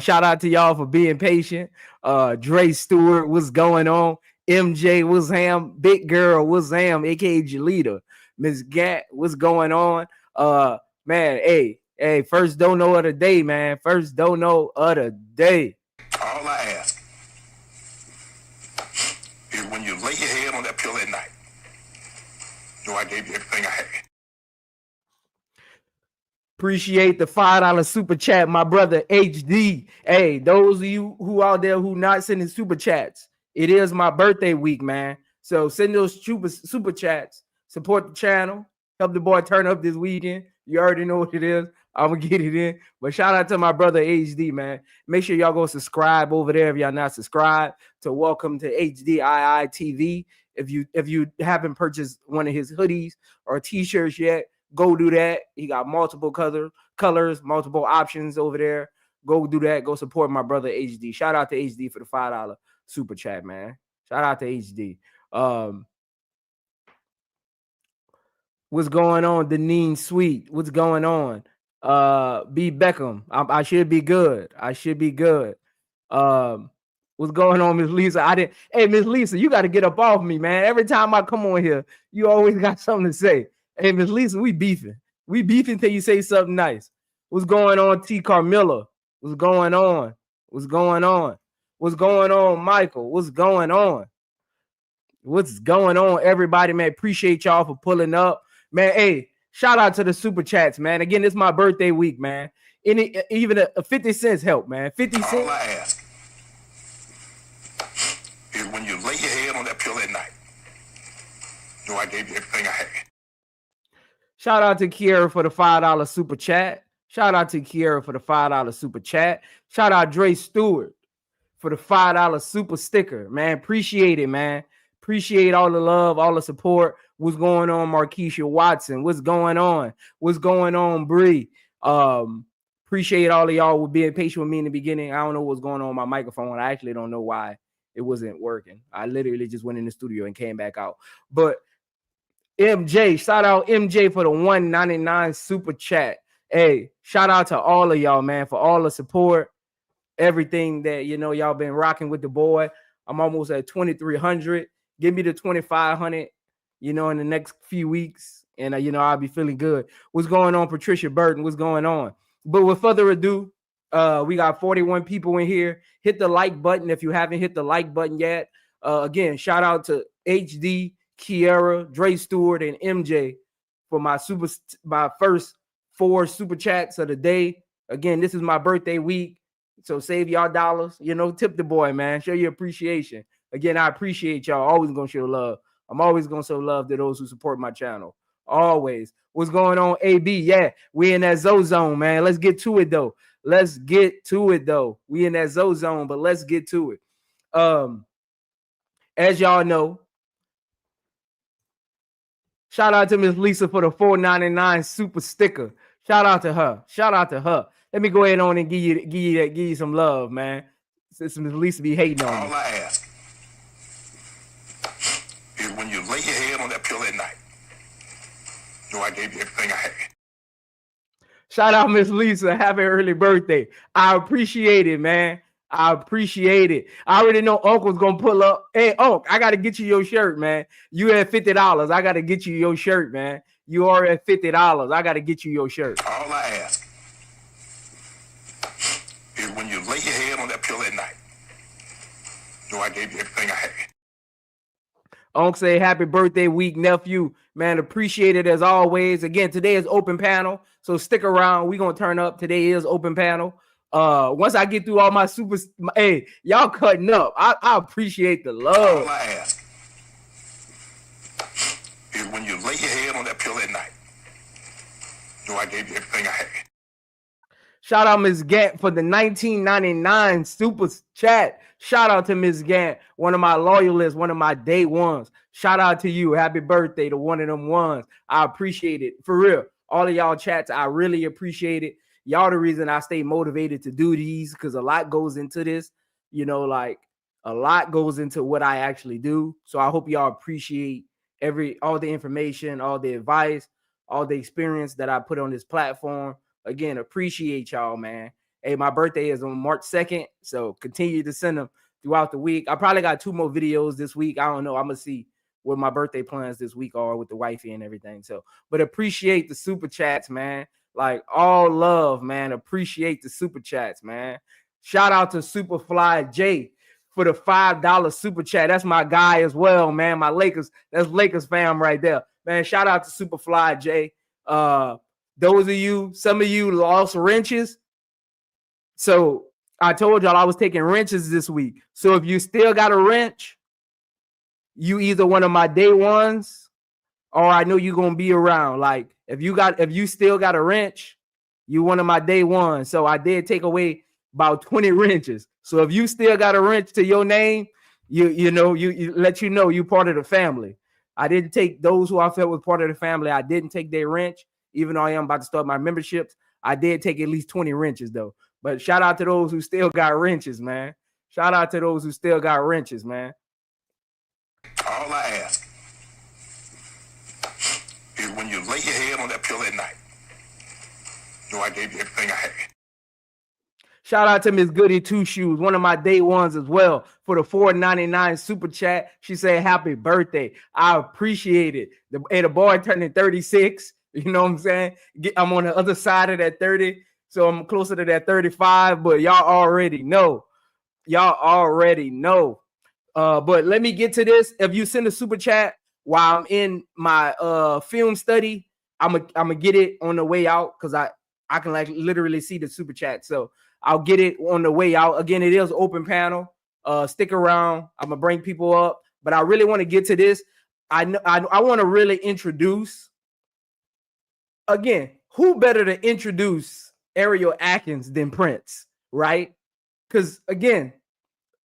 Shout out to y'all for being patient. Dre Stewart, what's going on? MJ, what's ham? Big Girl, what's ham? AKA Jalita. Miss Gat, what's going on? Man, hey, first don't know of the day, man. First don't know of the day. All I ask is when you lay your head on that pillow at night, I gave you everything I had. Appreciate the $5 super chat, my brother HD. Hey, those of you who out there who not sending super chats, it is my birthday week, man. So send those super chats. Support the channel. Help the boy turn up this weekend. You already know what it is. I'm gonna get it in. But shout out to my brother HD, man. Make sure y'all go subscribe over there if y'all not subscribed to Welcome to HDII TV. If you haven't purchased one of his hoodies or t-shirts yet, go do that. He got multiple colors, multiple options over there. Go do that. Go support my brother HD. Shout out to HD for the $5 super chat, man. Shout out to HD. What's going on, Deneen Sweet? What's going on? B Beckham. I should be good. I should be good. What's going on, Miss Lisa? Hey, Miss Lisa, you got to get up off me, man. Every time I come on here, you always got something to say. Hey, Miss Lisa, we beefing. We beefing till you say something nice. What's going on, T. Carmilla? What's going on? What's going on? What's going on, Michael? What's going on? What's going on, everybody, man? Appreciate y'all for pulling up. Man, hey, shout out to the super chats, man. Again, it's my birthday week, man. Even a 50 cents help, man. 50 cents. All I ask is when you lay your head on that pillow at night, I gave you everything I had. Shout out to Kiera for the $5 super chat. Shout out to Kiera for the $5 super chat. Shout out Dre Stewart for the $5 super sticker, man. Appreciate it, man. Appreciate all the love, all the support. What's going on, Markeisha Watson? What's going on? What's going on, Bree? Appreciate all of y'all with being patient with me in the beginning. I don't know what's going on with my microphone. I actually don't know why it wasn't working. I literally just went in the studio and came back out. But MJ, shout out MJ for the $1.99 super chat. Hey, shout out to all of y'all, man, for all the support, everything that y'all been rocking with the boy. I'm almost at 2,300. Give me the 2,500, in the next few weeks, and I'll be feeling good. What's going on, Patricia Burton? What's going on? But with further ado, we got 41 people in here. Hit the like button if you haven't hit the like button yet. Again, shout out to HD, Kiera, Dre Stewart, and MJ for my first 4 super chats of the day. Again, this is my birthday week, so save y'all dollars. Tip the boy, man. Show your appreciation. Again, I appreciate y'all. Always gonna show love. I'm always gonna show love to those who support my channel. Always. What's going on, AB? Yeah, we in that zone, man. Let's get to it though. We in that zone, but let's get to it. As y'all know, shout out to Miss Lisa for the $4.99 super sticker. Shout out to her. Let me go ahead on and give you some love, man. Since Miss Lisa be hating on me. All I ask is when you lay your head on that pillow at night, I gave you everything I had. Shout out Miss Lisa. Happy early birthday. I appreciate it, man. I appreciate it. I already know Uncle's gonna pull up. Hey, Uncle, I gotta get you your shirt, man. You at $50. I gotta get you your shirt, man. You are at $50. I gotta get you your shirt. All I ask is when you lay your head on that pillow at night, I gave you everything I had. Uncle say happy birthday week, nephew. Man, appreciate it as always. Again, today is open panel, so stick around. We're gonna turn up. Today is open panel. Once I get through all my hey, y'all cutting up. I appreciate the love. All I ask is when you lay your head on that pillow at night, I gave you everything I had. Shout out Ms. Gant for the 1999 super chat. Shout out to Ms. Gant, one of my loyalists, one of my day ones. Shout out to you. Happy birthday to one of them ones. I appreciate it. For real. All of y'all chats, I really appreciate it. Y'all the reason I stay motivated to do these, because a lot goes into this. Like a lot goes into what I actually do. So I hope y'all appreciate all the information, all the advice, all the experience that I put on this platform. Again, appreciate y'all, man. Hey, my birthday is on March 2nd, so continue to send them throughout the week. I probably got 2 more videos this week. I don't know. I'm gonna see what my birthday plans this week are with the wifey and everything. So, but appreciate the super chats, man. Like all love, man. Appreciate the super chats, man. Shout out to Superfly J for the $5 super chat. That's my guy as well, man. My Lakers, that's Lakers fam right there, man. Shout out to Superfly J. Those of you, some of you lost wrenches. So I told y'all I was taking wrenches this week. So if you still got a wrench, you either one of my day ones, or I know you're gonna be around. Like if you still got a wrench, you one of my day ones. So I did take away about 20 wrenches. So if you still got a wrench to your name, you know let you know you part of the family. I didn't take those who I felt was part of the family. I didn't take their wrench, even though I am about to start my memberships. I did take at least 20 wrenches though. But shout out to those who still got wrenches, man. Shout out to those who still got wrenches, man. All I ask is when you lay your head on that pillow at night, know I gave you everything I had. Shout out to Miss Goody Two Shoes, one of my day ones as well, for the $4.99 super chat. She said, happy birthday. I appreciate it. The boy turning 36. You know what I'm saying? I'm on the other side of that 30. So I'm closer to that 35, but y'all already know. Y'all already know. But let me get to this. If you send a super chat while I'm in my film study, I'm gonna get it on the way out because I can like literally see the super chat. So I'll get it on the way out. Again, it is open panel. Stick around. I'm gonna bring people up, but I really want to get to this. I want to really introduce. Again, who better to introduce Ariel Atkins than Prince, right? Because again,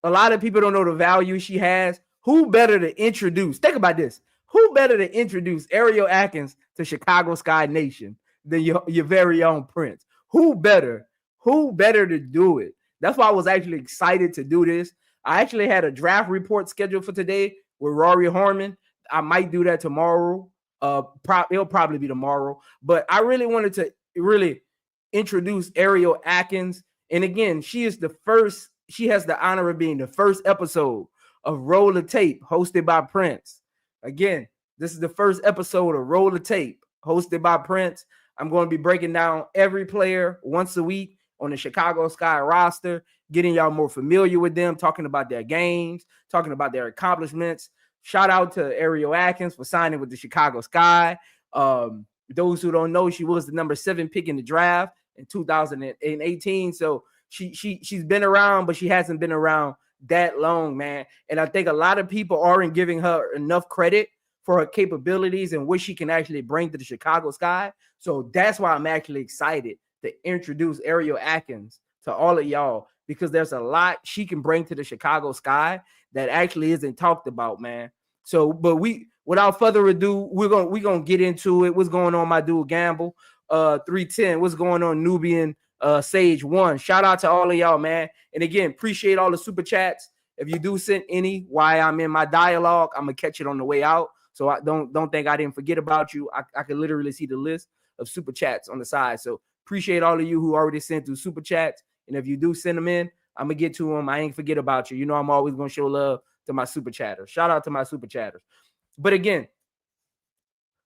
a lot of people don't know the value she has. Who better to introduce? Think about this. Who better to introduce Ariel Atkins to Chicago Sky Nation than your very own Prince? Who better? Who better to do it? That's why I was actually excited to do this. I actually had a draft report scheduled for today with Rory Harmon. I might do that tomorrow. It'll probably be tomorrow. But I really wanted to really introduce Ariel Atkins. And again, she has the honor of being the first episode of Roll the Tape hosted by Prince. Again, this is the first episode of Roll the Tape hosted by Prince. I'm going to be breaking down every player once a week on the Chicago Sky roster, getting y'all more familiar with them, talking about their games, talking about their accomplishments. Shout out to Ariel Atkins for signing with the Chicago Sky. Those who don't know, she was the number 7 pick in the draft in 2018. So she's been around, but she hasn't been around that long, man. And I think a lot of people aren't giving her enough credit for her capabilities and what she can actually bring to the Chicago Sky. So that's why I'm actually excited to introduce Ariel Atkins to all of y'all, because there's a lot she can bring to the Chicago Sky that actually isn't talked about, man. So, but without further ado, we're gonna get into it. What's going on, my dude Gamble? 310. What's going on, Nubian Sage 1? Shout out to all of y'all, man. And again, appreciate all the super chats. If you do send any while I'm in my dialogue, I'm gonna catch it on the way out. So I don't think I didn't forget about you. I can literally see the list of super chats on the side. So appreciate all of you who already sent through super chats. And if you do send them in, I'm gonna get to them. I ain't forget about you. You know I'm always gonna show love to my super chatters. Shout out to my super chatters. But again,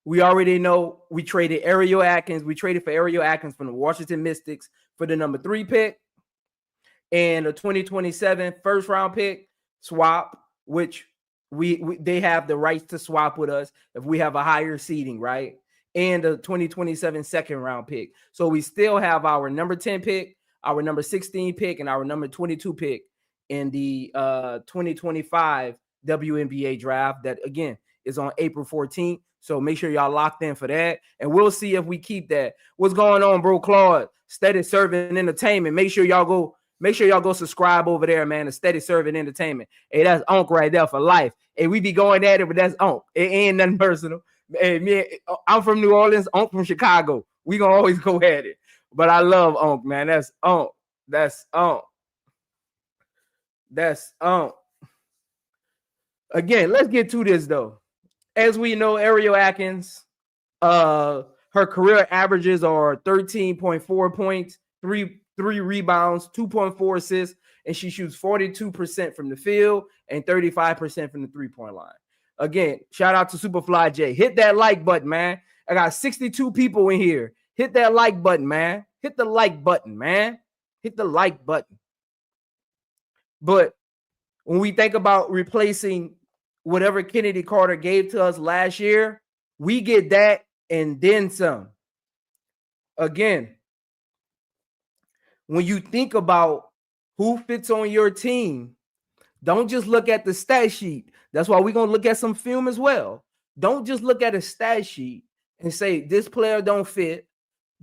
we already know we traded Ariel Atkins. We traded for Ariel Atkins from the Washington Mystics for the number 3 pick and a 2027 first round pick swap, which they have the rights to swap with us if we have a higher seeding, right? And a 2027 second round pick. So we still have our number 10 pick, our number 16 pick, and our number 22 pick in the 2025 WNBA draft that, again, is on April 14th. So make sure y'all locked in for that. And we'll see if we keep that. What's going on, bro? Claude, Steady Serving Entertainment. Make sure y'all go subscribe over there, man. The Steady Serving Entertainment. Hey, that's Unc right there for life. Hey, we be going at it, but that's Unc. It ain't nothing personal. Hey, I'm from New Orleans. Unc from Chicago. We gonna always go at it. But I love Unc, man. That's Unc. That's Unc. That's Unc. Again, let's get to this though. As we know, Ariel Atkins, her career averages are 13.4 points, 3 rebounds, 2.4 assists, and she shoots 42% from the field and 35% from the three-point line. Again, shout out to Superfly J. Hit that like button, man. I got 62 people in here. Hit that like button, man. Hit the like button, man. Hit the like button. But when we think about replacing whatever Kennedy Carter gave to us last year, we get that and then some. Again, when you think about who fits on your team, don't just look at the stat sheet. That's why we're going to look at some film as well. Don't just look at a stat sheet and say this player don't fit.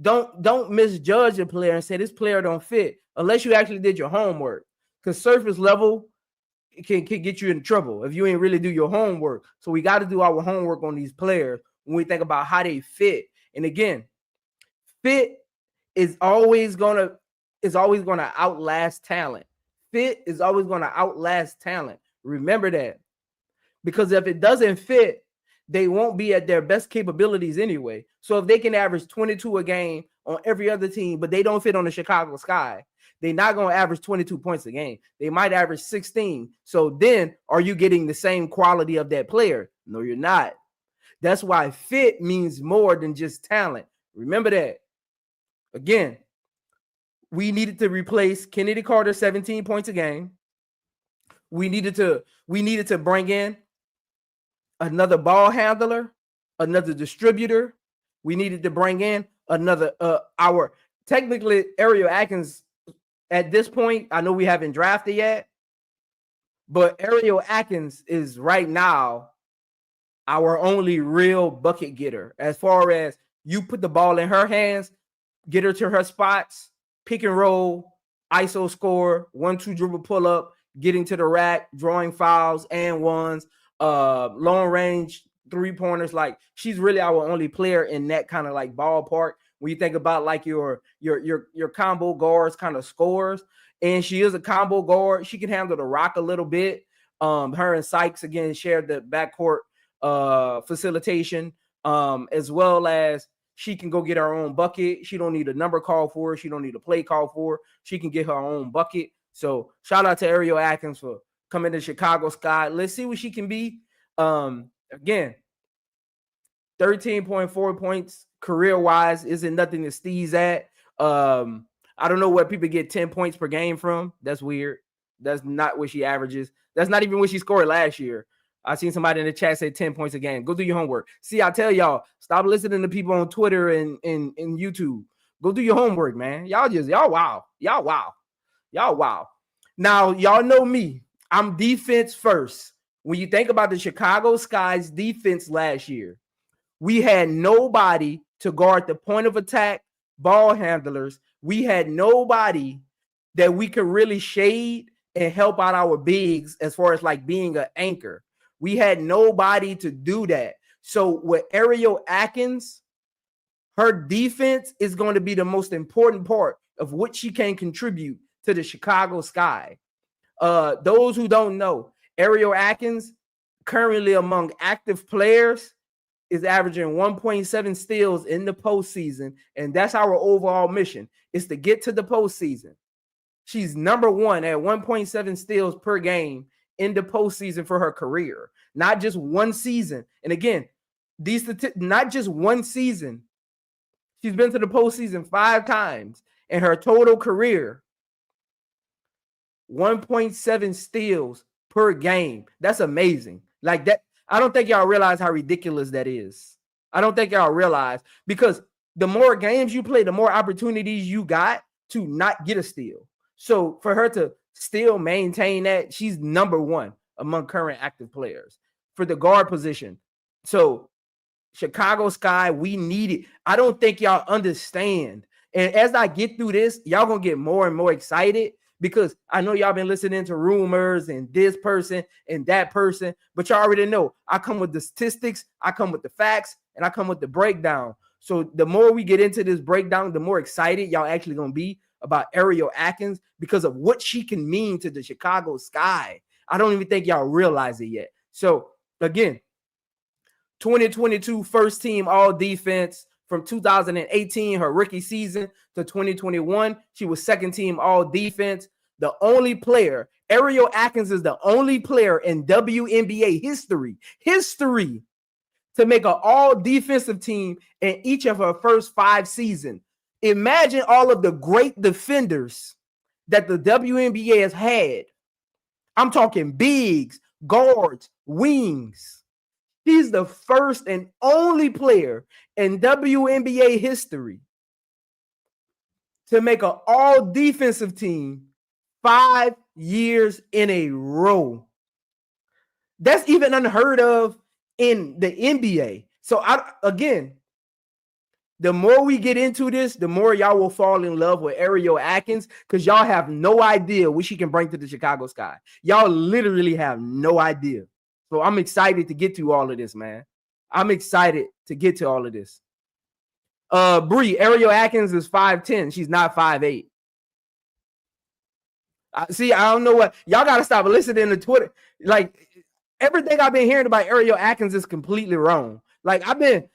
Don't misjudge a player and say this player don't fit unless you actually did your homework. Because surface level can get you in trouble if you ain't really do your homework. So we got to do our homework on these players when we think about how they fit. And again, fit is always gonna outlast talent. Fit is always gonna outlast talent. Remember that. Because if it doesn't fit, they won't be at their best capabilities anyway. So if they can average 22 a game on every other team, but they don't fit on the Chicago Sky, they're not going to average 22 points a game. They might average 16. So then are you getting the same quality of that player? No, you're not. That's why fit means more than just talent. Remember that. Again, we needed to replace Kennedy Carter 17 points a game. We needed to bring in another ball handler, another distributor. We needed to bring in another technically Ariel Atkins at this point. I know we haven't drafted yet, but Ariel Atkins is right now our only real bucket getter. As far as you put the ball in her hands, get her to her spots, pick and roll, ISO score, 1-2 dribble pull up, getting to the rack, drawing fouls and ones, long range 3-pointers. Like, she's really our only player in that kind of like ballpark when you think about like your combo guards kind of scores. And she is a combo guard. She can handle the rock a little bit. Her and Sykes again shared the backcourt facilitation, as well as she can go get her own bucket. She don't need a number call for her. She don't need a play call for her. She can get her own bucket. So shout out to Ariel Atkins for coming to Chicago Sky. Let's see what she can be. Again, 13.4 points career-wise isn't nothing to sneeze at. I don't know where people get 10 points per game from. That's weird. That's not what she averages. That's not even what she scored last year. I seen somebody in the chat say 10 points a game. Go do your homework. See, I tell y'all, stop listening to people on Twitter and YouTube. Go do your homework, man. Y'all wow. Now, y'all know me. I'm defense first. When you think about the Chicago Sky's defense last year, we had nobody to guard the point of attack, ball handlers. We had nobody that we could really shade and help out our bigs as far as like being an anchor. We had nobody to do that. So with Ariel Atkins, her defense is going to be the most important part of what she can contribute to the Chicago Sky. Those who don't know, Ariel Atkins, currently among active players, is averaging 1.7 steals in the postseason, and that's our overall mission, is to get to the postseason. She's number one at 1.7 steals per game in the postseason for her career, not just one season. And again, these not just one season. She's been to the postseason 5 times in her total career. 1.7 steals per game. That's amazing. Like that. I don't think y'all realize how ridiculous that is. I don't think y'all realize, because the more games you play, the more opportunities you got to not get a steal. So for her to still maintain that, she's number one among current active players for the guard position. So Chicago Sky, we need it. I don't think y'all understand. And as I get through this, y'all gonna get more and more excited, because I know y'all been listening to rumors and this person and that person, but y'all already know I come with the statistics, I come with the facts, and I come with the breakdown. So the more we get into this breakdown, the more excited y'all actually gonna be about Ariel Atkins because of what she can mean to the Chicago Sky. I don't even think y'all realize it yet. So again, 2022 first team all defense from 2018, her rookie season, to 2021. She was second team all defense. The only player, Ariel Atkins is the only player in WNBA history to make an all defensive team in each of her first 5 seasons. Imagine all of the great defenders that the WNBA has had. I'm talking bigs, guards, wings. She's the first and only player in WNBA history to make an all defensive team 5 years in a row. That's even unheard of in the NBA. So again, the more we get into this, the more y'all will fall in love with Ariel Atkins, because y'all have no idea what she can bring to the Chicago Sky. Y'all literally have no idea. So I'm excited to get to all of this, man. I'm excited to get to all of this. Bree, Ariel Atkins is 5'10". She's not 5'8". See, I don't know what y'all got to stop listening to Twitter. Like, everything I've been hearing about Ariel Atkins is completely wrong. Like, I've been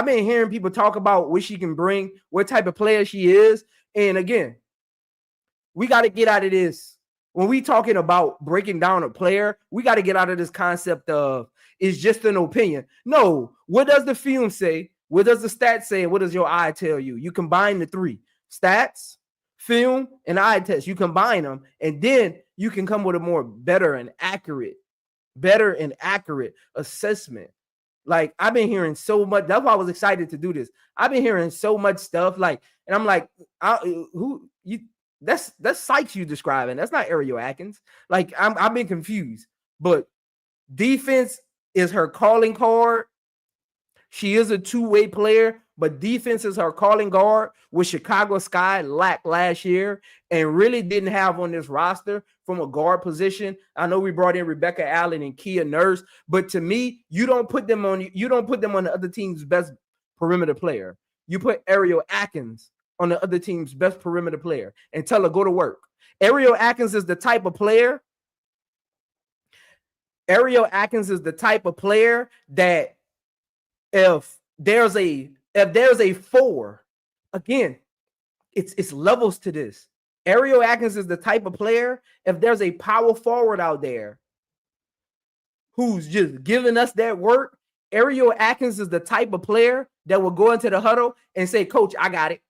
hearing people talk about what she can bring, what type of player she is. And again, we got to get out of this. When we talking about breaking down a player, we got to get out of this concept of it's just an opinion. No, what does the film say? What does the stats say? What does your eye tell you? You combine the 3: stats, film, and eye test. You combine them, and then you can come with a more better and accurate assessment. Like, I've been hearing so much. That's why I was excited to do this. I've been hearing so much stuff. Like, and I'm like, that's Sykes you describing. That's not Ariel Atkins. Like, I've been confused. But defense is her calling card. She is a two-way player, but defense is her calling guard, which Chicago Sky lacked last year and really didn't have on this roster from a guard position. I know we brought in Rebecca Allen and Kia Nurse, but to me, you don't put them on the other team's best perimeter player. You put Ariel Atkins on the other team's best perimeter player and tell her, go to work. Ariel Atkins is the type of player that if there's a 4, again, it's levels to this. Ariel Atkins is the type of player, if there's a power forward out there who's just giving us that work, Ariel Atkins is the type of player that will go into the huddle and say, Coach, I got it.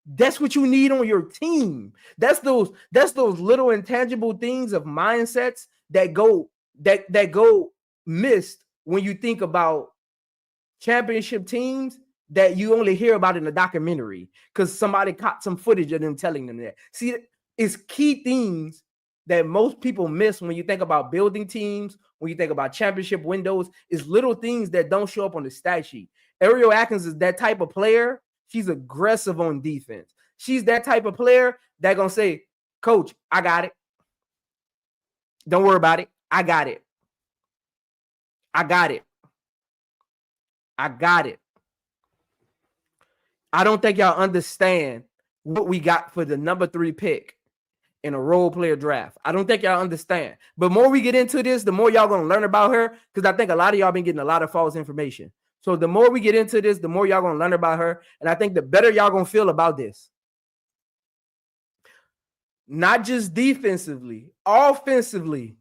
That's what you need on your team. That's those little intangible things of mindsets that go missed when you think about championship teams that you only hear about in a documentary because somebody caught some footage of them telling them that. See, it's key things that most people miss when you think about building teams, when you think about championship windows. Is little things that don't show up on the stat sheet. Ariel Atkins is that type of player. She's aggressive on defense. She's that type of player that gonna say, Coach, I got it. Don't worry about it. I got it. I got it. I got it. I don't think y'all understand what we got for the number 3 pick in a role player draft. I don't think y'all understand. But more we get into this, the more y'all going to learn about her, because I think a lot of y'all been getting a lot of false information. So the more we get into this, the more y'all going to learn about her. And I think the better y'all going to feel about this. Not just defensively, offensively.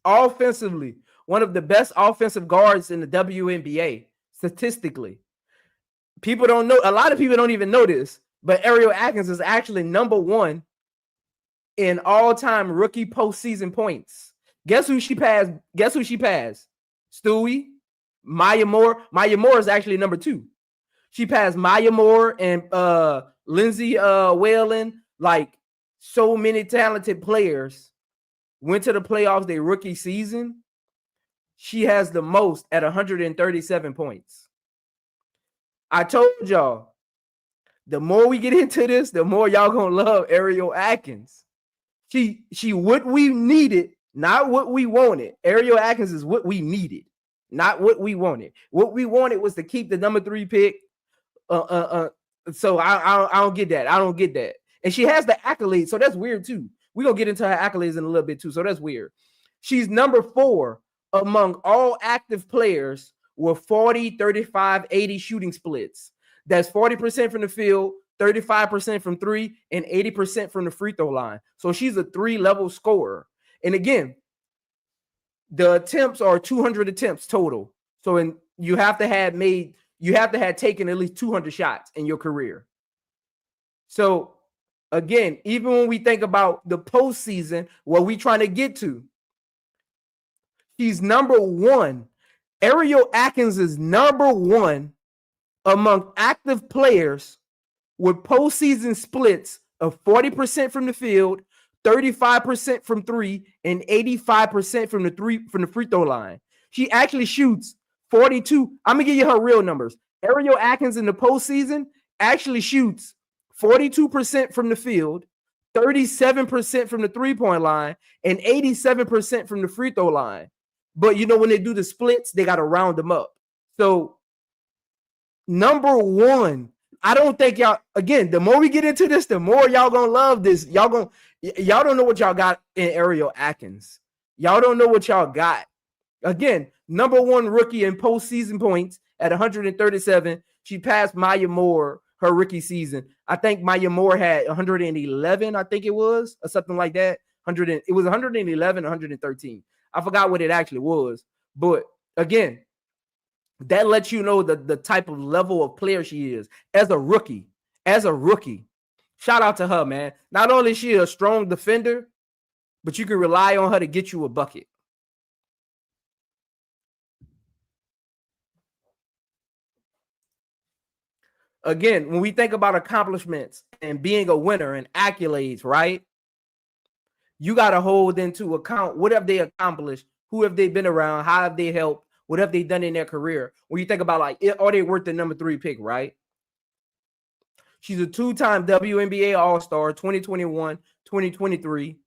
Offensively, one of the best offensive guards in the WNBA, statistically. People don't know, a lot of people don't even know this, but Ariel Atkins is actually number 1 in all-time rookie postseason points. Guess who she passed? Stewie, Maya Moore. Maya Moore is actually number 2. She passed Maya Moore and Lindsay Whalen. Like, so many talented players went to the playoffs their rookie season. She has the most at 137 points. I told y'all, the more we get into this, the more y'all gonna love Ariel Atkins. She what we needed, not what we wanted. Ariel Atkins is what we needed, not what we wanted. What we wanted was to keep the number 3 pick. So I don't get that. I don't get that. And she has the accolades, so that's weird too. We're gonna get into her accolades in a little bit too, so that's weird. She's number 4 among all active players with 40, 35, 80 shooting splits. That's 40% from the field, 35% from three, and 80% from the free throw line. So she's a 3-level scorer. And again, the attempts are 200 attempts total. So you have to have taken at least 200 shots in your career. So again, even when we think about the postseason, what we trying to get to, she's number one. Ariel Atkins is number one among active players with postseason splits of 40% from the field, 35% from three, and 85% from the free throw line. She actually shoots 42. I'm gonna give you her real numbers. Ariel Atkins in the postseason actually shoots 42% from the field, 37% from the three-point line, and 87% from the free throw line. But when they do the splits, they got to round them up. So number one, I don't think y'all, again, the more we get into this, the more y'all gonna love this. Y'all don't know what y'all got in Ariel Atkins. Y'all don't know what y'all got. Again, number one rookie in postseason points at 137. She passed Maya Moore her rookie season. I think Maya Moore had 111, I think it was, or something like that. It was 111, 113. I forgot what it actually was. But again, that lets you know the type of level of player she is as a rookie. Shout out to her, man. Not only is she a strong defender, but you can rely on her to get you a bucket. Again, when we think about accomplishments and being a winner and accolades, right? You got to hold into account what have they accomplished, who have they been around, how have they helped, what have they done in their career? When you think about are they worth the number 3 pick, right? She's a 2-time WNBA All-Star, 2021, 2023.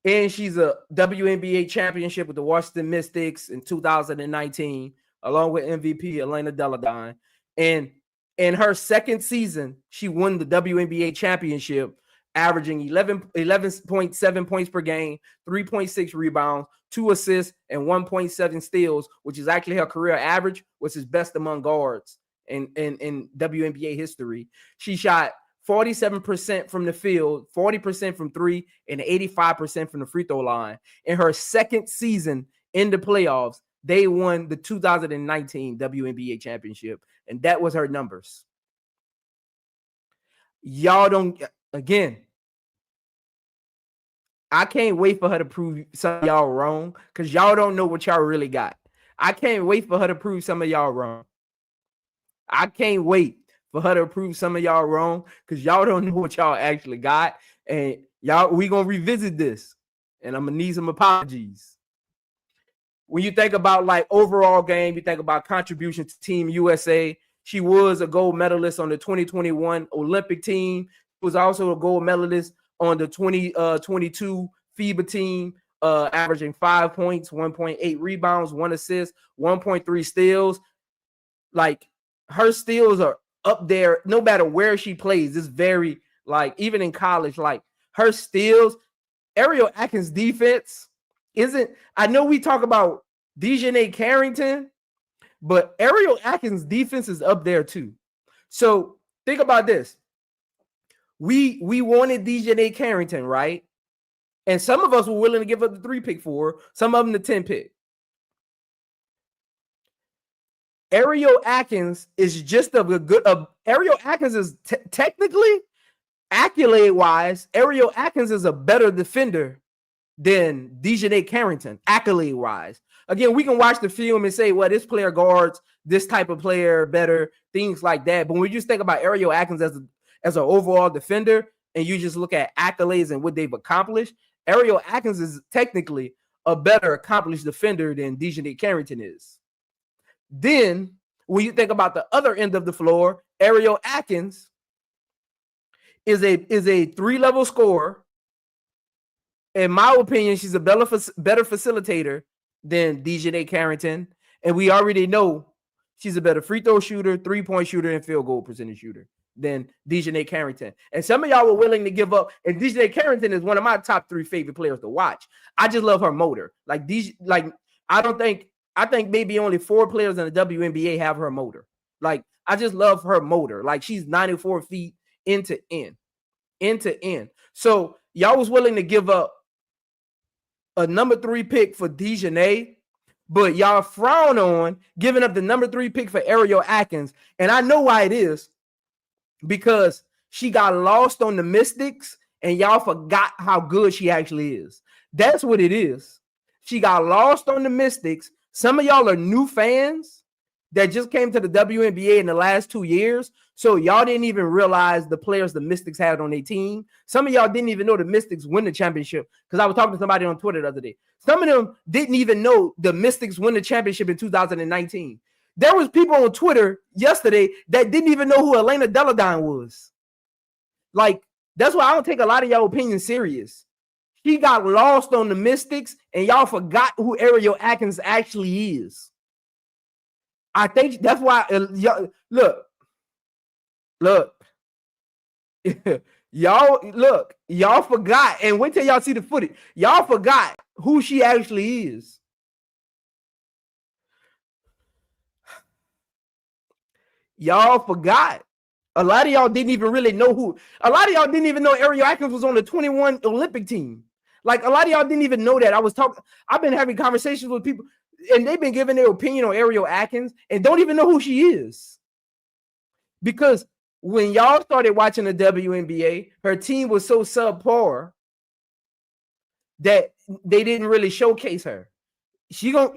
And she's a WNBA championship with the Washington Mystics in 2019, along with MVP Elena Deladine. And in her second season, she won the WNBA championship, averaging 11.7 points per game, 3.6 rebounds, 2 assists, and 1.7 steals, which is actually her career average, which is best among guards in WNBA history. She shot 47% from the field, 40% from three, and 85% from the free throw line. In her second season in the playoffs, they won the 2019 WNBA championship, and that was her numbers. Y'all don't, again, I can't wait for her to prove some of y'all wrong, because y'all don't know what y'all really got. I can't wait for her to prove some of y'all wrong. I can't wait for her to prove some of y'all wrong, because y'all don't know what y'all actually got. And y'all, we going to revisit this, and I'm going to need some apologies. When you think about overall game, you think about contribution to Team USA. She was a gold medalist on the 2021 Olympic team. She was also a gold medalist on the 2022 FIBA team, averaging 5 points, 1.8 rebounds, 1 assist, 1.3 steals. Her steals are up there no matter where she plays. It's very, even in college, her steals. Ariel Atkins' defense isn't, I know we talk about Dejanay Carrington, but Ariel Atkins' defense is up there too. So think about this. We wanted Dejanay Carrington, right? And some of us were willing to give up the 3 pick for her, some of them the 10 pick. Ariel Atkins is just Ariel Atkins is technically, accolade-wise, Ariel Atkins is a better defender than Dejanay Carrington, accolade-wise. Again, we can watch the film and say, well, this player guards this type of player better, things like that. But when we just think about Ariel Atkins as an overall defender, and you just look at accolades and what they've accomplished, Ariel Atkins is technically a better accomplished defender than Dejanay Carrington is. Then, when you think about the other end of the floor, Ariel Atkins is a 3-level scorer. In my opinion, she's a better facilitator than Dejanay Carrington. And we already know she's a better free throw shooter, 3-point shooter, and field goal percentage shooter than Dejanay Carrington. And some of y'all were willing to give up. And Dejanay Carrington is one of my top 3 favorite players to watch. I just love her motor. I I think maybe only 4 players in the WNBA have her motor. Like, I just love her motor. Like, she's 94 feet end to end. So y'all was willing to give up a number 3 pick for Dejanay, but y'all frown on giving up the number 3 pick for Ariel Atkins. And I know why it is, because she got lost on the Mystics and y'all forgot how good she actually is. That's what it is. She got lost on the Mystics. Some of y'all are new fans that just came to the WNBA in the last 2 years. So y'all didn't even realize the players the Mystics had on their team. Some of y'all didn't even know the Mystics win the championship, because I was talking to somebody on Twitter the other day. Some of them didn't even know the Mystics win the championship in 2019. There was people on Twitter yesterday that didn't even know who Elena Deladine was. Like, that's why I don't take a lot of y'all opinions serious. She got lost on the Mystics and y'all forgot who Ariel Atkins actually is. I think that's why y'all look. y'all forgot, and wait till y'all see the footage. Y'all forgot who she actually is. Y'all forgot. A lot of y'all didn't even really know who. A lot of y'all didn't even know Ariel Atkins was on the 21 Olympic team. Like, a lot of y'all didn't even know that. I've been having conversations with people, and they've been giving their opinion on Ariel Atkins and don't even know who she is. Because when y'all started watching the WNBA, her team was so subpar that they didn't really showcase her. She about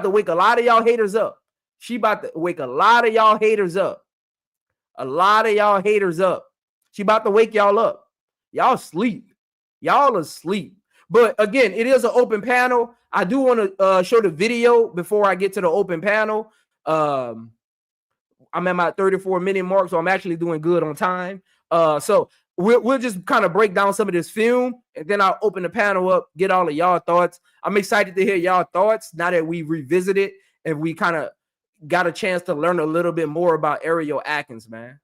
to wake a lot of y'all haters up. She about to wake a lot of y'all haters up. A lot of y'all haters up. She about to wake y'all up. Y'all sleep. Y'all asleep. But again, it is an open panel. I do want to show the video before I get to the open panel. I'm at my 34-minute mark, so I'm actually doing good on time. So we'll just kind of break down some of this film, and then I'll open the panel up, get all of y'all thoughts. I'm excited to hear y'all thoughts now that we revisit it and we kind of got a chance to learn a little bit more about Ariel Atkins, man.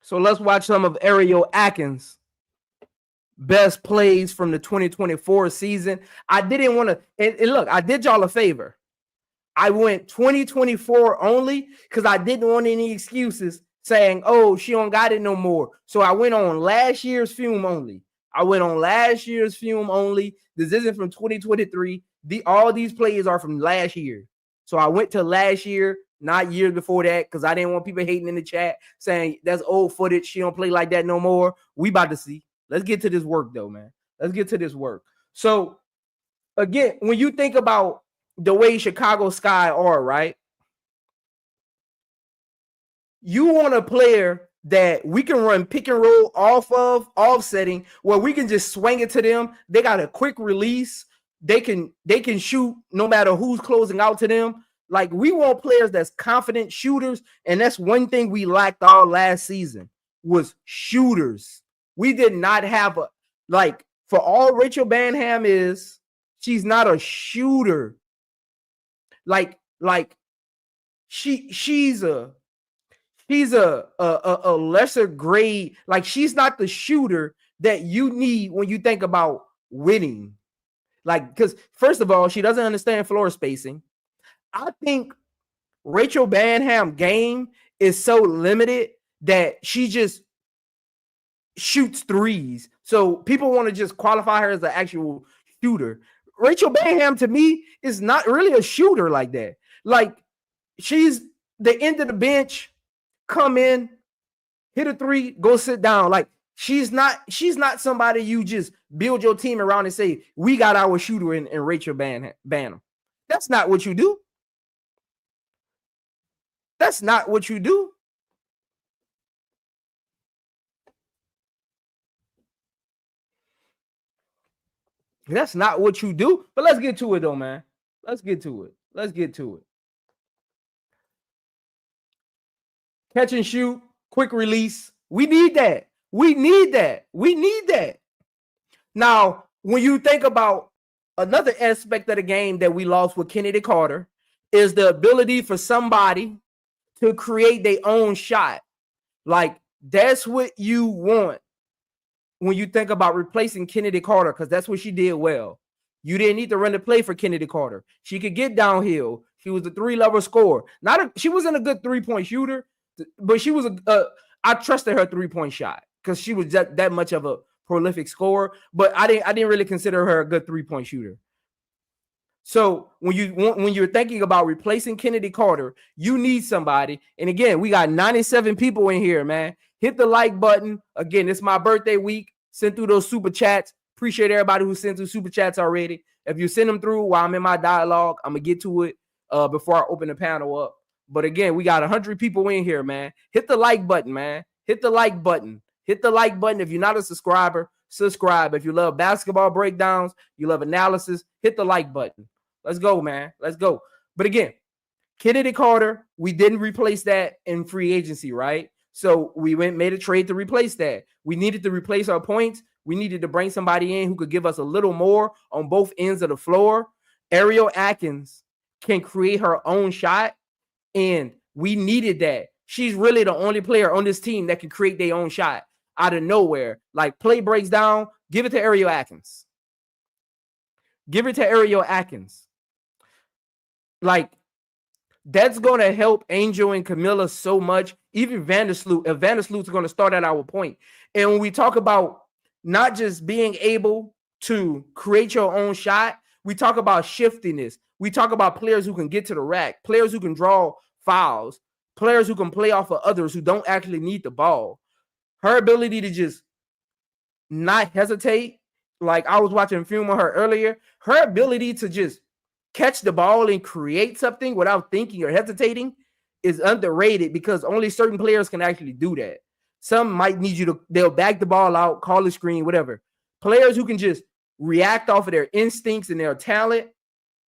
So let's watch some of Ariel Atkins' best plays from the 2024 season. I didn't want to, and look, I did y'all a favor. I went 2024 only because I didn't want any excuses saying, oh, she don't got it no more. So I went on last year's film only. This isn't from 2023. All these plays are from last year. So I went to last year, not years before that, because I didn't want people hating in the chat saying that's old footage. She don't play like that no more. We about to see. Let's get to this work, though, man. Let's get to this work. So, again, when you think about the way Chicago Sky are, right? You want a player that we can run pick and roll off of, offsetting, where we can just swing it to them. They got a quick release. They can shoot no matter who's closing out to them. Like, we want players that's confident shooters, and that's one thing we lacked all last season was shooters. We did not have for all Rachel Banham is, she's not a shooter. Like she's a lesser grade. Like, she's not the shooter that you need when you think about winning. Like, because first of all, she doesn't understand floor spacing. I think Rachel Banham's game is so limited that she just shoots threes. So people want to just qualify her as an actual shooter. Rachel Banham, to me, is not really a shooter like that. Like, she's the end of the bench, come in, hit a three, go sit down. Like, she's not somebody you just build your team around and say, we got our shooter in Rachel Banham. That's not what you do. That's not what you do. That's not what you do. But let's get to it, though, man. Let's get to it. Catch and shoot. quick release. We need that. We need that. We need that. Now, when you think about another aspect of the game that we lost with Kennedy Carter is the ability for somebody to create their own shot. Like, that's what you want when you think about replacing Kennedy Carter, because that's what she did well. You didn't need to run the play for Kennedy Carter. She could get downhill. She was a 3-level scorer. She wasn't a good 3-point shooter, but she was I trusted her 3-point shot because she was just that much of a prolific scorer. But I didn't really consider her a good 3-point shooter. So when you're thinking about replacing Kennedy Carter, you need somebody. And again, we got 97 people in here, man. Hit the like button. Again, it's my birthday week. Send through those super chats. Appreciate everybody who sent through super chats already. If you send them through while I'm in my dialogue, I'm going to get to it before I open the panel up. But again, we got 100 people in here, man. Hit the like button, man. Hit the like button. Hit the like button. If you're not a subscriber, subscribe. If you love basketball breakdowns, you love analysis, hit the like button. Let's go, man. Let's go. But again, Kennedy Carter, we didn't replace that in free agency, right? So we made a trade to replace that. We needed to replace our points. We needed to bring somebody in who could give us a little more on both ends of the floor. Ariel Atkins can create her own shot, and we needed that. She's really the only player on this team that can create their own shot out of nowhere. Like, play breaks down, give it to Ariel Atkins. Give it to Ariel Atkins. Like, that's going to help Angel and Camilla so much. Even Vandersloot, if Vandersloot's going to start at our point. And when we talk about not just being able to create your own shot, we talk about shiftiness. We talk about players who can get to the rack, players who can draw fouls, players who can play off of others who don't actually need the ball. Her ability to just not hesitate, like I was watching film on her earlier, her ability to just catch the ball and create something without thinking or hesitating is underrated because only certain players can actually do that. Some might need you to, they'll back the ball out, call the screen, whatever. Players who can just react off of their instincts and their talent,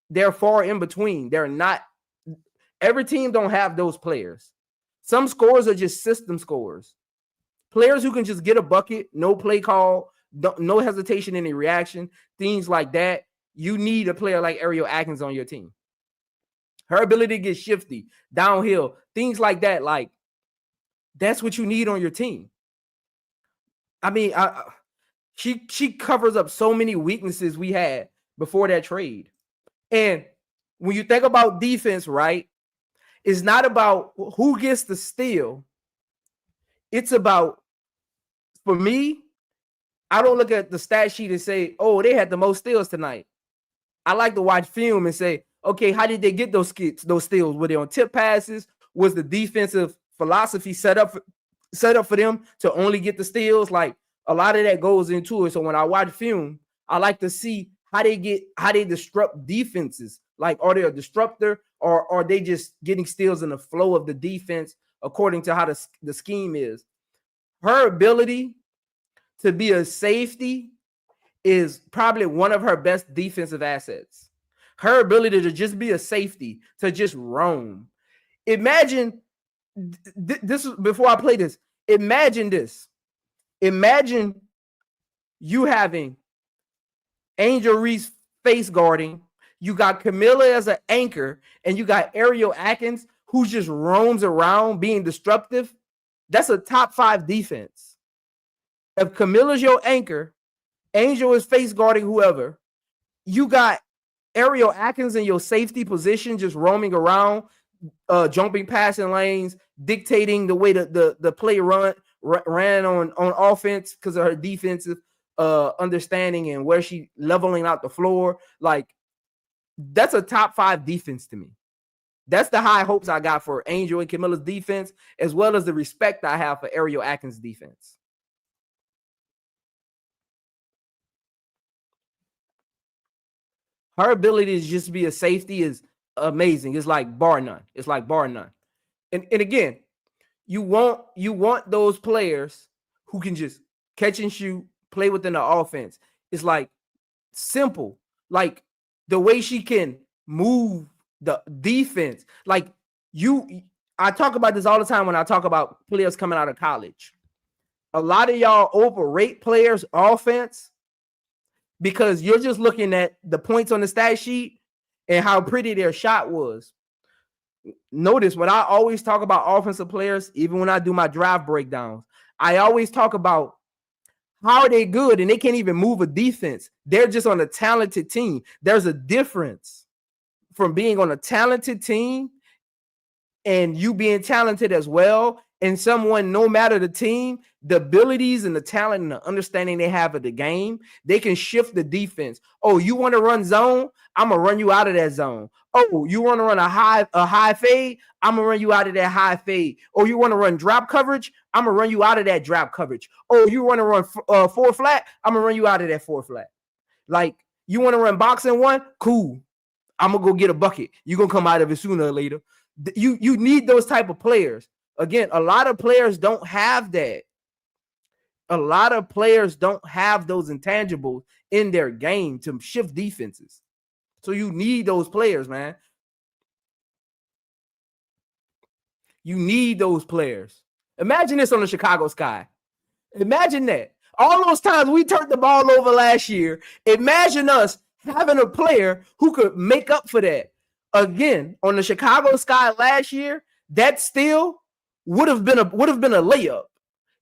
they're far in between. They're not, every team don't have those players. Some scorers are just system scorers. Players who can just get a bucket, no play call, no hesitation in the reaction, things like that. You need a player like Ariel Atkins on your team. Her ability to get shifty, downhill, things like that, like, that's what you need on your team. I mean, she covers up so many weaknesses we had before that trade. And when you think about defense, right, it's not about who gets the steal. It's about, for me, I don't look at the stat sheet and say, oh, they had the most steals tonight. I like to watch film and say, okay, how did they get those steals? Were they on tip passes? Was the defensive philosophy set up for them to only get the steals? Like, a lot of that goes into it. So when I watch film, I like to see how they disrupt defenses. Like, are they a disruptor or are they just getting steals in the flow of the defense according to how the scheme is? Her ability to be a safety is probably one of her best defensive assets. Her ability to just be a safety, to just roam. Imagine this before I play this. Imagine this. Imagine you having Angel Reese face guarding. You got Camilla as an anchor, and you got Ariel Atkins who just roams around being disruptive. That's a top 5 defense. If Camilla's your anchor, Angel is face guarding whoever, you got Ariel Atkins in your safety position, just roaming around, jumping passing lanes, dictating the way the play ran on offense because of her defensive understanding and where she leveling out the floor. Like, that's a top 5 defense to me. That's the high hopes I got for Angel and Camilla's defense, as well as the respect I have for Ariel Atkins' defense. Her ability to just be a safety is amazing. It's like bar none. It's like bar none. And again, you want those players who can just catch and shoot, play within the offense. It's like simple. Like, the way she can move the defense. Like, I talk about this all the time when I talk about players coming out of college. A lot of y'all overrate players' offense because you're just looking at the points on the stat sheet and how pretty their shot was. Notice when I always talk about offensive players, even when I do my draft breakdowns, I always talk about how are they good and they can't even move a defense. They're just on a talented team. There's a difference from being on a talented team and you being talented as well, and someone, no matter the team, the abilities and the talent and the understanding they have of the game, they can shift the defense. Oh, you want to run zone? I'm gonna run you out of that zone. Oh, you want to run a high fade? I'm gonna run you out of that high fade. Oh, you want to run drop coverage? I'm gonna run you out of that drop coverage. Oh, you want to run 4 flat? I'm gonna run you out of that 4 flat. Like, you want to run boxing 1? Cool. I'm gonna go get a bucket. You're gonna come out of it sooner or later. You need those type of players. Again, a lot of players don't have that. A lot of players don't have those intangibles in their game to shift defenses. So you need those players, man. You need those players. Imagine this on the Chicago Sky. Imagine that. All those times we turned the ball over last year, imagine us having a player who could make up for that. Again, on the Chicago Sky last year, that still would have been a layup.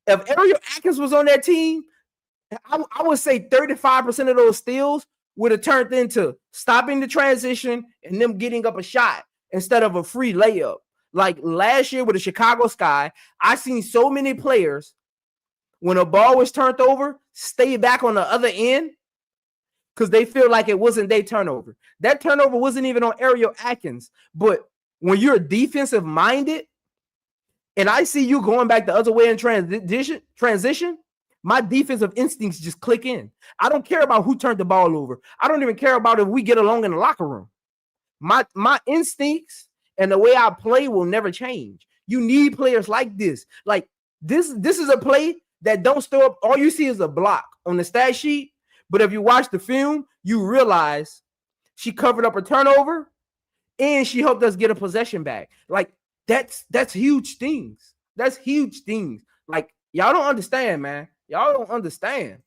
If Ariel Atkins was on that team, I would say 35% of those steals would have turned into stopping the transition and them getting up a shot instead of a free layup. Like last year with the Chicago Sky, I seen so many players, when a ball was turned over, stay back on the other end because they feel like it wasn't their turnover. That turnover wasn't even on Ariel Atkins. But when you're defensive minded, and I see you going back the other way in transition, my defensive instincts just click in. I don't care about who turned the ball over. I don't even care about if we get along in the locker room. My instincts and the way I play will never change. You need players like this. Like this is a play that don't stir up. All you see is a block on the stat sheet. But if you watch the film, you realize she covered up a turnover and she helped us get a possession back. Like that's huge things. That's huge things. Like y'all don't understand, man. Y'all don't understand.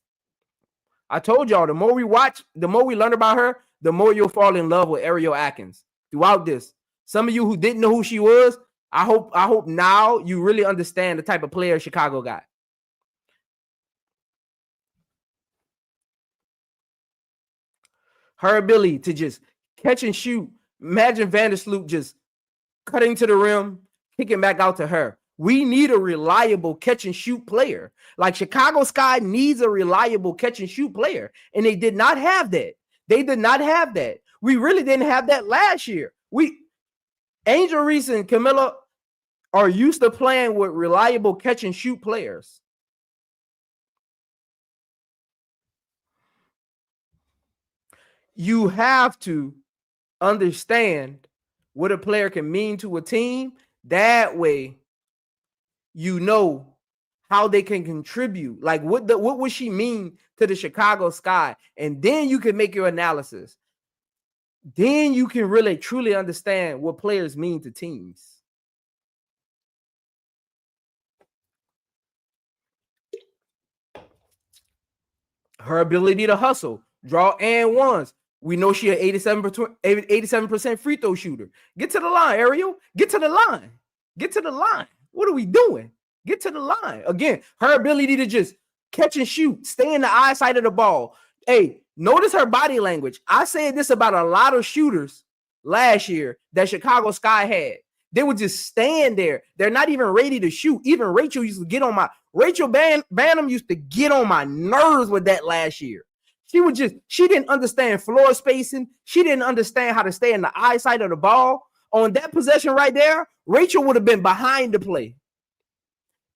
I told y'all, the more we watch, the more we learn about her, the more you'll fall in love with Ariel Atkins throughout this. Some of you who didn't know who she was, I hope now you really understand the type of player Chicago got. Her ability to just catch and shoot. Imagine Vandersloot just cutting to the rim, kicking back out to her. We need a reliable catch and shoot player. Like Chicago Sky needs a reliable catch and shoot player. And they did not have that. They did not have that. We really didn't have that last year. Angel Reese and Camilla are used to playing with reliable catch and shoot players. You have to understand what a player can mean to a team. That way, you know how they can contribute. Like what would she mean to the Chicago Sky? And then you can make your analysis. Then you can really truly understand what players mean to teams. Her ability to hustle, draw and ones. We know she an 87% free throw shooter. Get to the line, Ariel. Get to the line. Get to the line. What are we doing? Get to the line. Again, her ability to just catch and shoot, stay in the eyesight of the ball. Hey, notice her body language. I said this about a lot of shooters last year that Chicago Sky had. They would just stand there. They're not even ready to shoot. Even Rachel used to get on my Rachel Banham used to get on my nerves with that last year. She didn't understand floor spacing. She didn't understand how to stay in the eyesight of the ball. On that possession right there, Rachel would have been behind the play.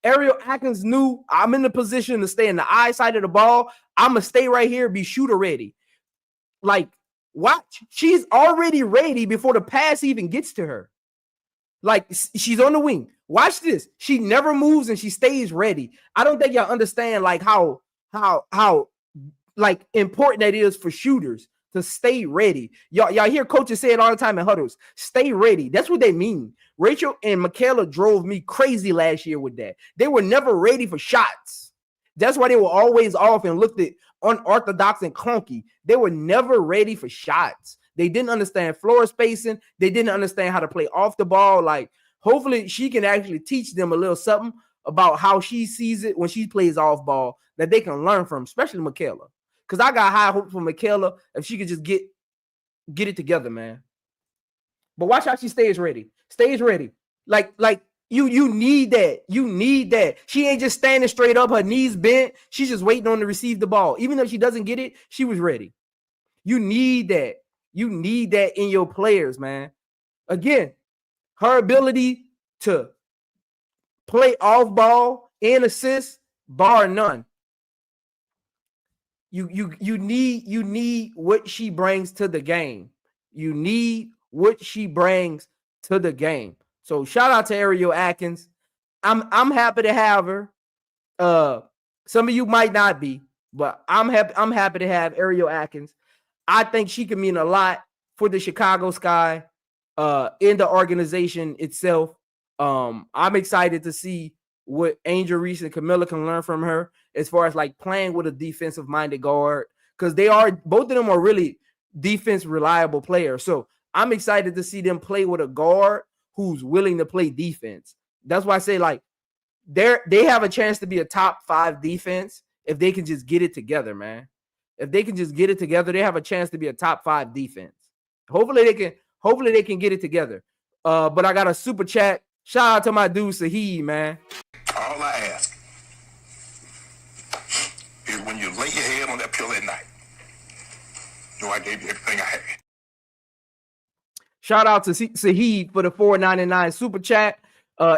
Ariel Atkins knew I'm in the position to stay in the eyesight of the ball. I'm going to stay right here, be shooter ready. Like, watch. She's already ready before the pass even gets to her. Like, she's on the wing. Watch this. She never moves and she stays ready. I don't think y'all understand like how like important that is for shooters to stay ready. Y'all hear coaches say it all the time in huddles. Stay ready. That's what they mean. Rachel and Michaela drove me crazy last year with that. They were never ready for shots. That's why they were always off and looked at unorthodox and clunky. They were never ready for shots. They didn't understand floor spacing. They didn't understand how to play off the ball. Like, hopefully she can actually teach them a little something about how she sees it when she plays off ball that they can learn from, especially Michaela. Because I got high hopes for Michaela if she could just get it together, man. But watch how she stays ready. Stays ready. Like you need that. You need that. She ain't just standing straight up, her knees bent. She's just waiting on to receive the ball. Even if she doesn't get it, she was ready. You need that. You need that in your players, man. Again, her ability to play off ball and assist, bar none. You need what she brings to the game. You need what she brings to the game. So shout out to Ariel Atkins. I'm happy to have her. Some of you might not be, but I'm happy to have Ariel Atkins. I think she can mean a lot for the Chicago Sky, in the organization itself. I'm excited to see what Angel Reese and Camilla can learn from her as far as like playing with a defensive minded guard, because both of them are really defense reliable players. So I'm excited to see them play with a guard who's willing to play defense. That's why I say like they have a chance to be a top 5 defense if they can just get it together, man. If they can just get it together, they have a chance to be a top 5 defense. Hopefully they can get it together. But I got a super chat. Shout out to my dude Saheed, man. All I ask is when you lay your head on that pillow at night, know I gave you everything I had. Shout out to Saheed for the $4.99 super chat.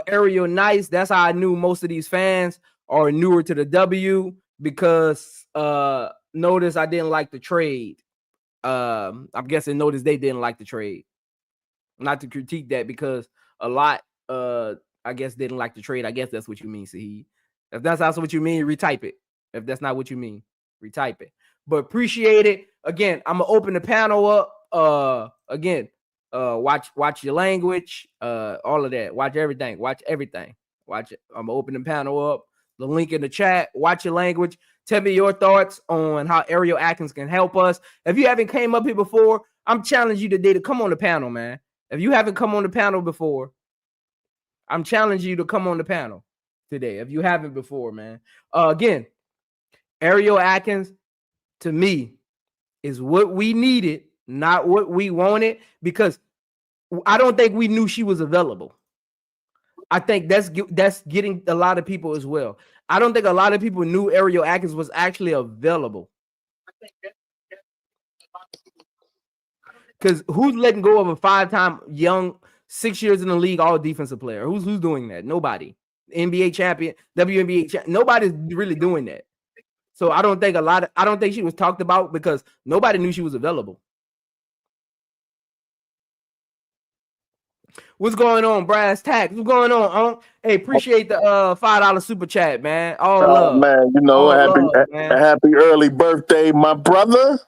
Ariel Nice. That's how I knew most of these fans are newer to the W, because notice I didn't like the trade. I'm guessing notice they didn't like the trade. Not to critique that, because a lot I guess didn't like the trade. I guess that's what you mean, Saheed. If that's also what you mean, retype it. If that's not what you mean, retype it. But appreciate it. Again, I'm gonna open the panel up. Watch your language, all of that. Watch everything. Watch it. I'm gonna open the panel up. The link in the chat. Watch your language. Tell me your thoughts on how Ariel Atkins can help us. If you haven't came up here before, I'm challenging you today to come on the panel, man. If you haven't come on the panel before, I'm challenging you to come on the panel today. If you haven't before, man. Again, Ariel Atkins, to me, is what we needed, not what we wanted, because I don't think we knew she was available. I think that's getting a lot of people as well. I don't think a lot of people knew Ariel Atkins was actually available. Because who's letting go of a 5-time young, 6 years in the league, all defensive player? Who's doing that? Nobody. NBA champion, WNBA champion. Nobody's really doing that. So I don't think she was talked about because nobody knew she was available. What's going on, Brass Tax? What's going on? Hey, appreciate the $5 super chat, man. All love, man. You know, happy early birthday, my brother.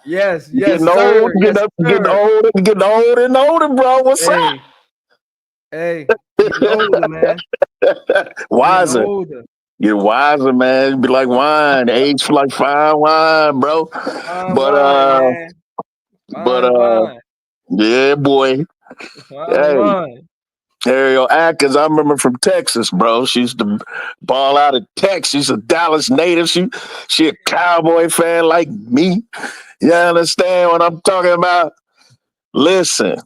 Yes, getting sir. Old, getting older and older, bro. What's up? Hey, getting older, man. Wiser. Get wiser, man. Be like wine. Age like fine wine, bro. Yeah, boy. Hey, Ariel Atkins, I remember from Texas, bro. She used to ball out of Texas. She's a Dallas native. She a Cowboy fan like me. You understand what I'm talking about? Listen.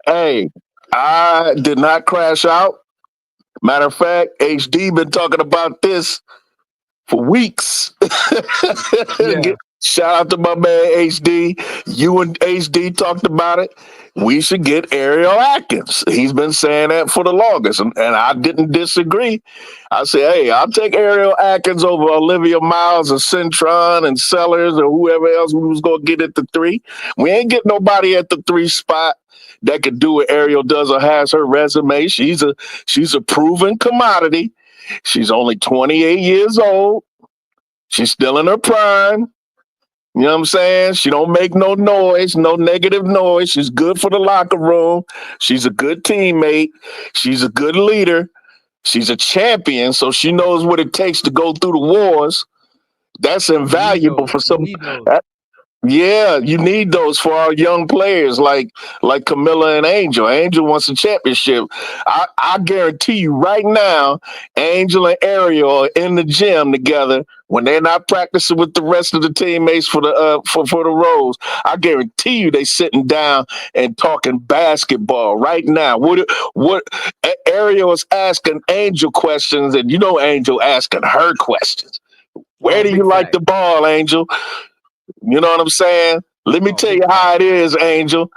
Hey, I did not crash out. Matter of fact, HD been talking about this for weeks. Yeah. Shout out to my man HD. You and HD talked about it. We should get Ariel Atkins. He's been saying that for the longest, and I didn't disagree. I said, hey, I'll take Ariel Atkins over Olivia Miles or Centron and Sellers or whoever else we was going to get at the 3. We ain't get nobody at the 3 spot that could do what Ariel does or has her resume. She's a proven commodity. She's only 28 years old. She's still in her prime. You know what I'm saying? She don't make no noise, no negative noise. She's good for the locker room. She's a good teammate. She's a good leader. She's a champion, so she knows what it takes to go through the wars. That's invaluable for some. Yeah, you need those for our young players like Camilla and Angel. Angel wants a championship. I guarantee you right now, Angel and Ariel are in the gym together when they're not practicing with the rest of the teammates for the for the roles. I guarantee you they sitting down and talking basketball right now. What Ariel is asking Angel questions, and you know Angel asking her questions. Where do you like the ball, Angel? You know what I'm saying? Let me tell you how it is, Angel.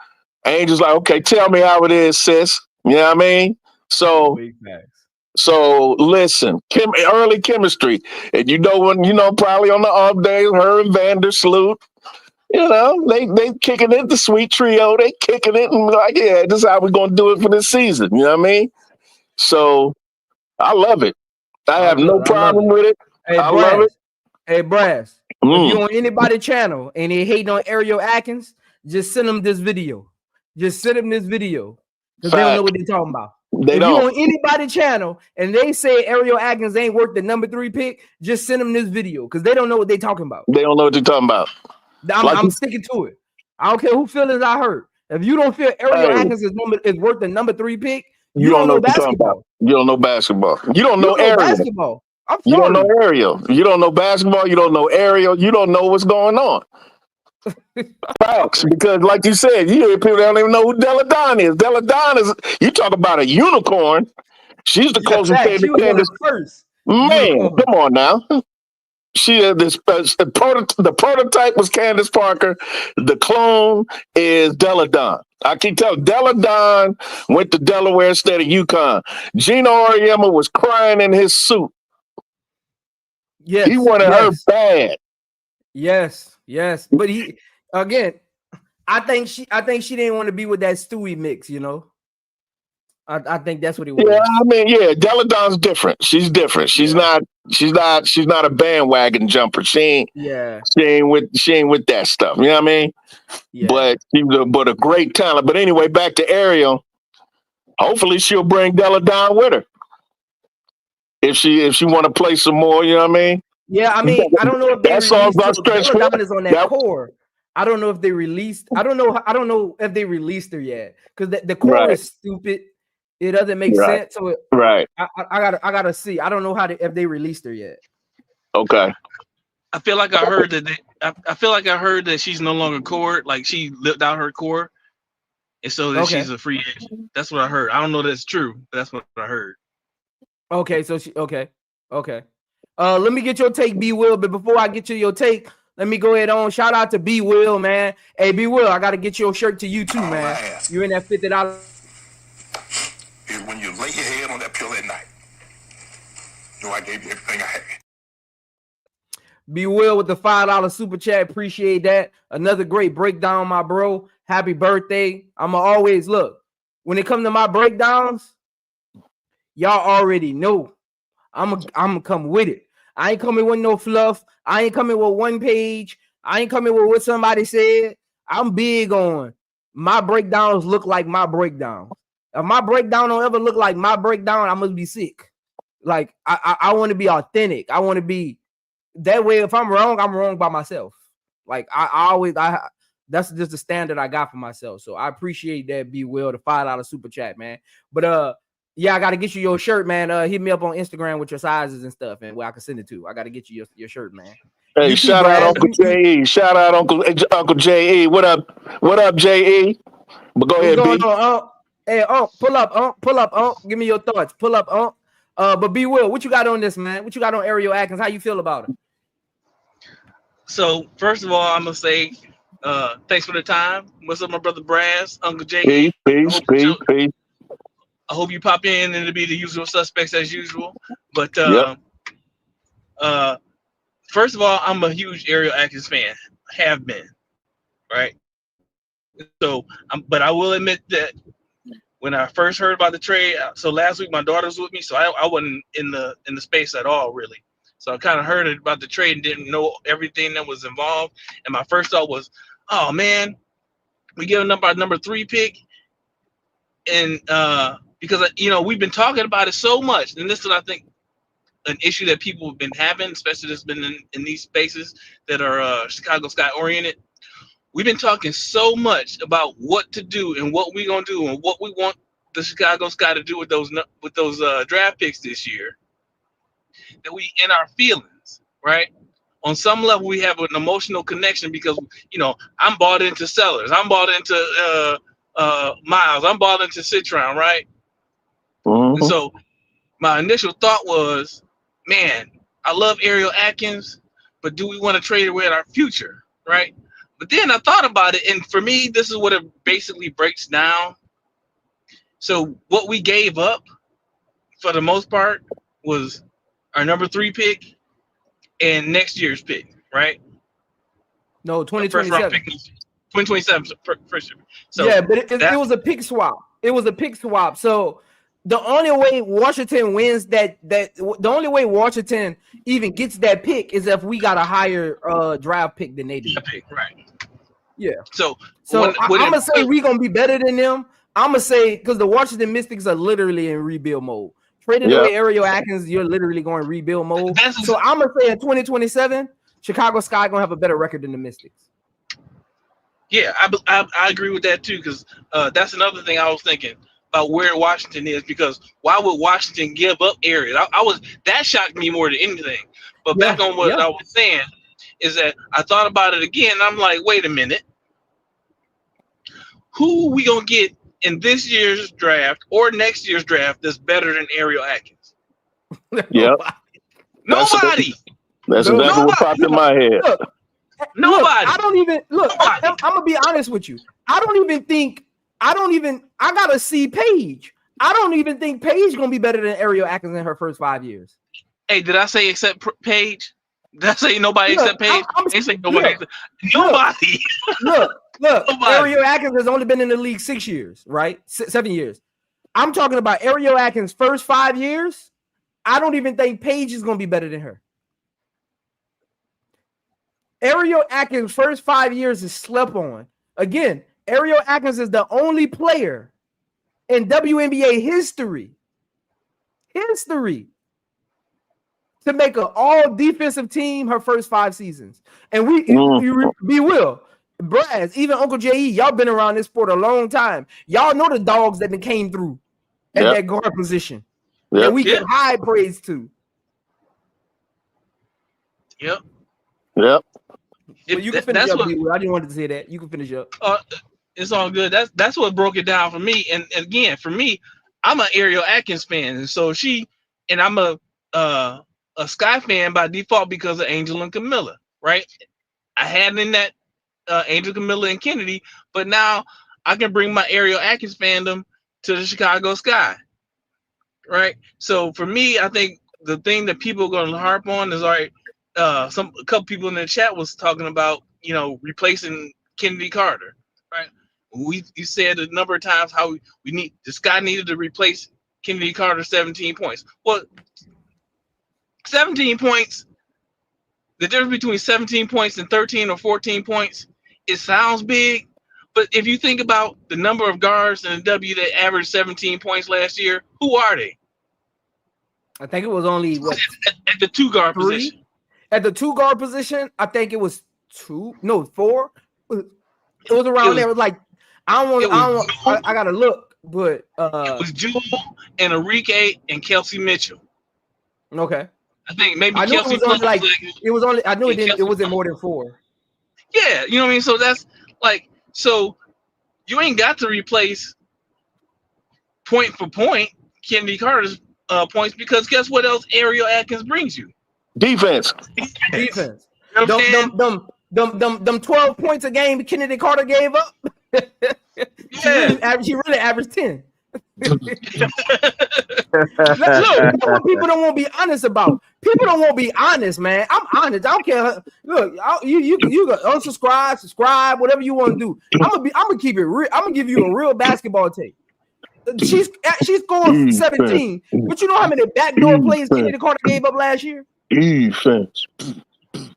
Angel's like, okay, tell me how it is, sis. You know what I mean? So listen, early chemistry. And probably on the off days, her and Vander salute. You know, they kicking it, the sweet trio, they kicking it and like, yeah, this is how we're gonna do it for this season. You know what I mean? So I love it. I have no problem with it. I love it. Hey, Brass. If you on anybody's channel and they hating on Ariel Atkins, just send them this video. Just send them this video because they don't know what they're talking about. If you on anybody's channel and they say Ariel Atkins ain't worth the number 3 pick, just send them this video because they don't know what they're talking about. They don't know what they're talking about. I'm sticking to it. I don't care who feelings I hurt. If you don't feel Ariel Atkins is worth the number 3 pick, you don't know basketball. You don't know basketball. You don't know Ariel. Basketball. You don't know Ariel. You don't know basketball. You don't know Ariel. You don't know what's going on. Facts. Because like you said, you hear people that don't even know who Della Don is. Della Don is, you talk about a unicorn. She's the closest thing to Candace. Man, come on now. She the prototype was Candace Parker. The clone is Della Don. I can tell Della Don went to Delaware instead of UConn. Gino Auriemma was crying in his suit. Yes, he wanted her bad. Yes. But he again, I think she didn't want to be with that Stewie mix, you know. I think that's what he was. Yeah, I mean, yeah, Della Don's different. She's different. She's not a bandwagon jumper. She ain't with that stuff. You know what I mean? Yeah. But she's a great talent. But anyway, back to Ariel. Hopefully she'll bring Della Don with her. If she want to play some more, you know what I mean? Yeah, I mean, I don't know if they released Della Don is on that core. I don't know if they released. I don't know if they released her yet because the core is stupid. It doesn't make sense. So I gotta see. I don't know if they released her yet. Okay. I feel like I heard that I feel like I heard that she's no longer core. Like she lived out her core, and so that she's a free agent. That's what I heard. I don't know if that's true, but that's what I heard. Okay, so okay. Let me get your take, B Will. But before I get you your take, let me go ahead on. Shout out to B Will, man. Hey, B Will, I gotta get your shirt to you too, man. You in that $50. Is when you lay your head on that pillow at night. I gave you everything I had. Be Will with the $5 super chat. Appreciate that. Another great breakdown, my bro. Happy birthday. I'ma always look. When it comes to my breakdowns, y'all already know. I'm come with it. I ain't coming with no fluff. I ain't coming with one page. I ain't coming with what somebody said. I'm big on my breakdowns look like my breakdowns. If my breakdown don't ever look like my breakdown, I must be sick. Like I want to be authentic. I want to be that way. If I'm wrong by myself. Like I that's just the standard I got for myself. So I appreciate that, B Will, the $5 super chat, man. But yeah, I gotta get you your shirt, man. Hit me up on Instagram with your sizes and stuff, and where I can send it to. I gotta get you your shirt, man. Hey, shout out Uncle J.E. Shout out Uncle J.E. What up, J.E.? But go ahead, B. Hey, pull up, give me your thoughts. Pull up, but B Will, what you got on this, man? What you got on Ariel Atkins? How you feel about it? So first of all, I'm gonna say thanks for the time. What's up, my brother Brass, Uncle J.E.? Peace. I hope you pop in and it'll be the usual suspects as usual. But first of all, I'm a huge Ariel Atkins fan. Have been, right? So, but I will admit that when I first heard about the trade, so last week my daughter was with me, so I wasn't in the space at all, really. So I kind of heard about the trade and didn't know everything that was involved. And my first thought was, oh man, we give them our number 3 pick, and because we've been talking about it so much, and this is I think an issue that people have been having, especially that's been in these spaces that are Chicago Sky oriented. We've been talking so much about what to do and what we're gonna do and what we want the Chicago Sky to do with those draft picks this year, that we in our feelings, right? On some level, we have an emotional connection because I'm bought into Sellers, I'm bought into Miles, I'm bought into Citron, right? Mm-hmm. And so my initial thought was, man, I love Ariel Atkins, but do we want to trade away our future, right? But then I thought about it, and for me, this is what it basically breaks down. So what we gave up, for the most part, was our number 3 pick and next year's pick, right? No, 2027. 2027 first year. So yeah, but it was a pick swap. It was a pick swap. So the only way Washington wins the only way Washington even gets that pick is if we got a higher draft pick than they do. Right. Yeah. So I'm gonna say we're gonna be better than them. I'm gonna say because the Washington Mystics are literally in rebuild mode. Traded away Ariel Atkins, you're literally going rebuild mode. So I'm gonna say in 2027, Chicago Sky gonna have a better record than the Mystics. Yeah, I agree with that too, because that's another thing I was thinking about where Washington is, because why would Washington give up Ariel? That shocked me more than anything. But back on what I was saying is that I thought about it again. And I'm like, wait a minute, who are we gonna get in this year's draft or next year's draft that's better than Ariel Atkins? Yep. Nobody. That's exactly what popped in my head. Nobody. I don't even look. I'm gonna be honest with you. I gotta see Paige. I don't even think Paige gonna be better than Ariel Atkins in her first 5 years. Hey, did I say except Paige? Did I say nobody except Paige? I say nobody. Nobody. Look. Ariel Atkins has only been in the league 6 years, right? 7 years. I'm talking about Ariel Atkins' first 5 years. I don't even think Paige is gonna be better than her. Ariel Atkins' first 5 years is slept on. Again, Ariel Atkins is the only player in WNBA history to make an all defensive team her first 5 seasons. And we will. Braz, even Uncle J.E., y'all been around this sport a long time. Y'all know the dogs that came through at that guard position that we give high praise to. Yep. You can finish up. I didn't want to say that. You can finish up. It's all good. That's what broke it down for me. And again, for me, I'm an Ariel Atkins fan, and so I'm a Sky fan by default because of Angel and Camilla, right? I had in that Angel, Camilla, and Kennedy, but now I can bring my Ariel Atkins fandom to the Chicago Sky, right? So for me, I think the thing that people are going to harp on is, all right, a couple people in the chat was talking about, replacing Kennedy Carter, right? You said a number of times how the Sky needed to replace Kennedy Carter 17 points. Well, 17 points, the difference between 17 points and 13 or 14 points, it sounds big, but if you think about the number of guards in the W that averaged 17 points last year, who are they? I think it was only at the 2 guard position. At the 2 guard position, I think it was 4. It was around there. It was like I gotta look, but it was Jewel and Enrique and Kelsey Mitchell. Okay. I think maybe I knew Kelsey it was only I knew it wasn't more than 4. Yeah, you know what I mean? So that's so you ain't got to replace point for point Kennedy Carter's points, because guess what else Ariel Atkins brings you? Defense. Defense. You know them 12 points a game Kennedy Carter gave up. She really averaged 10. Look, that's what people don't want to be honest about. People don't want to be honest, man. I'm honest. I don't care. Look, you go unsubscribe, subscribe, whatever you want to do. I'm gonna keep it real. I'm gonna give you a real basketball take. She scored 17, but you know how many backdoor plays Kennedy Carter gave up last year? Defense.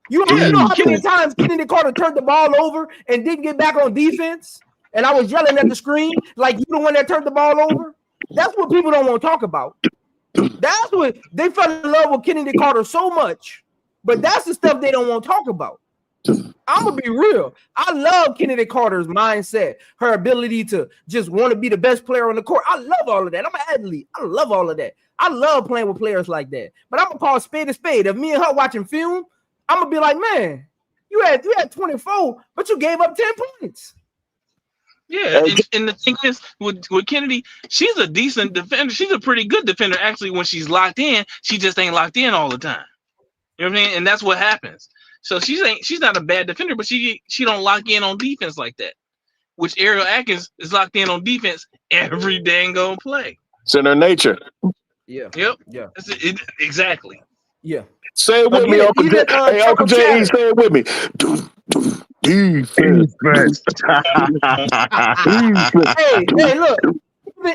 You know how many times Kennedy Carter turned the ball over and didn't get back on defense? And I was yelling at the screen like you the one that turned the ball over? That's what people don't want to talk about. That's what they fell in love with Kennedy Carter so much, but that's the stuff they don't want to talk about. I'm gonna be real. I love Kennedy Carter's mindset, her ability to just want to be the best player on the court. I love all of that. I'm an athlete. I love all of that. I love playing with players like that. But I'm gonna call spade a spade. If me and her watching film, I'm gonna be like, man, you had 24, but you gave up 10 points. Yeah, and the thing is, with Kennedy, she's a decent defender. She's a pretty good defender, actually. When she's locked in, she just ain't locked in all the time. You know what I mean? And that's what happens. So she's not a bad defender, but she don't lock in on defense like that. Which Ariel Atkins is locked in on defense every dang go play. It's in her nature. Yeah. Yep. Yeah. Exactly. Yeah. Say it with me, Uncle J. Hey, Uncle J, say it with me. Defense. Hey, look.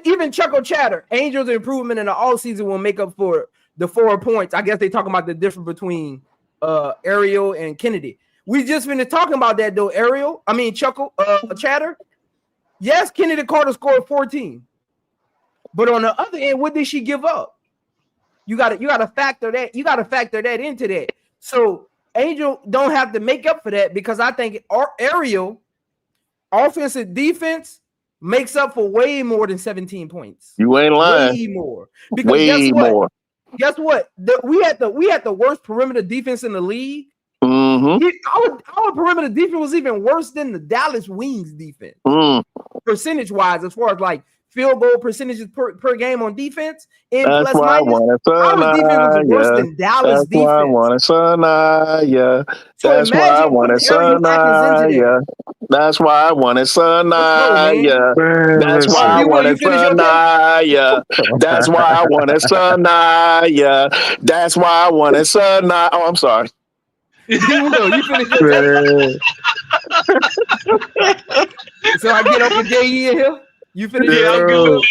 Even Chuckle Chatter, Angels' improvement in the all season will make up for the 4 points. I guess they talking about the difference between Ariel and Kennedy. We just finished talking about that though. Chuckle Chatter. Yes, Kennedy Carter scored 14, but on the other end, what did she give up? You got to factor that. You got to factor that into that. So Angel don't have to make up for that because I think Ariel offensive defense makes up for way more than 17 points. You ain't lying. Way more. Because guess what? We had the worst perimeter defense in the league. Mm-hmm. Our perimeter defense was even worse than the Dallas Wings defense, percentage-wise, as far as like field goal percentages per game on defense. That's why I want to our defense was worse than Dallas defense. Why I want to Sanaya. That's why I want to Sanaya. That's why I want to Sanaya. That's why I want to Sanaya. That's why I want to Sanaya. That's why I want to Sanaya. Oh, I'm sorry. You finish your So I get Uncle J in here. You finish I'm good.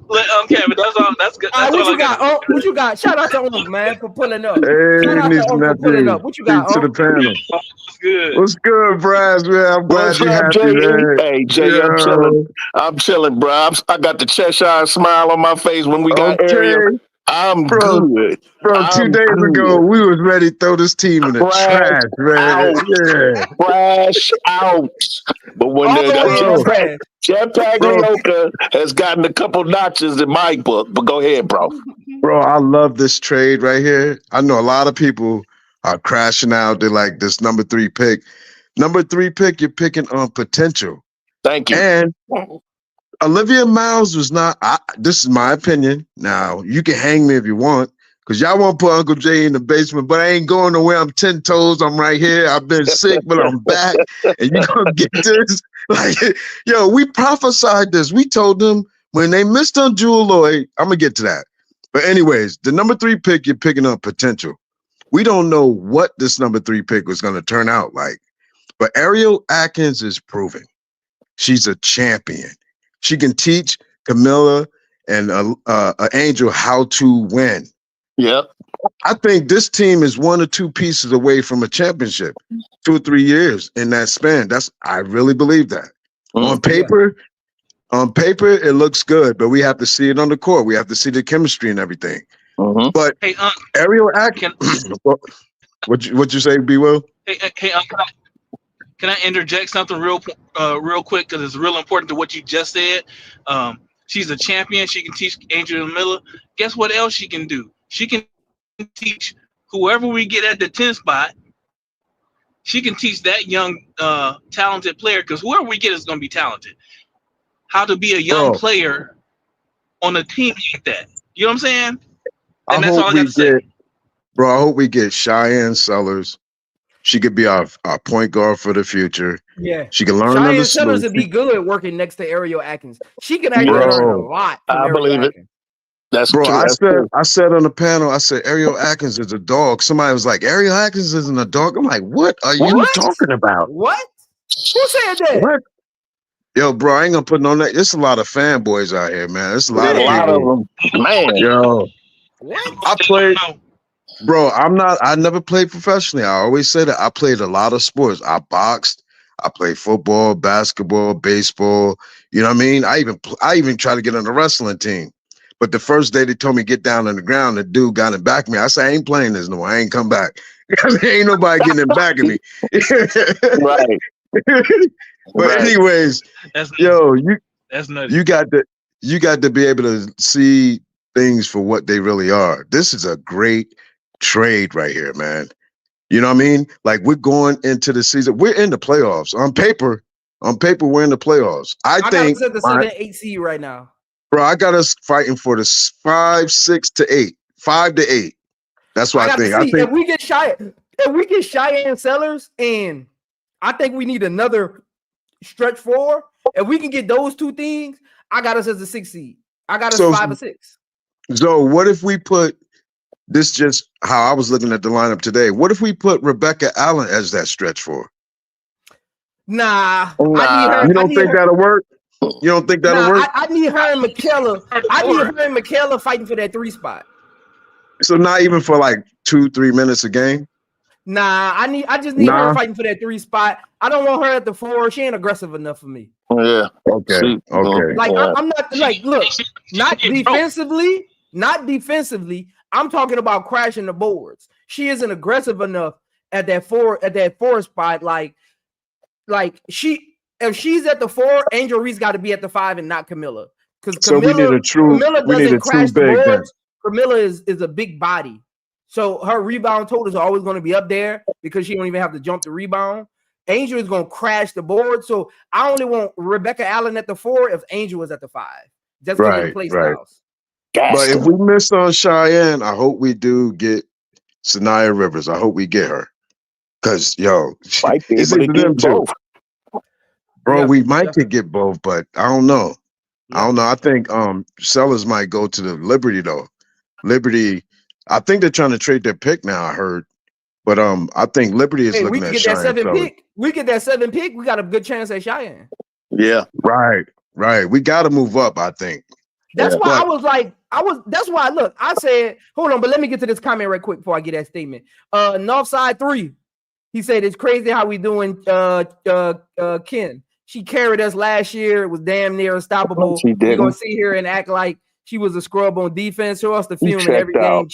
Let Kevin. That's all. That's good. That's what you got? What you got? Shout out to Uncle, man, for pulling up. Hey, Shout out to Uncle for pulling up. What you got? To the panel. What's good? What's good, Bryce? Man, I'm glad you're happy, man. Hey, Jay, I'm chilling, bro. I got the Cheshire smile on my face when we got Ariel. I'm good. Bro, 2 days ago, we was ready to throw this team in the trash, man. Yeah. Crash out. But when Jeff Paglioka has gotten a couple notches in my book. But go ahead, bro. Bro, I love this trade right here. I know a lot of people are crashing out. They're like, this number 3 pick. Number 3 pick, you're picking on potential. Thank you. And Olivia Miles was not, this is my opinion. Now, you can hang me if you want, because y'all want to put Uncle J in the basement, but I ain't going nowhere. I'm 10 toes. I'm right here. I've been sick, but I'm back. And you're going to get this. Like, yo, we prophesied this. We told them when they missed on Jewel Lloyd, I'm going to get to that. But anyways, the number 3 pick, you're picking up potential. We don't know what this number 3 pick was going to turn out like, but Ariel Atkins is proving she's a champion. She can teach Camilla and Angel how to win. Yep. I think this team is 1 or 2 pieces away from a championship, 2 or 3 years in that span. I really believe that. On paper, it looks good, but we have to see it on the court. We have to see the chemistry and everything. But hey, Ariel Atkins, what you say, B. Will? Hey, can I interject something real quick because it's real important to what you just said? She's a champion. She can teach Angel Miller. Guess what else she can do? She can teach whoever we get at the 10 spot. She can teach that young, talented player, because whoever we get is going to be talented, how to be a young player on a team like that. You know what I'm saying? And that's all I got to say. Bro, I hope we get Cheyenne Sellers. She could be our point guard for the future. Yeah. She can learn Cheyenne Sellers would be good working next to Ariel Atkins. She can actually learn a lot. I believe it. That's bro. True. I said on the panel, I said Ariel Atkins is a dog. Somebody was like, Ariel Atkins isn't a dog. I'm like, what are you talking about? What? Who said that? What? Yo, bro, I ain't gonna put no name. There's a lot of fanboys out here, man. There's a lot of them. Man. Yo. What? I played. Bro, I never played professionally. I always say that I played a lot of sports. I boxed, I played football, basketball, baseball. You know what I mean? I even tried to get on the wrestling team. But the first day they told me get down on the ground, the dude got in back of me. I said, I ain't playing this no more. I ain't come back. Ain't nobody getting in back of me. Right. But anyways, That's yo, that's nutty. you got to be able to see things for what they really are. This is a great trade right here, man. You know what I mean? Like we're going into the season. We're in the playoffs. On paper, we're in the playoffs. I think got us at the 7-8 seed right now. Bro, I got us fighting for the 5, 6 to 8. 5 to 8. That's what I think. I think if we get Cheyenne Sellers, and I think we need another stretch 4. If we can get those two things, I got us as a 6 seed. I got us 5 or 6. So what if we put this, just how I was looking at the lineup today? What if we put Rebecca Allen as that stretch 4? Nah. I need her. You don't think that'll work? You don't think that'll work? I need her and Michaela. I need her and Michaela fighting for that 3 spot. So not even for like 2-3 minutes a game? Nah, I just need her fighting for that 3 spot. I don't want her at the 4. She ain't aggressive enough for me. Yeah. Okay. Like I'm not like look, not defensively. I'm talking about crashing the boards. She isn't aggressive enough at that 4 spot. Like if she's at the 4, Angel Reese got to be at the 5 and not Camilla. Because Camilla doesn't crash the boards. Camilla is a big body. So her rebound totals are always going to be up there because she don't even have to jump the rebound. Angel is going to crash the board. So I only want Rebecca Allen at the 4 if Angel is at the 5. That's going to be play styles. But if we missed on Cheyenne, I hope we do get Sanaya Rivers. I hope we get her. Because, it's either them two. Bro, we might could get both, but I don't know. I think Sellers might go to the Liberty, though. Liberty, I think they're trying to trade their pick now, I heard. But I think Liberty is looking at Cheyenne. We get that 7 pick, we got a good chance at Cheyenne. Yeah. Right. We got to move up, I think. That's why I said, hold on, but let me get to this comment right quick before I get that statement. Northside 3, he said, it's crazy how we doing Ken. She carried us last year. It was damn near unstoppable. We're going to sit here and act like she was a scrub on defense. Show us the film in every game.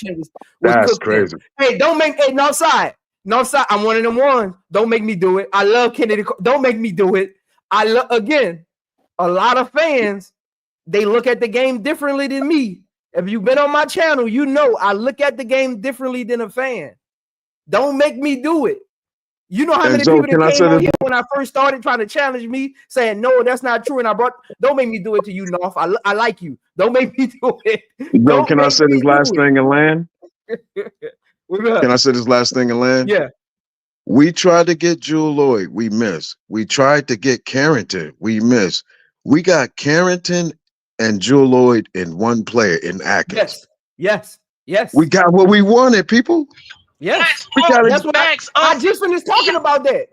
That's crazy. Hey, Northside. Northside, I'm one of them ones. Don't make me do it. I love Kennedy. Don't make me do it. Again, a lot of fans, they look at the game differently than me. If you've been on my channel, you know I look at the game differently than a fan. Don't make me do it. You know how many people that came on here when I first started trying to challenge me, saying, no, that's not true. And don't make me do it to you, North. I like you. Don't make me do it. Can I say this last thing and land? Can I say this last thing and land? Yeah. We tried to get Jewel Lloyd. We missed. We tried to get Carrington. We missed. We got Carrington and Jewel Lloyd in one player in Atkins. Yes. We got what we wanted, people. Yes. That's what I just finished talking about that.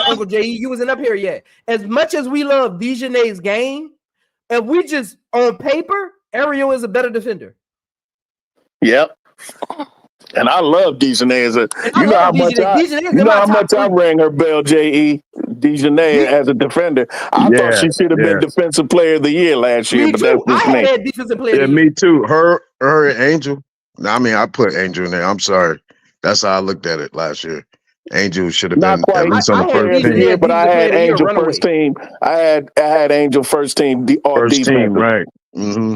Uncle J. You wasn't up here yet. As much as we love Dejanay's game, if we just on paper, Ariel is a better defender. Yep. And I love Dejanay as you know how much I rang her bell, J.E. Dejanay as a defender. I thought she should have been defensive player of the year last year, but that's just me. Had defensive player of the year. Me too. Her and Angel. I mean, I put Angel in there. I'm sorry. That's how I looked at it last year. Angel should have been at least on the first team. Yeah, but I had Angel first team. I had Angel first team. First team, right? Mm-hmm.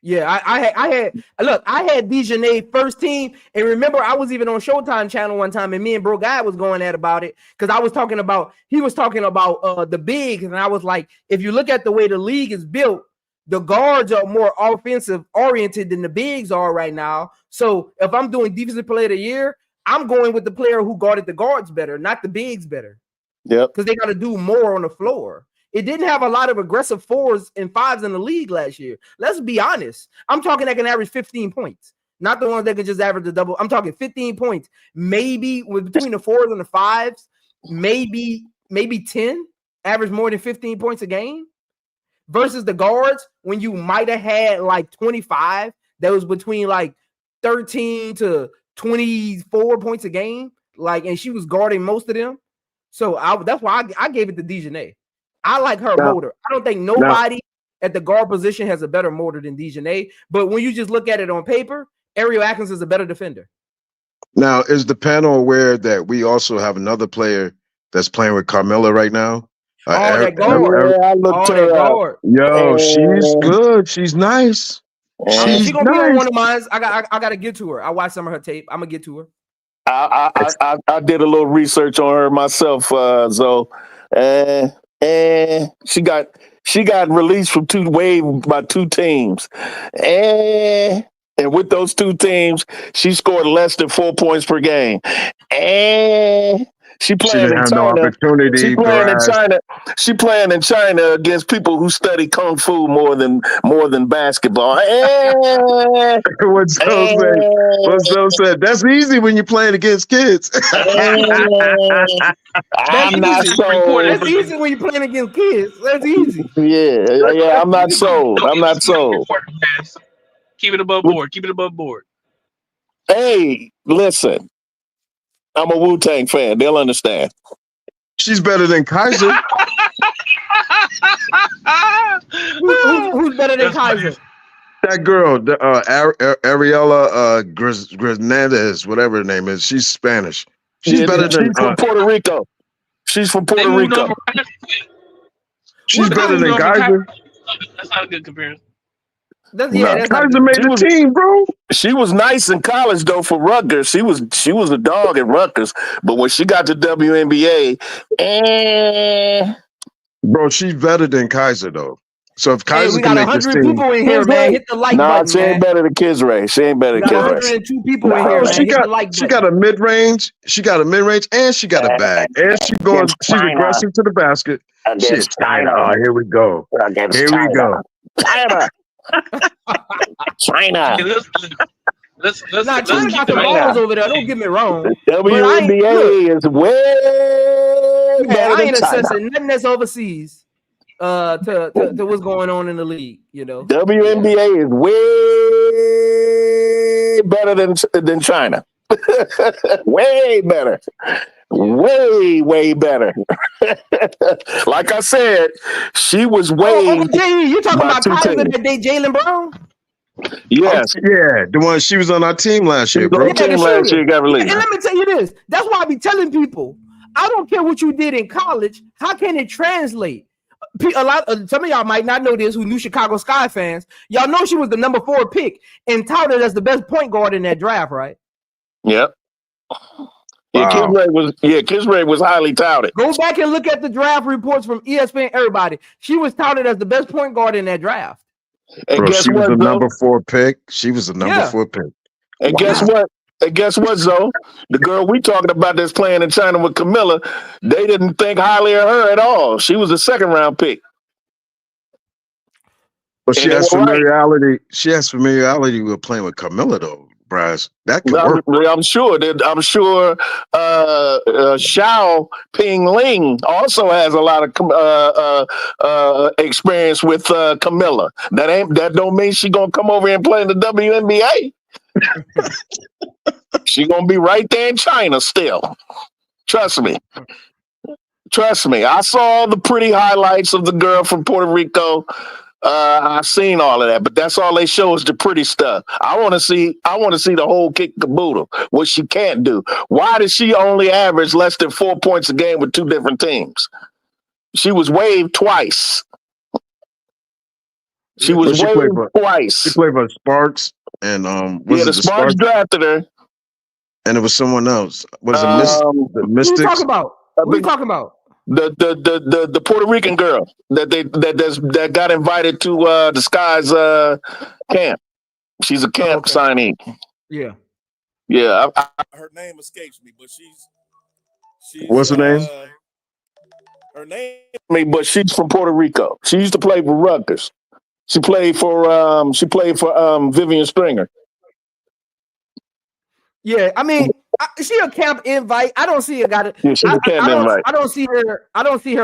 Yeah, I had Dejanay first team, and remember I was even on Showtime channel one time, and me and Bro Guy was going at about it because he was talking about the bigs, and I was like, if you look at the way the league is built, the guards are more offensive oriented than the bigs are right now. So if I'm doing defensive player of the year, I'm going with the player who guarded the guards better, not the bigs better. Yeah, because they got to do more on the floor. It didn't have a lot of aggressive 4s and 5s in the league last year. Let's be honest. I'm talking that can average 15 points, not the ones that can just average the double. I'm talking 15 points, maybe between the 4s and the 5s, maybe 10, average more than 15 points a game. Versus the guards, when you might have had like 25, that was between like 13 to 24 points a game, and she was guarding most of them. So that's why I gave it to Dejanay. I like her motor. I don't think nobody at the guard position has a better motor than Dejanay. But when you just look at it on paper, Ariel Atkins is a better defender. Now, is the panel aware that we also have another player that's playing with Carmella right now? That guard. That guard. Yo, she's good. She's nice. She's gonna be on one of mine. I got to get to her. I watched some of her tape. I'm gonna get to her. I did a little research on her myself, Zoe. And she got released from by two teams. And with those two teams, she scored less than 4 points per game. And she playing in China. No opportunity. She playing in China against people who study kung fu more than basketball. What's Zoe said? That's easy when you're playing against kids. I'm not sold. That's easy when you're playing against kids. That's easy. Yeah. I'm not sold. Keep it above board. Hey, listen. I'm a Wu-Tang fan. They'll understand. She's better than Kaiser. Who's better than Kaiser? That girl, Ariela Granades, whatever her name is. She's Spanish. She's better than. She's from Puerto Rico. She's from Puerto Rico. She's better than Kaiser. That's not a good comparison. Kaiser made the team, bro. She was nice in college though for Rutgers. She was a dog at Rutgers, but when she got to WNBA, bro, she's better than Kaiser though. So if Kaiser we got 100 people in here, man. Hit the like button. She ain't better than Kisray. She ain't better than Kisray. 102 people in here, man. She got a mid range. She got a mid range, and she got a bag, and she's aggressive to the basket. Shit, China. Oh, here we go. China. Let's China got the balls over there. Don't get me wrong. WNBA is way better than I ain't China. assessing nothing that's overseas to what's going on in the league. WNBA is way better than China. Way better. Way better. Like I said, she was way. You talking about Kaiser that day, Jaylen Brown? Yes. The one she was on our team last year, bro. Got released. And let me tell you this. That's why I be telling people, I don't care what you did in college. How can it translate? Some of y'all might not know this who new Chicago Sky fans. Y'all know she was the number 4 pick and touted as the best point guard in that draft, right? Yep. Wow. Kisray was highly touted. Go back and look at the draft reports from ESPN. Everybody, she was touted as the best point guard in that draft. And bro, guess she was what, the number 4 pick. She was the number 4 pick. And guess what? And guess what, Zoe? The girl we talking about that's playing in China with Camilla, they didn't think highly of her at all. She was a 2nd round pick. But she has familiarity. Right. She has familiarity with playing with Camilla, though, Bryce. That could work. I'm sure. Xiao Ping Ling also has a lot of experience with Camilla. That don't mean she gonna come over and play in the WNBA. She gonna be right there in China still. Trust me. I saw the pretty highlights of the girl from Puerto Rico. I've seen all of that, but that's all they show is the pretty stuff. I want to see the whole kick caboodle, what she can't do. Why did she only average less than 4 points a game with 2 different teams? She was waived twice. She was waived twice. She played for Sparks and the Sparks drafted her. And it was someone else. Was it the Mystics? What are you talking about? The Puerto Rican girl that got invited to the Skies camp. She's a camp signee. Yeah. Her name escapes me, but she's what's her name? Her name, but she's from Puerto Rico. She used to play for Rutgers. She played for Vivian Stringer. Yeah, I mean, she a camp invite. I don't see her got it. Yeah, she's a camp invite. I don't see her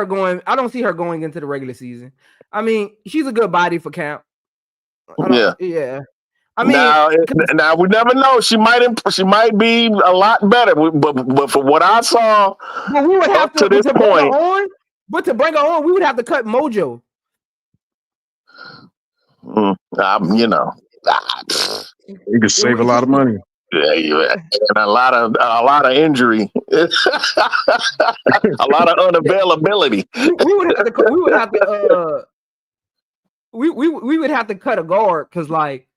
going. I don't see her going into the regular season. I mean, she's a good body for camp. Yeah. I mean, now we never know. She might be a lot better. But for what I saw, but we would have to this bring point, her on. But to bring her on, we would have to cut Mojo. you know, you could save a lot of money. Yeah, and a lot of injury, a lot of unavailability. We would have to cut a guard because, like,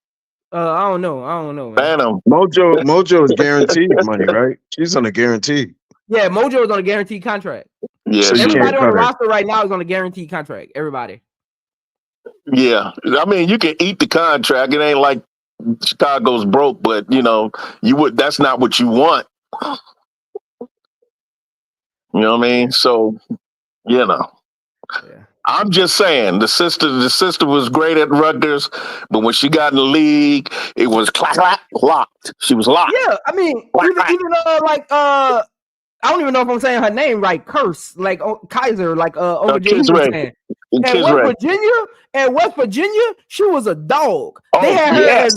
I don't know, man. Phantom. Mojo is guaranteed money, right? She's on a guarantee. Yeah, Mojo is on a guaranteed contract. Yeah, so everybody on the roster right now is on a guaranteed contract. Everybody. Yeah, I mean, you can eat the contract. It ain't like Chicago's broke, but you know, that's not what you want. You know what I mean? So, you know, yeah. I'm just saying the sister was great at Rutgers, but when she got in the league, it was locked. She was locked. Yeah, I mean, even I don't even know if I'm saying her name right. Curse, like Kaiser, like Uncle J was saying. At West Virginia, she was a dog. They had her as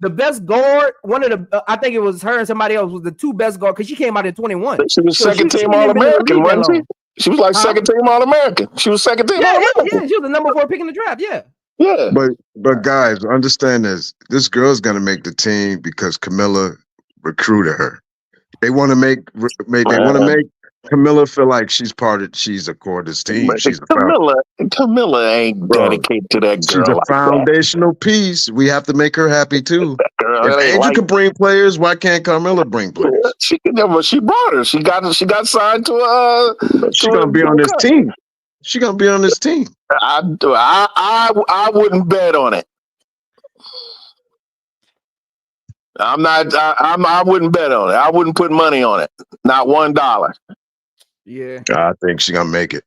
the best guard. One of the, I think it was her and somebody else was the two best guard because she came out in 21. She was second team All-American, wasn't she? She was like second team All-American. She was second team All-American. Yeah, she was the number 4 pick in the draft. Yeah. Yeah. But guys, understand this. This girl's gonna make the team because Camilla recruited her. They want to make Camilla feel like she's a core of this team. Camilla ain't dedicated to that girl. She's a foundational piece. We have to make her happy too. If Angel can bring players, why can't Camilla bring players? She brought her. She got signed to She's gonna be on this team. She's gonna be on this team. I wouldn't bet on it. I wouldn't bet on it. I wouldn't put money on it. Not $1. Yeah. I think she's gonna make it.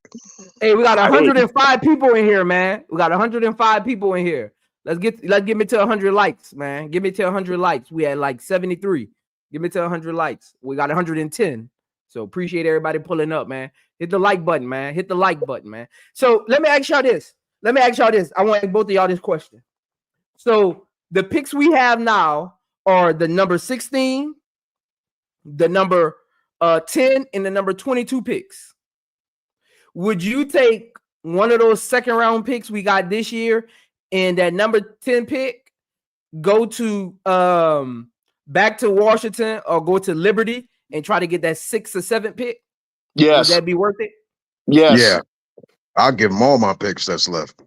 Hey, we got 105 people in here, man. We got 105 people in here. Let's get me to 100 likes, man. Give me to 100 likes. We had like 73. Give me to 100 likes. We got 110. So appreciate everybody pulling up, man. Hit the like button, man. Hit the like button, man. So let me ask y'all this. I want to ask both of y'all this question. So the picks we have now are the number 16, the number 10, and the number 22 picks. Would you take one of those second round picks we got this year and that number 10 pick, go to back to Washington or go to Liberty and try to get that 6th or 7th pick? Yes. Would that be worth it? Yes. Yeah. I'll give them all my picks that's left.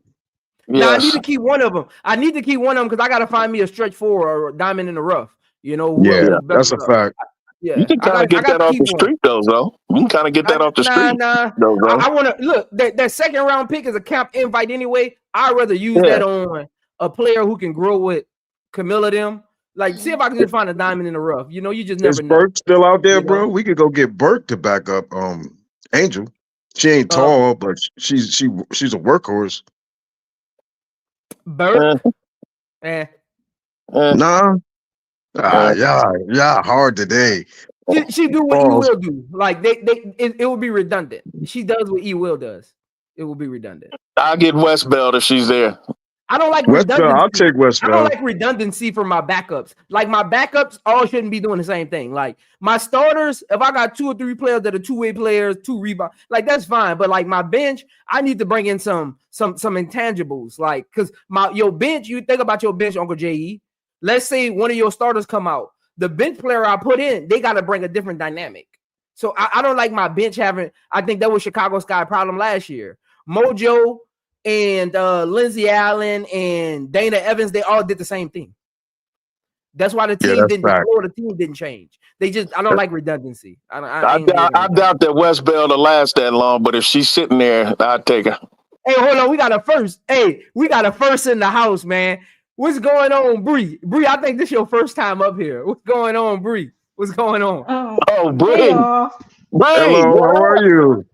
Now I need to keep one of them. Because I gotta find me a stretch 4 or a diamond in the rough. You know, that's a fact. Yeah, you can kind of get that off the street, though. You can kind of get that off the street. I want to look. That second round pick is a camp invite anyway. I'd rather use that on a player who can grow with Camilla them. Like, see if I can just find a diamond in the rough. You know, you just never know. Is Burke still out there, bro? We could go get Burke to back up Angel. She ain't tall, but she's a workhorse. Burke? Nah. Yeah, hard today. She do what E Will do. Like it would be redundant. She does what E Will does. It will be redundant. I'll get Westbelt if she's there. I don't like redundancy. I'll take Westbelt. I don't like redundancy for my backups. Like my backups all shouldn't be doing the same thing. Like my starters, if I got 2 or 3 players that are 2-way players, 2 rebounds, like that's fine. But like my bench, I need to bring in some intangibles. Like because your bench, you think about your bench, Uncle J.E. Let's say one of your starters come out. The bench player I put in, they got to bring a different dynamic. So I don't like my bench having. I think that was Chicago Sky problem last year. Mojo and Lindsey Allen and Dana Evans, they all did the same thing. That's why the team the team didn't change. They just, I don't like redundancy. I doubt that Westbelt will last that long, but if she's sitting there, I'd take her. Hey, hold on. We got a first. Hey, we got a first in the house, man. What's going on, Bree? Bree, I think this is your first time up here. What's going on, Bree? What's going on? Bree. Hey, hello, how are you?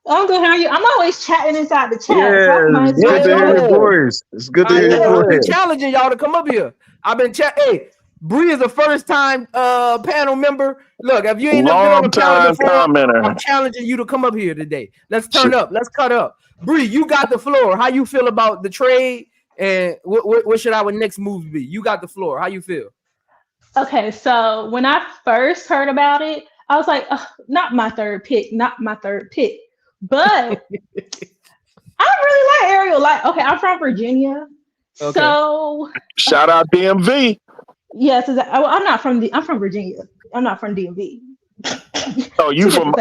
I'm good. How are you? I'm always chatting inside the chat. Yeah, it's good to hear your voice. It's good to hear your voice. I've been challenging y'all to come up here. I've been Hey, Bree is a first-time panel member. Look, if you ain't never been on the panel before, commenter. I'm challenging you to come up here today. Let's turn up. Let's cut up. Bree, you got the floor. How you feel about the trade And what should our next move be? You got the floor. How you feel? Okay, so when I first heard about it, I was like, not my third pick. But I really like Ariel. Like, okay, I'm from Virginia. Okay. So Shout out DMV. yes, I'm from Virginia. I'm not from DMV. Oh, you from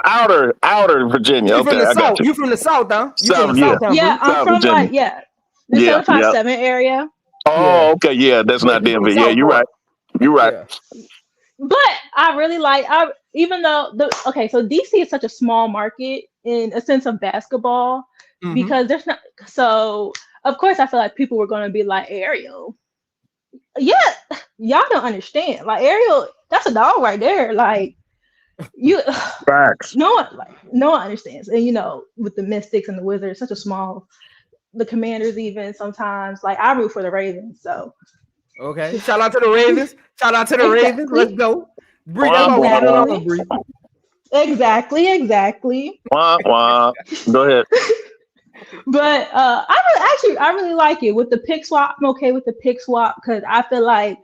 outer Virginia. You Okay, from the I South. got you. You from the South, huh? You South, from the South, huh? Yeah, I'm South from Virginia. like the Yeah, 757 area. Oh, okay, yeah, that's not you from DMV. Yeah, you're right. You're right. Yeah. But I really like even though so DC is such a small market in a sense of basketball because there's not so of course I feel like people were gonna be like Ariel. Yeah, y'all don't understand. Like Ariel, that's a dog right there. Like you Facts. no one understands. And with the Mystics and the Wizards, such a small the Commanders even sometimes. Like I root for the Ravens, so Okay. Shout out to the Ravens. Shout out to the Ravens. Let's go. Bree, that's all we get along, Bree. Exactly. Wah, wah. Go ahead. But I really like it with the pick swap. I'm okay with the pick swap because I feel like,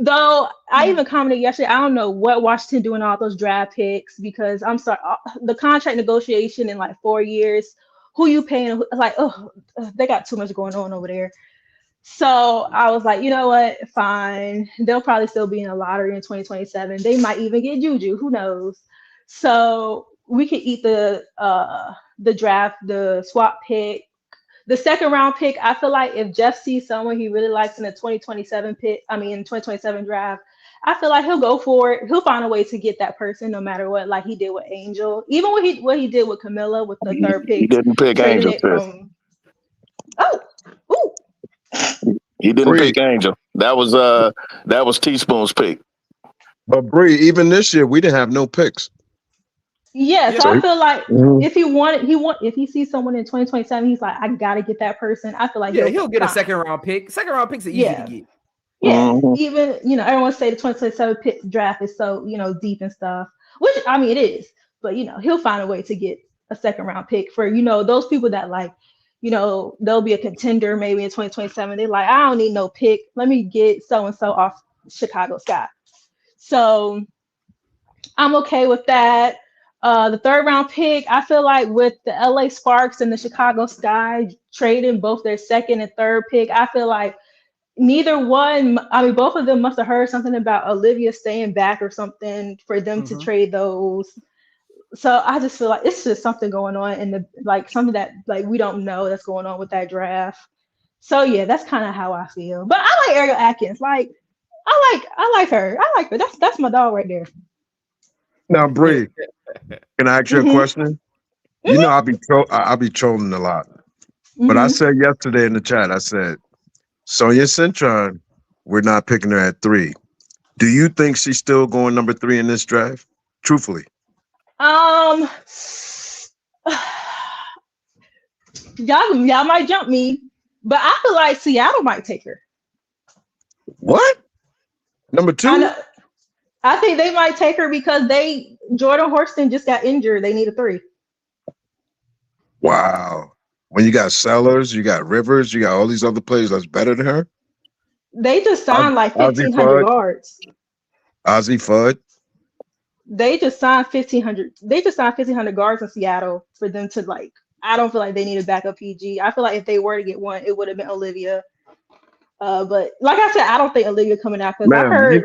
though I even commented yesterday, I don't know what Washington doing all those draft picks because I'm sorry, the contract negotiation in like 4 years, who you paying? Like, they got too much going on over there. So I was like, you know what? Fine. They'll probably still be in a lottery in 2027. They might even get Juju. Who knows? So we could eat the draft, the swap pick, the second round pick. I feel like if Jeff sees someone he really likes in the 2027 draft, I feel like he'll go for it. He'll find a way to get that person no matter what, like he did with Angel. Even what he did with Camilla with the third pick. He didn't pick Angel. He didn't pick Angel. That was Teaspoon's pick. But Bree, even this year we didn't have no picks. Yeah, so I feel like if he sees someone in 2027, he's like, I gotta get that person. I feel like he'll get a second round pick. Second round picks are easy to get. Yeah, even everyone say the 2027 draft is so deep and stuff, which I mean it is, but he'll find a way to get a second round pick for those people that like they'll be a contender maybe in 2027. They're like, I don't need no pick. Let me get so and so off Chicago Sky. So I'm okay with that. The third round pick, I feel like with the LA Sparks and the Chicago Sky trading both their second and third pick, I feel like both of them must have heard something about Olivia staying back or something for them to trade those. So I just feel like it's just something going on in something that we don't know that's going on with that draft. So yeah, that's kind of how I feel. But I like Ariel Atkins. Like I like her. That's my dog right there. Now, Bree, can I ask you a question? You know, I'll be trolling a lot. But I said yesterday in the chat, I said, Sonia Cintron, we're not picking her at 3. Do you think she's still going number 3 in this draft? Truthfully. Y'all might jump me, but I feel like Seattle might take her. What? Number 2? I think they might take her because Jordan Horston just got injured. They need a 3. Wow. When you got Sellers, you got Rivers, you got all these other players that's better than her. They just signed 1,500 guards. Ozzie Fudd. They just signed 1,500. They just signed 1,500 guards in Seattle for them to I don't feel like they need a backup PG. I feel like if they were to get one, it would have been Olivia. But like I said, I don't think Olivia coming out because I heard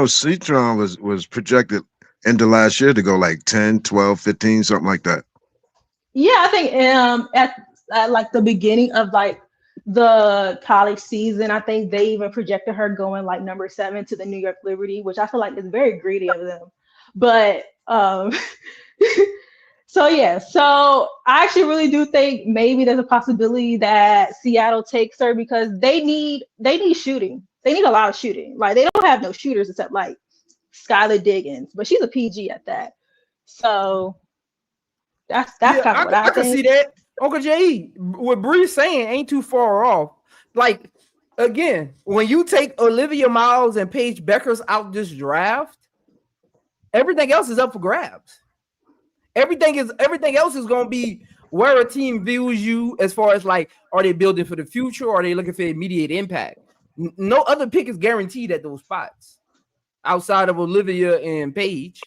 Citron was projected into last year to go 10, 12, 15, something like that. Yeah, I think at the beginning of the college season, I think they even projected her going number 7 to the New York Liberty, which I feel like is very greedy of them. But so I actually really do think maybe there's a possibility that Seattle takes her because they need shooting. They need a lot of shooting. They don't have no shooters except Skylar Diggins, but she's a PG at that. So that's kind of what I think. can see that. Uncle J, what Bree's saying ain't too far off. Again, when you take Olivia Miles and Paige Beckers out this draft, everything else is up for grabs. Everything else is going to be where a team views you as far as like, are they building for the future or are they looking for immediate impact? No other pick is guaranteed at those spots outside of Olivia and Paige.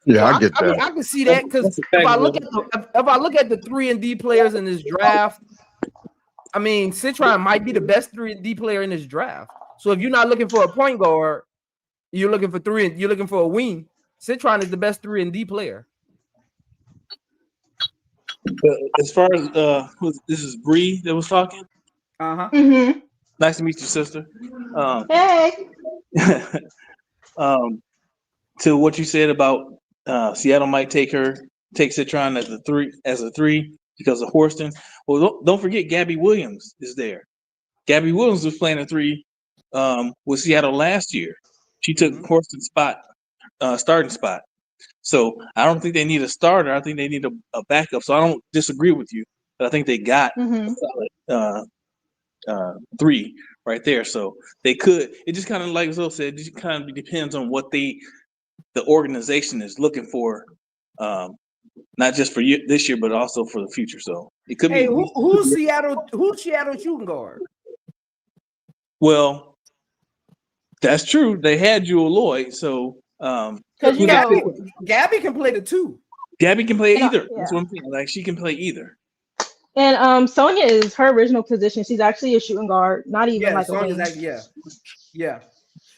Yeah, So I get that. mean, I can see that because if I look at the 3-and-D players in this draft, I mean, Citron might be the best 3-and-D player in this draft. So if you're not looking for a point guard, you're looking for you're looking for a wing. Citron is the best 3-and-D player. As far as this is Bree that was talking. Mm-hmm. Nice to meet you, sister. Hey. To what you said about Seattle might take Citron as a three because of Horston. Well, don't forget Gabby Williams is there. Gabby Williams was playing a 3 with Seattle last year. She took Horston's starting spot. So I don't think they need a starter. I think they need a backup. So I don't disagree with you, but I think they got a solid 3 right there. So they could. It just kind of like Zoe said. It just kind of depends on what the organization is looking for, not just for this year, but also for the future. So it could be. Who's Seattle shooting guard? Well, that's true. They had Jewel Lloyd, so because Gabby can play the 2. Gabby can play either. Yeah. That's what I'm saying. Like she can play either. And Sonia is her original position. She's actually a shooting guard, not even like Sonia's a wing. Yeah.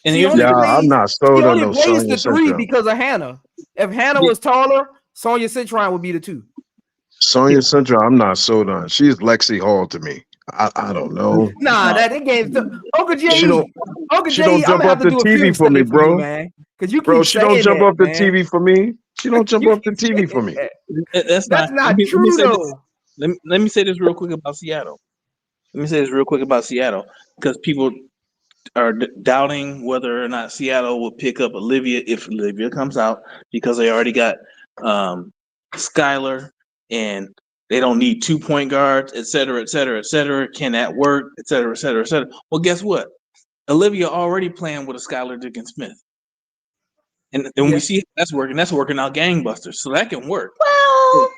And I'm not sold on no Sonia. Sonia the 3 because of Hannah. If Hannah was taller, Sonia Citron would be the 2. Sonia Central, I'm not sold on. She's Lexi Hall to me. I don't know. Nah, that game. Uncle Jay, she don't jump off the TV for me, bro. Man, because you bro, she don't jump off the TV for me. She don't jump off the TV for me. That's not true though. Let me say this real quick about Seattle. Because people are doubting whether or not Seattle will pick up Olivia if Olivia comes out because they already got Skylar and they don't need 2 point guards, et cetera, et cetera, et cetera. Can that work? Et cetera, et cetera, et cetera. Well, guess what? Olivia already playing with a Skylar Dickens-Smith. And we see that's working out gangbusters. So that can work. Well,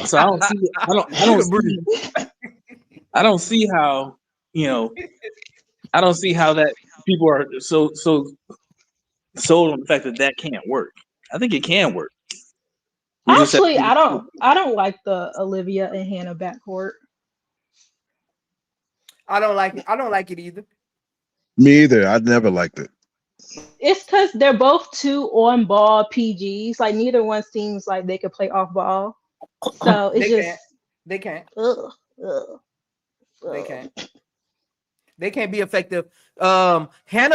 so I don't see how, I don't see how that people are so sold on the fact that can't work. I think it can work. Actually, I don't like the Olivia and Hannah backcourt. I don't like it either. Me either. I'd never liked it. It's because they're both 2 on-ball PGs. Like neither one seems like they could play off ball. So it's they can't. They can't. They can't be effective. Hannah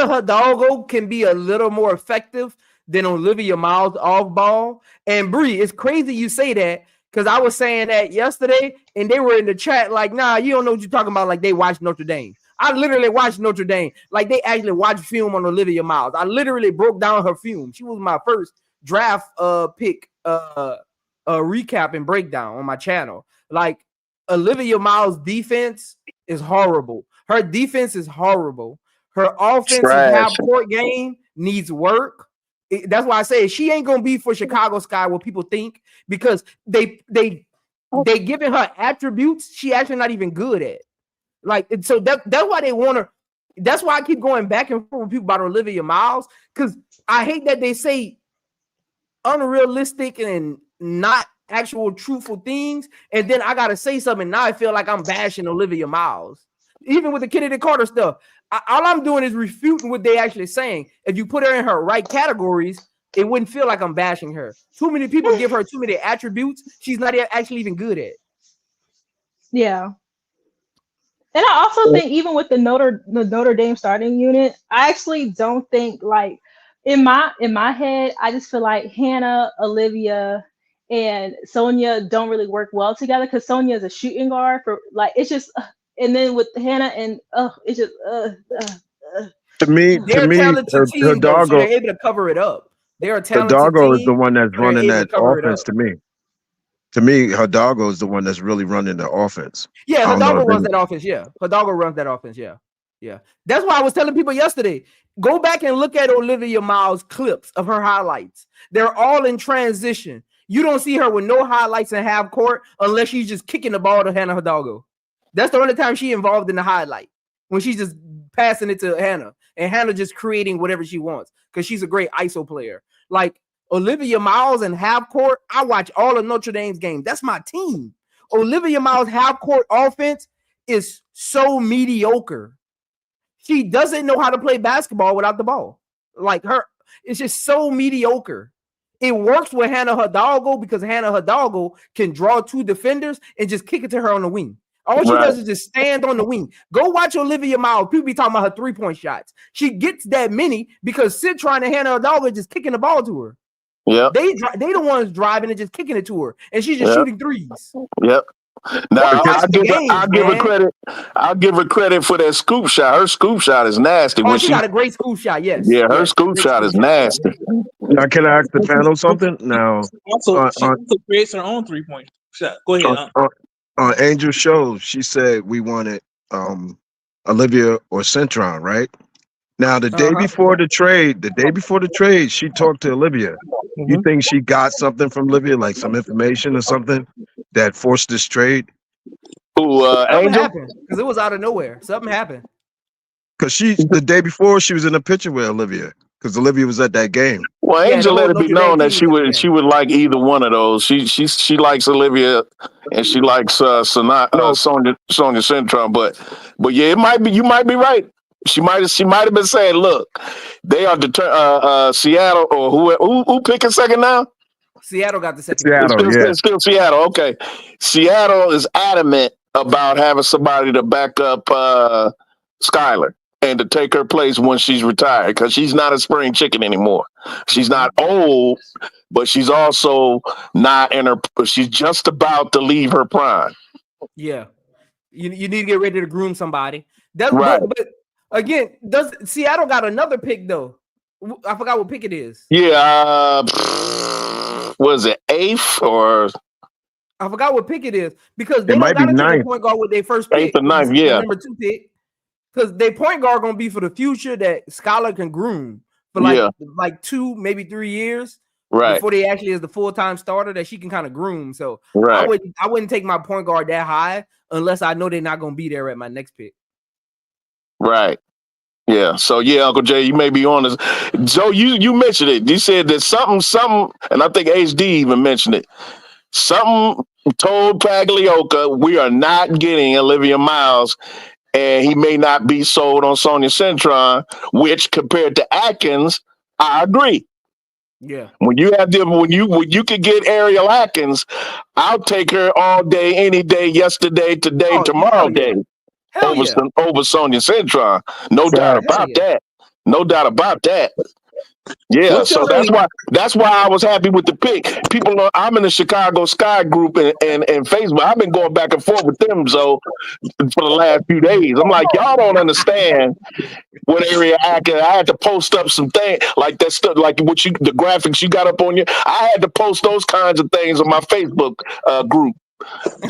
Hidalgo can be a little more effective than Olivia Miles off ball. And Bree, it's crazy you say that because I was saying that yesterday and they were in the chat like, nah, you don't know what you're talking about. Like they watched Notre Dame. I literally watched Notre Dame. Like they actually watched film on Olivia Miles. I literally broke down her film. She was my first draft pick recap and breakdown on my channel. Like Olivia Miles' defense is horrible. Her defense is horrible. Her offensive half-court game needs work. That's why I say she ain't gonna be for Chicago Sky what people think because they giving her attributes she actually not even good at. Like so that's why they want her. That's why I keep going back and forth with people about Olivia Miles because I hate that they say unrealistic and not actual truthful things, and then I gotta say something. Now I feel like I'm bashing Olivia Miles, even with the Kennedy Carter stuff. All I'm doing is refuting what they actually saying. If you put her in her right categories, it wouldn't feel like I'm bashing her. Too many people give her too many attributes she's not actually even good at. Yeah. And I also think even with the Notre Dame starting unit, I actually don't think like in my head, I just feel like Hannah, Olivia, and Sonia don't really work well together because Sonia is a shooting guard for like it's just and then with Hannah and it's just to me, her doggo, so they're able to cover it up. They're a talented Hidalgo team. is the one that's running that offense to me. To me, Hidalgo is the one that's really running the offense. Yeah, Hidalgo runs that offense. Yeah, Hidalgo runs that offense. Yeah. That's why I was telling people yesterday, go back and look at Olivia Miles' clips of her highlights. They're all in transition. You don't see her with no highlights in half court unless she's just kicking the ball to Hannah Hidalgo. That's the only time she involved in the highlight, when she's just passing it to Hannah and Hannah just creating whatever she wants because she's a great ISO player. Like Olivia Miles in half court, I watch all of Notre Dame's games. That's my team. Olivia Miles' half court offense is so mediocre. She doesn't know how to play basketball without the ball. Like her, it's just so mediocre. It works with Hannah Hidalgo because Hannah Hidalgo can draw two defenders and just kick it to her on the wing. All she does is just stand on the wing. Go watch Olivia Miles. People be talking about her three-point shots. She gets that many because Citron and Hannah Hidalgo are just kicking the ball to her. Yeah, they the ones driving and just kicking it to her, and she's just shooting threes. Yep. Now I'll give her credit for that scoop shot. Her scoop shot is nasty. Oh, she got a great scoop shot. Yes. Yeah, her scoop shot is nasty. Now, can I ask the panel something? Now, also, she also creates her own 3-point shot. Go ahead. On Angel Show, she said we wanted Olivia or Centron, right? Now, the day before the trade, she talked to Olivia. You think she got something from Olivia, like some information or something that forced this trade? Angel? Because it was out of nowhere. Something happened. Because the day before she was in a picture with Olivia, because Olivia was at that game. Well, Angel let it be known that she would like either one of those. She likes Olivia and she likes Sonia Centron. But yeah, you might be right. She might have been saying, look, they are Seattle or who picking second now? Seattle got the second. Still Seattle. Okay. Seattle is adamant about having somebody to back up Skylar and to take her place when she's retired, because she's not a spring chicken anymore. She's not old, but she's also not she's just about to leave her prime. Yeah. You need to get ready to groom somebody. That's right. But again, does Seattle got another pick though? I forgot what pick it is. Yeah, was it 8th or? I forgot what pick it is because they don't got to take a point guard with their first pick. 8th or 9th, yeah. Number 2 pick, because their point guard gonna be for the future that Skylar can groom for like 2, maybe 3 years, right? Before they actually is the full-time starter that she can kind of groom. So right. I wouldn't take my point guard that high unless I know they're not gonna be there at my next pick. Right. Yeah. So yeah, Uncle Jay, you may be on this. Joe, you mentioned it. You said that something, and I think HD even mentioned it. Something told Pagliuca we are not getting Olivia Miles, and he may not be sold on Sonia Centron, which compared to Atkins, I agree. Yeah. When you could get Ariel Atkins, I'll take her all day, any day, yesterday, today, tomorrow day. Over Sonia Centron. No doubt about that. No doubt about that. Yeah, so that's why I was happy with the pick. People know I'm in the Chicago Sky group and Facebook. I've been going back and forth with them for the last few days. I'm like, y'all don't understand what Ariel Atkins. I had to post up some things like that stuff, like the graphics you got up on you. I had to post those kinds of things on my Facebook group.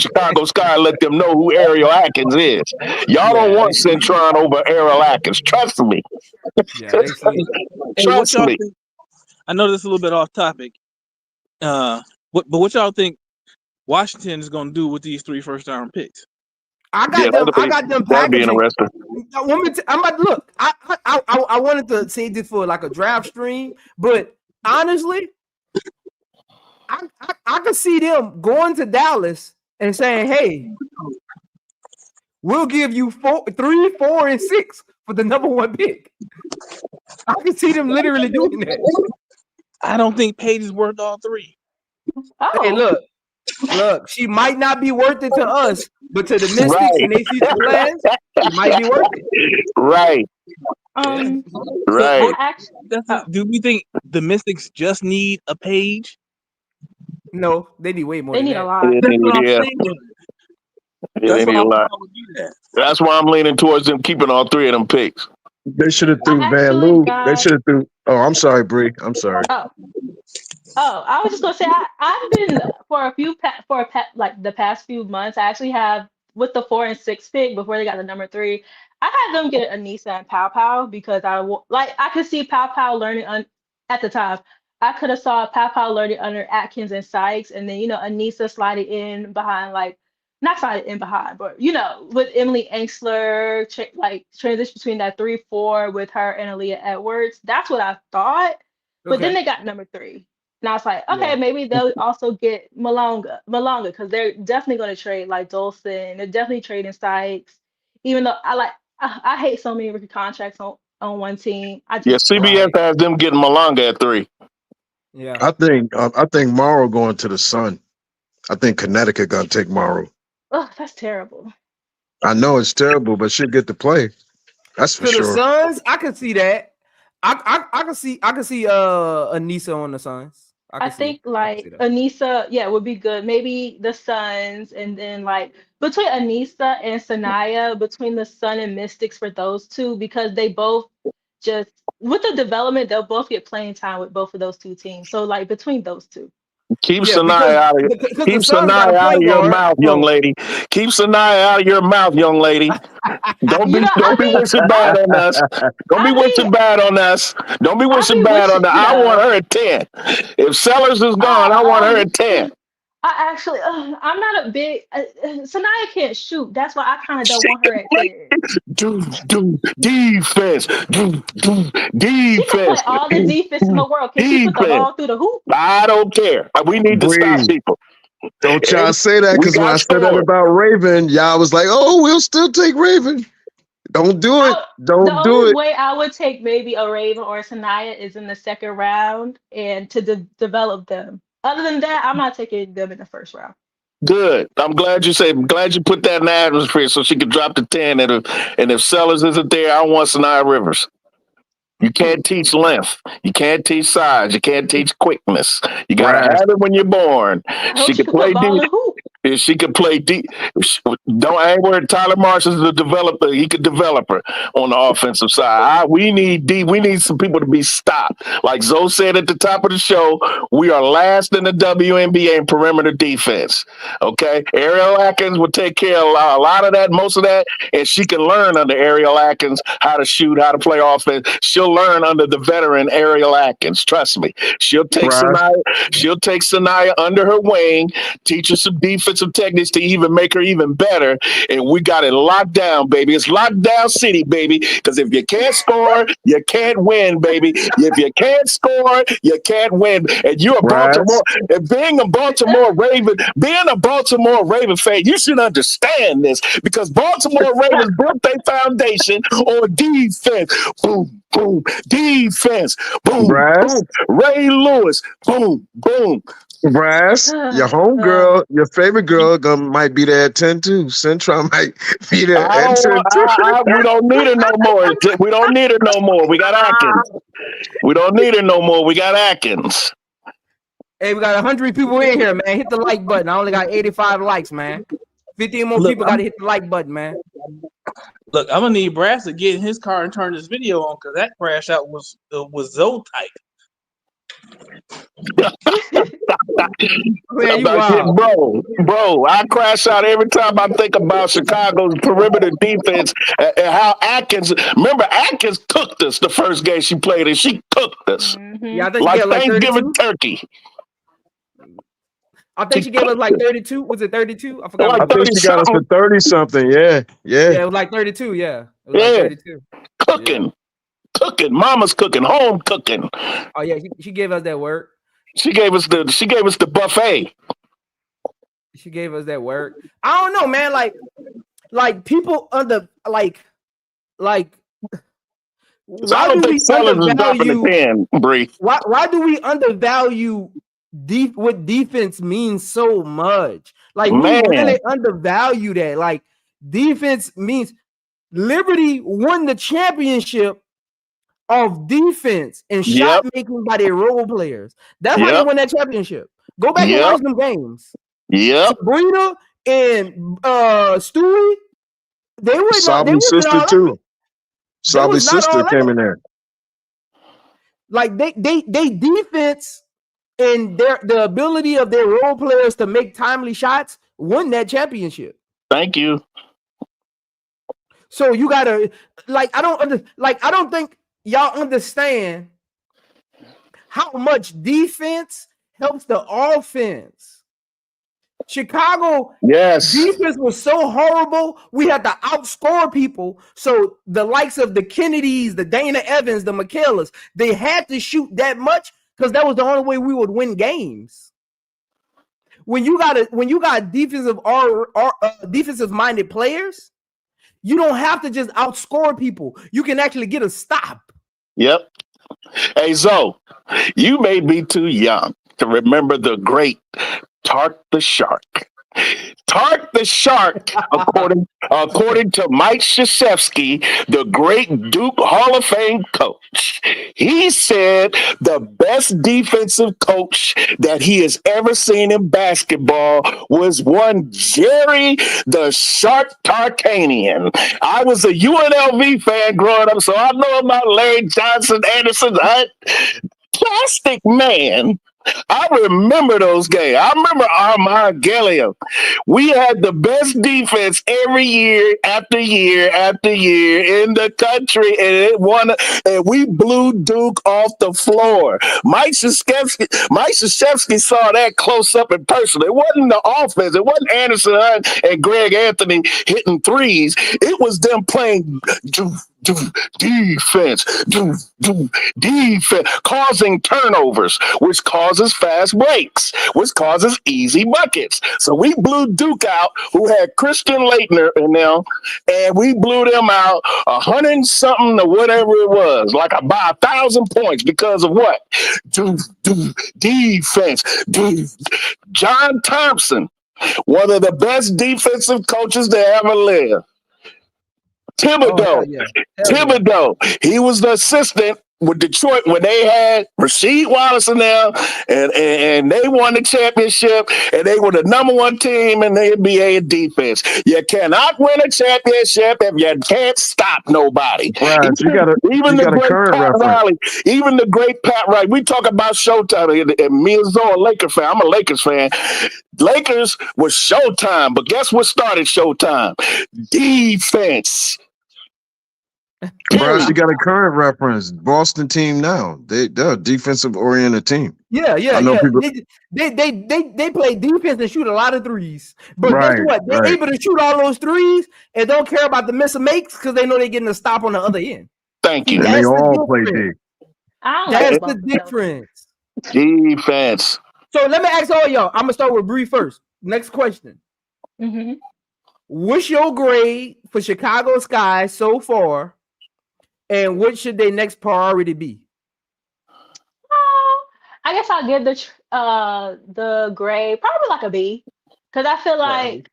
Chicago Sky, let them know who Ariel Atkins is. Y'all don't want Centron over Ariel Atkins. Trust me. Trust me. I know this is a little bit off topic. But what y'all think Washington is going to do with these 3 first-round picks? I got them. That'd be interesting. I'm about to look. I wanted to say this for like a draft stream, but honestly, I could see them going to Dallas and saying, "Hey, we'll give you 3, 4, and 6 for the number 1 pick." I can see them literally doing that. I don't think Paige is worth all 3. Oh. Hey, look, she might not be worth it to us, but to the Mystics and their future plans, she might be worth it. Right. Right. Do we think the Mystics just need a Paige? No, they need way more. They need a lot. They need a lot. That's why I'm leaning towards them keeping all 3 of them picks. They should have threw Van Loo. They should have threw. Oh, I'm sorry, Bree. I'm sorry. Oh, I was just gonna say I've been like the past few months. I actually have with the 4 and 6 pick before they got the number 3. I had them get Anissa and Pow Pow because I could see Pow Pow learning at the time. I could have saw Papa learning under Atkins and Sykes, and then Anissa sliding in behind, like not sliding in behind, but with Emily Engstler, like transition between that 3-4 with her and Aaliyah Edwards. That's what I thought. But then they got number 3. And I was like, okay, maybe they'll also get Malonga, because they're definitely going to trade like Dolson. They're definitely trading Sykes. Even though I hate so many rookie contracts on one team. CBS has them getting Malonga at 3. Yeah, I think Morrow going to the Sun. I think Connecticut gonna take Morrow. Oh, that's terrible. I know it's terrible, but she'll get to play. That's for to sure. the Suns, I can see that. I can see Anissa on the Suns. I think like Anissa, would be good. Maybe the Suns, and then like between Anissa and Sanaya, between the Sun and Mystics for those two, because they both just with the development, they'll both get playing time with both of those two teams. So like between those two. Keep Sanaya out of keep Sanaya out of your mouth, young lady. Keep Sanaya out of your mouth, young lady. Don't be wishing bad on us. Don't be wishing bad on us. Don't be wishing bad on us. I want her at 10. If Sellers is gone, I want her at 10. I actually, I'm not a big Sanaya can't shoot. That's why I kind of don't want her at 10. Defense. She can play all the defense in the world. Can she put the ball through the hoop? I don't care. We need to stop people. Don't y'all say that, because when I said that about Raven, y'all was like, "Oh, we'll still take Raven." Don't do it. Don't do it. The only way I would take maybe a Raven or a Sanaya is in the second round and to develop them. Other than that, I'm not taking them in the first round. Good. I'm glad you put that in the atmosphere so she could drop to 10. And if Sellers isn't there, I want Sanaya Rivers. You can't teach length. You can't teach size. You can't teach quickness. You gotta have it when you're born. She can play deep. If she could play deep, I ain't worried. Tyler Marshall's the developer. He could develop her on the offensive side. We need deep. We need some people to be stopped. Like Zoe said at the top of the show, we are last in the WNBA in perimeter defense. Okay, Ariel Atkins will take care of a lot of that, most of that, and she can learn under Ariel Atkins how to shoot, how to play offense. She'll learn under the veteran Ariel Atkins. Trust me. She'll take Sanaya under her wing, teach her some defensive techniques to even make her even better, and we got it locked down, baby. It's lockdown city, baby, because if you can't score, you can't win, baby. If you can't score, you can't win. And you're a Baltimore, and being a Baltimore Raven fan, you should understand this, because Baltimore Ravens built their foundation on defense. Boom, boom, defense. Boom, boom. Ray Lewis. Boom, boom. Brass, your homegirl, your favorite girl, might be there at 10 too. Central might be there at 10 too. We don't need her no more. We don't need her no more. We got Atkins. We don't need her no more. We got Atkins. Hey, we got 100 people in here, man. Hit the like button. I only got 85 likes, man. 15 more people got to hit the like button, man. Look, I'm gonna need Brass to get in his car and turn this video on, because that crash out was so tight. Man, bro, I crash out every time I think about Chicago's perimeter defense and how Atkins. Remember, Atkins cooked us the first game she played, and she cooked us Yeah, I think like Thanksgiving turkey. I think she gave us like 32. Was it 32? I forgot. I think she got us for 30 something. Yeah. It was like 32. Yeah, it was like 32. Cooking, mama's cooking, home cooking. Oh yeah, she gave us that work. She gave us the buffet. She gave us that work. I don't know, man. Like people under like. I don't think Sellers is dropping the 10, Bree. Why do we undervalue what defense means so much? Like we really undervalue that. Like defense means Liberty won the championship of defense and shot making by their role players. That's how they won that championship. Go back and watch them games. Sabrina and Stewie, they were Salvi's sister too. Salvi's sister came in there. Like they defense and the ability of their role players to make timely shots won that championship. Thank you. So you gotta I don't think y'all understand how much defense helps the offense. Chicago defense was so horrible, we had to outscore people. So the likes of the Kennedys, the Dana Evans, the Michaelas, they had to shoot that much because that was the only way we would win games. When you got defensive minded players, you don't have to just outscore people. You can actually get a stop. Yep. Hey, Zoe, you may be too young to remember the great Tart the Shark. Tart the Shark, according to Mike Krzyzewski, the great Duke Hall of Fame coach, he said the best defensive coach that he has ever seen in basketball was one Jerry the Shark Tarkanian. I was a UNLV fan growing up, so I know about Larry Johnson, Anderson, Hunt. Plastic Man. I remember those games. I remember Armand Gilliam. We had the best defense every year after year after year in the country, and it won. And we blew Duke off the floor. Mike Krzyzewski saw that close up and personal. It wasn't the offense. It wasn't Anderson Hunt and Greg Anthony hitting threes. It was them playing defense, causing turnovers, which causes fast breaks, which causes easy buckets. So we blew Duke out, who had Christian Laettner in them, and we blew them out 100 something or whatever it was, like by 1,000 points because of what? Defense. John Thompson, one of the best defensive coaches to ever live. Thibodeau. Thibodeau. He was the assistant with Detroit when they had Rasheed Wallace in there, and they won the championship, and they were the number one team in the NBA in defense. You cannot win a championship if you can't stop nobody. Right, Even the great Pat Riley. We talk about Showtime, and me and Zoe, a Lakers fan. I'm a Lakers fan. Lakers was Showtime, but guess what started Showtime? Defense. Bryce, you got a current reference. Boston team now. They're a defensive oriented team. Yeah. People... They play defense and shoot a lot of threes. But guess what? They're able to shoot all those threes and don't care about the miss and makes because they know they're getting a stop on the other end. Thank you. And they all play big. That's the difference. Defense. So let me ask all y'all. I'm gonna start with Bree first. Next question. Mm-hmm. What's your grade for Chicago Sky so far? And what should their next priority be? I guess I'll give the grade probably like a B, because I feel like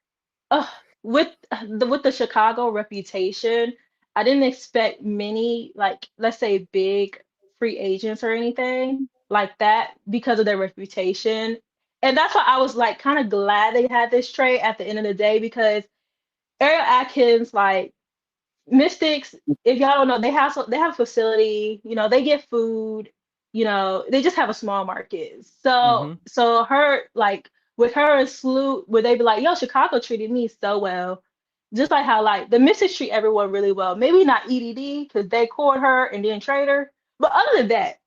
with the Chicago reputation, I didn't expect many, like, let's say big free agents or anything like that because of their reputation. And that's why I was like kind of glad they had this trade at the end of the day, because Ariel Atkins, like, Mystics, if y'all don't know, they have a facility, they get food, they just have a small market. So so her, like, with her and Sloot, would they be like, yo, Chicago treated me so well, just like how, like, the Mystics treat everyone really well. Maybe not EDD because they court her and then trade her, but other than that,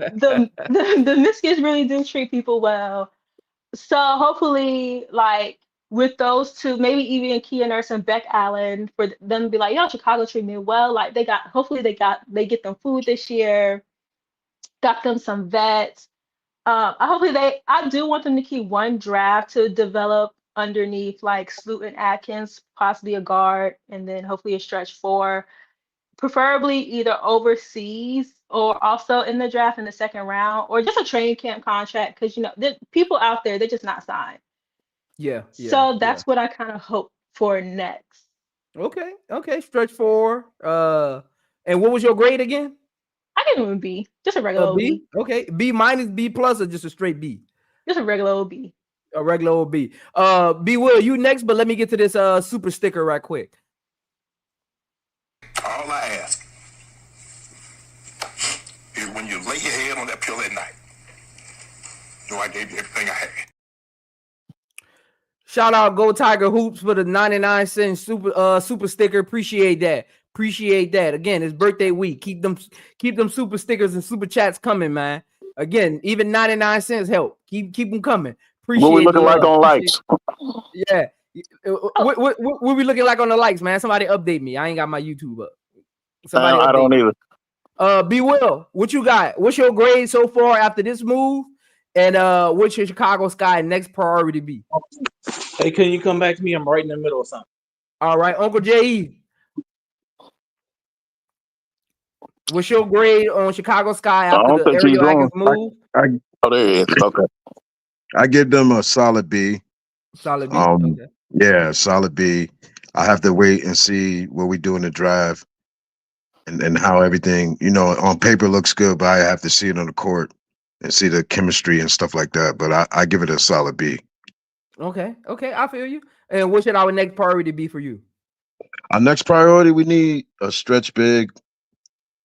the Mystics really do treat people well. So hopefully, like, with those two, maybe even Kia Nurse and Beck Allen, for them to be like, yo, Chicago treated me well. Like, they get them food this year, got them some vets. I do want them to keep one draft to develop underneath, like, Sloot and Atkins, possibly a guard, and then hopefully a stretch four, preferably either overseas or also in the draft in the second round, or just a training camp contract, because the people out there, they're just not signed. So that's what I kind of hope for next. Okay, stretch four. And what was your grade again? I give him a B, just a regular old B. Okay, B minus, B plus, or just a straight B? Just a regular old B. A regular old B. B Will, you next, but let me get to this super sticker right quick. All I ask is when you lay your head on that pillow at night, I gave you everything I had. Shout out Go Tiger Hoops for the 99-cent super sticker. Appreciate that. Appreciate that. Again, it's birthday week. Keep them super stickers and super chats coming, man. Again, even 99 cents help. Keep them coming. Appreciate What we looking the like love. on likes? Yeah. What we looking like on the likes, man? Somebody update me. I ain't got my YouTube up. Somebody I don't either. Be Will, what you got? What's your grade so far after this move? And what's your Chicago Sky next priority be? Hey, can you come back to me? I'm right in the middle of something. All right, Uncle J.E. What's your grade on Chicago Sky after the Ariel Atkins move? Oh, there it is. Okay. I give them a solid B. Solid B. Okay. Yeah, solid B. I have to wait and see what we do in the drive and how everything, on paper looks good, but I have to see it on the court and see the chemistry and stuff like that. But I give it a solid B. Okay, I feel you. And what should our next priority be for you? Our next priority, we need a stretch big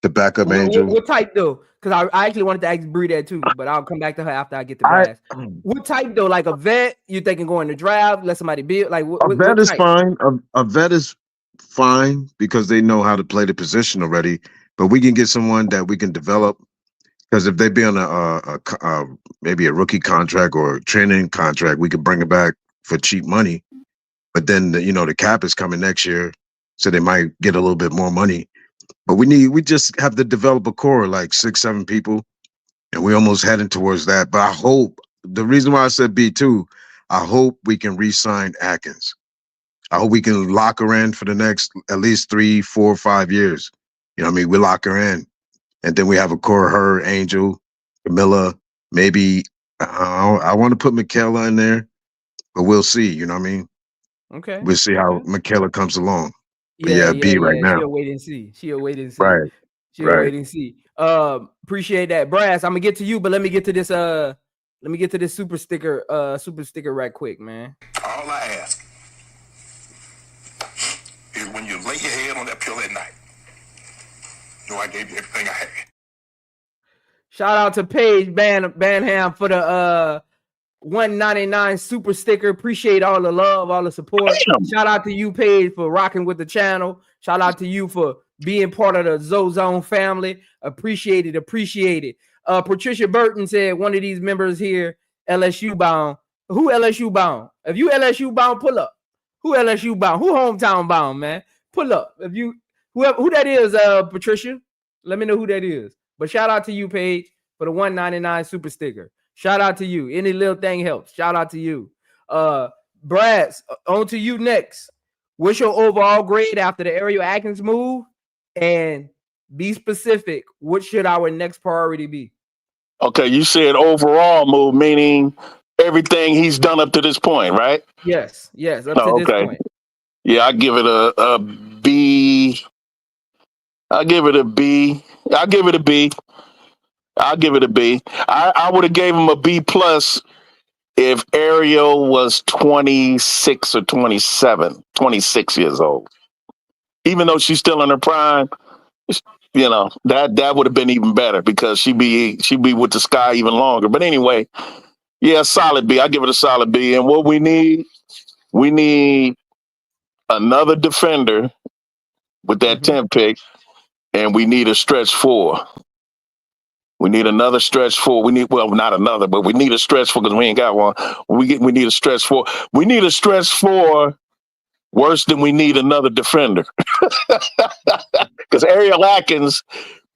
to back up Angel. What type though? Because I actually wanted to ask Bree that too, but I'll come back to her after I get the grass. What type though? Like a vet? You thinking going to draft? Let somebody build? Like a vet is fine. A vet is fine because they know how to play the position already. But we can get someone that we can develop. Because if they be on a maybe a rookie contract or a training contract, we could bring it back for cheap money. But then the cap is coming next year, so they might get a little bit more money. But we just have to develop a core like 6-7 people, and we're almost heading towards that. But I hope the reason why I said B2, I hope we can re-sign Atkins. I hope we can lock her in for the next at least 3, 4, 5 years. You know what I mean? We lock her in. And then we have a core, her, Angel, Camilla, maybe I want to put Michaela in there, but we'll see. You know what I mean? Okay. We'll see how Michaela comes along. Yeah, B right now. She'll wait and see. Right. She'll wait and see. Appreciate that. Brass, I'm gonna get to you, but let me get to this super sticker right quick, man. All I ask is when you lay your head on that pillow at night, I gave you everything I had. Shout out to Paige Banham for the $1.99 super sticker. Appreciate all the love, all the support. Shout out to you, Paige, for rocking with the channel. Shout out to you for being part of the Zone family. Appreciate it. Patricia Burton said one of these members here, LSU bound. Who LSU bound? If you LSU bound, pull up. Who LSU bound? Who hometown bound, man? Pull up. If you who that is, Patricia, let me know who that is. But shout out to you, Paige, for the $1.99 super sticker. Shout out to you. Any little thing helps. Shout out to you. Brads, on to you next. What's your overall grade after the Ariel Atkins move? And be specific. What should our next priority be? Okay, you said overall move, meaning everything he's done up to this point, right? Yes, up to this point. Yeah, I give it a B. I'll give it a B. I would have gave him a B plus if Ariel was 26 or 27, 26 years old. Even though she's still in her prime, that would have been even better because she'd be with the Sky even longer. But anyway, yeah, solid B. I give it a solid B. And what we need another defender with that 10th pick. And we need a stretch 4. We need another stretch 4. Not another, but we need a stretch 4 because we ain't got one. We need a stretch 4. We need a stretch 4 worse than we need another defender. Because Ariel Atkins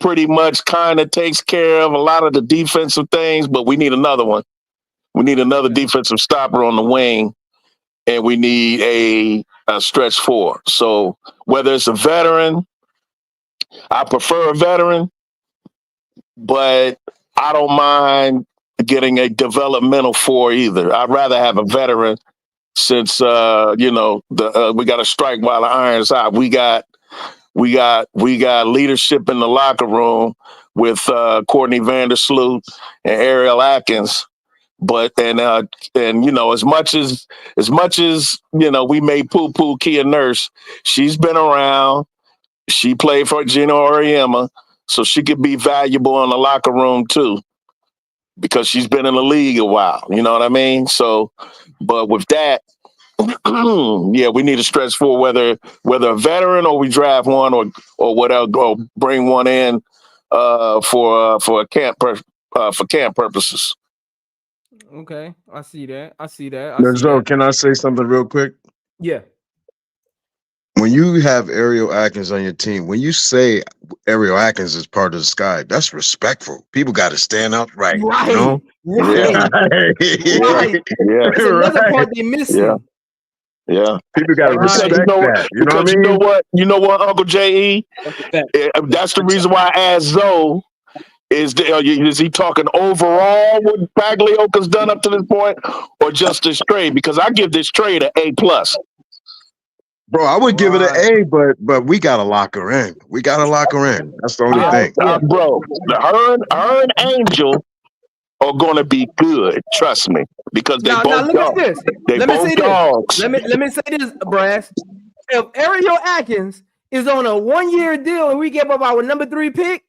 pretty much kind of takes care of a lot of the defensive things, but we need another one. We need another defensive stopper on the wing, and we need a stretch 4. So whether it's a veteran, I prefer a veteran, but I don't mind getting a developmental 4 either. I'd rather have a veteran since we got to strike while the iron's hot. We got leadership in the locker room with Courtney Vandersloot and Ariel Atkins. But as much as we may poo-poo Kia Nurse, she's been around. She played for Gina Oriema, so she could be valuable in the locker room too, because she's been in the league a while. You know what I mean? So, but with that, Yeah, we need to stretch for whether a veteran or we draft one or whatever, go bring one in for camp purposes. Okay, I see that. So can I say something real quick? Yeah. When you have Ariel Atkins on your team, when you say Ariel Atkins is part of the Sky, that's respectful. People got to stand up, right? Right. You know? Right. Right. Yeah. That's another part they missing. Yeah. People got to respect that. You know what I mean? You know what, Uncle J.E.? That's the reason why I asked Zoe, is he talking overall what Paglioka's done up to this point, or just this trade? Because I give this trade an A+. Bro, I would give it an A, but we got to lock her in. That's the only thing. Bro, her and Angel are going to be good. Trust me, because they both dogs. Let me say this, Brass. If Ariel Atkins is on a 1-year deal and we give up our number 3 pick,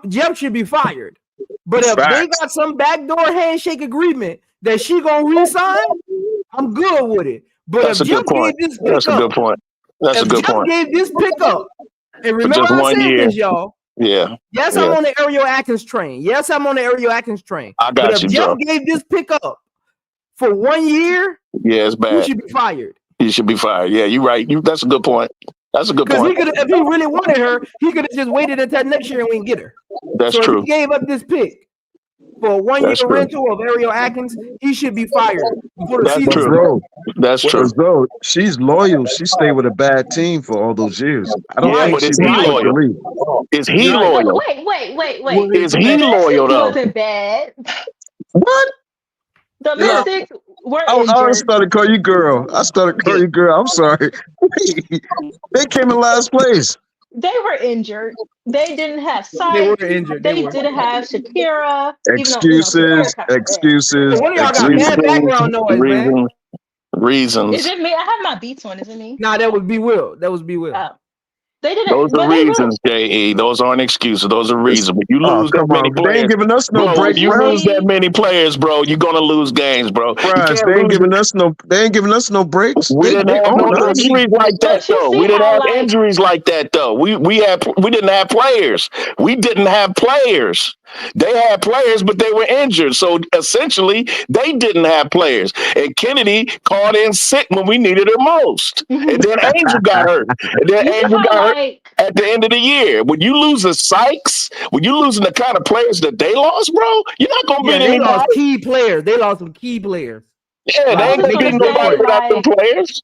Jeff should be fired. But if they got some backdoor handshake agreement that she gonna resign, I'm good with it. But that's if Jeff gave this pick up, gave this pick up, and remember I said this, y'all. Yeah. Yes, I'm on the Ariel Atkins train. I got but if Jeff gave this pick up for 1 year, it's bad. He should be fired. Yeah, you're right. That's a good point. Because if he really wanted her, he could have just waited until next year and we can get her. That's true. If he gave up this pick for a 1 year rental of Ariel Atkins, he should be fired. That's true. That's true. Though she's loyal. She stayed with a bad team for all those years. I don't think is he loyal? Is he loyal? Wait. Is he loyal though? Wasn't bad. What? The Mystics were injured. I started calling you girl. I'm sorry. They came in last place. They were injured. They didn't have sight. They were injured. They didn't have Shakira. Excuses. One of y'all got bad background noise, man. Reasons. Is it me? I have my beats on. Is it me? Nah, that was Be Will. Oh. They didn't. Those are reasons, J.E. Those aren't excuses. Those are reasons. But you lose that many players. They ain't giving us no break. You lose that many players, bro. You're gonna lose games, bro. They ain't giving us no breaks. We didn't have no injuries like that, though. We didn't have injuries like that, though. We didn't have players. We didn't have players. They had players, but they were injured. So essentially, they didn't have players. And Kennedy called in sick when we needed her most. And then Angel got hurt. At the end of the year. When you lose the Sykes, when you losing the kind of players that they lost, bro, you're not going to beat anybody. They lost key players. They lost some key players. Yeah, they ain't going to beat nobody without them players.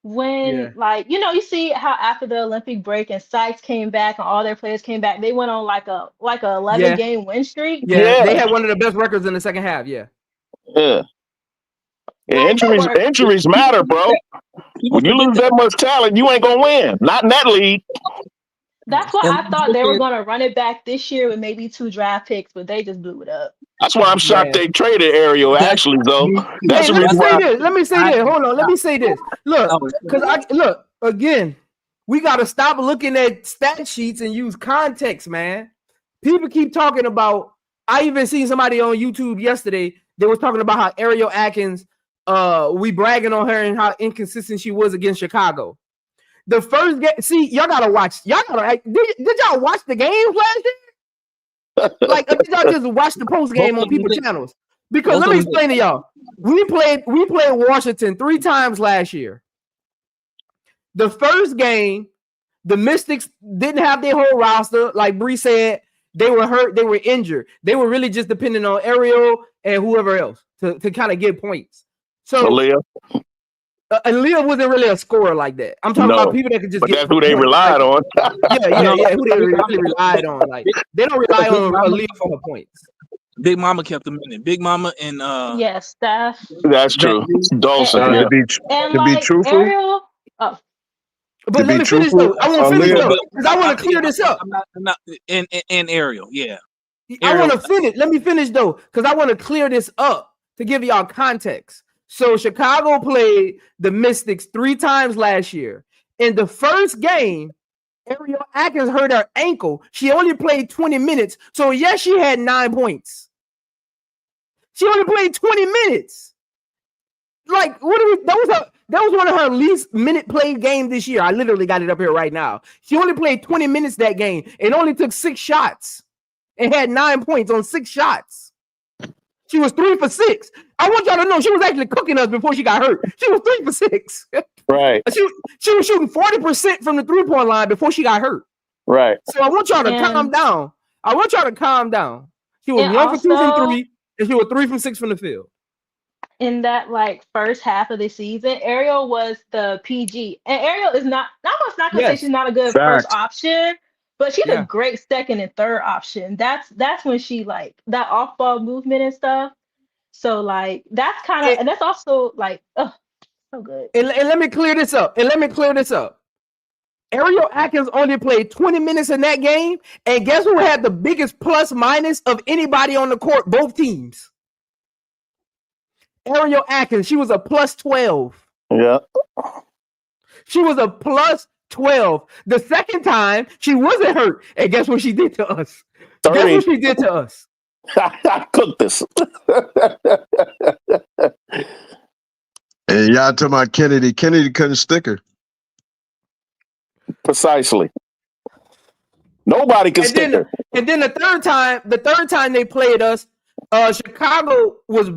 When, you see how after the Olympic break and Sykes came back and all their players came back, they went on like a 11-game win streak. Yeah, they had one of the best records in the second half. Yeah. Injuries matter, bro. When you lose that much talent, you ain't gonna win. Not in that league. That's why I thought they were gonna run it back this year with maybe 2 draft picks, but they just blew it up. That's why I'm shocked they traded Ariel. Actually, though, let me say this. Hold on. Let me say this. Look, because again. We got to stop looking at stat sheets and use context, man. People keep talking about. I even seen somebody on YouTube yesterday. They was talking about how Ariel Atkins, we bragging on her and how inconsistent she was against Chicago. The first game, see, y'all gotta watch. Did y'all watch the games last year? Did y'all just watch the post game on people's channels? Because let me explain to y'all. We played Washington 3 times last year. The first game, the Mystics didn't have their whole roster. Like Bree said, they were hurt. They were injured. They were really just depending on Ariel and whoever else to kind of get points. So Leah wasn't really a scorer like that. I'm talking about people that could just get. That's who they relied on. Yeah. Who they really relied on. Like they don't rely on Leah for her points. Big Mama kept them in it. Big Mama and Steph. That's true. Dawson. To be truthful. Ariel, but let me finish though. I want to finish though, because I want to clear this up. And Ariel, yeah. I want to finish. Let me finish though, because I want to clear this up to give y'all context. So Chicago played the Mystics 3 times last year. In the first game, Ariel Atkins hurt her ankle. She only played 20 minutes. So yes, she had 9 points. She only played 20 minutes. Like, that was one of her least minute played games this year. I literally got it up here right now. She only played 20 minutes that game and only took 6 shots and had 9 points on 6 shots. She was 3 for 6. I want y'all to know she was actually cooking us before she got hurt. She was 3 for 6. Right. She was shooting 40% from the 3-point line before she got hurt. Right. So I want y'all to calm down. She was 1 for 2 from 3, and she was 3 from 6 from the field. In that like first half of the season, Ariel was the PG, and Ariel is not gonna say she's not a good first option, but she's a great second and third option. That's when she like that off ball movement and stuff. So like that's kind of, and that's also like so good. And let me clear this up. Ariel Atkins only played 20 minutes in that game, and guess who had the biggest plus minus of anybody on the court? Both teams. Ariel Atkins, she was a plus 12. Yeah. She was a plus 12. The second time, she wasn't hurt. And guess what she did to us? 30. Guess what she did to us? I cooked this. And y'all talking about Kennedy. Kennedy couldn't stick her. Precisely. Nobody can stick her. And then the third time they played us, Chicago was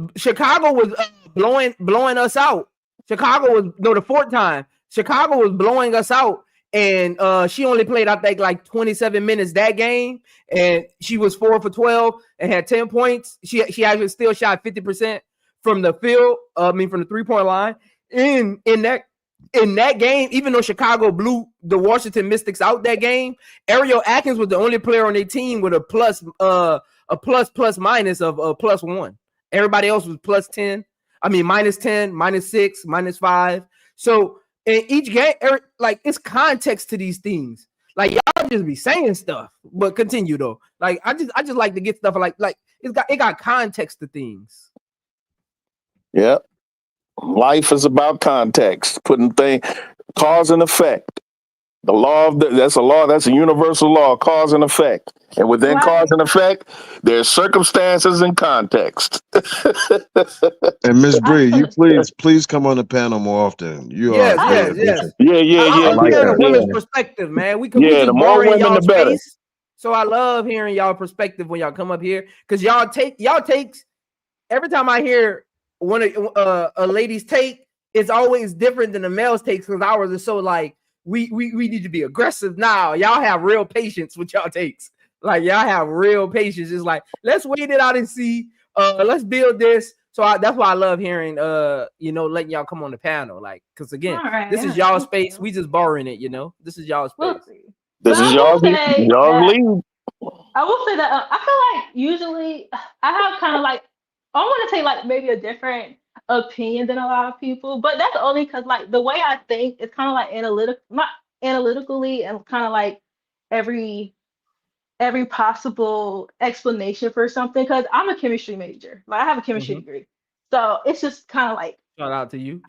blowing us out. The fourth time Chicago was blowing us out, and she only played I think like 27 minutes that game, and she was 4 for 12 and had 10 points. She actually still shot 50% from the field. From the 3-point line. In that game, even though Chicago blew the Washington Mystics out that game, Ariel Atkins was the only player on their team with a plus minus of +1. Everybody else was plus 10. Minus 10, minus 6, minus 5. So in each game, like it's context to these things. Like y'all just be saying stuff, but continue though. Like I just like to get stuff like it got context to things. Yeah. Life is about context, putting cause and effect. The law that's a law, that's a universal law, cause and effect. And within cause and effect, there's circumstances and context. And Miss Bree, you please come on the panel more often. You yes. Yeah. I like hear the women's perspective, man. We just the more women, y'all the better. space. So I love hearing y'all perspective when y'all come up here, because y'all takes every time I hear one of a lady's take, it's always different than the male's takes, because ours is so like we need to be aggressive now. Y'all have real patience with y'all takes. Like y'all have real patience. It's like, let's wait it out and see. Let's build this. So that's why I love hearing letting y'all come on the panel. Like, because again, this is y'all space. We just borrowing it, This is y'all space. This is y'all lead. I will say that I feel like usually I have kind of like, I want to say like maybe a different opinion than a lot of people, but that's only because like the way I think it's kind of like analytically and kind of like every possible explanation for something, because I'm a chemistry major. Like I have a chemistry degree, so it's just kind of like shout out to you.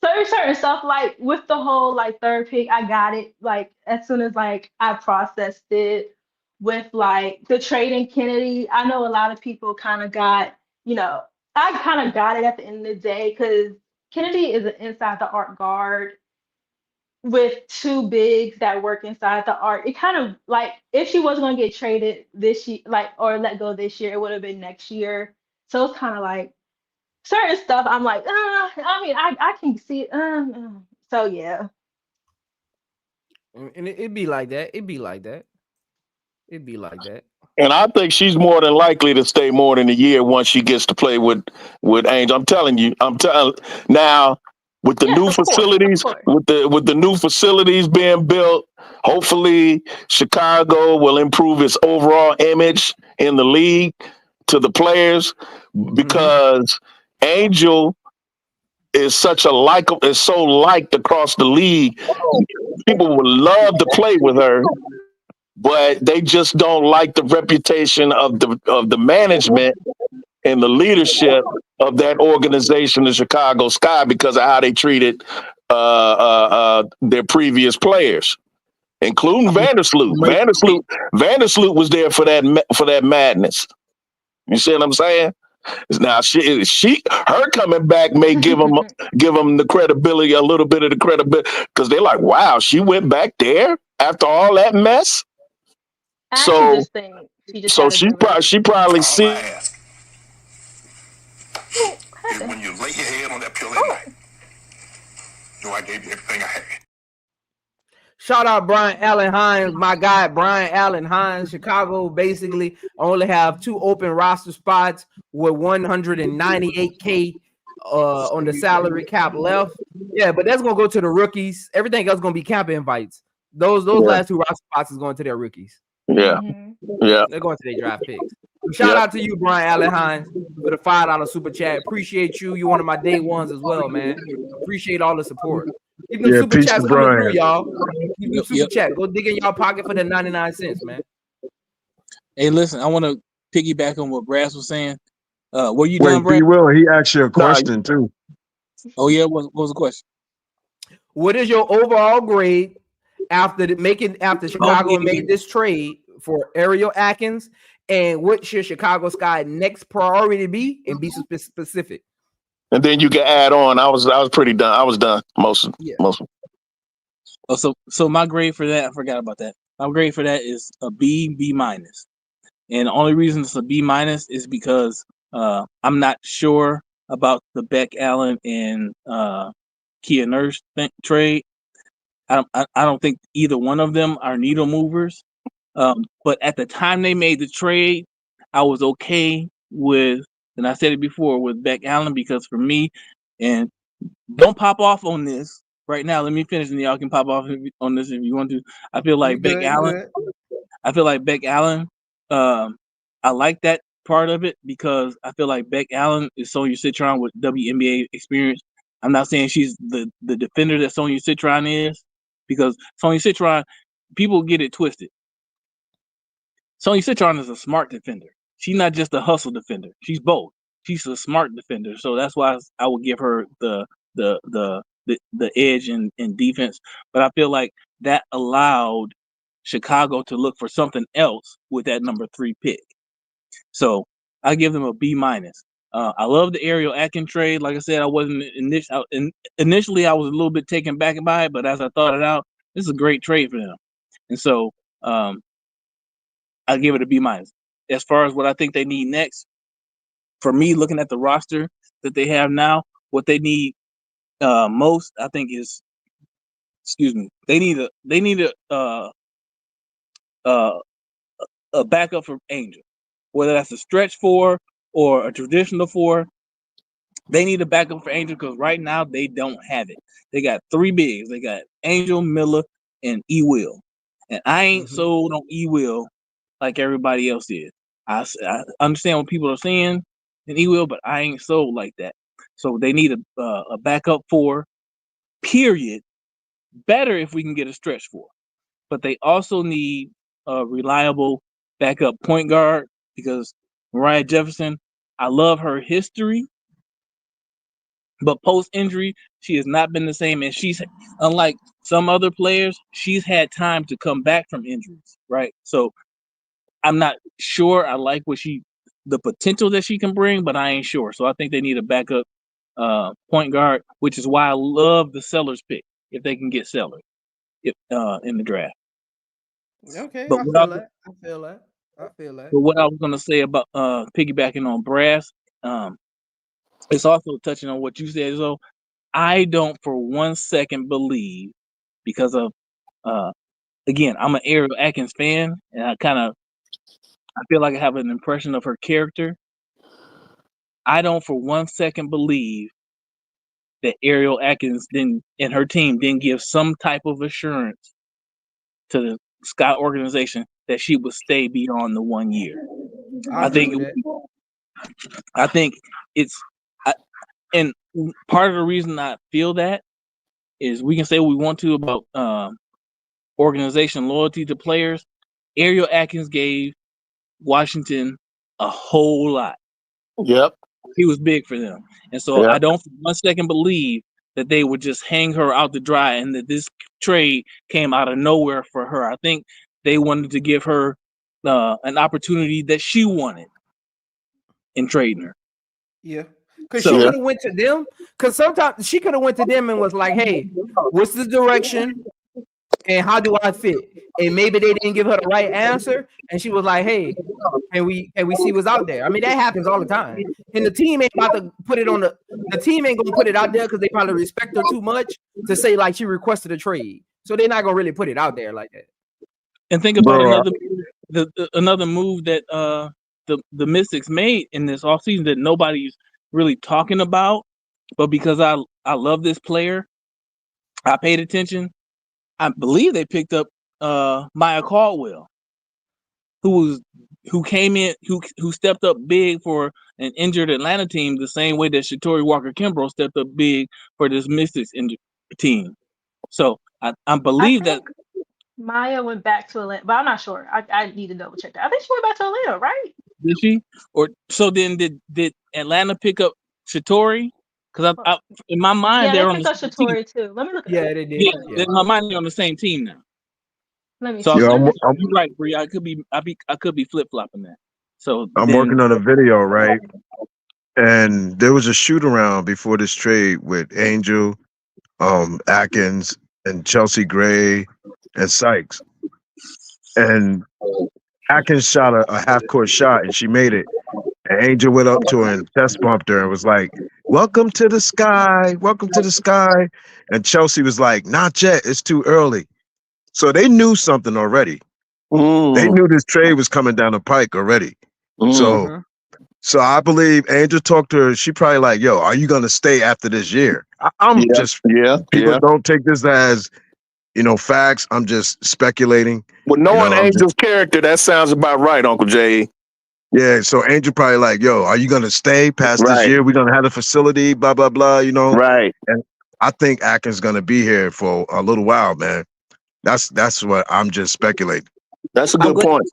Certain stuff, like with the whole like third pick, I got it like as soon as like I processed it. With like the trade in Kennedy, I know a lot of people kind of got, I kind of got it at the end of the day, because Kennedy is an inside the arc guard with 2 bigs that work inside the arc. It kind of like, if she was going to get traded this year, like, or let go this year, it would have been next year. So it's kind of like certain stuff I'm like, I can see it. So yeah. And it'd be like that. And I think she's more than likely to stay more than a year once she gets to play with Angel. I'm telling you. Now with the new facilities, with the new facilities being built, hopefully Chicago will improve its overall image in the league to the players, because Angel is so liked across the league. People would love to play with her, but they just don't like the reputation of the management and the leadership of that organization, the Chicago Sky, because of how they treated their previous players, including Vandersloot. Vandersloot was there for that madness. You see what I'm saying? Now her coming back may give them the credibility, a little bit of the credibility, because they're like, wow, she went back there after all that mess. I actually just think she just got a she probably All see. I ask is when you lay your head on that pillow at night, know I gave you everything I had. Shout out Brian Allen Hines, my guy Brian Allen Hines. Chicago basically only have 2 open roster spots with 198K on the salary cap left. Yeah, but that's gonna go to the rookies. Everything else gonna be camp invites. Those last 2 roster spots is going to their rookies. Yeah, yeah. They're going to their draft picks. Shout out to you, Brian Allen Hines, for the $5 super chat. Appreciate you. You're one of my day ones as well, man. Appreciate all the support. Keep them super chats coming through, y'all. Keep them super chat. Go dig in y'all pocket for the 99 cents, man. Hey, listen, I want to piggyback on what Brass was saying. Were you done, Brad? He asked you a question too. Oh yeah, what was the question? What is your overall grade after Chicago made this trade for Ariel Atkins, and what should Chicago Sky next priority be, and be specific? And then you can add on. I was pretty done. I was done most. Oh, so my grade for that, I forgot about that. My grade for that is a B minus, and the only reason it's a B minus is because I'm not sure about the Beck Allen and Kia Nurse trade. I don't think either one of them are needle movers. But at the time they made the trade, I was okay with, and I said it before, with Beck Allen, because for me, and don't pop off on this right now. Let me finish, and y'all can pop off on this if you want to. I feel like Beck Allen. I like that part of it because I feel like Beck Allen is Sonya Citron with WNBA experience. I'm not saying she's the defender that Sonya Citron is, because Sonya Citron, people get it twisted. Sonya Citron is a smart defender. She's not just a hustle defender. She's both. She's a smart defender. So that's why I would give her the edge in defense. But I feel like that allowed Chicago to look for something else with that number 3 pick. So I give them a B minus. I love the Ariel Atkins trade. Like I said, I wasn't initially I was a little bit taken back by it, but as I thought it out, this is a great trade for them. And so I give it a B minus. As far as what I think they need next, for me, looking at the roster that they have now, what they need most, I think, is, they need a backup for Angel, whether that's a stretch 4 or a traditional 4. They need a backup for Angel because right now they don't have it. They got 3 bigs. They got Angel, Miller, and E. Will, and I ain't sold on E. Will like everybody else is. I understand what people are saying in E. Will, but I ain't sold like that. So they need a backup 4. Period. Better if we can get a stretch 4, but they also need a reliable backup point guard because Mariah Jefferson, I love her history, but post injury, she has not been the same, and she's, unlike some other players, she's had time to come back from injuries, right? So I'm not sure. I like the potential that she can bring, but I ain't sure. So I think they need a backup point guard, which is why I love the Sellers pick if they can get Sellers in the draft. Okay, but I feel that. But what I was going to say about piggybacking on Brass, it's also touching on what you said. So I don't for one second believe, because of again, I'm an Ariel Atkins fan, and I feel like I have an impression of her character. I don't for one second believe that Ariel Atkins and her team didn't give some type of assurance to the Sky organization that she would stay beyond the 1 year. I think it's, and part of the reason I feel that is, we can say what we want to about organization loyalty to players. Ariel Atkins gave Washington a whole lot. Yep. He was big for them. And so I don't for 1 second believe that they would just hang her out to dry and that this trade came out of nowhere for her. I think they wanted to give her an opportunity that she wanted in trading her. Yeah. Because So- she could have went to them. Because sometimes she could have went to them and was like, hey, what's the direction? And how do I fit? And maybe they didn't give her the right answer. And she was like, hey, can we see what's out there? I mean, that happens all the time. And the team ain't about to put it on the team ain't gonna put it out there because they probably respect her too much to say like she requested a trade. So they're not gonna really put it out there like that. And think about Bro. another move that the Mystics made in this offseason that nobody's really talking about, but because I love this player, I paid attention. I believe they picked up Maya Caldwell, who came in, who stepped up big for an injured Atlanta team, the same way that Shatori Walker-Kimbrough stepped up big for this Mystics team. So I believe that Maya went back to Atlanta, but I'm not sure. I need to double check that. I think she went back to Atlanta, right? did she? Or so then did Atlanta pick up Shatori? Because I in my mind Yeah, they're they on picked the up same team. Shatori too. Let me look at Yeah, that. they did. Yeah, in my mind they're on the same team now. Let me So see. Yeah, you're right, Bree. I could be flip flopping that. So I'm then, working on a video, right? And there was a shoot around before this trade with Angel, Atkins, and Chelsea Gray and Sykes. And Atkins shot a half court shot and she made it. And Angel went up to her and chest bumped her and was like, "Welcome to the sky, welcome to the sky." And Chelsea was like, "Not yet, it's too early." So they knew something already. They knew this trade was coming down the pike already. So I believe Angel talked to her. She probably like, "Yo, are you gonna stay after this year?" People don't take this as facts. I'm just speculating. Well, knowing Angel's character, that sounds about right, Uncle Jay. Yeah, so Angel probably like, "Yo, are you gonna stay past this year? We're gonna have a facility, blah blah blah." Right. And I think Atkins gonna be here for a little while, man. That's what I'm just speculating. That's a good point.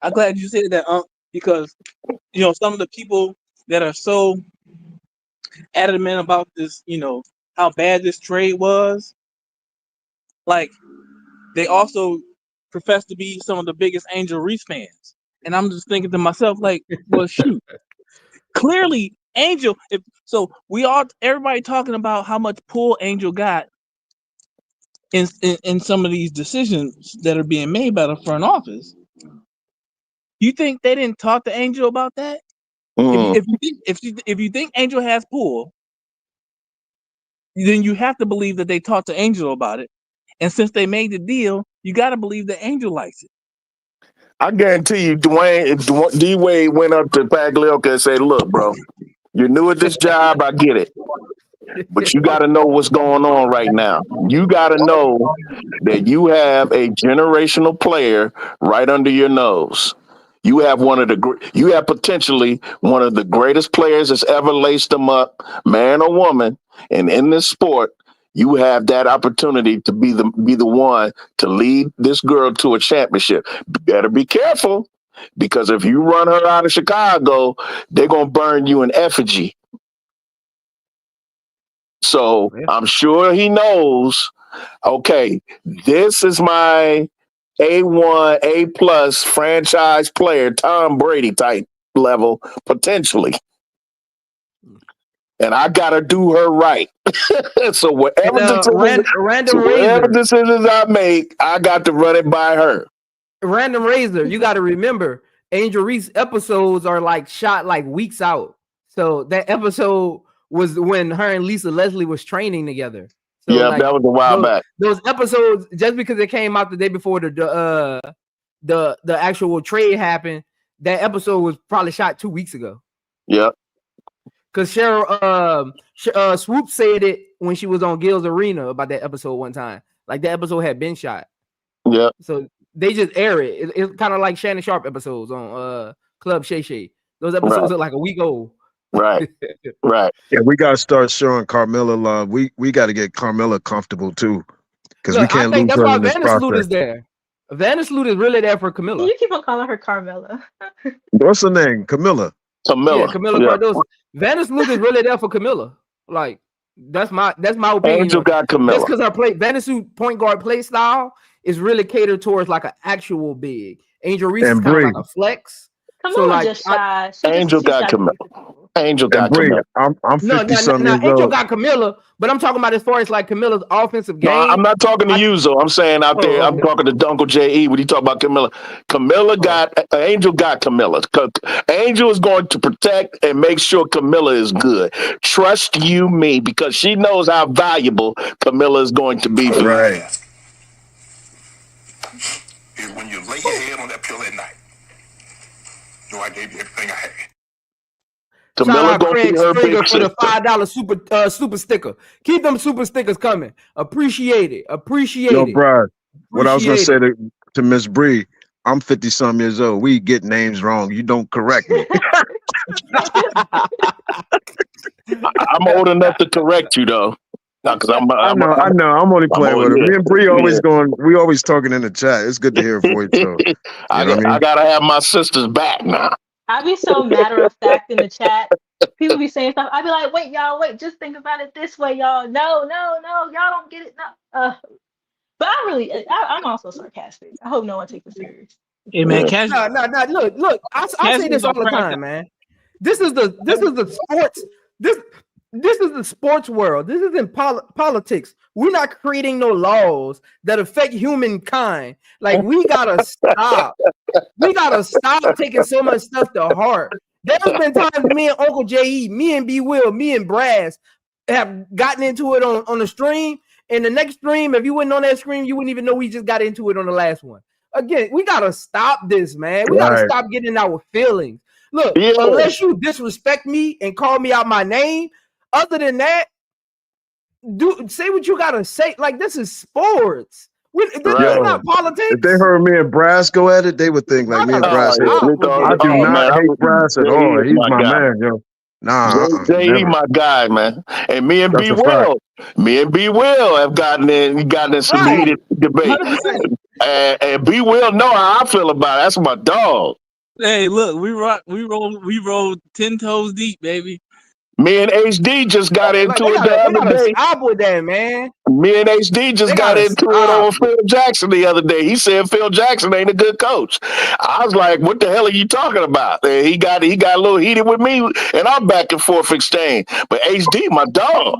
I'm glad you said that, because some of the people that are so adamant about this, how bad this trade was, like they also profess to be some of the biggest Angel Reese fans. And I'm just thinking to myself, like, well, shoot. Clearly, Angel. Everybody talking about how much pull Angel got in some of these decisions that are being made by the front office. You think they didn't talk to Angel about that? If you think Angel has pull, then you have to believe that they talked to Angel about it. And since they made the deal, you got to believe that Angel likes it. I guarantee you, D-Wade went up to Pagliuca and said, "Look, bro, you're new at this job. I get it. But you got to know what's going on right now. You got to know that you have a generational player right under your nose. You have potentially one of the greatest players that's ever laced them up, man or woman. And in this sport, you have that opportunity to be the one to lead this girl to a championship. Better be careful, because if you run her out of Chicago, they're going to burn you in effigy. So I'm sure he knows, okay, this is my A1, A+ franchise player, Tom Brady type level, potentially. And I got to do her right. So whatever decisions I make, I got to run it by her. Random Razor, you got to remember, Angel Reese episodes are like shot like weeks out. So that episode was when her and Lisa Leslie was training together. So yeah, that was a while back. Those episodes, just because it came out the day before the actual trade happened, that episode was probably shot 2 weeks ago. Yeah. Because Cheryl Swoop said it when she was on Gil's Arena about that episode one time. Like that episode had been shot. Yeah. So they just air it. It's kind of like Shannon Sharp episodes on Club Shay Shay. Those episodes are like a week old. Right. Right. Yeah, we gotta start showing Carmilla love. We got to get Carmilla comfortable too, because we can't lose her in this process. Vanessa Lute is there. Vanessa Lute is really there for Camilla. You keep on calling her Carmella. What's her name? Camilla. Yeah, Camilla Cardoso. Vanessa Lute is really there for Camilla. Like that's my opinion. Angel got Camilla. That's because her Vanessa point guard play style is really catered towards like an actual big. Angel Reese is kind of like a flex. Camilla just shy. Angel got Camilla. Angel And got Bree, Camilla. I'm No, 50 something years Angel old. got Camilla, but I'm talking about as far as like Camilla's offensive No, game. I'm not talking to you, Zo. I'm saying out there. I'm talking to Uncle J.E. when you talk about Camilla. Angel got Camilla. Angel is going to protect and make sure Camilla is good. Trust you, me, because she knows how valuable Camilla is going to be for you. Right. Is when you lay your head on that pill at night. I gave you everything I had. Shout Camilla out gonna Craig be her Stringer big for the sister. $5 super sticker. Keep them super stickers coming. Appreciate it. Yo, Brad, what I was gonna say to Miss Bree, I'm 50 some years old. We get names wrong. You don't correct me. I'm old enough to correct you though. Because I know. I'm only playing with her. Me and Bree always we always talking in the chat. It's good to hear a voice. So, I gotta have my sisters back now. I be so matter of fact in the chat. People be saying stuff. I be like, wait, just think about it this way, y'all. No, y'all don't get it. No. But I'm also sarcastic. I hope no one takes it serious. Hey man, Look. I say this all the time, man. This is the sports. This is the sports world. This isn't politics. We're not creating no laws that affect humankind. Like, we gotta stop. We gotta stop taking so much stuff to heart. There's been times me and Uncle J.E., me and B. Will, me and Brass have gotten into it on the stream. And the next stream, if you wasn't on that stream, you wouldn't even know we just got into it on the last one. Again, we gotta stop this, man. We gotta stop getting our feelings. Look, unless you disrespect me and call me out my name, other than that, say what you gotta say. Like, this is sports. This is not politics. If they heard me and Brass go at it, they would think like me and Brass. I do not hate Brass at all. He's my man, yo. Nah, J.E. my guy, man. And me and B. Will have gotten in some heated debate. And B. Will know how I feel about it. That's my dog. Hey, look, we roll 10 toes deep, baby. Me and HD just got into it the other day. Stop with that, man. Me and HD just got into it on Phil Jackson the other day. He said Phil Jackson ain't a good coach. I was like, "What the hell are you talking about?" And he got a little heated with me, and I'm back and forth exchange. But HD, my dog.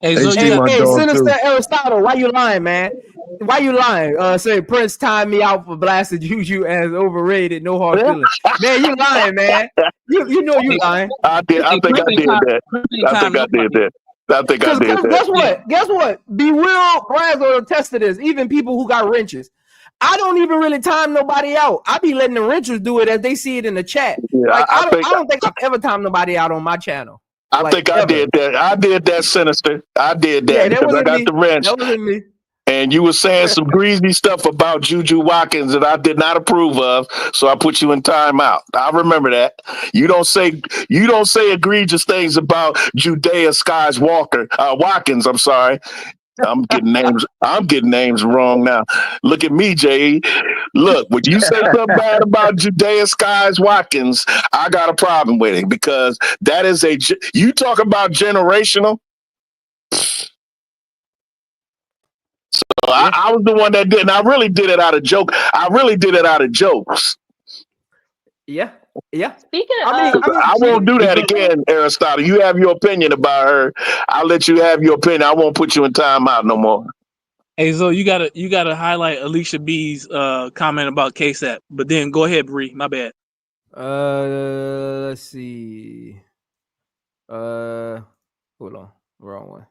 Hey, so Sinister Aristotle, why you lying, man? Why you lying? Say Prince timed me out for blasting Juju as overrated. No hard feelings. Man, you lying, man. You know you lying. I think I did that. Guess what? Be real, Braz will attest to this. Even people who got wrenches. I don't even really time nobody out. I be letting the wrenchers do it as they see it in the chat. Yeah, like I don't think I've ever timed nobody out on my channel. I think I did that. I did that, Sinister. I did that because I got the wrench. That wasn't me. And you were saying some greasy stuff about Juju Watkins that I did not approve of, so I put you in timeout. I remember that. You don't say egregious things about Judea Skies Watkins. I'm sorry. I'm getting names wrong now. Look at me, Jay. Look, when you say something bad about Judea Skies Watkins, I got a problem with it because that is you talk about generational. So I was the one that did, and I really did it out of joke. I really did it out of jokes. Yeah. Speaking of, I won't do that again, Aristotle. You have your opinion about her. I'll let you have your opinion. I won't put you in timeout no more. Hey, so you gotta highlight Alicia B's comment about KSAP, but then go ahead, Bree. My bad. Let's see. Hold on, wrong one.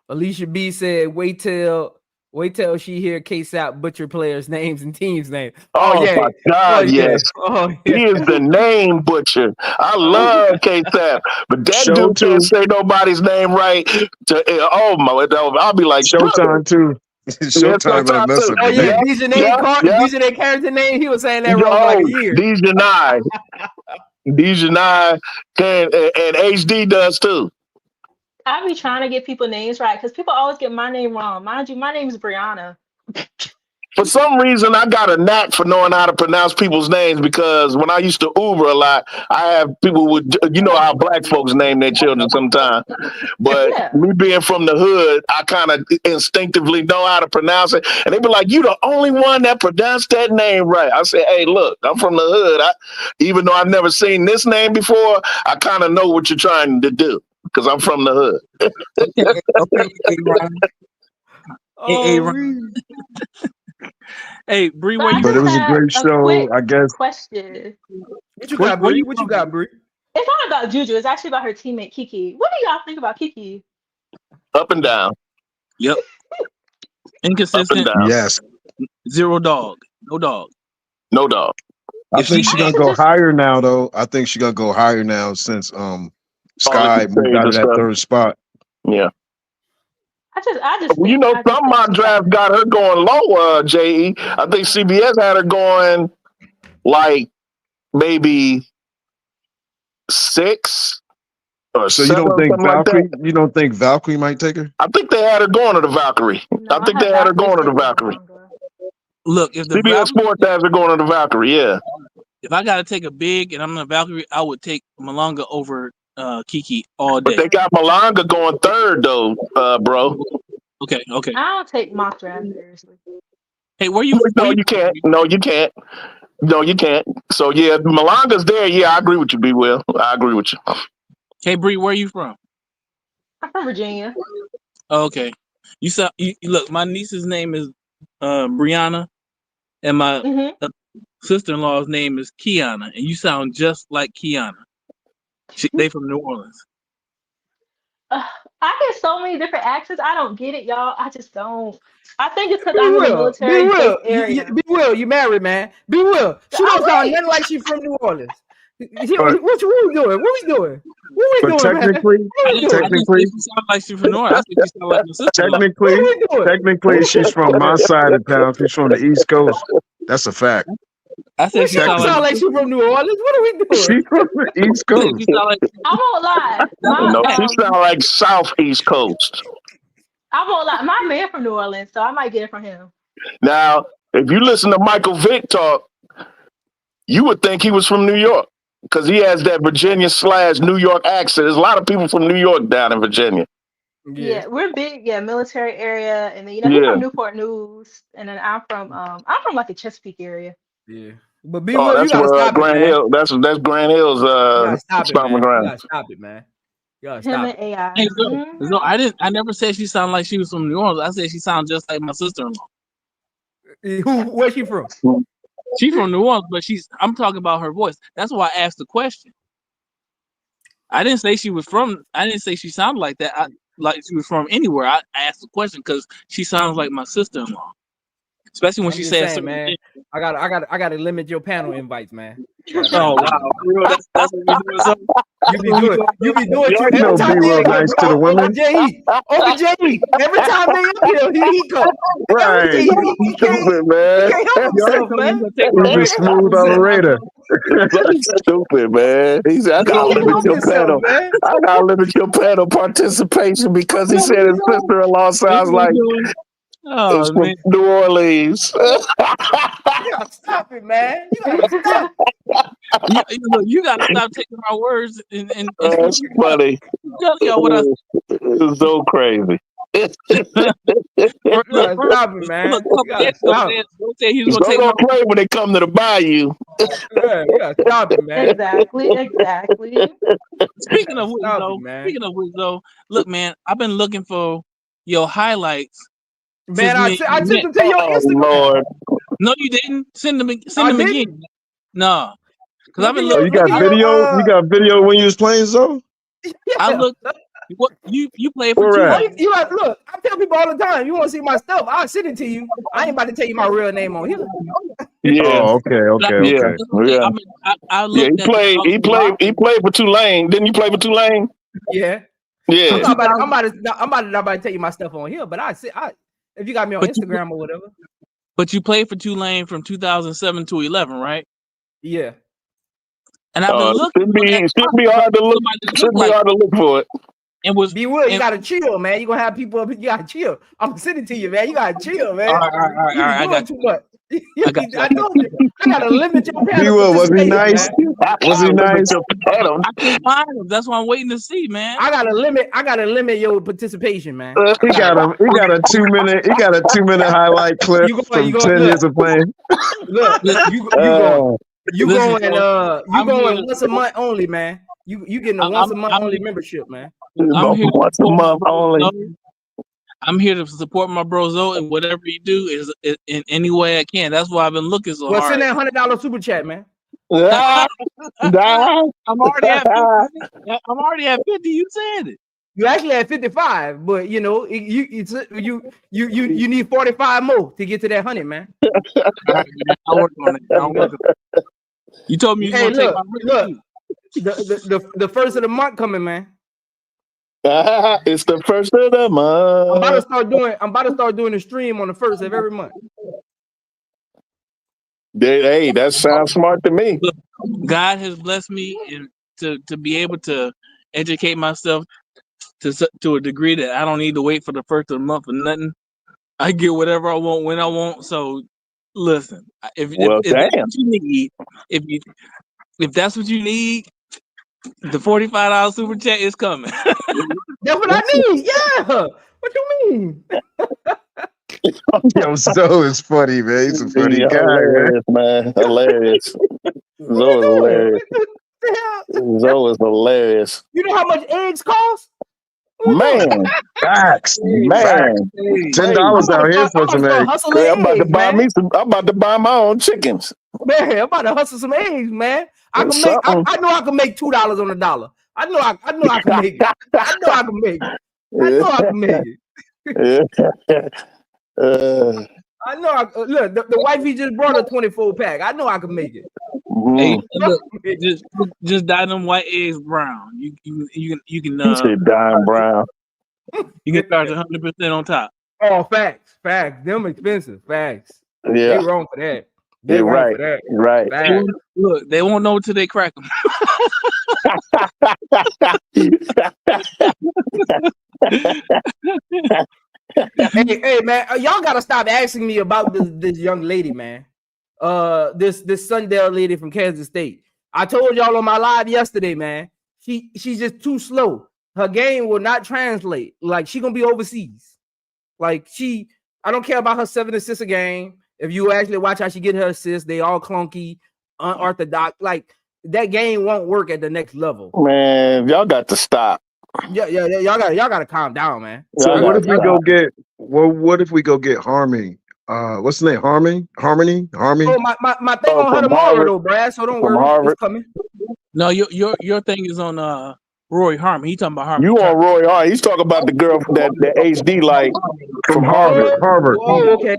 Alicia B said, "Wait till she hear KSAP butcher players' names and teams' names." Oh yeah. My God, yes. Oh, yeah. He is the name butcher. I love KSAP, but that dude can't say nobody's name right. I'll be like, Showtime too. Showtime too. Oh yeah, Dejanay Carrington name. He was saying that wrong for like a year. Dejanay, and HD does too. I be trying to get people names right because people always get my name wrong. Mind you, my name is Brianna. For some reason, I got a knack for knowing how to pronounce people's names because when I used to Uber a lot, I have people with, you know how black folks name their children sometimes. But Yeah. me being from the hood, I kind of instinctively know how to pronounce it. And they be like, you the only one that pronounced that name right. I say, hey, look, I'm from the hood. Even though I've never seen this name before, I kind of know what you're trying to do because I'm from the hood. Okay, Aaron. Hey, Aaron. Hey, Bree, But where I you? But it just was a have great a show, quick I guess. question. What you Where got, Bree? you What you from? got, Bree? It's not about Juju. It's actually about her teammate Kiki. What do y'all think about Kiki? Up and down, Yep. up and Inconsistent. down. Yes. Zero dog. No dog. No dog. I If think she she's I gonna used to go just higher now, though. I think she's gonna go higher now since All Sky the moved trades out and of that stuff. third spot. Yeah. I just Well, you think know, some mock she draft got her going low, JE. I think CBS had her going like maybe 6 or So you 7 don't or think something like that. Valkyrie might take her? I think they had her going to the Valkyrie. No, I I think have they had her Valkyrie going to the sitting on Valkyrie. Malanga. look, if the CBS Valkyrie, Sports has her going to the Valkyrie, yeah. if I gotta take a big and I'm a Valkyrie, I would take Malanga over Kiki all But day. they got Malanga going third, though, bro. Okay. I don't take mock draft seriously. Hey, where you? No, you can't. No, you can't. No, you can't. So, yeah, Malanga's there. Yeah, I agree with you, B. Will. I agree with you. Hey, Bree, where you from? I'm from Virginia. Oh, okay. You look. My niece's name is Brianna, and my Hmm. sister-in-law's name is Kiana, and you sound just like Kiana. They from New Orleans. I get so many different accents. I don't get it, y'all. I just don't. I think it's because Be I'm in a Will. Be military base Will. area. Be Will. You married, man. Be Will. She don't sound Oh nothing like she from New Orleans. What But we doing? What we doing? What we but doing, man? technically, What we doing? I didn't say she sounded like she from New Orleans. I said she sounded like my sister-in-law. What technically, are we doing? technically, she's from my side of town. She's from the East Coast. That's a fact. I said She she don't sounded like sound my like she from New Orleans. What are we doing? She's from the East I said Coast. she sounded like I won't lie. that's a No, she fact. sound like Southeast Coast. I won't lie. My man from New Orleans, so I might get it from him. Now, if you listen to Michael Vick talk, you would think he was from New York because he has that Virginia/New York accent. There's a lot of people from New York down in Virginia. Yeah, we're big. Yeah, military area, and then he's Yeah. from Newport News, and then I'm from like the Chesapeake area. Yeah. But B Oh, Will, you that's gotta where stop it, Grand man. Hill. That's Grand Hill's You gotta stop it, stomping man. You ground. gotta stop it, man. You gotta Him stop and it. AI. Hey, so I never said she sounded like she was from New Orleans. I said she sounded just like my sister-in-law. Where's she from? She's from New Orleans, but I'm talking about her voice. That's why I asked the question. I didn't say she was from. I didn't say she sounded like that. Like she was from anywhere. I asked the question because she sounds like my sister-in-law, especially when I'm she just said saying, certain man. things. I gotta limit your panel invites, man. Oh wow, for real? That's what you're doing. So You be doing too You every know, time B they real in here, nice to the Uncle women. J.E. Uncle J.E. Every time they up here, here he come. Every Right. he Stupid, man. can't help you already himself, told me man. you're gonna take my He's a break. smooth operator. That's stupid, man. He said, I He gotta can't limit help your himself, panel. man. I gotta limit your panel participation because he No, what said you his doing? sister-in-law What sounds you like doing? it's Oh from man, New Orleans. You gotta stop it, man. You gotta stop it. you gotta stop taking my words and That's switching it up. funny. Tell y'all what I It's so crazy. You gotta look. stop it, man. Look, a couple You days gotta ago, stop it. they said he was He's gonna take my. gonna play when they come to the bayou. Yeah, you gotta stop it, man. Exactly. Speaking of which, Stop it, man. look, man, I've been looking for your highlights. Man, I sent met. them to your Oh Instagram. Lord. No, you didn't. Send them I again. didn't. No, because I've Look been at Oh, your, looking. you look got at video? You got video when you was playing, Zoe? I yeah. looked. What you played for Where at? Tulane? Look, I tell people all the time, you want to see my stuff, I'll send it to you. I ain't about to tell you my real name on here. Yeah. Oh, okay. Yeah. Yeah. I Yeah. looked at He played for Tulane. Didn't you play for Tulane? Yeah. Yeah. I'm not about to tell you my stuff on here, but if you got me on Instagram or whatever. But you played for Tulane from 2007 to 11, right? Yeah. And I've been looking. Shouldn't be hard to look. Shouldn't be hard to look for it. And was B Will, you gotta chill, man. You gonna have people up. You gotta chill. I'm gonna send it to you, man. You gotta chill, man. all right. You doing too much. I got you. I told you. I gotta limit your B panel Will, was he participation, nice? man. Was he nice? I couldn't find him. That's what I'm waiting to see, man. I gotta limit your participation, man. He got a 2 minute. He got a 2 minute highlight clip from 10 years of playing. Look, you going once a month only, man. You getting a once a month only membership, man. I'm here once a month only. I'm here to support my bro Zoe, and whatever you do is in any way I can. That's why I've been looking so hard. Send that $100 super chat, man. I'm already at 50. I'm already at 50. You said it. You actually at 55, but you know you need 45 more to get to that 100, man. I'll work on it. You told me you gonna take my look. The first of the month coming, man. It's the first of the month. I'm about to start doing a stream on the first of every month. Hey, that sounds smart to me. God has blessed me to be able to educate myself to a degree that I don't need to wait for the first of the month for nothing. I get whatever I want when I want. So listen, if that's what you need, if that's what you need, the $45 super chat is coming. That's what I need. Yeah. What you mean? Yo, Zoe is funny, man. He's a funny guy, hilarious, man. Hilarious. Zoe is hilarious. Zoe is hilarious. You know how much eggs cost? Man, facts, man. $10 out here for some eggs. I'm about to buy my own chickens. Man, I'm about to hustle some eggs, man. I know I can make $2 on the dollar. I know I can make it. I know I can make it. I know. Look, the wifey just brought a 24 pack. I know I can make it. Hey, look, just dye them white eggs brown. You can. You said dye brown. You can charge 100% on top. Oh, facts. Them expensive. Facts. Yeah, they wrong for that. They're right. Right. Look, they won't know until they crack them. hey, man, y'all gotta stop asking me about this young lady, man. This Sundell lady from Kansas State. I told y'all on my live yesterday, man. She's just too slow. Her game will not translate. Like, she gonna be overseas. Like, I don't care about her 7 assists a game. If you actually watch how she get her assists, they all clunky, unorthodox. Like, that game won't work at the next level. Man, y'all got to stop. Yeah, y'all gotta calm down, man. So what if we go get? Well, what if we go get Harmony? What's the name? Harmony. Oh, my thing on her tomorrow though, Brad. So don't worry, it's coming. No, your thing is on Roy Harmon. He talking about Harmon. You on Roy Harmon? He's talking about the girl that HD like from Harvard. Oh, okay.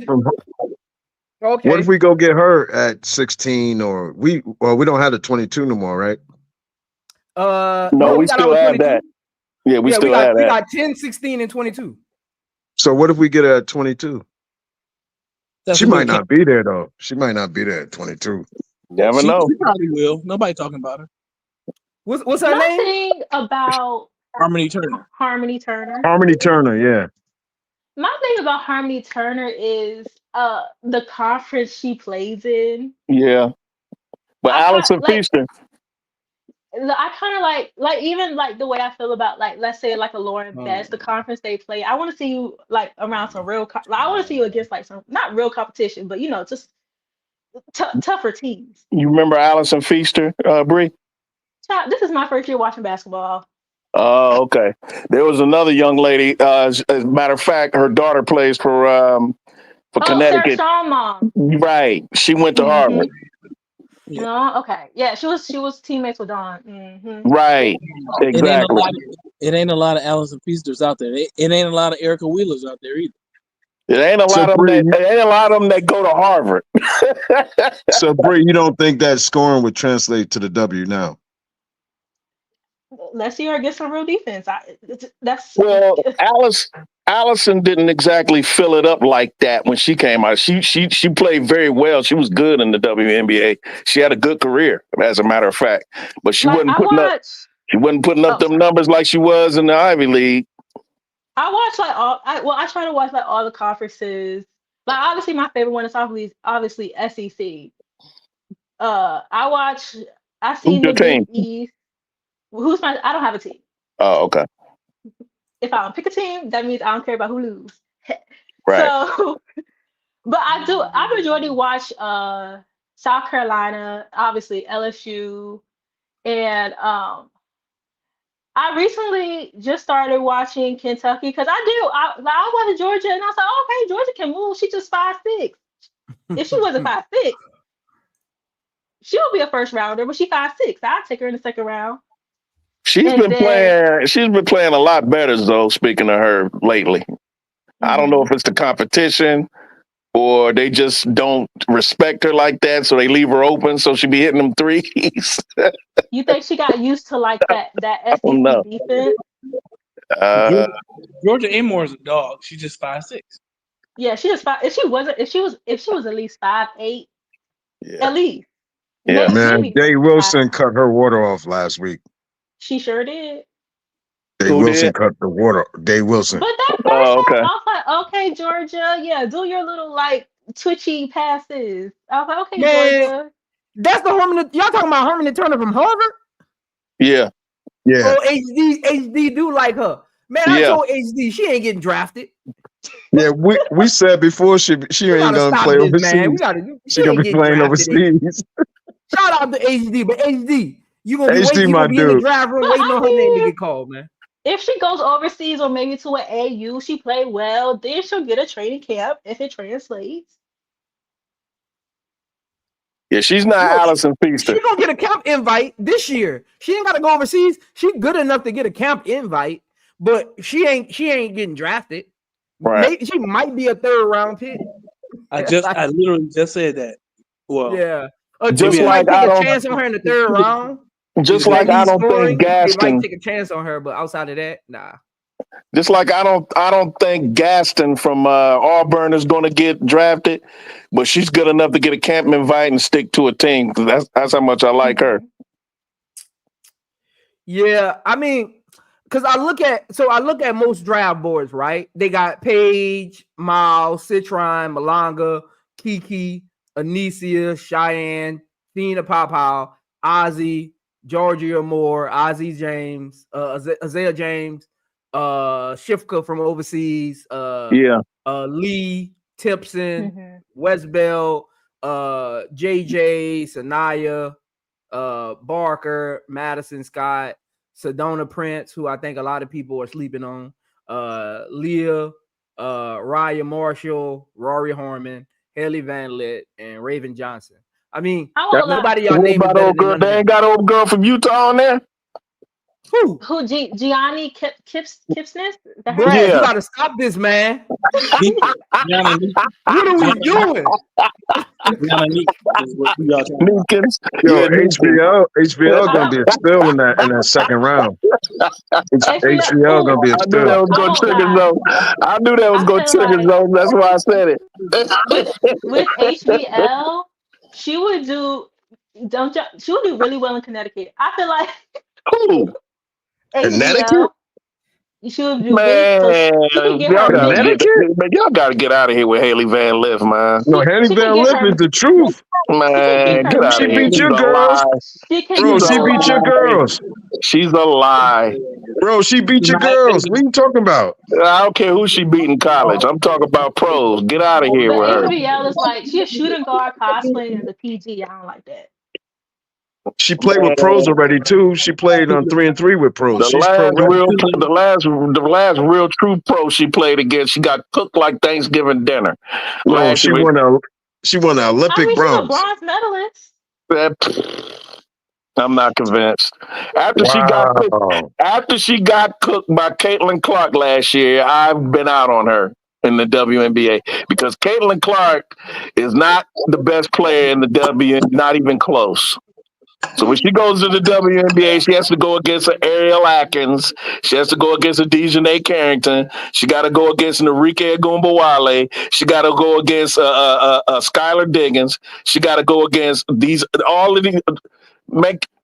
Okay. What if we go get her at 16 or we don't have the 22 no more, right? No, we still have that. Yeah, we still have that. We got 10, 16, and 22. So what if we get her at 22? She might not be there though. She might not be there at 22. Never know. She probably will. Nobody talking about her. What's her name? Nothing about Harmony Turner. Harmony Turner. Harmony Turner, yeah. My thing about Harmony Turner is the conference she plays in. Yeah. But Allison Feaster. I kind of like even like the way I feel about, like, let's say like a Lauren Best, the conference they play. I want to see you like around some real. I want to see you against like some not real competition, but just tougher teams. You remember Allison Feaster, Bree? This is my first year watching basketball. Oh, okay. There was another young lady. As a matter of fact, her daughter plays for Connecticut. Sarah Shawn mom. Right. She went to Harvard. Yeah. No, okay. Yeah, she was teammates with Dawn. Mm-hmm. Right. Exactly. It ain't a lot of Allison Feasters out there. It ain't a lot of Erica Wheelers out there either. It ain't a lot of them. It ain't a lot of them that go to Harvard. So, Bree, you don't think that scoring would translate to the W now? Let's see her get some real defense. Well, Allison didn't exactly fill it up like that when she came out. She played very well. She was good in the WNBA. She had a good career, as a matter of fact. But she wasn't putting up. She wasn't putting up them numbers like she was in the Ivy League. I watch like I try to watch like all the conferences. Like obviously my favorite one is obviously SEC. I've Who's seen your the Big team? East. I don't have a team. Oh, okay. If I don't pick a team, that means I don't care about who lose. Right. So, but I majority watch South Carolina, obviously LSU, and I recently just started watching Kentucky because I went to Georgia and I was like, oh, okay, Georgia can move. She just 5'6". If she wasn't 5'6", she would be a first rounder, but she 5'6". I'd take her in the second round. She's been playing a lot better though, speaking of her lately. Mm-hmm. I don't know if it's the competition or they just don't respect her like that, so they leave her open so she be hitting them threes. You think she got used to like that SEC defense? Georgia Amore is a dog. She's just 5'6". Yeah, she just 5. If she was at least 5'8", at least. Yeah, man. Jay Wilson cut her water off last week. She sure did. Dave Wilson cut the water. Dave Wilson. But that first half, I was like, okay, Georgia, yeah, do your little like twitchy passes. I was like, okay, Georgia. That's the Herman. Y'all talking about Herman Turner from Harvard? Yeah. Oh, HD do like her. Man, I told HD she ain't getting drafted. Yeah, we said before she ain't gonna play overseas. She gonna be playing overseas. Shout out to HD, but HD, you gonna be HD, you my gonna be dude. in the drive room waiting on her name to get called, man. If she goes overseas or maybe to an AU, she played well, then she'll get a training camp if it translates. Yeah, she's not Allison Feaster. She gonna get a camp invite this year. She ain't gotta go overseas. She good enough to get a camp invite, but she ain't getting drafted. Right. Maybe she might be a third round pick. I literally just said that. Well, yeah. Just like take a chance on her in the third round. Just like I don't think Gaston. They might take a chance on her, but outside of that, nah. Just like I don't think Gaston from Auburn is going to get drafted, but she's good enough to get a camp invite and stick to a team. That's how much I like her. Yeah, I mean, because I look at most draft boards, right? They got Paige, Miles, Citron, Malanga, Kiki, Anicia, Cheyenne, Tina Popow, Ozzy, Georgia Moore, Ozzy James, Isaiah James, Shifka from overseas, Lee, Timpson, West Bell, JJ, Sanaya, Barker, Madison Scott, Sedona Prince, who I think a lot of people are sleeping on, Leah, Raya Marshall, Rory Harmon, Haley Van Lith, and Raven Johnson. I mean, nobody y'all name is better than they ain't got old girl from Utah on there. Who? Gianni Kipsness? Brad, you gotta stop this, man. What are we doing? HBO gonna be a steal in that second round. HBO gonna be a steal. I knew that was going to trigger zone. That's why I said it. With HBL, she would do really well in Connecticut. I feel like who? Connecticut? She would do y'all got to get out of here with Haley Van Lith, man. No, Haley Van Lith is the truth. Man, get out she of here. beat your girls. Bro, she beat your girls. She's a lie. Bro, she beat your girls. What are you talking about? I don't care who she beat in college. I'm talking about pros. Get out of here with her. HBL is like, she's a shooting guard cosplaying as a PG. I don't like that. She played with pros already too. She played on 3-3 with pros. The last real true pro she played against, she got cooked like Thanksgiving dinner. No, she won an Olympic bronze. She's a bronze medalist. I'm not convinced. After she got cooked by Caitlin Clark last year, I've been out on her in the WNBA because Caitlin Clark is not the best player in the W, not even close. So when she goes to the WNBA, she has to go against an Ariel Atkins. She has to go against a Dejanay Carrington. She got to go against an Enrique Agumbawale. She got to go against Skylar Diggins. She got to go against all of these.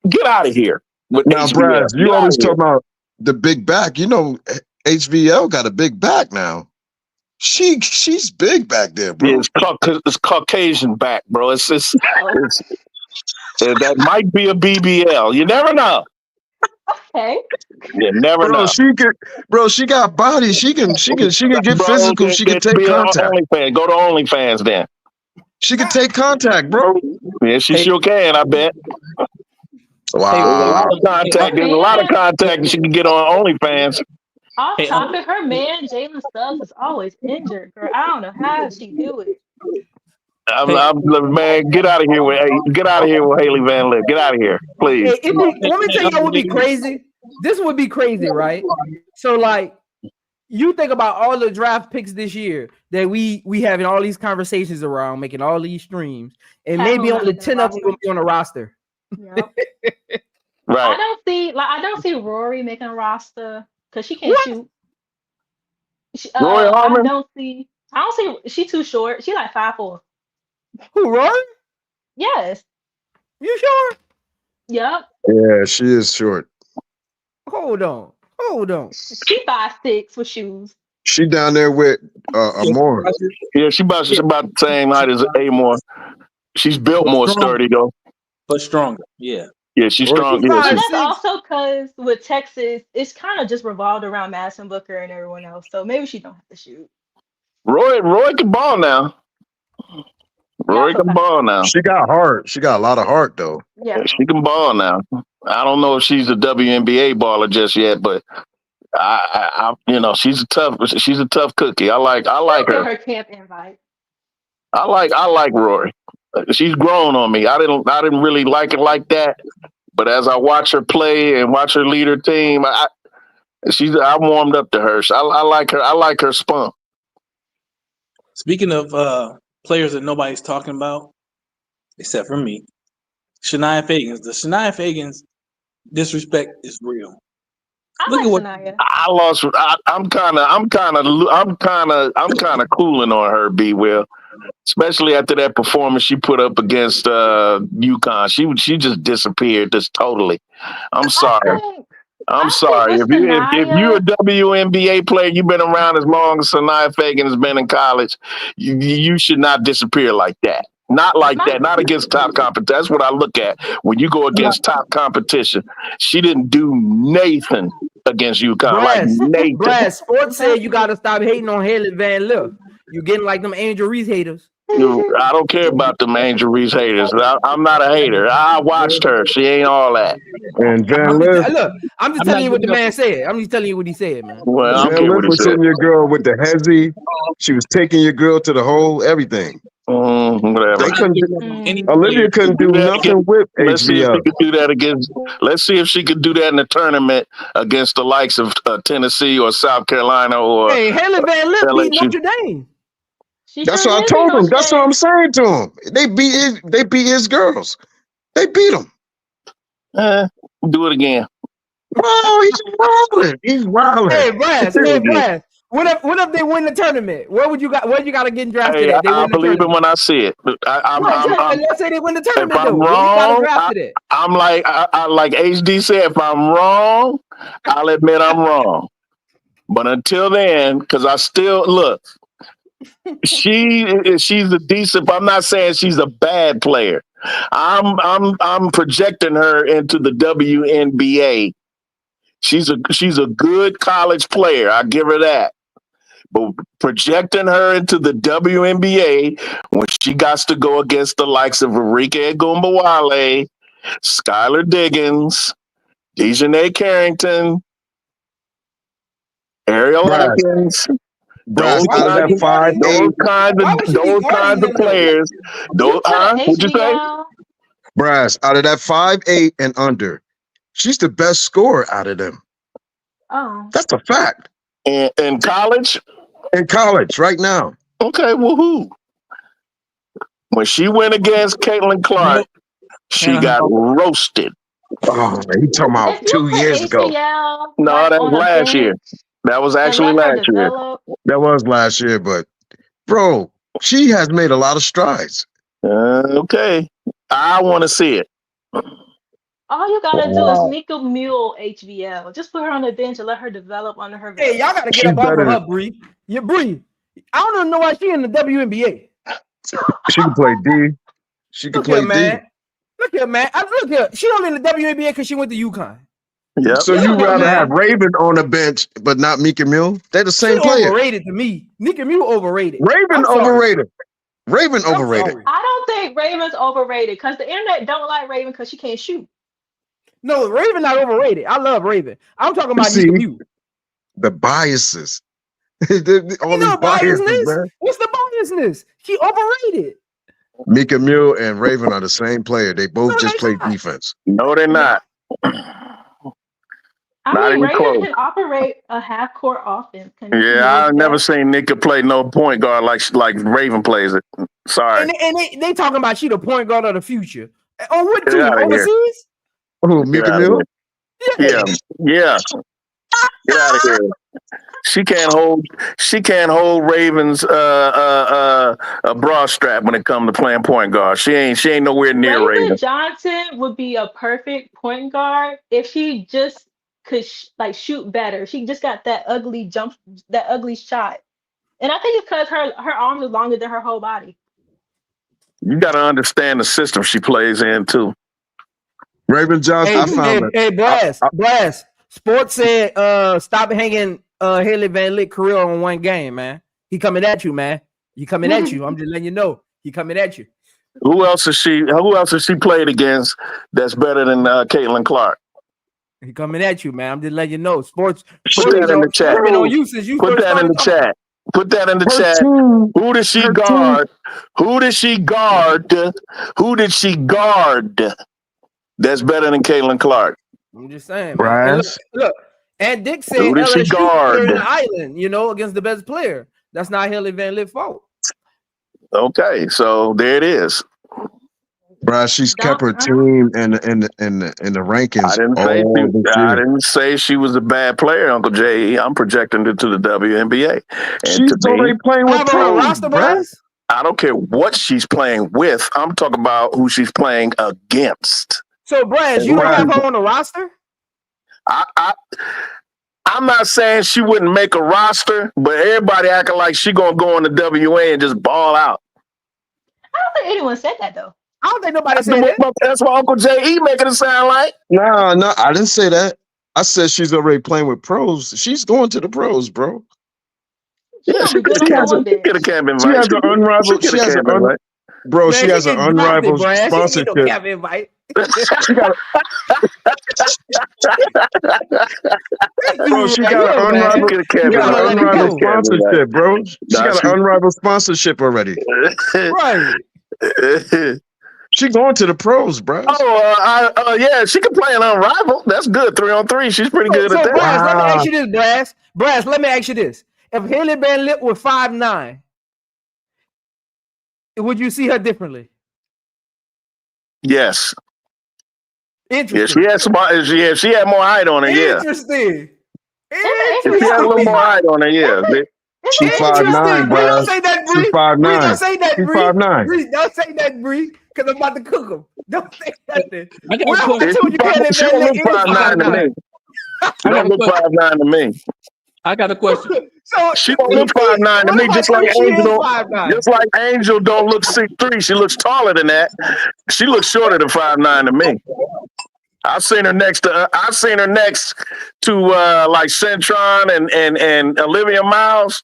Get out of here. with Now, HBL. Brad, you Get always outta here. talk about the big back. You know, HVL got a big back now. She's big back there, bro. Yeah, it's Caucasian back, bro. It's Oh, that might be a BBL. You never know. okay. You never Bro, know. she got body. She can get Bro, physical. She can take be on contact. OnlyFans. Go to OnlyFans then. She can take contact, bro. Yeah, she sure can. I bet. Wow. There's a lot of contact she can get on OnlyFans. Off Hey, topic, her man Jalen Stubbs is always injured, girl. I don't know how she do it. Man, get out of here with Haley Van Lith. Get out of here, please. Let me tell you what would be crazy. This would be crazy, right? So, like, you think about all the draft picks this year that we having all these conversations around, making all these streams, and maybe only 10 of them will be on the roster. Yep. Right. I don't see Rory making a roster because she can't shoot. Rory Harmon? I don't see. She's too short. She like 5'4". Who, Rory? Yes. You sure? Yep. Yeah, she is short. Hold on. She 5'6" with shoes. She down there with Amore. Yeah, she's about the same height as Amore. She's built more sturdy though. But stronger. Yeah. Yeah, she's strong. She's Yeah, And fine. that's also because with Texas, it's kind of just revolved around Madison Booker and everyone else. So maybe she don't have to shoot. Roy can ball now. Rory can ball now. She got heart. She got a lot of heart though. Yeah. She can ball now. I don't know if she's a WNBA baller just yet, but I she's a tough cookie. I like her. Her camp invite. I like Rory. She's grown on me. I didn't really like it like that, but as I watch her play and watch her lead her team, I warmed up to her. So I like her. I like her spunk. Speaking of players that nobody's talking about, except for me, Shania Fagans. The Shania Fagans disrespect is real. Look at what Shania. I lost. I'm kind of cooling on her. B. Will, especially after that performance she put up against UConn. She just disappeared just totally. I'm sorry. I'm sorry. If you're a WNBA player, you've been around as long as Shania Fagan has been in college, you should not disappear like that. Not like that. Not against top competition. That's what I look at when you go against top competition. She didn't do Nathan against UConn. Brad, Sports said you got to stop hating on Haley Van Lith. You're getting like them Angel Reese haters. I don't care about them Angel Reese haters. I'm not a hater. I watched her. She ain't all that. And Van Lith. Look, I'm just telling you what the man said. I'm just telling you what he said, man. Well, I don't care Van what Lith he was said. hitting your girl with the hezzy. She was taking your girl to the hole, everything. Whatever. Olivia couldn't do nothing with Let's see if HBL. she could do that against. Let's see if she could do that in the tournament against the likes of Tennessee or South Carolina or. Hey, Haley Van Lith beat Notre Dame. That's what I told him. That's what I'm saying to him. They beat his girls. They beat him. Do it again. Bro, he's wilding. Hey, Brad. What if they win the tournament? Where you got to get drafted at? I believe it when I see it. Let's say they win the tournament. If I'm wrong, I'm like HD said. If I'm wrong, I'll admit I'm wrong. But until then, because I still look. She's a decent. I'm not saying she's a bad player. I'm projecting her into the WNBA. She's a good college player. I give her that. But projecting her into the WNBA when she got to go against the likes of Arika Egumbawale, Skylar Diggins, Dejanay Carrington, Ariel Atkins. Those kinds of players. What'd you say? Brass, out of that 5'8" and under, she's the best scorer out of them. Oh. That's a fact. In college? In college, right now. Okay, well, who? When she went against Caitlin Clark, she got roasted. Oh, he talking about 2 years ago. No, that was last year. That was actually last year. That was last year, but bro, she has made a lot of strides. Okay. I want to see it. All you gotta do is Nika Muhl HVL. Just put her on the bench and let her develop under her. Hey, y'all gotta get up off of her, Bree. Yeah, Bree. I don't even know why she in the WNBA. She can play D. She can play D. Man. Look here, man. Look here. She only in the WNBA because she went to UConn. Yeah. So you rather have Raven on the bench, but not Nika Muhl? They're the same player. Overrated to me. Nika Muhl overrated. Raven overrated. Raven overrated. I don't think Raven's overrated because the internet don't like Raven because she can't shoot. No, Raven not overrated. I love Raven. I'm talking about Nika Muhl. The biases. All these biases, man. What's the biasness? She overrated. Nika Muhl and Raven are the same player. They both just play defense. No, they're not. I mean, Raven can operate a half-court offense. Yeah, I've never seen Nika play no point guard like Raven plays it. Sorry. And they talking about she the point guard of the future. On what team? Overseas? Who, Nika Muhl? Yeah. Get out of here. She can't hold Ravens a bra strap when it comes to playing point guard. She ain't nowhere near Raven. Johnson would be a perfect point guard if she just could shoot better. She just got that ugly shot. And I think it's because her arms are longer than her whole body. You got to understand the system she plays in too. Raven Johnson. Hey, Brass. Sports said stop hanging Haley Van Lith career on one game, man. He coming at you, man. He coming at you. I'm just letting you know. He coming at you. Who else has she played against that's better than Caitlin Clark? He coming at you, man. I'm just letting you know. Sports. Put that in the chat. Put that in the chat. Put that in the chat. Who did she guard? Who did she guard? Who did she guard that's better than Caitlin Clark? I'm just saying, man. Look, and Dick said LSU clearing the island, against the best player. That's not Haley Van Lith's fault. Okay, so there it is. Bruh, she's kept her team in the rankings. I didn't say she was a bad player, Uncle J. I'm projecting her to the WNBA. She's already playing with pros, bruh. I don't care what she's playing with. I'm talking about who she's playing against. So, Brad, you don't have her on the roster? I'm not saying she wouldn't make a roster, but everybody acting like she gonna go on the WA and just ball out. I don't think anyone said that though. I don't think nobody said that. That's what Uncle J.E. making it sound like. No, I didn't say that. I said she's already playing with pros. She's going to the pros, bro. Yeah, she could have camp invite. She has an unrivaled. She has an unrivaled sponsorship. She got an unrivaled sponsorship, bro. She got an unrivaled sponsorship already. Right. She going to the pros, bro. Yeah, she can play an unrivaled. That's good. 3-on-3. She's pretty good at that. Brass, let me ask you this, Brass, let me ask you this. If Haley Van Lith was 5'9", would you see her differently? Yes. Interesting. Yeah, she had more height on her. Interesting. She had a little more height on her. Yeah. She's 5'9", bro. Don't say that, Bree. She's 5'9". Don't say that, Bree. 5'9". Bree, don't say that, Bree, because I'm about to cook them. Don't say that. I got a question. She don't look 5'9" to me. She don't look 5'9" to me. I got a question. So she don't look 5'9" to me, just like Angel. Just like Angel don't look 6'3". She looks taller than that. She looks shorter than 5'9" to me. I've seen her next to like Centron and Olivia Miles.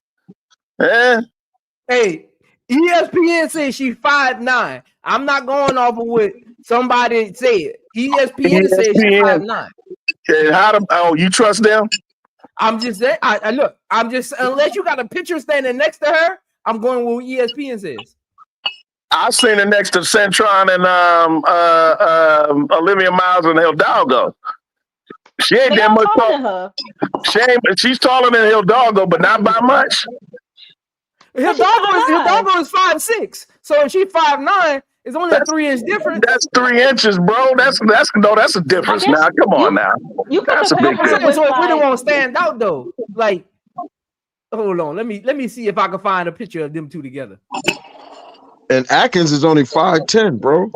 Hey, ESPN says she's 5'9". I'm not going off of what somebody said. ESPN says she's 5'9". You trust them? I'm just saying. Look. I'm just unless you got a picture standing next to her, I'm going with what ESPN says. I've seen her next to Centron and Olivia Miles and Hidalgo. She ain't that much taller. She's taller than Hidalgo, but not by much. Hidalgo is 5'6". So if she's 5'9", it's only a 3-inch difference. That's 3 inches, bro. That's a difference. Now, come on now. That's a big difference. So it really won't stand out though. Like, hold on. Let me see if I can find a picture of them two together. And Atkins is only 5'10", bro.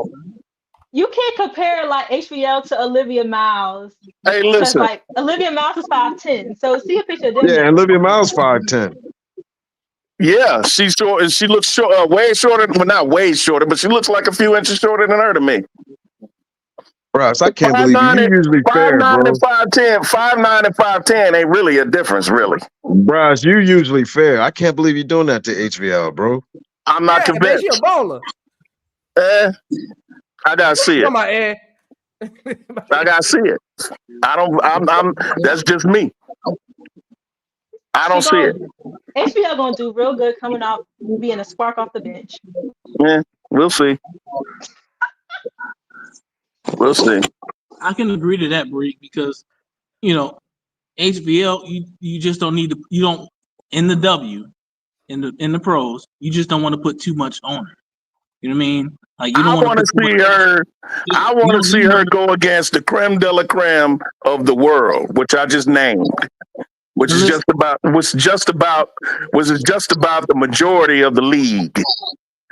You can't compare like HBL to Olivia Miles. Hey, Because listen. like Olivia Miles is 5'10". So see a picture of them. Yeah, and Olivia Miles 5'10". Yeah, she's short, and she looks short, way shorter. Well, not way shorter, but she looks like a few inches shorter than her to me. Bros, I can't believe you usually fair, 5'9" bro. and 5'10", 5'9" and 5'10" ain't really a difference, really. Bros, you usually fair. I can't believe you're doing that to HBL, bro. I'm not Man, convinced. she a baller. I gotta see it. I gotta see it. I'm that's just me. I don't see it. HBL gonna do real good coming out, being a spark off the bench. Yeah, we'll see. We'll see. I can agree to that, Bree, because HBL, you just don't need to. You don't in the in the pros. You just don't want to put too much on her. You know what I mean? Like you don't want to see her. I want to see her go against the creme de la creme of the world, which I just named, which is just about the majority of the league.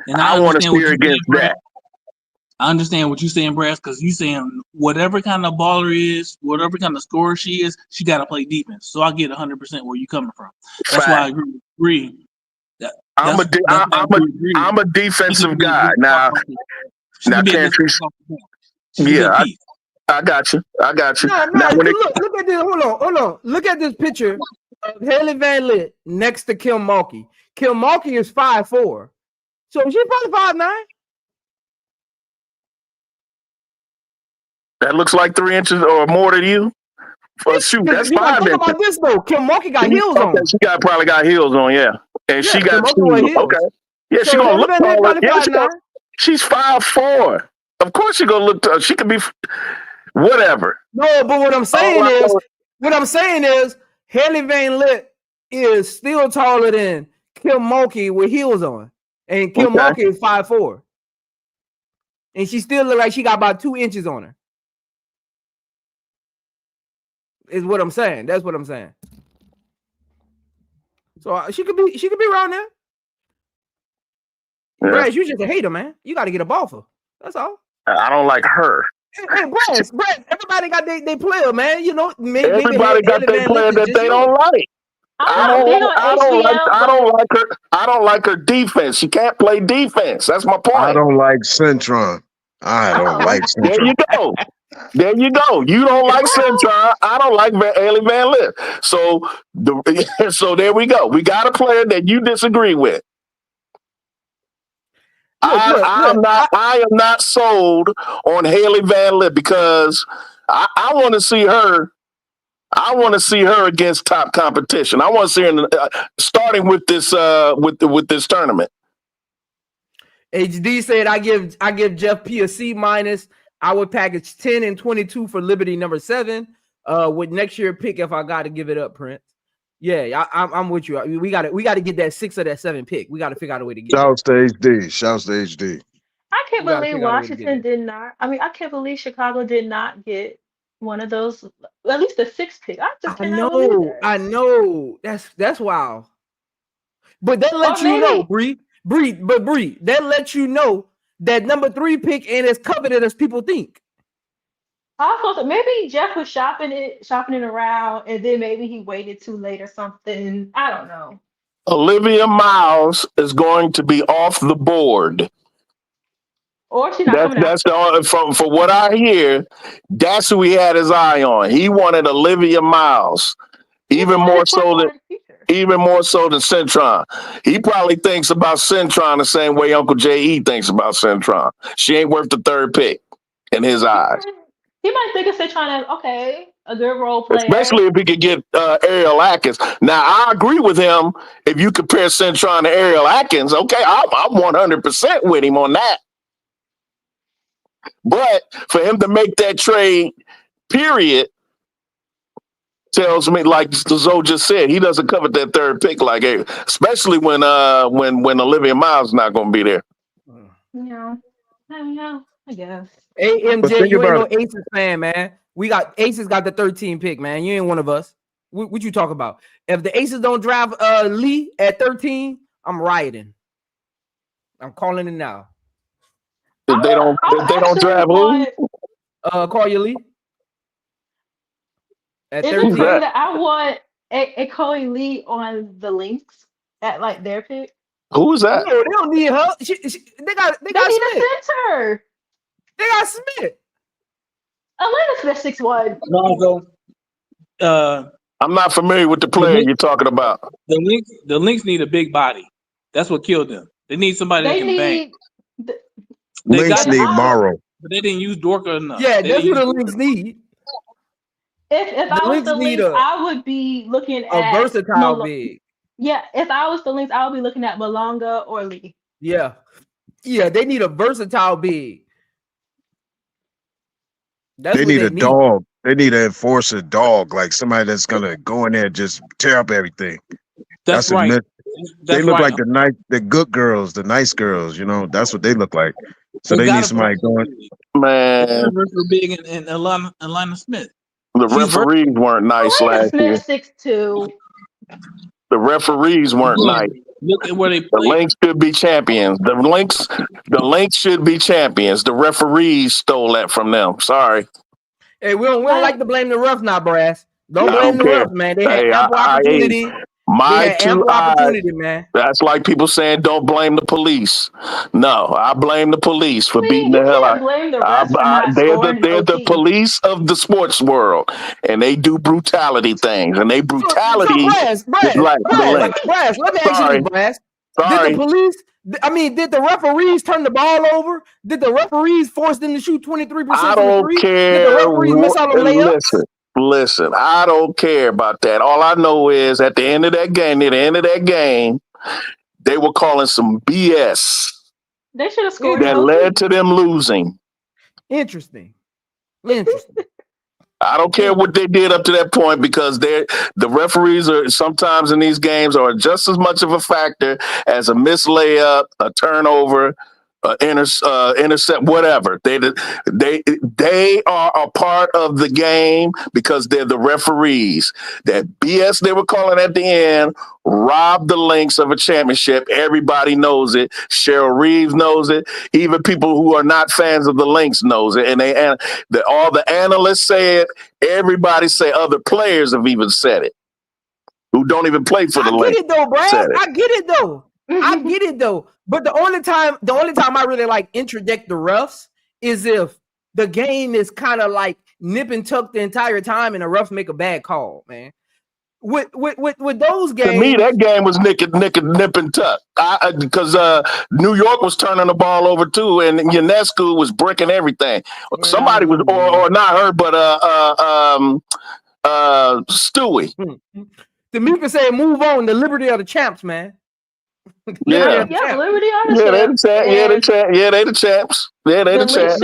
And I want to see her against that. I understand what you're saying, Brass, because you're saying whatever kind of baller is, whatever kind of scorer she is, she got to play defense. So I get 100% where you're coming from. That's why I agree with Bree. I'm a defensive guy. Now can't you? Yeah, I got you. I got you. No, look at this. Hold on. Look at this picture of Haley Van Lith next to Kim Mulkey. Kim Mulkey is 5'4", so she's probably 5'9". That looks like 3 inches or more to you. Shoot, that's 5 inches. Talk about this though. Kim Mulkey got heels on. She probably got heels on, yeah. And she got shoes. Okay. Yeah, so she gonna look taller. Yeah, she's 5'4". Of course she gonna look taller. She could be whatever. No, but what I'm saying is Haley Van Lith is still taller than Kim Mulkey with heels on. And Kim Mulkey is 5'4". And she still look like she got about 2 inches on her. Is what I'm saying. That's what I'm saying. So she could be around there. Yeah. Brad, you just a hater, man. You got to get a ball for. That's all. I don't like her. Hey, Brad, everybody got their player, man. You know, everybody got their player that they don't like. I don't like her defense. She can't play defense. That's my point. I don't like Centron. I don't like Centron. There you go. You don't like Centron. I don't like Haley Van Lith. So there we go. We got a player that you disagree with. I am not sold on Haley Van Lith because I want to see her. I want to see her against top competition. I want to see her starting with this with this tournament. HD said I give Jeff P a C-. I would package 10 and 22 for Liberty number 7. With next year pick if I got to give it up, Prince. Yeah, I'm with you. We got to get that 6 or that 7 pick. We got to figure out a way to get. Shouts to HD. I can't believe Washington did not. I mean, I can't believe Chicago did not get one of those. At least the 6th pick. I just cannot believe that. I know. That's wild. But that lets you know, Bree. That lets you know that number 3 pick ain't as coveted as people think. I thought maybe Jeff was shopping it around, and then maybe he waited too late or something. I don't know. Olivia Miles is going to be off the board. Or she's not coming out. From what I hear, that's who he had his eye on. He wanted Olivia Miles, even more so than Centron. He probably thinks about Centron the same way Uncle J.E. thinks about Centron. She ain't worth the 3rd pick in his eyes. He might think of Centron as a good role player. Especially if he could get Ariel Atkins. Now, I agree with him. If you compare Centron to Ariel Atkins, okay, I'm 100% with him on that. But for him to make that trade, period, tells me, like Zoe just said, he doesn't cover that 3rd pick like Ariel, especially when Olivia Miles is not going to be there. Yeah, I guess. Hey, MJ, you ain't no Aces fan, man. Aces got the 13 pick, man. You ain't one of us. What you talking about? If the Aces don't draft Lee at 13, I'm rioting. I'm calling it now. If they don't draft who? Call Lee. At Is 13. it funny that I want a Chloe Lee on the Lynx at like their pick? Who is that? No, they don't need her. They got They need Smith. a center. They got Smith. Atlanta Smith 6'1". No, I'm not familiar with the player you're talking about. the Lynx need a big body. That's what killed them. They need somebody that can bang. Lynx need Morrow. But they didn't use Dorka enough. Yeah, that's what the Lynx need. If I was the Lynx, I would be looking at a versatile big. Yeah, if I was the Lynx, I would be looking at Malonga or Lee. Yeah, they need a versatile big. They need a dog. They need an enforcer dog, like somebody that's gonna go in there and just tear up everything. That's right. They look like the good girls, the nice girls. You know, that's what they look like. So they need somebody going. Man, big in Atlanta Smith. The referees weren't nice last year. 6'2". The referees weren't nice. Look at where they play. The Lynx should be champions. The Lynx should be champions. The referees stole that from them. Sorry. Hey, we don't like to blame the refs now, Brass. Don't blame the refs, man. They had ample opportunity. My two eyes, man. That's like people saying, don't blame the police. No, I blame the police for beating the hell out. They're the police of the sports world, and they do brutality things, and they brutality is like the Lynx. Brass, let me ask you this, Brass. Sorry. Did the police? Did the referees turn the ball over? Did the referees force them to shoot 23%? I don't care. Did the referees miss all the layups? Listen, I don't care about that. All I know is at the end of that game, they were calling some BS. They should have scored. That led to them losing. Interesting. I don't care what they did up to that point because the referees are sometimes in these games are just as much of a factor as a missed layup, a turnover, intercept, whatever. They are a part of the game because they're the referees. That BS they were calling at the end robbed the Lynx of a championship. Everybody knows it. Cheryl Reeves knows it. Even people who are not fans of the Lynx knows it. And all the analysts say it. Everybody say other players have even said it who don't even play for the Lynx. I get it though, Brad. I get it though. But the only time I really like interdict the refs is if the game is kind of like nip and tuck the entire time and the refs make a bad call, man. With those games, to me that game was nip and tuck because New York was turning the ball over too, and Ionescu was bricking everything. Somebody was, or not her, but Stewie. Tamika said, "Move on." The liberty of the champs, man. Liberty of the champs. They the champs. Yeah, they the champs.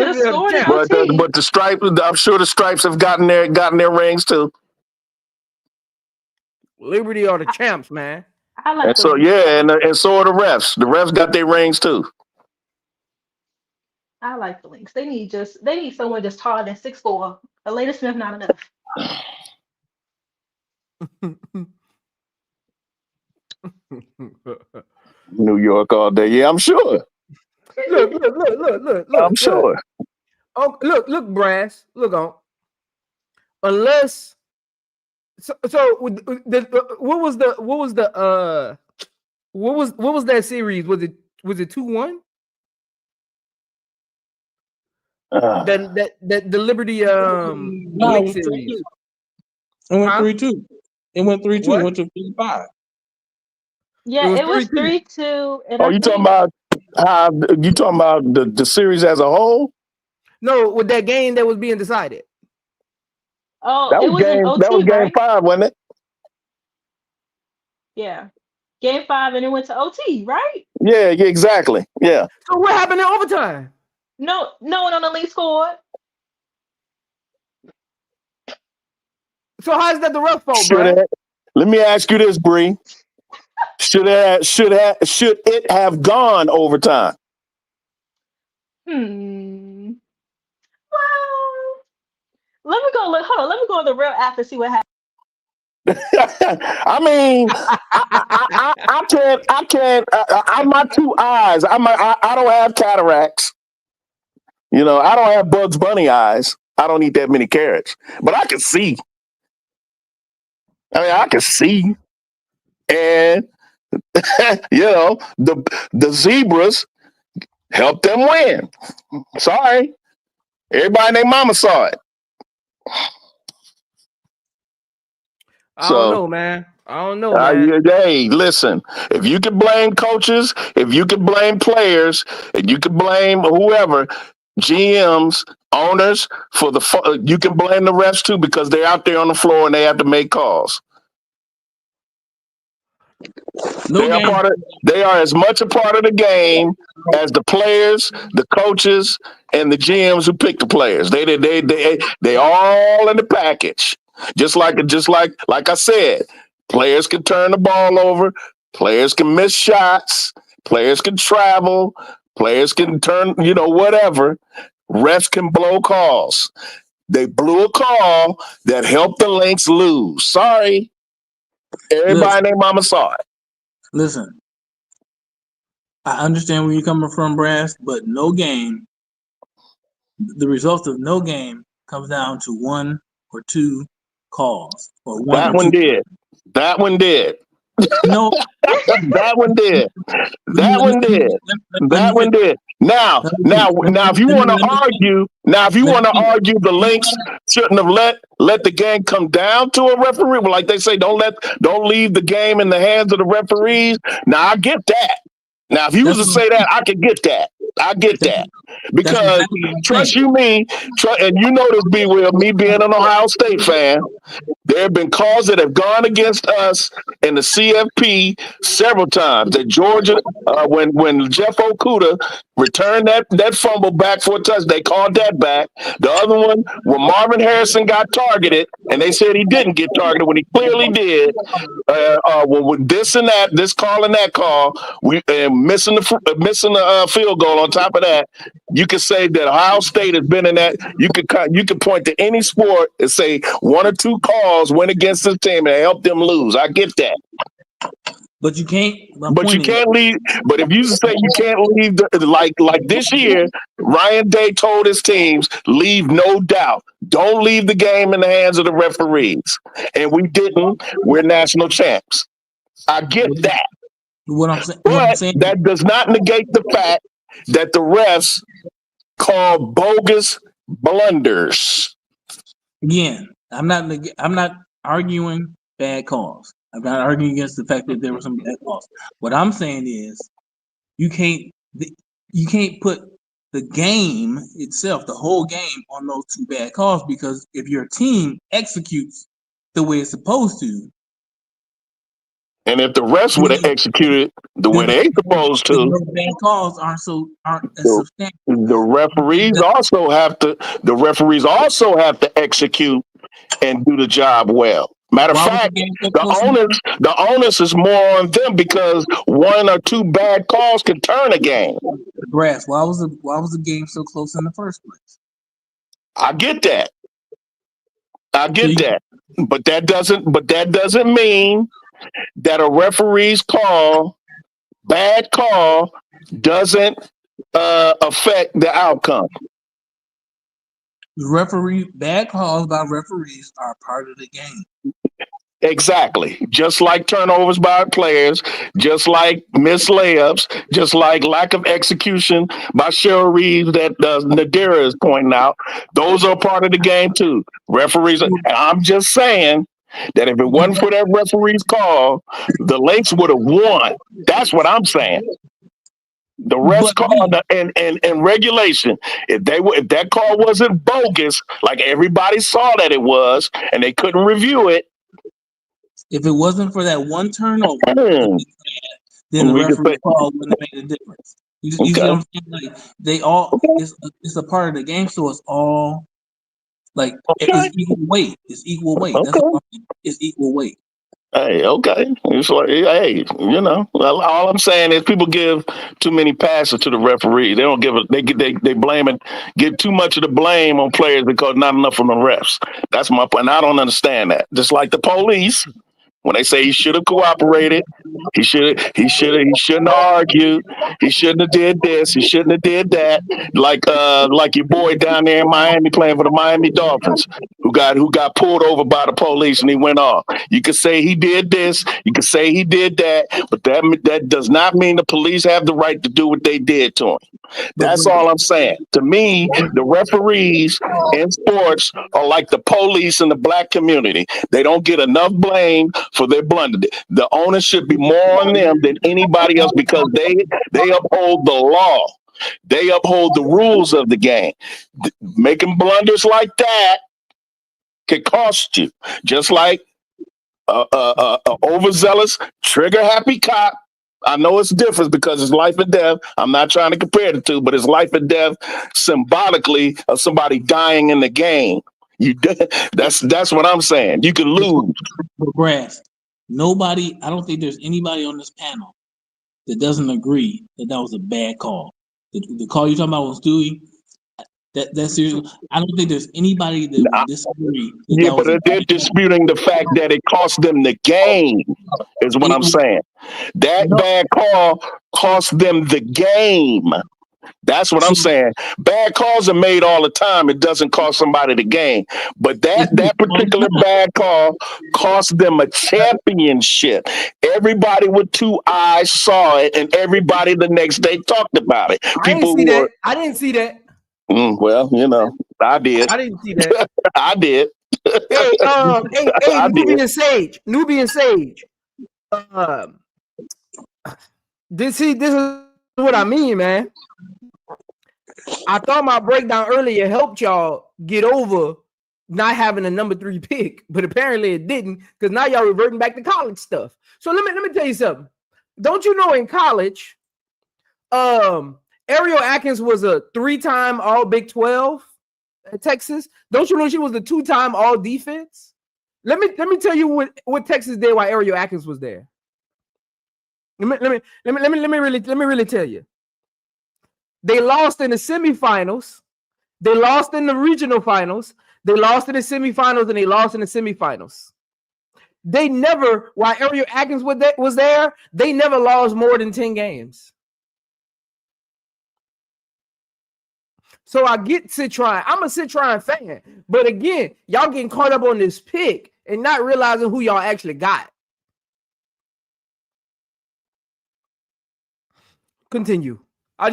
But the Stripes, I'm sure the Stripes have gotten their rings too. Liberty or the champs, man. I like and so and so are the refs. The refs got their rings too. I like the Lynx. They need someone just taller than 6'4". Atlanta Smith not enough. New York all day. Yeah, I'm sure. Look. I'm sure. Oh, look, Brass. Look on. Unless, what was that series? Was it 2-1? The Liberty Link series. It went 3-2. It went 3-2. It went to 5. Yeah, it was 3-2. Oh, you talking about the series as a whole? No, with that game that was being decided. Oh, that was game 5, wasn't it? Yeah. Game 5 and it went to OT, right? Yeah, exactly. Yeah. So what happened in overtime? No one on the league scored. So how is that the ref fault, bro? Let me ask you this, Bree. Should it have gone overtime? Well, let me go look. Hold on, let me go on the real app and see what happened. I mean, I can't. My two eyes. I don't have cataracts. You know, I don't have Bugs Bunny eyes. I don't eat that many carrots, but I can see. I mean, I can see, and you know, the zebras helped them win. Sorry, everybody and their mama saw it. I don't know, man. Hey, listen, if you can blame coaches, if you can blame players, and you can blame whoever, GMs, owners, you can blame the refs too because they're out there on the floor and they have to make calls. They are as much a part of the game as the players, the coaches, and the GMs who pick the players. They all in the package. Just like I said, players can turn the ball over, players can miss shots, players can travel, players can turn, whatever. Refs can blow calls. They blew a call that helped the Lynx lose. Sorry. Everybody and their mama saw it. Listen, I understand where you're coming from, Brass, but the result of no game comes down to one or two calls. That one did. No. That one did. Now, if you want to argue, the Lynx shouldn't have let the game come down to a referee. Like they say, don't leave the game in the hands of the referees. Now I get that. Now, if you was to say that, I could get that. I get that. Because trust you me, and you know this, B. Will, me being an Ohio State fan, there have been calls that have gone against us in the CFP several times. That Georgia, when Jeff Okuda returned that fumble back for a touch, they called that back. The other one, when Marvin Harrison got targeted, and they said he didn't get targeted when he clearly did. With this and that, this call and that call, missing the field goal. On top of that, you could say that Ohio State has been in that. You could point to any sport and say one or two calls went against this team and helped them lose. I get that. But you can't. But you can't leave. But if you say you can't leave, like this year, Ryan Day told his teams, leave no doubt. Don't leave the game in the hands of the referees. And we didn't. We're national champs. I get that. That does not negate the fact that the refs call bogus blunders. Again, I'm not arguing bad calls. I'm not arguing against the fact that there were some bad calls. What I'm saying is, you can't put the game itself, the whole game, on those two bad calls, because if your team executes the way it's supposed to, and if the refs would have executed the way they're supposed to, the bad calls aren't as substantial. The referees also have to execute and do the job well. Matter of fact, the onus is more on them because one or two bad calls can turn a game. Brass, why was the game so close in the first place? I get that. But that doesn't mean that a referee's bad call doesn't affect the outcome. Bad calls by referees are part of the game. Exactly. Just like turnovers by players, just like missed layups, just like lack of execution by Cheryl Reeves that Nadira is pointing out. Those are part of the game too. Referees, and I'm just saying that if it wasn't for that referee's call, the Lynx would have won. That's what I'm saying. The refs call and regulation. If that call wasn't bogus, like everybody saw that it was, and they couldn't review it. If it wasn't for that one turnover, then the referee call wouldn't have made a difference. You see what I'm saying? Like it's a part of the game, so it's all like it's equal weight. It's equal weight. That's what I'm saying. It's equal weight. Hey, okay. It's like, hey, all I'm saying is people give too many passes to the referee. They don't give it. They blame it. Give too much of the blame on players because not enough from the refs. That's my point. I don't understand that. Just like the police. When they say he should have cooperated, he shouldn't have argued. He shouldn't have did this. He shouldn't have did that. Like your boy down there in Miami playing for the Miami Dolphins, who got pulled over by the police and he went off. You could say he did this. You could say he did that, but that does not mean the police have the right to do what they did to him. That's all I'm saying. To me, the referees in sports are like the police in the black community. They don't get enough blame for their blunder. The onus should be more on them than anybody else because they uphold the law. They uphold the rules of the game. Making blunders like that could cost you. Just like overzealous, trigger-happy cop. I know it's different because it's life and death. I'm not trying to compare the two, but it's life and death symbolically of somebody dying in the game. That's what I'm saying. You can lose. Grass. Nobody, I don't think there's anybody on this panel that doesn't agree that was a bad call. The call you're talking about was Stewie. That's seriously. I don't think there's anybody that would disagree. But they're disputing the fact that it cost them the game, is what I'm saying. That bad call cost them the game. That's what I'm saying. Bad calls are made all the time. It doesn't cost somebody the game. But that particular bad call cost them a championship. Everybody with two eyes saw it, and everybody the next day talked about it. I didn't see that. Well, I did. I didn't see that. I did. Hey, Nubian Sage. This is what I mean, man. I thought my breakdown earlier helped y'all get over not having a number 3 pick, but apparently it didn't, because now y'all reverting back to college stuff. So let me tell you something. Don't you know in college, Ariel Atkins was a 3-time All Big 12 at Texas. Don't you know she was the 2-time All Defense? Let me tell you what Texas did while Ariel Atkins was there. Let me really tell you. They lost in the semifinals. They lost in the regional finals. They lost in the semifinals, and they lost in the semifinals. They never, while Ariel Atkins was there, they never lost more than 10 games. So I get Citron. I'm a Citron fan. But again, y'all getting caught up on this pick and not realizing who y'all actually got. Continue. I'm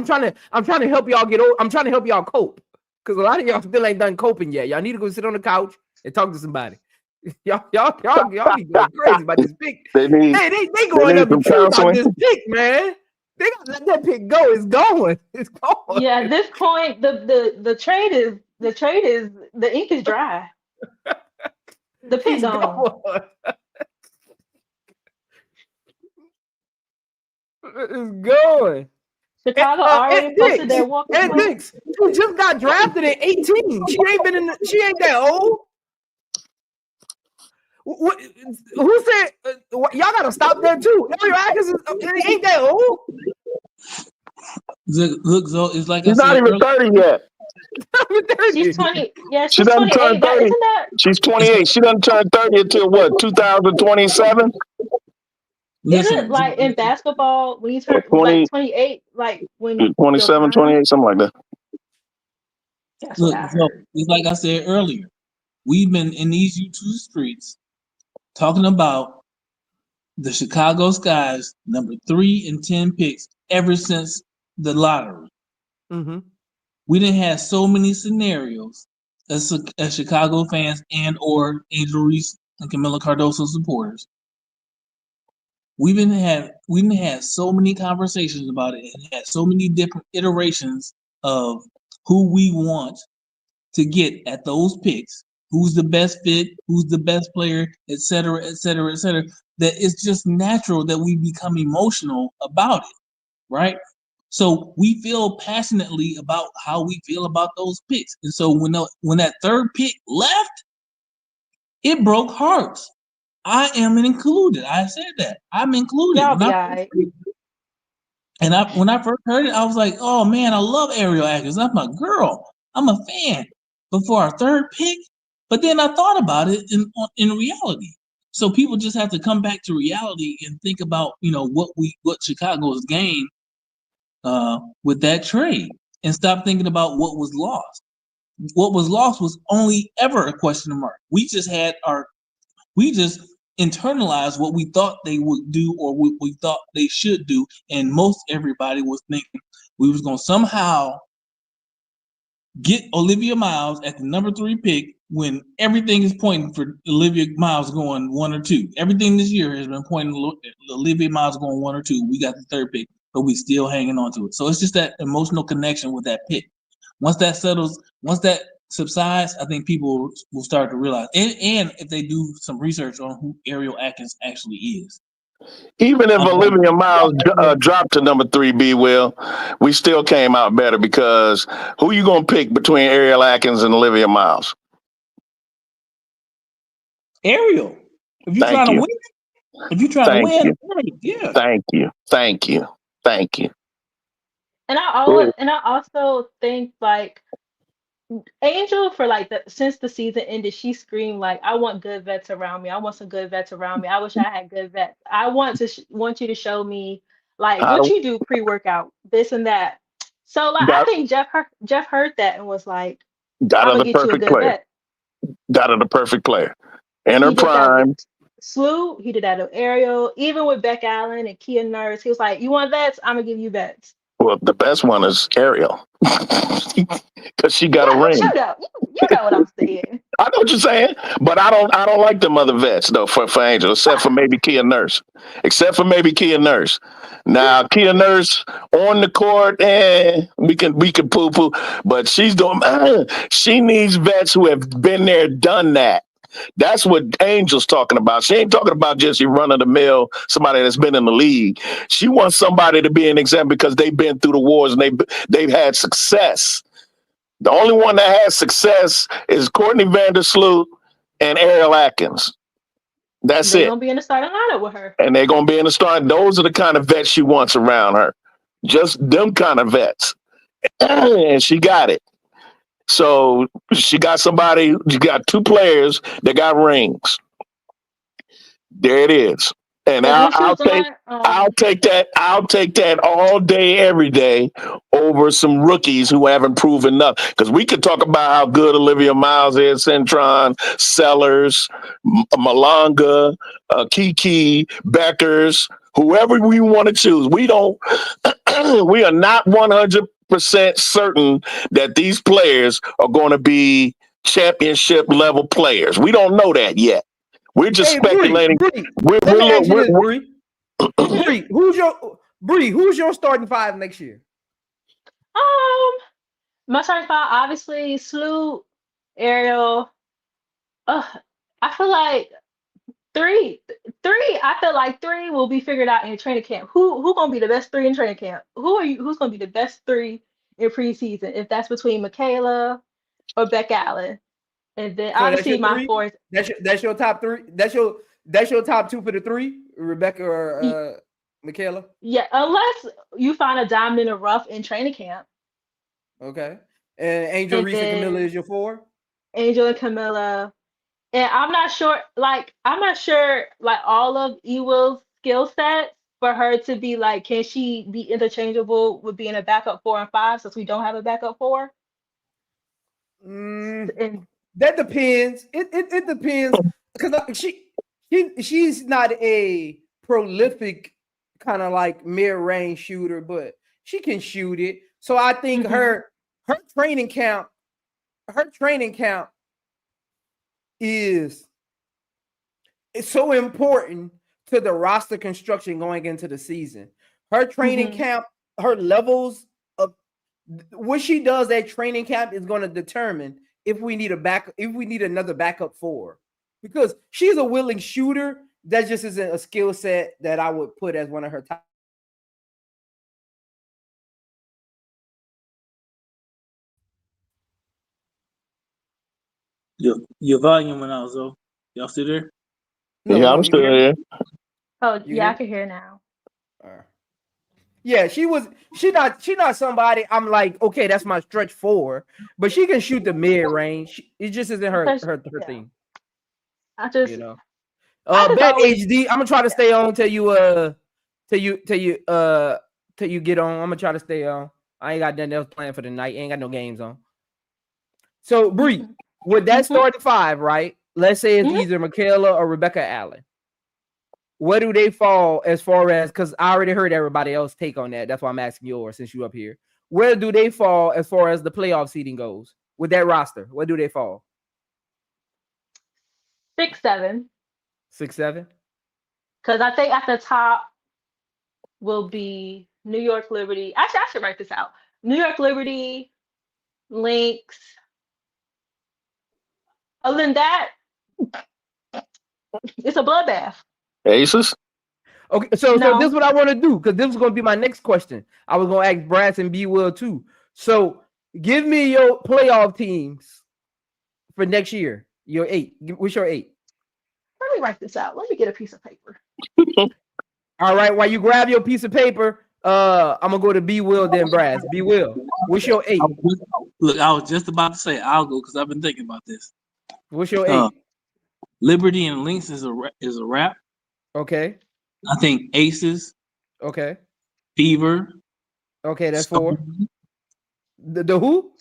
trying to help y'all get over. I'm trying to help y'all cope. Because a lot of y'all still ain't done coping yet. Y'all need to go sit on the couch and talk to somebody. Y'all be going crazy about this pick. They going up the tree about this pick, man. They gotta let that pick go. It's going. It's going. Yeah, at this point, the trade is the ink is dry. The pick's gone. It's going. Chicago already posted their walk. And Dix, who just got drafted at 18. She ain't that old. Who said y'all gotta stop that too? Ariel Atkins ain't that old. Look, so it's like she's not even 30 yet. She's 20. Yeah, she doesn't turn 30. She's 28. She doesn't turn 30 until what? 2027. Isn't it like in basketball when you turn 20, like 28, like when 27, 28, something like that? Look, so it's like I said earlier. We've been in these YouTube streets talking about the Chicago Sky's number 3 and 10 picks ever since the lottery. Mm-hmm. We didn't have so many scenarios as Chicago fans and or Angel Reese and Camila Cardoso supporters. We've had so many conversations about it and had so many different iterations of who we want to get at those picks, who's the best fit, who's the best player, et cetera, that it's just natural that we become emotional about it, right? So we feel passionately about how we feel about those picks. And so when that third pick left, it broke hearts. I am included. I said that. I'm included. When I first heard it, I was like, oh man, I love Ariel Atkins. I'm a girl. I'm a fan. But for our third pick, But then I thought about it in reality. So people just have to come back to reality and think about, what Chicago's gained with that trade, and stop thinking about what was lost. What was lost was only ever a question mark. We just internalized what we thought they would do or what we thought they should do, and most everybody was thinking we was going to somehow get Olivia Miles at the number 3 pick when everything is pointing for Olivia Miles going 1 or 2. Everything this year has been pointing Olivia Miles going 1 or 2. We got the 3rd pick, but we still hanging on to it. So it's just that emotional connection with that pick. Once that subsides, I think people will start to realize, and if they do some research on who Ariel Atkins actually is. Even if Olivia Miles dropped to number 3, Will, we still came out better because who you gonna pick between Ariel Atkins and Olivia Miles? Ariel. If you're trying to win, yeah. Thank you. And I also think like Angel since the season ended, she screamed like, "I want good vets around me. I want some good vets around me. I wish I had good vets. I want you to show me like what you do pre-workout, this and that." So like I think Jeff heard that and was like, "Got I'm her gonna the get you a perfect good player. vet." Got her the perfect player in her prime. Slew, he did that with Ariel, even with Beck Allen and Kia Nurse. He was like, "You want vets? I'm gonna give you vets." Well, the best one is Ariel because she got a ring. You know what I'm saying. I know what you're saying, but I don't like them other vets though for Angel, except for maybe Kia Nurse. Now Kia Nurse on the court, we can poo poo, but she needs vets who have been there, done that. That's what Angel's talking about. She ain't talking about just your run of the mill, somebody that's been in the league. She wants somebody to be an example because they've been through the wars and they've had success. The only one that has success is Courtney Vandersloot and Ariel Atkins. That's They're it. gonna be in the starting lineup with her. And they're gonna be in the starting. Those are the kind of vets she wants around her. Just them kind of vets. And she got it. So she got 2 players that got rings. There it is. And I'll take that all day, every day over some rookies who haven't proven nothing. Because we could talk about how good Olivia Miles is, Centron, Sellers, Malanga, Kiki, Beckers, whoever we want to choose. We don't. We are not 100% certain that these players are going to be championship level players. We don't know that yet. We're just speculating. Let me ask you this, Bree. Who's your starting 5 next year? My starting 5, obviously, Slew, Ariel. I feel like 3. I feel like 3 will be figured out in training camp. Who gonna be the best 3 in training camp? Who's gonna be the best 3 in preseason? If that's between Michaela or Beck Allen. And then so obviously my 4th. That's your top 3. That's your top 2 for the 3, Rebecca or Michaela. Yeah, unless you find a diamond in the rough in training camp. Okay, and Angel, Reese, and Camilla is your 4. Angel and Camilla, and I'm not sure all of Ewell's skill sets for her to be like, can she be interchangeable with being a backup 4 and 5 since we don't have a backup 4? That depends. It depends because she's not a prolific kind of like mid-range shooter, but she can shoot it. So I think her training camp is so important to the roster construction going into the season. Her training camp, her levels of what she does at training camp is going to determine if we need another backup 4, because she's a willing shooter. That just isn't a skill set that I would put as one of her top. Your volume went out, so y'all still there? No, I'm still here. Oh, yeah, I can hear now. All right. Yeah, she not somebody I'm like, okay, that's my stretch 4, but she can shoot the mid range. It just isn't her thing. I just You know. I just Bet always HD. I'm gonna try to stay on till you get on. I'm gonna try to stay on. I ain't got nothing else planned for the night. Ain't got no games on. So Bree, with that starting 5, right? Let's say it's either Michaela or Rebecca Allen. Where do they fall as far as, because I already heard everybody else take on that. That's why I'm asking yours since you're up here. Where do they fall as far as the playoff seeding goes with that roster? Where do they fall? 6, 7. 6, 7? Because I think at the top will be New York Liberty. Actually, I should write this out. New York Liberty, Lynx. Other than that, it's a bloodbath. Aces. Okay, so this is what I want to do, because this is going to be my next question. I was going to ask Brass and B Will too. So give me your playoff teams for next year. Your 8. What's your 8? Let me write this out. Let me get a piece of paper. All right, while you grab your piece of paper, I'm gonna go to B Will then Brass. B Will, what's your 8? Look, I was just about to say I'll go because I've been thinking about this. What's your 8? Liberty and Lynx is a wrap. Okay. I think Aces. Okay. Fever. Okay, that's Storm. 4. The who?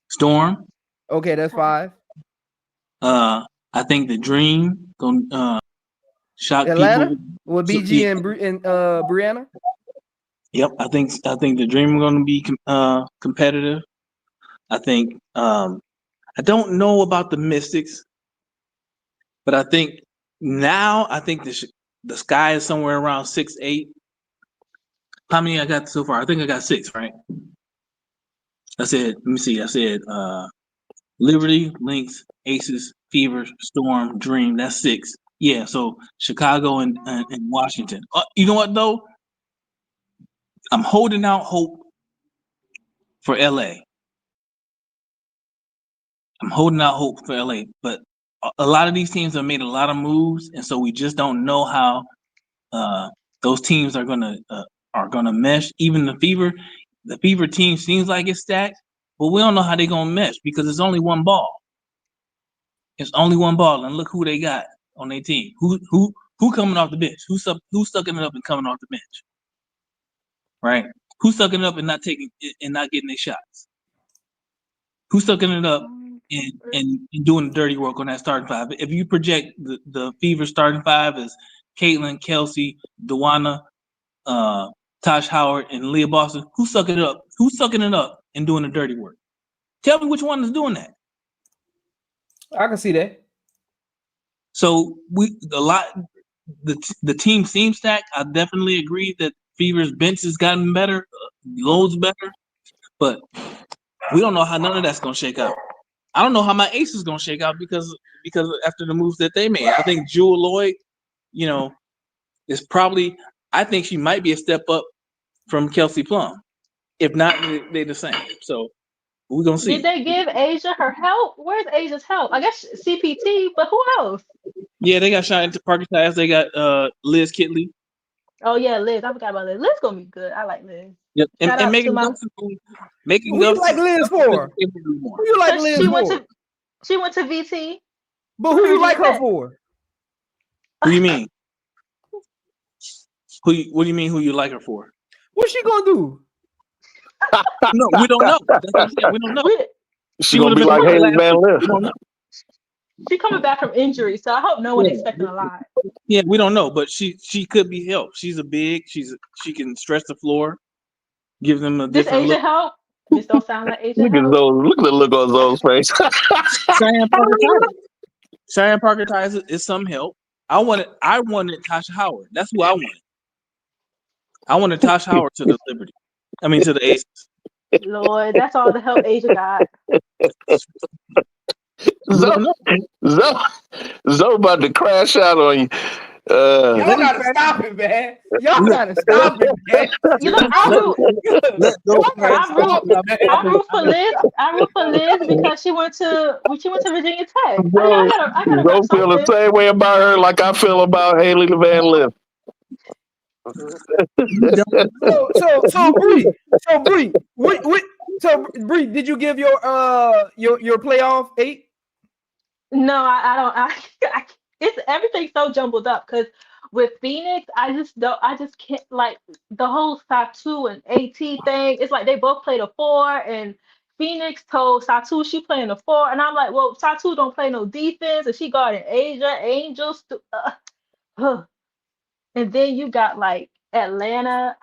Storm. Okay, that's 5. I think the Dream gonna shock Atlanta people with BG and Brianna. Yep, I think the Dream gonna be competitive. I think I don't know about the Mystics, but I think now the Sky is somewhere around 6, 8. How many I got so far? I think I got 6, right? I said, let me see. I said Liberty, Lynx, Aces, Fever, Storm, Dream. That's 6. Yeah, so Chicago and Washington. You know what though? I'm holding out hope for LA. But a lot of these teams have made a lot of moves, and so we just don't know how those teams are gonna mesh. Even the Fever team seems like it's stacked, but we don't know how they're gonna mesh because it's only one ball. And look who they got on their team. Who coming off the bench? Who's sucking it up and coming off the bench? Right? Who's sucking it up and not getting their shots? Who's sucking it up and doing the dirty work on that starting 5? If you project the Fever starting 5 as Caitlin, Kelsey, Dewana, Tosh Howard, and Leah Boston, who's sucking it up? Who's sucking it up and doing the dirty work? Tell me which one is doing that. I can see that. So the team seems stacked. I definitely agree that Fever's bench has gotten better, loads better, but we don't know how none of that's gonna shake out. I don't know how my Ace is gonna shake out because after the moves that they made, I think Jewel Lloyd, is probably. I think she might be a step up from Kelsey Plum. If not, they're the same. So we're gonna see. Did they give Asia her help? Where's Asia's help? I guess CPT, but who else? Yeah, they got shot into Parker Ties. They got Liz Kitley. Oh yeah, Liz. I forgot about Liz. Liz gonna be good. I like Liz. Yep. And Megan Who you like Liz for? Who you like Liz for? She went to VT. But who you like her for? Who you mean? What do you mean? Who you like her for? What's she gonna do? No, we don't know. That's what I'm saying. We don't know. She gonna be like Haley Van Lith. She's coming back from injury, so I hope no one expecting a lot. Yeah, we don't know, but she could be helped. She's a big. She can stretch the floor, give them a different look. Asia help? This don't sound like Asia help. Look at the look on Zoe's face. Cheyenne Parker Ties is some help. I wanted Tasha Howard. That's who I wanted. I wanted Tasha Howard to the Liberty. I mean to the Aces. Lord, that's all the help Asia got. Zoe about to crash out on you. Y'all gotta stop it, man. Y'all gotta stop it, man. I root for Liz. I root for Liz because she went to Virginia Tech. I gotta Zoe feel the same way about her like I feel about Haley Van Lith. So Bree, Bree, did you give your playoff 8? No, I don't. It's everything's so jumbled up because with Phoenix, I just can't like the whole Satu and AT thing. It's like they both played a 4, and Phoenix told Satu she playing a 4, and I'm like, well, Satu don't play no defense, and she guarding Asia Angels. And then you got like Atlanta.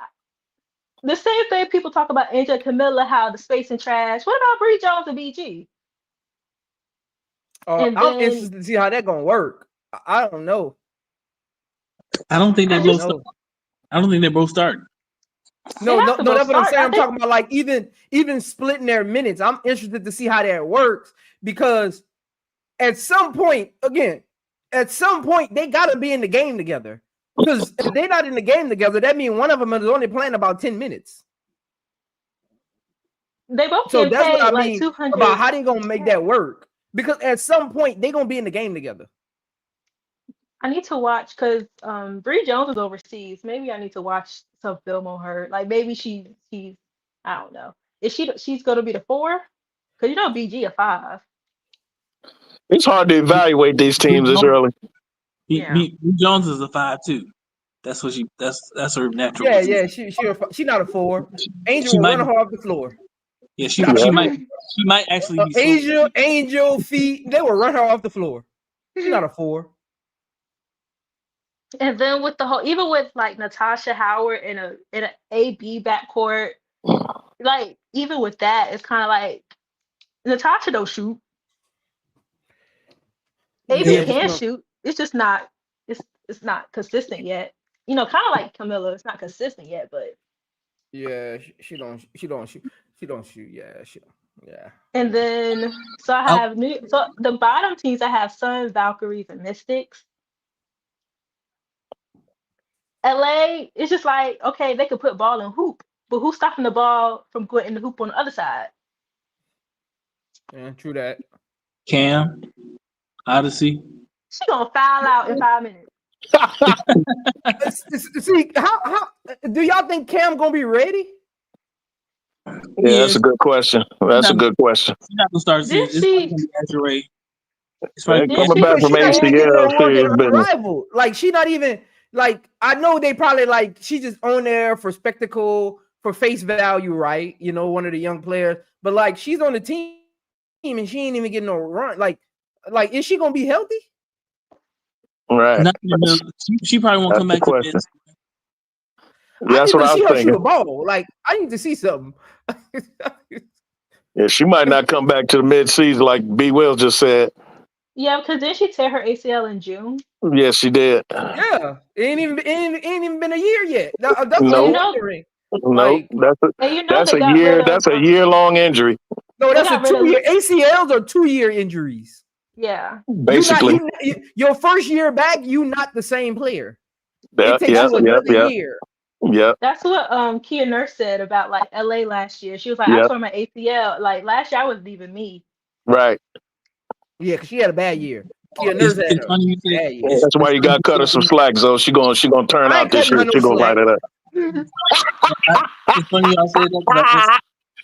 The same thing people talk about Angel and Camilla, how the space and trash. What about Bree Jones and BG? And I'm then interested to see how that gonna work. I don't know. I don't think they both. I don't think they both start. No, that's what I'm saying. I'm talking about like even splitting their minutes. I'm interested to see how that works because at some point, they gotta be in the game together. Because if they're not in the game together, that means one of them is only playing about 10 minutes. They both so get that's paid what I like mean 200 about how they gonna make that work. Because at some point they're gonna be in the game together. I need to watch because Bree Jones is overseas. Maybe I need to watch some film on her. Like maybe she's I don't know. She's gonna be the 4? Because BG a 5. It's hard to evaluate these teams this early. Bree Jones is a 5 too. That's what that's her natural. Yeah. She not a 4. Angel will run her off the floor. Yeah, she might actually be Angel feet. They will run her off the floor. She's not a 4. And then with even with like Natasha Howard in a AB backcourt, like even with that, it's kind of like Natasha don't shoot. AB can shoot. It's just not. It's not consistent yet. Kind of like Camilla. It's not consistent yet, but yeah, she don't shoot. She don't shoot. Yeah. And then so I have the bottom teams. I have Suns, Valkyries, and Mystics. LA, it's just like, okay, they could put ball in hoop, but who's stopping the ball from going in the hoop on the other side? Yeah, true that. Cam, Odyssey. She gonna foul out in 5 minutes. See, how do y'all think Cam gonna be ready? Yeah, that's a good question. She's not gonna start seeing. It's coming back from ACL. Rival. Like she not even like. I know they probably like she just on there for spectacle, for face value, right? One of the young players. But like she's on the team and she ain't even getting no run. Like is she gonna be healthy? Right. She probably won't come back to this. That's what I was thinking. Shoot a ball. Like I need to see something. Yeah, she might not come back to the mid-season like B. Will just said. Yeah, because didn't she tear her ACL in June? Yes, she did. Yeah, it ain't even been a year yet. That's no, that's a year. That's a year-long injury. No, that's a 2-year. ACLs are 2-year injuries. Yeah, basically, your first year back, you not the same player. It takes you another year. Yeah, that's what Kia Nurse said about like LA last year. She was like, I tore my ACL. Like last year, I wasn't even me. Right. Yeah, because she had a bad year. Kia Nurse had a bad year. That's why you got to cut her some slack, though. She gonna turn out this year. She gonna light it up. It's funny y'all said that.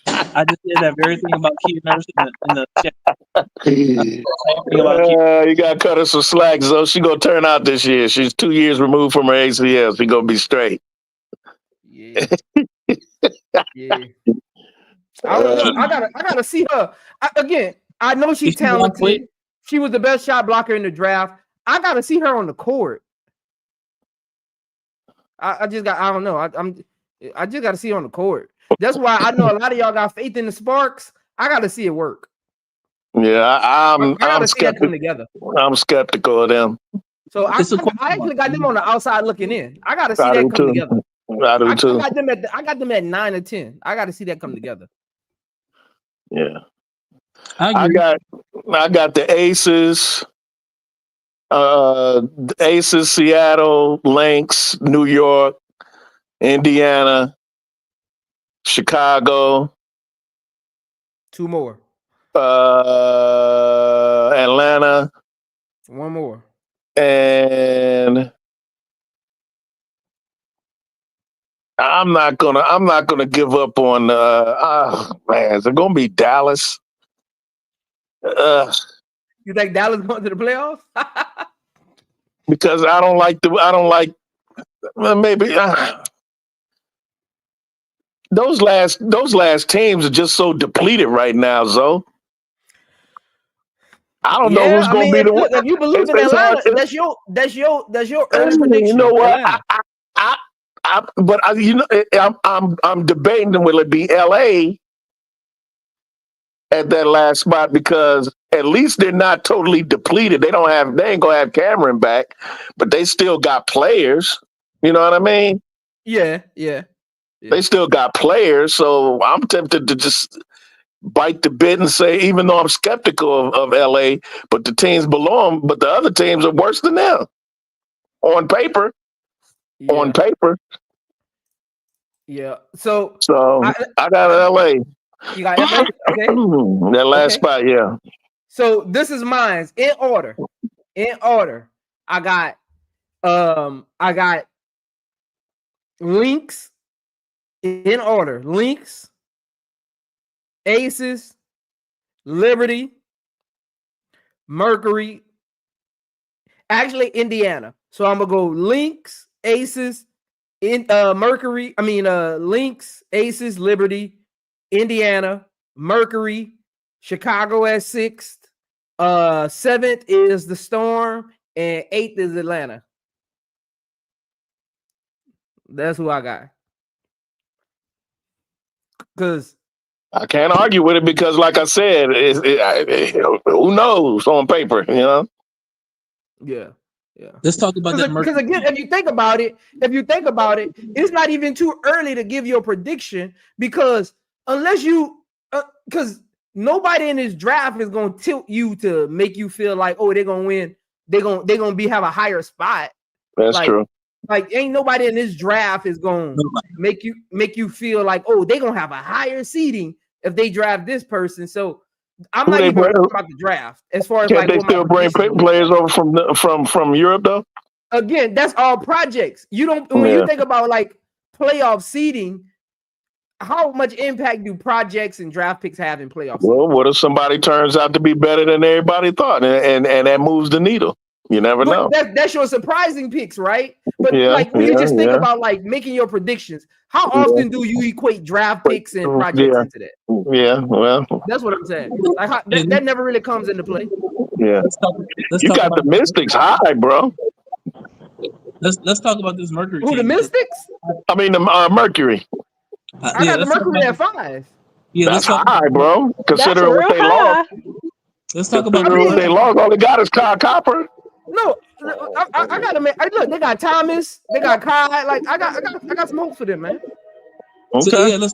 I just said that very thing about Kia Nurse in the chat. You got to cut her some slack, though. She gonna turn out this year. She's 2 years removed from her ACL. She gonna be straight. Yeah. I don't know. I gotta see her again. I know she's talented. She was the best shot blocker in the draft. I gotta see her on the court. I just don't know. I just gotta see her on the court. That's why I know a lot of y'all got faith in the Sparks. I gotta see it work. Yeah, I'm skeptical. Together. I'm skeptical of them. So I actually got them on the outside looking in. I gotta see that come together. I do too. I got them at 9 or 10. I got to see that come together. Yeah, I got the Aces, Seattle, Lynx, New York, Indiana, Chicago. 2 more. Atlanta. 1 more. And I'm not gonna give up on. Man, is it gonna be Dallas? You think Dallas going to the playoffs? Because I don't like. Well, maybe those last teams are just so depleted right now, Zoe. I don't know who's going to be the one. If you believe in Atlanta, that's your early prediction. You know what? Atlanta. I'm debating will it be LA at that last spot, because at least they're not totally depleted. They ain't gonna have Cameron back, but they still got players. You know what I mean? Yeah. They still got players, so I'm tempted to just bite the bit and say, even though I'm skeptical of LA, but the teams below them, but the other teams are worse than them on paper. Yeah. On paper. Yeah. So I got LA. You got LA? Okay. That last spot, yeah. So this is mine in order. I got Lynx in order. Lynx, Aces, Liberty, Mercury. Actually, Indiana. So I'm gonna go Lynx, Aces, Mercury. Lynx, Aces, Liberty, Indiana, Mercury, Chicago at 6th. 7th is the Storm, and 8th is Atlanta. That's who I got. Because I can't argue with it, because, like I said, who knows on paper, you know? Yeah. Let's talk about that. Because again, if you think about it, it's not even too early to give you a prediction, because unless you, because nobody in this draft is gonna tilt you to make you feel like, oh, they're gonna win, they're gonna have a higher spot. That's true. Like, ain't nobody in this draft is gonna make you feel like, oh, they're gonna have a higher seeding if they draft this person. So I'm not even talking about the draft as far as they still bring players over from Europe though. Again, that's all projects. You don't when you think about like playoff seeding, how much impact do projects and draft picks have in playoffs? Well, what if somebody turns out to be better than everybody thought, and that moves the needle? You never know. That's your surprising picks, right? But when you just think about like making your predictions, how often do you equate draft picks and projects into that? Yeah, well, that's what I'm saying. Like that never really comes into play. Yeah, you got the Mystics high, bro. Let's talk about this Mercury. Who, the Mystics? I mean the Mercury. I got the Mercury at 5. Yeah, that's high, bro. Considering what they lost. Let's talk about what they lost. All they got is Kyle Copper. No, I got to make. Look, they got Thomas, they got Kai. Like I got some hope for them, man. Okay. So, yeah, let's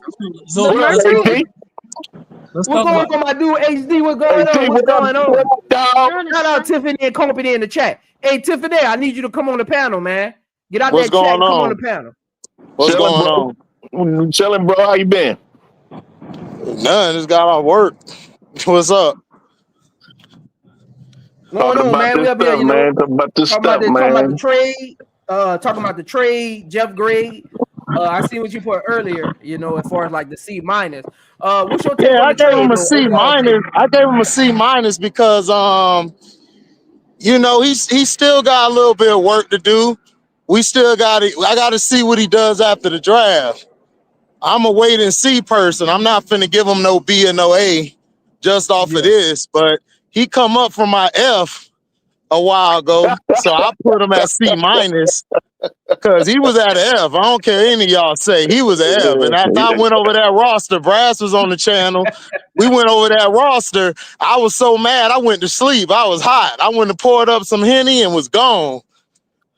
what's going on for my dude HD? What's going on? What's going on? Shout out Tiffany and Company in the chat. Hey Tiffany, I need you to come on the panel, man. Get out that chat and come on the panel. What's going on? Chilling, bro. How you been? None. Just got off work. What's up? Going on, man. We up here, you know, talking about the trade. Talking about the trade. Jeff Gray. I see what you put earlier. You know, as far as like the C-. What's your take? Yeah, I gave him a C-. I gave him a C- because you know, he's still got a little bit of work to do. We still got it. I got to see what he does after the draft. I'm a wait and see person. I'm not finna give him no B or no A just off of this, but he come up from my F a while ago, so I put him at C- because he was at an F. I don't care any of y'all say, he was an F. And after I went over that roster, Brass was on the channel. We went over that roster. I was so mad, I went to sleep. I was hot. I went and poured up some Henny and was gone.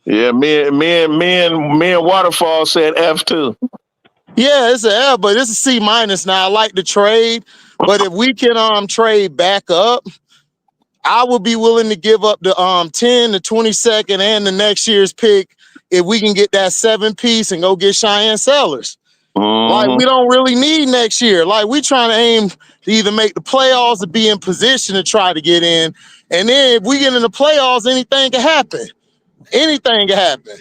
Yeah, me and Waterfall said F too. Yeah, it's an F, but it's a C- now. I like the trade, but if we can trade back up, I would be willing to give up the 10, the 22nd, and the next year's pick if we can get that 7-piece and go get Cheyenne Sellers. Like, we don't really need next year. Like, we trying to aim to either make the playoffs or be in position to try to get in. And then if we get in the playoffs, anything can happen. Anything can happen.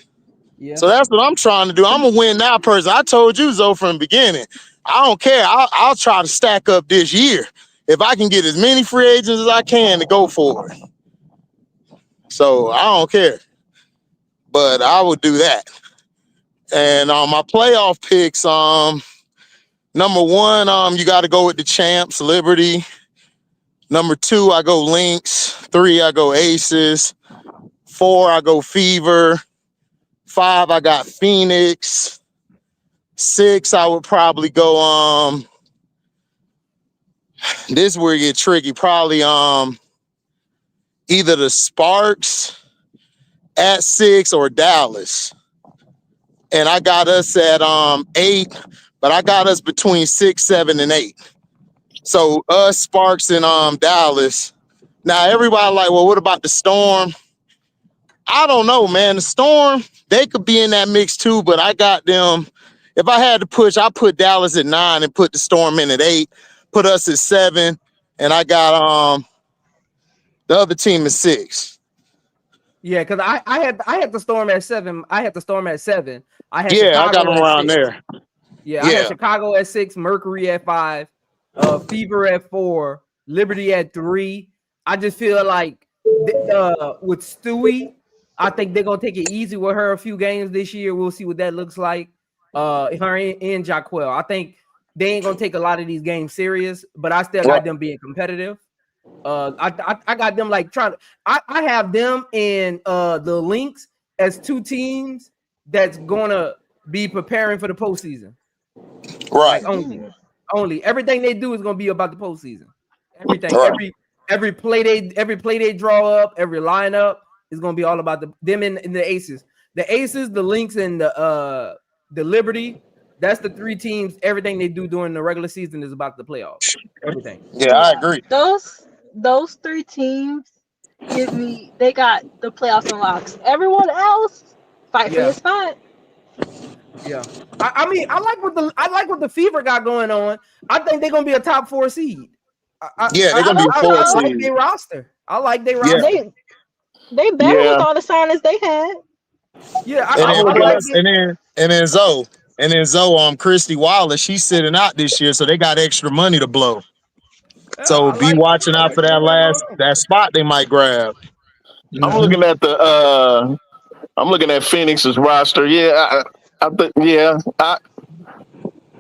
Yeah. So that's what I'm trying to do. I'm a win now person. I told you, Zoe, from the beginning. I don't care. I'll try to stack up this year. If I can get as many free agents as I can to go for it. So I don't care. But I would do that. And my playoff picks, number one, you got to go with the champs, Liberty. Number 2, I go Lynx. 3, I go Aces. 4, I go Fever. 5, I got Phoenix. 6, I would probably go this is where it get tricky. Probably either the Sparks at 6 or Dallas. And I got us at 8, but I got us between 6, 7, and 8. So us, Sparks, and Dallas. Now everybody like, well, what about the Storm? I don't know, man. The Storm, they could be in that mix too, but I got them. If I had to push, I put Dallas at 9 and put the Storm in at 8, put us at 7, and I got the other team at 6. Yeah, because I had the Storm at 7. I had the Storm at 7. I had Yeah, Chicago I got them around 6. there. Yeah, I had Chicago at 6, Mercury at 5, Fever at 4, Liberty at 3. I just feel like with Stewie, I think they're gonna take it easy with her a few games this year. We'll see what that looks like. Her and Jaquel. I think they ain't gonna take a lot of these games serious, but I still got them being competitive. I got them like trying to. I have them and the Lynx as 2 teams that's gonna be preparing for the postseason. Right. Like only everything they do is gonna be about the postseason. Everything, right. every play they draw up, every lineup is gonna be all about them in the Aces. The Aces, the Lynx, and the Liberty. That's the 3 teams. Everything they do during the regular season is about the playoffs. Everything. Yeah, I agree. Those 3 teams they got the playoffs unlocks. Everyone else fight for your spot. Yeah, I mean, I like what the Fever got going on. I think they're gonna be a top 4 seed. They're gonna be a 4 seed. I like their roster. I like their roster. Yeah. They better with all the signings they had. Yeah, and then Zoe, Christy Wallace, she's sitting out this year, so they got extra money to blow. So be watching out for that spot they might grab. I'm looking at Phoenix's roster. Yeah, I think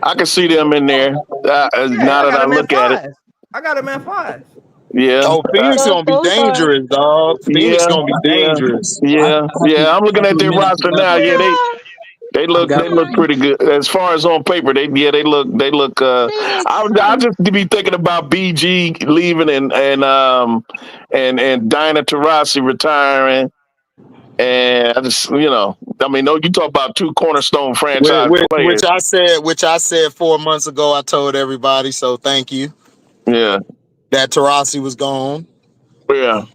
I can see them in there. Now that I look at it, I got them at 5. Yeah. Oh, Phoenix gonna be dangerous, dog. Phoenix gonna be dangerous. Yeah. I'm looking at their roster now. Yeah, they look pretty good as far as on paper. They look. I'll just be thinking about BG leaving and Dinah Taurasi retiring. And I just, you talk about 2 cornerstone franchise players. Which I said 4 months ago. I told everybody. So thank you. Yeah. That Taurasi was gone. Yeah.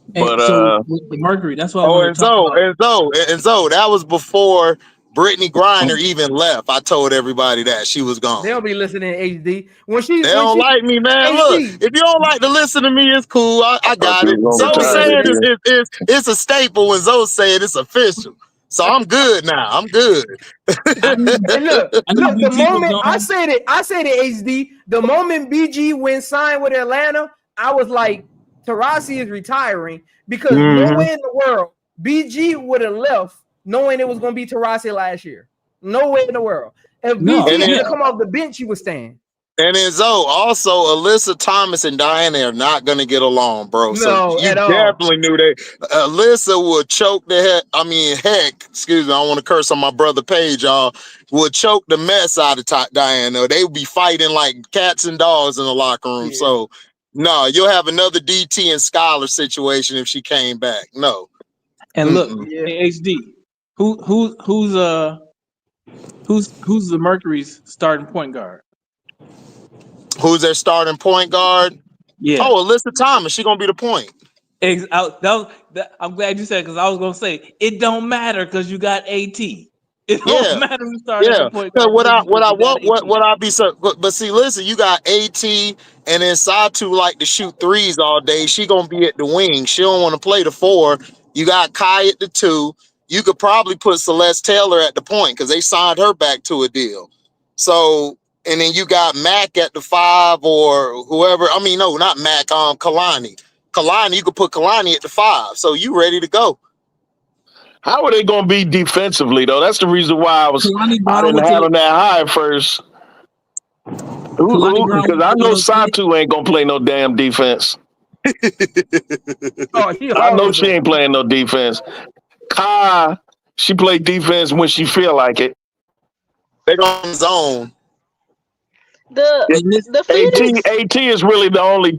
But so the Mercury, that's what and Zoe, that was before Brittany Griner even left. I told everybody that she was gone. They'll be listening to HD. They don't like me, man. Look, if you don't like to listen to me, it's cool. I got it. Zoe saying it's a staple. When Zoe said it's official. So I'm good now. I'm good. And look, the moment I said it, HD. The moment BG went signed with Atlanta, I was like, Taurasi is retiring, because no way in the world BG would have left knowing it was going to be Taurasi last year. No way in the world. If BG had come off the bench, he was staying. And then Zoe, also Alyssa Thomas and Diana are not going to get along, bro. So you definitely knew that. Alyssa would choke excuse me, I don't want to curse on my brother Paige, y'all. Would choke the mess out of Diana. They would be fighting like cats and dogs in the locker room. Yeah. So no, you'll have another DT and Scholar situation if she came back. No. And look, HD, who's the Mercury's starting point guard? Who's their starting point guard? Yeah. Oh, Alyssa Thomas. She's gonna be the point. I'm glad you said it, because I was gonna say it don't matter because you got AT. It don't matter who started the point guard. But see, listen, you got AT, and then Satu like to shoot threes all day. She gonna be at the wing. She don't want to play the 4. You got Kai at the 2. you could probably put Celeste Taylor at the point because they signed her back to a deal. So, and then you got Mac at the 5 or whoever. I mean, no, not Mac. Kalani. Kalani, you could put Kalani at the 5. So you ready to go? How are they going to be defensively though? That's the reason why I didn't have them that high at first. Because I know Satu ain't gonna play no damn defense. I know she ain't playing no defense. Kai, she play defense when she feel like it. They on zone. The Phoenix AT is really the only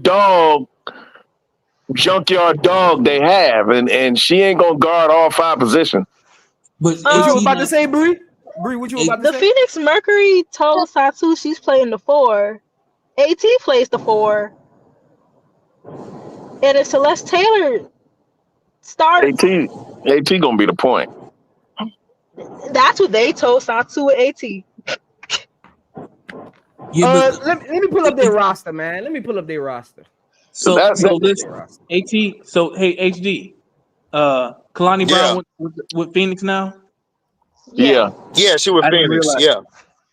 junkyard dog they have, and she ain't gonna guard all 5 positions. But what you about to say, Bree? Bree, what you about to say? The Phoenix Mercury told Satu she's playing the 4. AT plays the 4. And if Celeste Taylor starts, AT gonna be the point. That's what they told Satu and AT. Let me pull up their roster, man. Let me pull up their roster. So this AT. So hey, HD. Kalani Brown with Phoenix now. Yeah, she with Phoenix.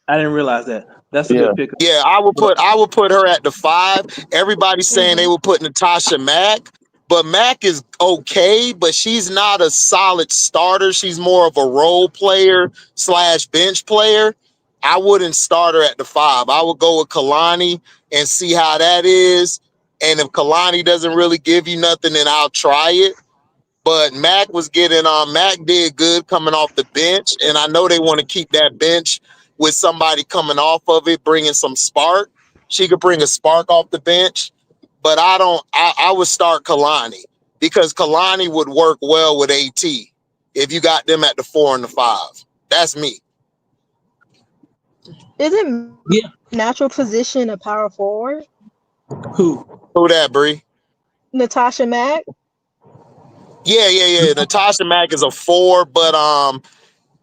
I didn't realize that. That's a good pick. Yeah, I would put her at the 5. Everybody's saying they would put Natasha Mack, but Mack is okay, but she's not a solid starter. She's more of a role player / bench player. I wouldn't start her at the 5. I would go with Kalani and see how that is. And if Kalani doesn't really give you nothing, then I'll try it. But Mac did good coming off the bench, and I know they want to keep that bench with somebody coming off of it, bringing some spark. She could bring a spark off the bench, but I would start Kalani because Kalani would work well with AT if you got them at the 4 and the 5. That's me. Isn't natural position a power forward? Who that, Bree? Natasha Mack. Yeah. Natasha Mack is a 4, but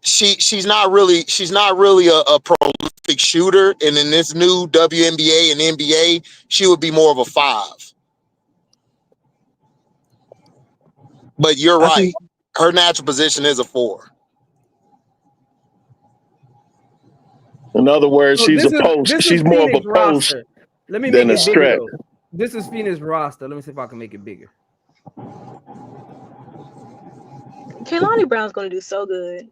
she's not really a prolific shooter. And in this new WNBA and NBA, she would be more of a 5. But you're right. Her natural position is a 4. In other words, she's a post. She's more of a post than a stretch. This is Phoenix roster. Let me see if I can make it bigger. Kalani Brown's gonna do so good.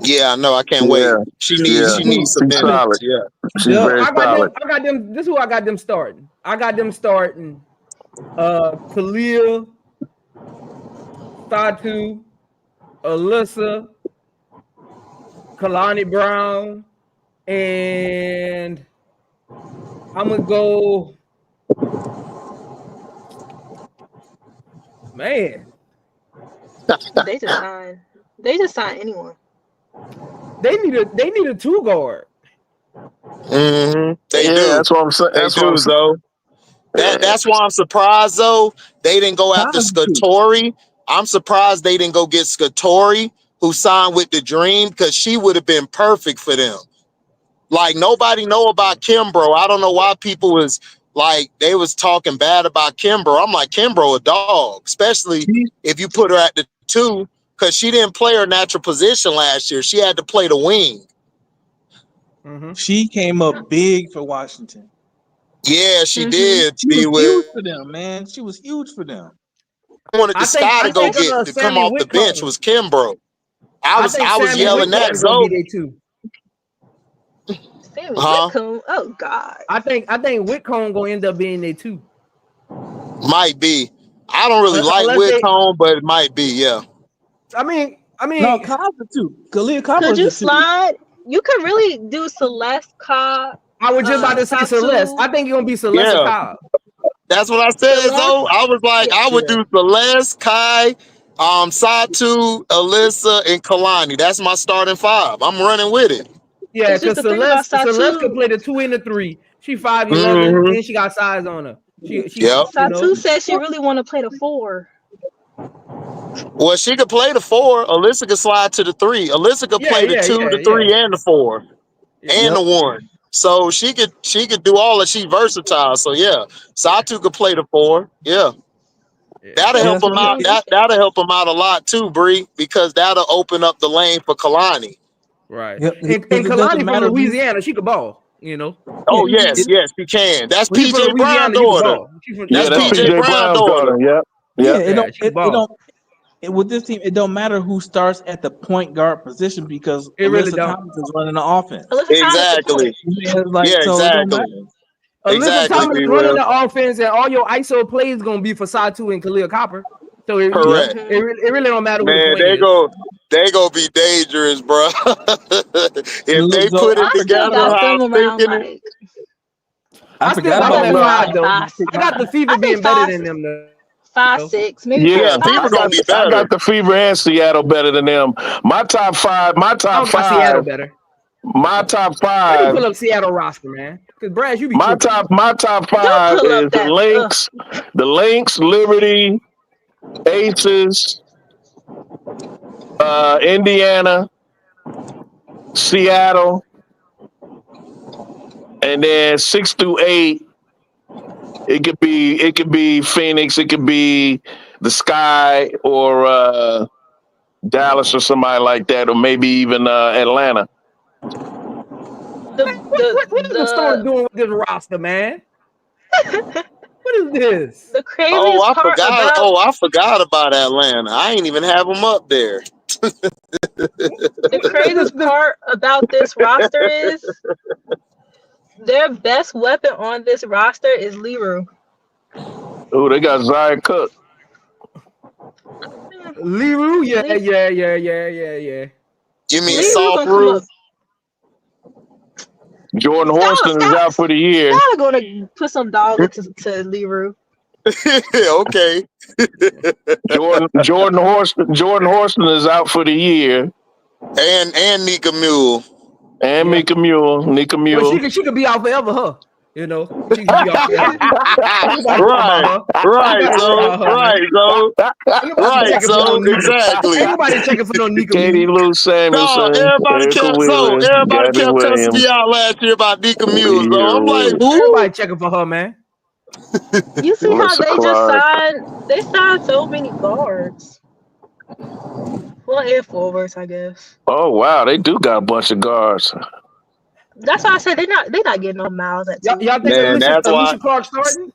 Yeah, I know. I can't wait. She needs some minutes. Yeah, she's very solid. I got them. This is who I got them starting. I got them starting. Khalil, Satu, Alyssa, Kalani Brown, and I'm gonna go. Man, they just signed anyone. They need a 2 guard. Mm-hmm. They do. That's what I'm saying. That's why I'm surprised though they didn't go after Scottori. I'm surprised they didn't go get Scottori, who signed with the Dream, because she would have been perfect for them. Like, nobody know about Kimbrough. I don't know why people was like, they was talking bad about Kimbrough. I'm like, Kimbrough a dog, especially if you put her at the 2, because she didn't play her natural position last year. She had to play the wing. Mm-hmm. She came up big for Washington. Yeah, she did. She was huge for them, man. She was huge for them. I wanted the sky to go get to come off the bench was Kimbrough. I was yelling that. So Whitcomb. Oh God. I think Whitcomb gonna end up being there too. Might be. I don't really like Whitcomb, but it might be. Yeah. I mean. No, Cobb's too. Khalil Cobb. Could you slide? You could really do Celeste Cobb. I was just about to say Celeste. I think you're gonna be Celeste Cobb. That's what I said, though. I was like, I would do Celeste, Kai, Satu, Alyssa, and Kalani. That's my starting 5. I'm running with it. Yeah, because Celeste could play the 2 and the 3. She 5'11", and she got size on her. Satu said she really want to play the 4. Well, she could play the 4. Alyssa could slide to the 3. Alyssa could play the 2, the 3, and the 4, and the 1. So she could do all that. She's versatile. So yeah, Satu could play the 4. Yeah. That'll help That's him what out. it is. That'll help him out a lot too, Bree, because that'll open up the lane for Kalani. Right. Yep, And because it doesn't Kalani from matter who. Louisiana, she could ball, you know. Oh Yeah, yes, yes, he can. That's When you from PJ Brown's Louisiana, you can daughter. ball. Yeah, That's that's PJ PJ Brown's Brown's daughter. daughter. Yep. yeah, Yep. it don't. She can ball. With this team, it don't matter who starts at the point guard position because It really Alyssa don't. Thomas is running the offense. Alyssa Thomas is Exactly. point. Yeah, like, Yeah, so it don't matter. exactly. Alyssa Exactly, Thomas B. is running Will. the offense, and all your ISO plays is gonna be for Satu and Khalil Copper. So it Correct. really don't matter who the Man, point they is. go be dangerous, bro. If Look, they so put it I still together, got how them I'm around thinking it. like I still forgot got I them about got at them around 5 though. like I got the Fever I being think better five, than them though. 5'6", maybe Yeah, Fever five, gonna be six. I better. got the Fever and Seattle better than them. My top five. I don't got Seattle better. My top Let me five. pull up Seattle roster, man. Because Brad, you be My tripping. top Don't five pull is up that. the Lynx, Liberty, Aces, Indiana, Seattle, and then 6 through 8. It could be Phoenix, it could be the Sky or Dallas or somebody like that, or maybe even Atlanta. What is the Storm doing with this roster, man? What is this? The craziest I part forgot. about I forgot about Atlanta. I ain't even have them up there. the craziest part about this roster is their best weapon on this roster is Leroux. Oh, they got Zion Cook. Leroux, yeah. You mean Leroux soft gonna come roof? up. Jordan Horston is out for the year. Scott gonna put some dog into Leroux. Okay. Jordan Horston is out for the year. And Nika Muhl. And Nika Muhl. Well, she could be out forever, huh? You know, she could be out forever. Right, so exactly. Everybody checking for no Nika Katie Muhl. Lou Samuelson. No, everybody kept cussing me out last year about Nika Muhl. So I'm like, who? Everybody checking for her, man. You see how they signed so many guards. Well, and forwards, I guess. Oh wow, they do got a bunch of guards. That's why I said they not getting no miles at two. Y'all think Alicia Clark starting?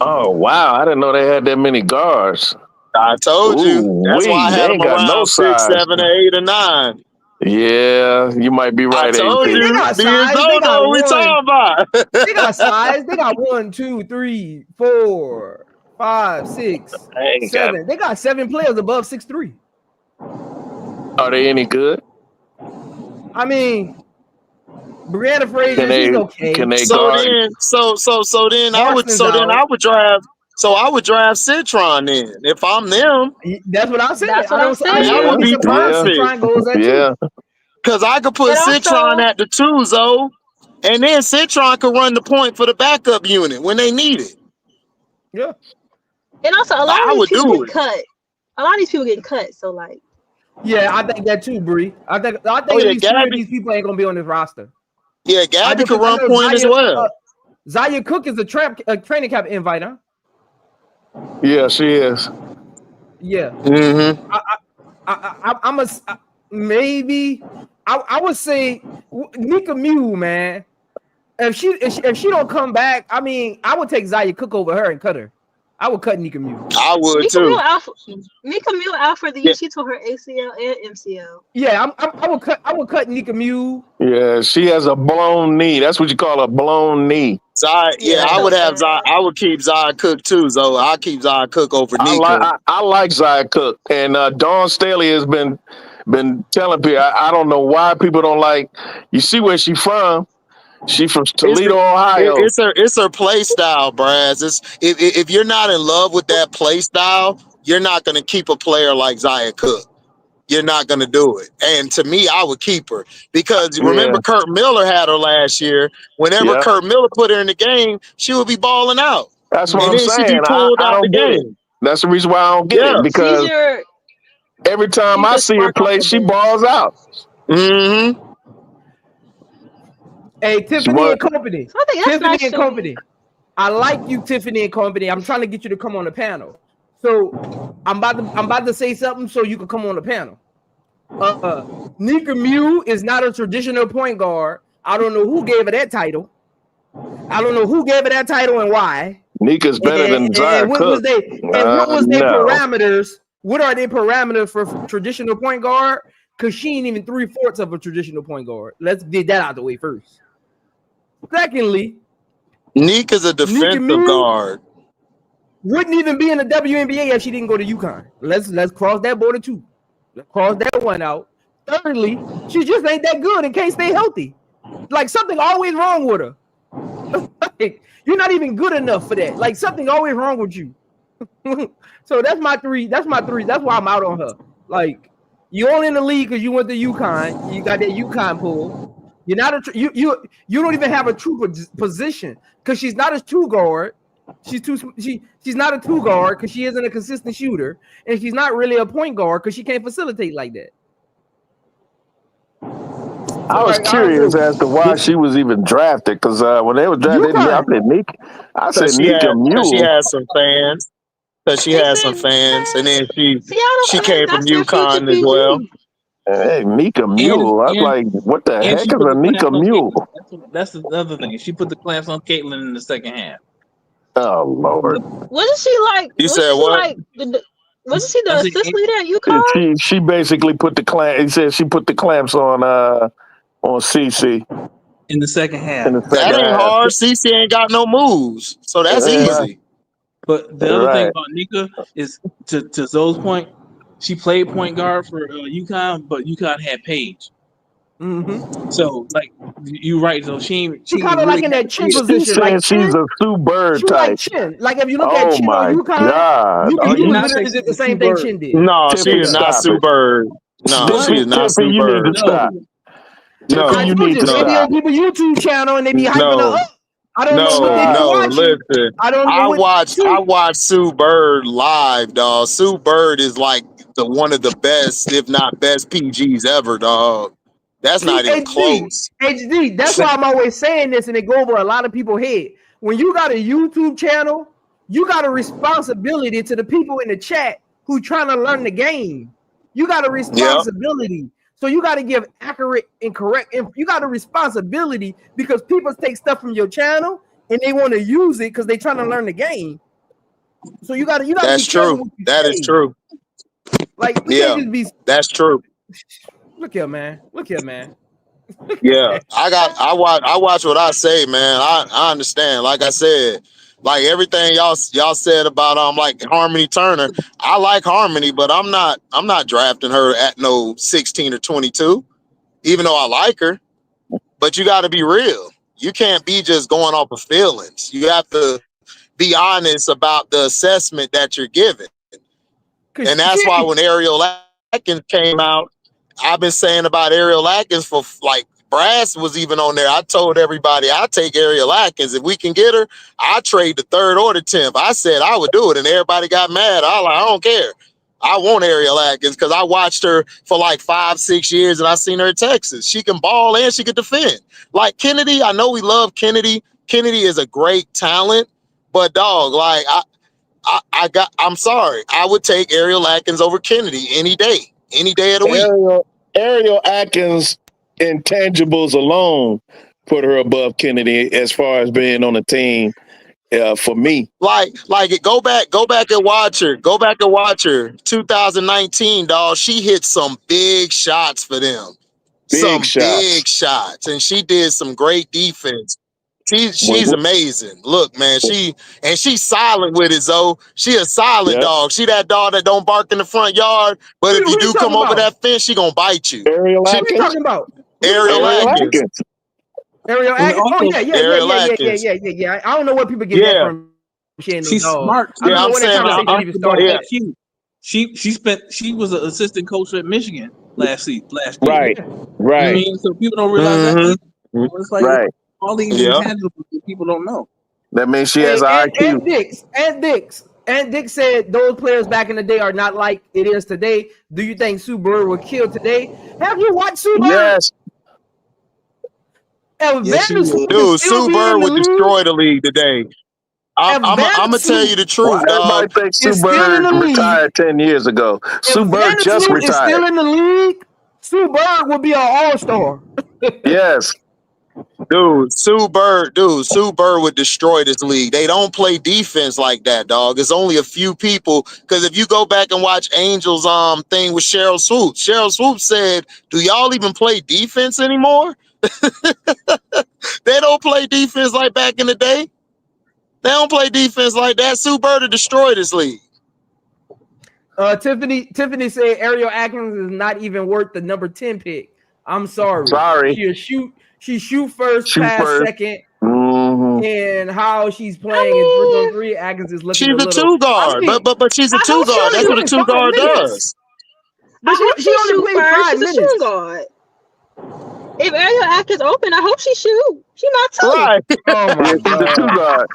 Oh wow, I didn't know they had that many guards. I told you. That's why I had them around 6, 7, 8, or 9. Yeah, you might be right. I told you. They got size. They got what we talking about. They got size. They got 1, 2, 3, 4, 5, 6, 7. They got 7 players above 6'3". Are they any good? I mean, Brianna Fraser, she's okay. Can they I would draft Citron then. If I'm them. That's what I said. That's what I'm saying. That would be perfect. Yeah. Because I could put Citron at the 2, Zoe, and then Citron could run the point for the backup unit when they need it. Yeah. And also, a lot of these people get cut. A lot of these people getting cut. So like. Yeah, I think that too, Bree. I think at least 2 of these people ain't gonna be on this roster. Yeah, Gabby could run point as well. Zaya Cook is a training camp invite, huh? Yeah, she is. Yeah. Mm-hmm. I would say Nika Muhl, man. If she don't come back, I mean, I would take Zaya Cook over her and cut her. I would cut Nika Muhl. I would too. Nika Muhl out for the year. She tore her ACL and MCL. Yeah, I would cut Nika Muhl. Yeah, she has a blown knee. That's what you call a blown knee. I would keep Zaya Cook too, so I'll keep Zaya Cook over Nika. I like Zaya Cook, and Dawn Staley has been telling people. I don't know why people don't like. You see where she from? She from Toledo, Ohio. It's her play style, Braz. If you're not in love with that play style, you're not going to keep a player like Zaya Cook. You're not going to do it. And to me, I would keep her because remember Kurt Miller had her last year. Whenever Kurt Miller put her in the game, she would be balling out. That's what I'm saying. She'd be pulled out the game. That's the reason why I don't get it because every time I see her play, she balls out. Mm-hmm. Hey, Tiffany and Company. So I think that's Tiffany and Company. I like you, Tiffany and company. I'm trying to get you to come on the panel. So I'm about to say something so you can come on the panel. Nika Muhl is not a traditional point guard. I don't know who gave her that title. I don't know who gave her that title and why. Nika's better than Zaya and what Cook. was they parameters? What are their parameters for traditional point guard? Because she ain't even 3/4 of a traditional point guard. Let's get that out of the way first. Secondly, Nika's a defensive guard. Wouldn't even be in the WNBA if she didn't go to UConn. Let's cross that border too. Let's cross that one out. Thirdly, she just ain't that good and can't stay healthy. Like something always wrong with her. Like, you're not even good enough for that. Like something always wrong with you. So that's my three. That's my three. That's why I'm out on her. Like you only in the league because you went to UConn. You got that UConn pool. You're not you don't even have a true position because she's not a two guard. She's not a two guard because she isn't a consistent shooter, and she's not really a point guard because she can't facilitate like that. I was curious as to why she was even drafted because when they were drafted, I said Nika Muhl. She had some fans. Because she had some fans, and then she came from UConn as well. Hey, Nika Muhl. I was like, what the heck is a Nika Muhl? That's the other thing. She put the clamps on Caitlin in the second half. Oh Lord! Wasn't she like? You said what? Wasn't she the assist leader at UConn? She basically put the clamp. He said she put the clamps on CC in the second half. That ain't hard. CC ain't got no moves, so that's easy. But the other thing about Nika is, to Zoe's point, she played point guard for UConn, but UConn had Paige. Mm-hmm. So, like, you're right. So she kind of like in that chin position. Like she's a Sue Bird type. Like Chin. Like if you look at Chin on UConn, you can do the same thing Chin did. No, she is not Sue Bird. No, she is not Sue Bird. You need to stop. No, you need to stop. They be on people's YouTube channel and they be hyping her up. I don't know what they be watching. Listen. I watched Sue Bird live, dog. Sue Bird is like one of the best, if not best, PGs ever, dog. That's not even close. HD. That's why I'm always saying this, and it go over a lot of people's head. When you got a YouTube channel, you got a responsibility to the people in the chat who trying to learn the game. You got a responsibility. Yep. So you got to give accurate and correct. You got a responsibility because people take stuff from your channel and they want to use it because they trying to learn the game. So you got to. That's true. That is true. Like that's true. Look here, man. Yeah, I watch what I say, man. I understand. Like I said, like everything y'all said about like Harmony Turner. I like Harmony, but I'm not drafting her at no 16 or 22, even though I like her. But you got to be real. You can't be just going off of feelings. You have to be honest about the assessment that you're given. And that's why when Ariel Atkins came out, I've been saying about Ariel Atkins for like Brass was even on there. I told everybody I take Ariel Atkins. If we can get her, I trade the 3rd or the 10th. I said I would do it, and everybody got mad. I don't care. I want Ariel Atkins because I watched her for like 5-6 years, and I seen her in Texas. She can ball and she can defend. Like Kennedy, I know we love Kennedy. Kennedy is a great talent, but dog, like I'm sorry. I would take Ariel Atkins over Kennedy any day of the week. Ariel Atkins intangibles alone put her above Kennedy as far as being on the team. For me, like go back and watch her. 2019, dog. She hit some big shots for them. Big shots, and she did some great defense. She's amazing. Look, man, she's silent with it, Zoe. She a silent dog. She that dog that don't bark in the front yard, but if you do come over that fence, she gonna bite you. Ariel Atkins. What are you talking about? Ariel Atkins. Ariel Atkins. Yeah. I don't know what people get that from. She's smart. Yeah, I'm saying. She was an assistant coach at Michigan last year. Right. You know what I mean? So people don't realize that. It's like all these intangibles that people don't know. That means she has an IQ. And Dick said those players back in the day are not like it is today. Do you think Sue Bird would kill today? Have you watched Sue Bird? Yes. Dude, Sue Bird would destroy the league today. I'm gonna tell you the truth, Everybody dog. thinks Sue is still in Bird the league. retired 10 years ago. Sue If Bird just Vanderpool is retired. still in the league, Sue Bird will be an all-star. Yes. Dude, Sue Bird would destroy this league. They don't play defense like that, dog. It's only a few people. Because if you go back and watch Angels thing with Cheryl Swoops said, "Do y'all even play defense anymore?" They don't play defense like back in the day. They don't play defense like that. Sue Bird would destroy this league. Tiffany said Ariel Atkins is not even worth the number 10 pick. I'm sorry. She shoot first, pass second. Mm-hmm. And how she's playing in 3-on-3, Atkins is looking. She's a two guard, but she's a two guard. That's what a two guard does. But she only played 5 minutes. She's a shooting guard. If Ariel Atkins open, I hope she shoot. She not tough. Right. Oh my She's a two guard.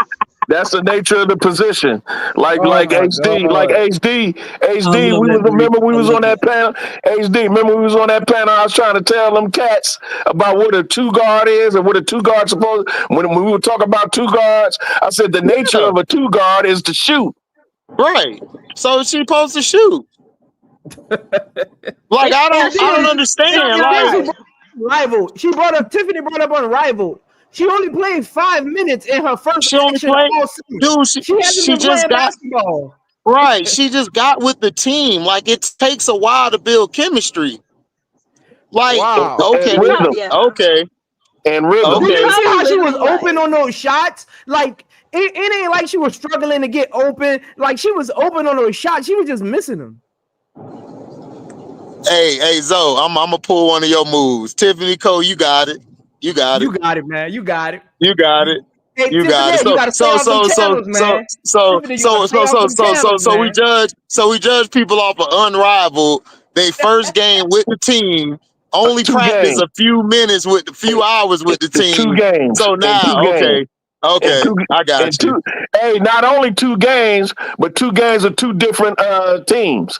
That's the nature of the position. Like HD. We was on that panel. HD, remember we was on that panel. I was trying to tell them cats about what a two guard is and what a two guard supposed. When we were talking about two guards, I said the nature of a two guard is to shoot. Right. So she's supposed to shoot. Like I don't understand. Like Rival. Tiffany brought up on Rival. She only played 5 minutes in her first. She only played. Dude, she just got basketball. Right. She just got with the team. Like it takes a while to build chemistry. Like okay, and rhythm. Okay, and rhythm. Okay. You see how she was open on those shots? Like it ain't like she was struggling to get open. Like she was open on those shots. She was just missing them. Hey, Zoe, I'm gonna pull one of your moves. Tiffany Cole, you got it. You got it. You got it, man. You got it. You got it. Hey, you got it. So we judge people off of Unrivaled. They first game with the team. Only practice a few minutes with a few hours with the team. 2 games. So now, okay, I got you. Hey, not only 2 games, but 2 games of 2 different teams.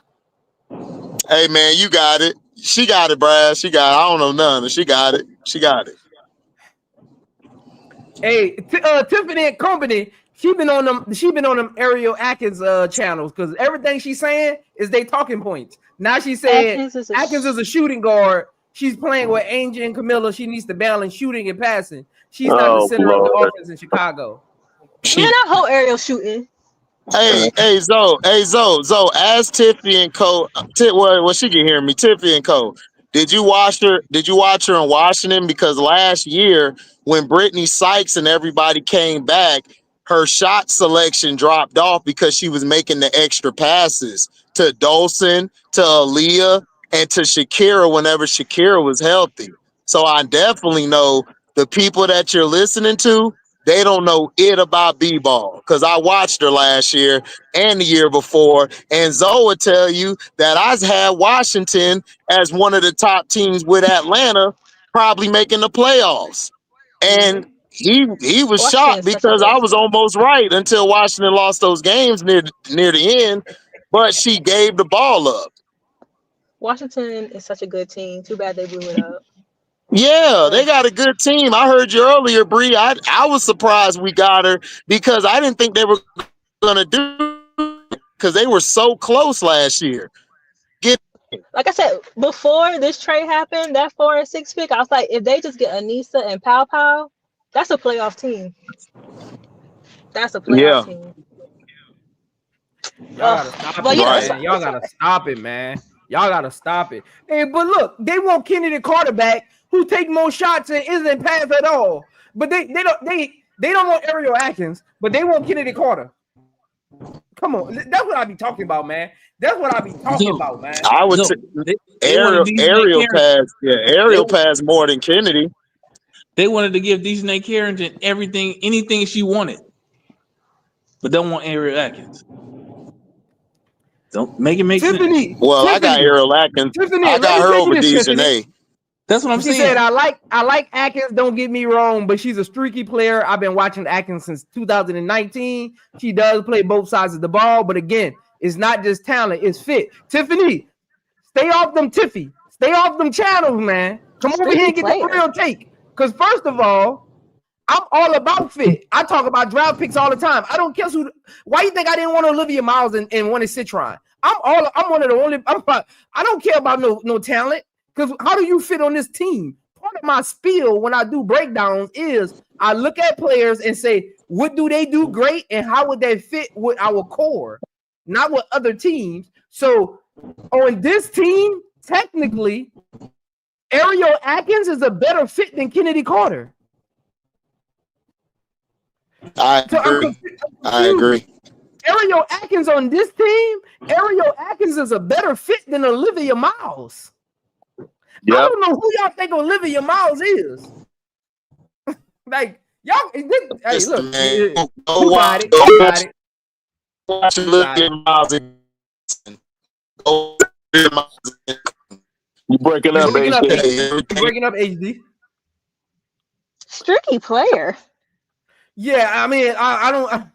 Hey man, you got it. She got it, Brad. She got it. I don't know none. She got it. She got it. Hey, Tiffany and Company, she been on them Ariel Atkins channels because everything she's saying is they talking points. Now she said Atkins is a shooting guard. She's playing with Angel and Camilla. She needs to balance shooting and passing. She's not the center of the offense in Chicago. Man, I hope Ariel shooting. Hey, Zoe, ask Tiffany and Co. Well, she can hear me. Tiffany and Co. Did you watch her in Washington? Because last year, when Brittany Sykes and everybody came back, her shot selection dropped off because she was making the extra passes to Dolson, to Aaliyah, and to Shakira whenever Shakira was healthy. So I definitely know the people that you're listening to, they don't know it about b-ball because I watched her last year and the year before. And Zoe would tell you that I had Washington as one of the top teams with Atlanta, probably making the playoffs. And he was shocked because I was almost right until Washington lost those games near the end. But she gave the ball up. Washington is such a good team. Too bad they blew it up. Yeah, they got a good team. I heard you earlier, Bree. I was surprised we got her because I didn't think they were going to do it because they were so close last year. Like I said, before this trade happened, that 4 and 6 pick, I was like, if they just get Anissa and Pow Pow, that's a playoff team. That's a playoff team. Y'all gotta stop it, man. Y'all gotta stop it. Hey, but look, they want Kennedy quarterback who take more shots and isn't pass at all. But they don't want Ariel Atkins, but they want Kennedy Carter. Come on, that's what I be talking about, man. That's what I be talking about, man. I would say Ariel passed more than Kennedy. They wanted to give Dejanay Carrington anything she wanted, but don't want Ariel Atkins. Don't make it make sense. Well, I got Ariel Atkins. I got her over Dejanay. That's what I'm saying. She said, I like Atkins, don't get me wrong, but she's a streaky player. I've been watching Atkins since 2019. She does play both sides of the ball, but again, it's not just talent, it's fit. Tiffany, stay off them Tiffy. Stay off them channels, man. Come over here and get the real take. Because first of all, I'm all about fit. I talk about draft picks all the time. I don't care who. Why you think I didn't want Olivia Miles and wanted Citron? I'm one of the only. I don't care about no talent, because how do you fit on this team? Part of my spiel when I do breakdowns is I look at players and say, what do they do great and how would they fit with our core, not with other teams. So on this team, technically, Ariel Atkins is a better fit than Kennedy Carter. I agree. Ariel Atkins on this team, Ariel Atkins is a better fit than Olivia Miles. Yep. I don't know who y'all think Olivia Miles is. Like, y'all, hey, look, who got it? Watch Olivia Miles. You breaking up, HD. Breaking up, HD. Streaky player. Yeah, I mean, I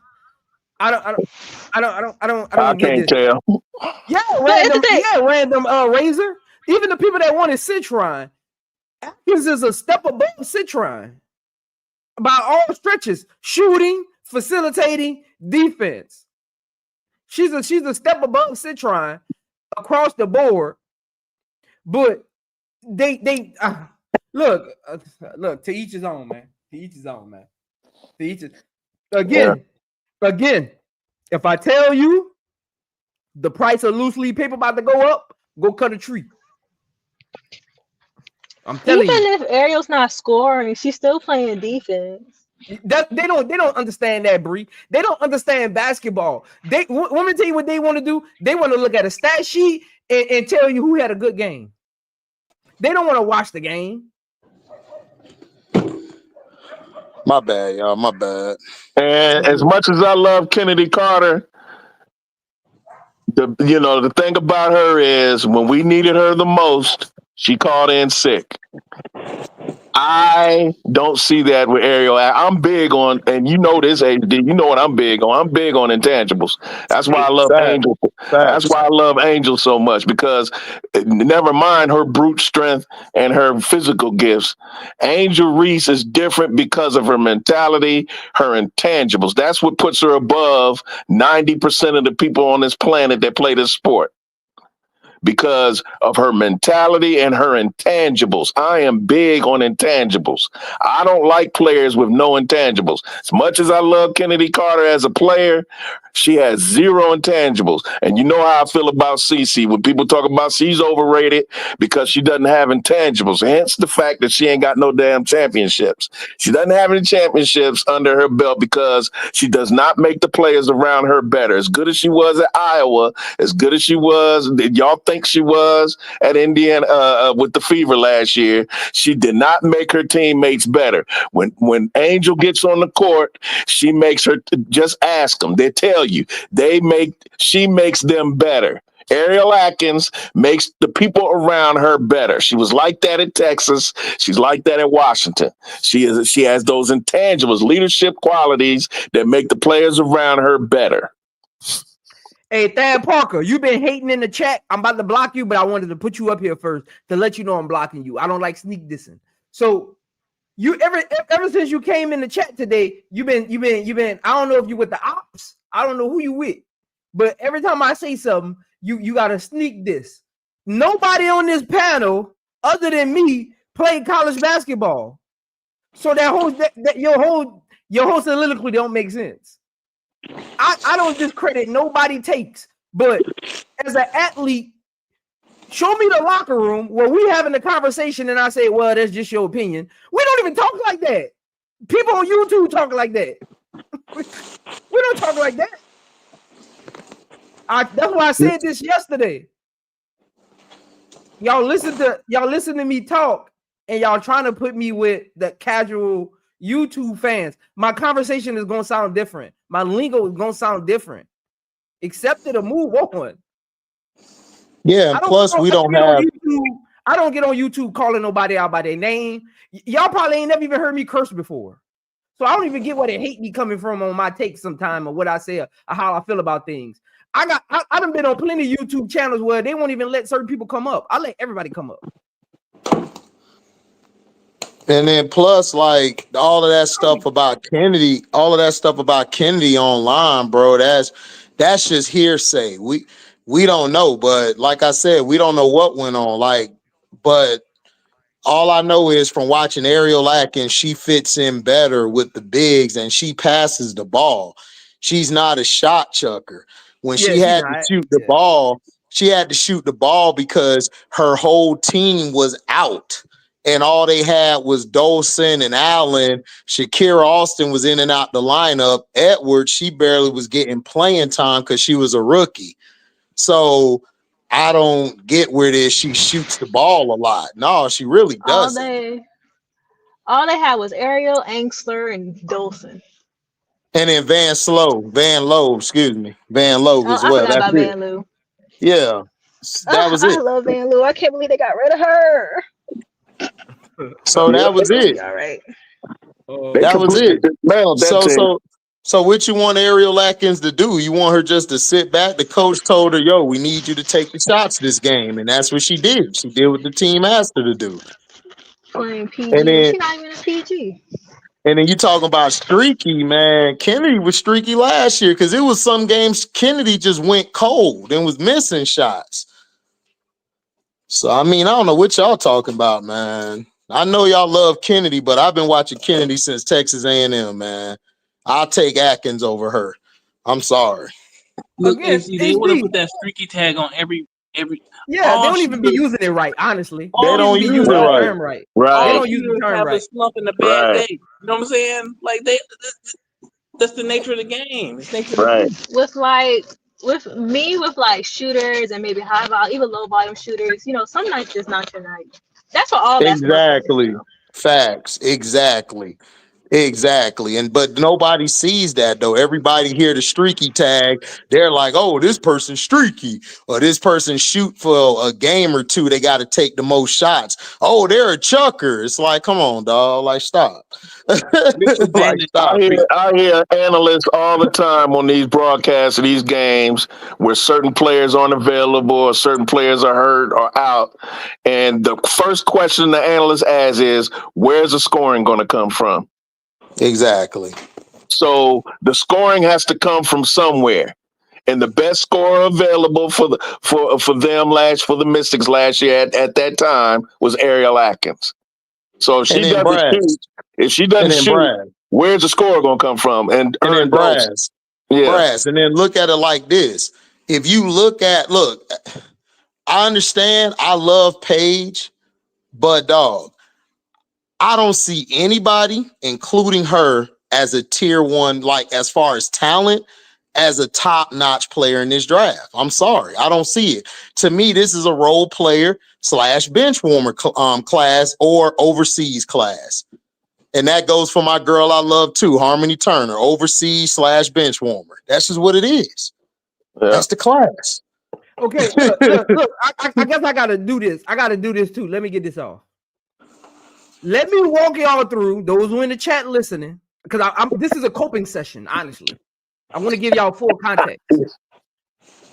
can't tell. Yeah, random Razor. Even the people that wanted Citron, Atkins is a step above Citron by all stretches: shooting, facilitating, defense. She's a step above Citron across the board. But they look to each his own, man. To each his own, man. To each his. Again. If I tell you the price of loose leaf paper about to go up, go cut a tree. I'm telling you. Even if Ariel's not scoring, she's still playing defense. They don't understand that, Bree. They don't understand basketball. Let me tell you what they want to do. They want to look at a stat sheet and tell you who had a good game. They don't want to watch the game. My bad, y'all. My bad. And as much as I love Kennedy Carter, the thing about her is when we needed her the most, she called in sick. I don't see that with Ariel. I'm big on, and you know this, AD. You know what I'm big on. I'm big on intangibles. That's why I love Angel. That's why I love Angel so much, because never mind her brute strength and her physical gifts, Angel Reese is different because of her mentality, her intangibles. That's what puts her above 90% of the people on this planet that play this sport. Because of her mentality and her intangibles. I am big on intangibles. I don't like players with no intangibles. As much as I love Kennedy Carter as a player, she has zero intangibles. And you know how I feel about CeCe. When people talk about she's overrated because she doesn't have intangibles. Hence the fact that she ain't got no damn championships. She doesn't have any championships under her belt because she does not make the players around her better. As good as she was at Iowa, as good as she was, y'all think she was at Indiana with the Fever last year, she did not make her teammates better. When Angel gets on the court, she makes her, just ask them, they tell you, she makes them better. Ariel Atkins makes the people around her better. She was like that in Texas. She's like that in Washington. She has those intangibles, leadership qualities that make the players around her better. Hey, Thad Parker, you've been hating in the chat. I'm about to block you, but I wanted to put you up here first to let you know I'm blocking you. I don't like sneak dissing. So you ever since you came in the chat today, you've been. I don't know if you with the ops. I don't know who you with, but every time I say something, you gotta sneak this. Nobody on this panel other than me played college basketball, so your whole soliloquy don't make sense. I don't discredit nobody takes, but as an athlete, show me the locker room where we having a conversation and I say, well, that's just your opinion. We don't even talk like that. People on YouTube talk like that. We don't talk like that. That's why I said this yesterday. Y'all listen to me talk, and y'all trying to put me with the casual YouTube fans. My conversation is gonna sound different. My lingo is gonna sound different. Accept it or move on. Yeah, and plus we don't have. I don't get on YouTube calling nobody out by their name. Y'all probably ain't never even heard me curse before, so I don't even get where they hate me coming from on my take sometime or what I say or how I feel about things. I done been on plenty of YouTube channels where they won't even let certain people come up. I let everybody come up. And then plus, like all of that stuff about Kennedy, online, bro. That's just hearsay. We don't know, but like I said, we don't know what went on. Like, but all I know is from watching Ariel Atkins, she fits in better with the bigs and she passes the ball. She's not a shot chucker. When Yeah, she she's had to not. shoot the ball, she had to shoot the ball because her whole team was out. And all they had was Dolson and Allen. Shakira Austin was in and out the lineup. Edwards, she barely was getting playing time because she was a rookie. So I don't get where it is. She shoots the ball a lot. No, she really All doesn't. they had was Ariel, Angstler, and Dolson. And then Van Lowe Oh, as I well. forgot That's about it. Van Loo. Yeah, that was I it. love Van Loo. I can't believe they got rid of her. So that was it. All right. They That was completely it. dismantled that So team. so so what you want Ariel Atkins to do? You want her just to sit back? The coach told her, "Yo, we need you to take the shots this game," and that's what she did. She did what the team asked her to do. Playing And PG when then she's not even a PG. And then you talking about streaky, man. Kennedy was streaky last year because it was some games Kennedy just went cold and was missing shots. So, I mean, I don't know what y'all talking about, man. I know y'all love Kennedy, but I've been watching Kennedy since Texas A&M, man. I'll take Atkins over her. I'm sorry. Look, Again, AC, they want to HD. put that streaky tag on every Yeah, they all don't even be shooters. using it right. Honestly, They they don't don't even be use using it the right. term right. They Right, don't use the Shooters term have a right. slump in a bad right, day. You know what I'm saying? Like that's the nature of the game. It's nature of the right. game. With like shooters and maybe high volume, even low volume shooters, some nights just not your night. That's what all basketball players Exactly. know. Facts. Exactly. And but nobody sees that though. Everybody hear the streaky tag. They're like, oh, this person's streaky, or this person shoot for a game or two. They got to take the most shots. Oh, they're a chucker. It's like, come on, dog. Like, stop. Mitchell Like, Bandit. stop. I hear analysts all the time on these broadcasts of these games where certain players aren't available or certain players are hurt or out. And the first question the analyst asks is, where's the scoring going to come from? Exactly. So the scoring has to come from somewhere. And the best scorer available for the Mystics last year at that time was Ariel Atkins. So And then if she doesn't shoot, Brad. where's the score going to come from? And then Brass. Yeah. Brass. And then look at it like this. If you look, I understand. I love Paige, but dog, I don't see anybody, including her, as a tier one, like as far as talent, as a top-notch player in this draft. I'm sorry. I don't see it. To me, this is a role player / bench warmer class or overseas class. And that goes for my girl I love too, Harmony Turner, overseas / bench warmer. That's just what it is. Yeah. That's the class. Okay, look. I guess I gotta do this. I gotta do this too. Let me get this off. Let me walk y'all through those who in the chat listening, because this is a coping session. Honestly, I want to give y'all full context.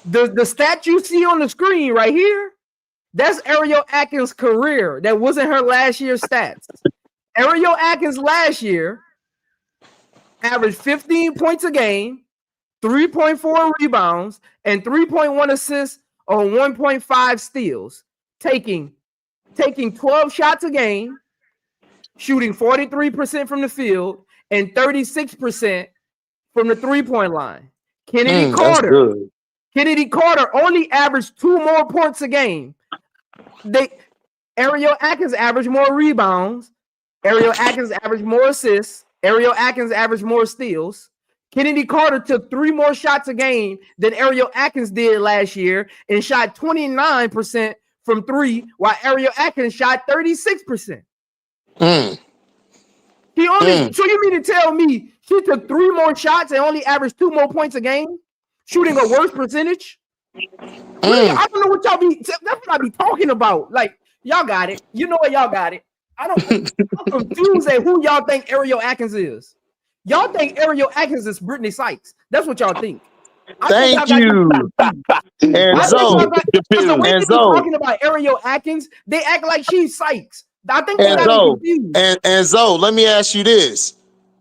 The stat you see on the screen right here, that's Ariel Atkins' career. That wasn't her last year's stats. Ariel Atkins last year averaged 15 points a game, 3.4 rebounds, and 3.1 assists on 1.5 steals, taking 12 shots a game, shooting 43% from the field and 36% from the three-point line. Kennedy Carter only averaged 2 more points a game. Ariel Atkins averaged more rebounds. Ariel Atkins averaged more assists. Ariel Atkins averaged more steals. Kennedy Carter took 3 more shots a game than Ariel Atkins did last year and shot 29% from 3, while Ariel Atkins shot 36%. So you mean to tell me she took 3 more shots and only averaged 2 more points a game, shooting a worse percentage? Really, I don't know what y'all be. That's what I be talking about. Like, y'all got it. You know what y'all got it. I'm confused at who y'all think Ariel Atkins is. Y'all think Ariel Atkins is Brittany Sykes. That's what y'all think. Thank you. And when so they be talking about Ariel Atkins, they act like she's Sykes. I think they got me confused. And Zoe, let me ask you this.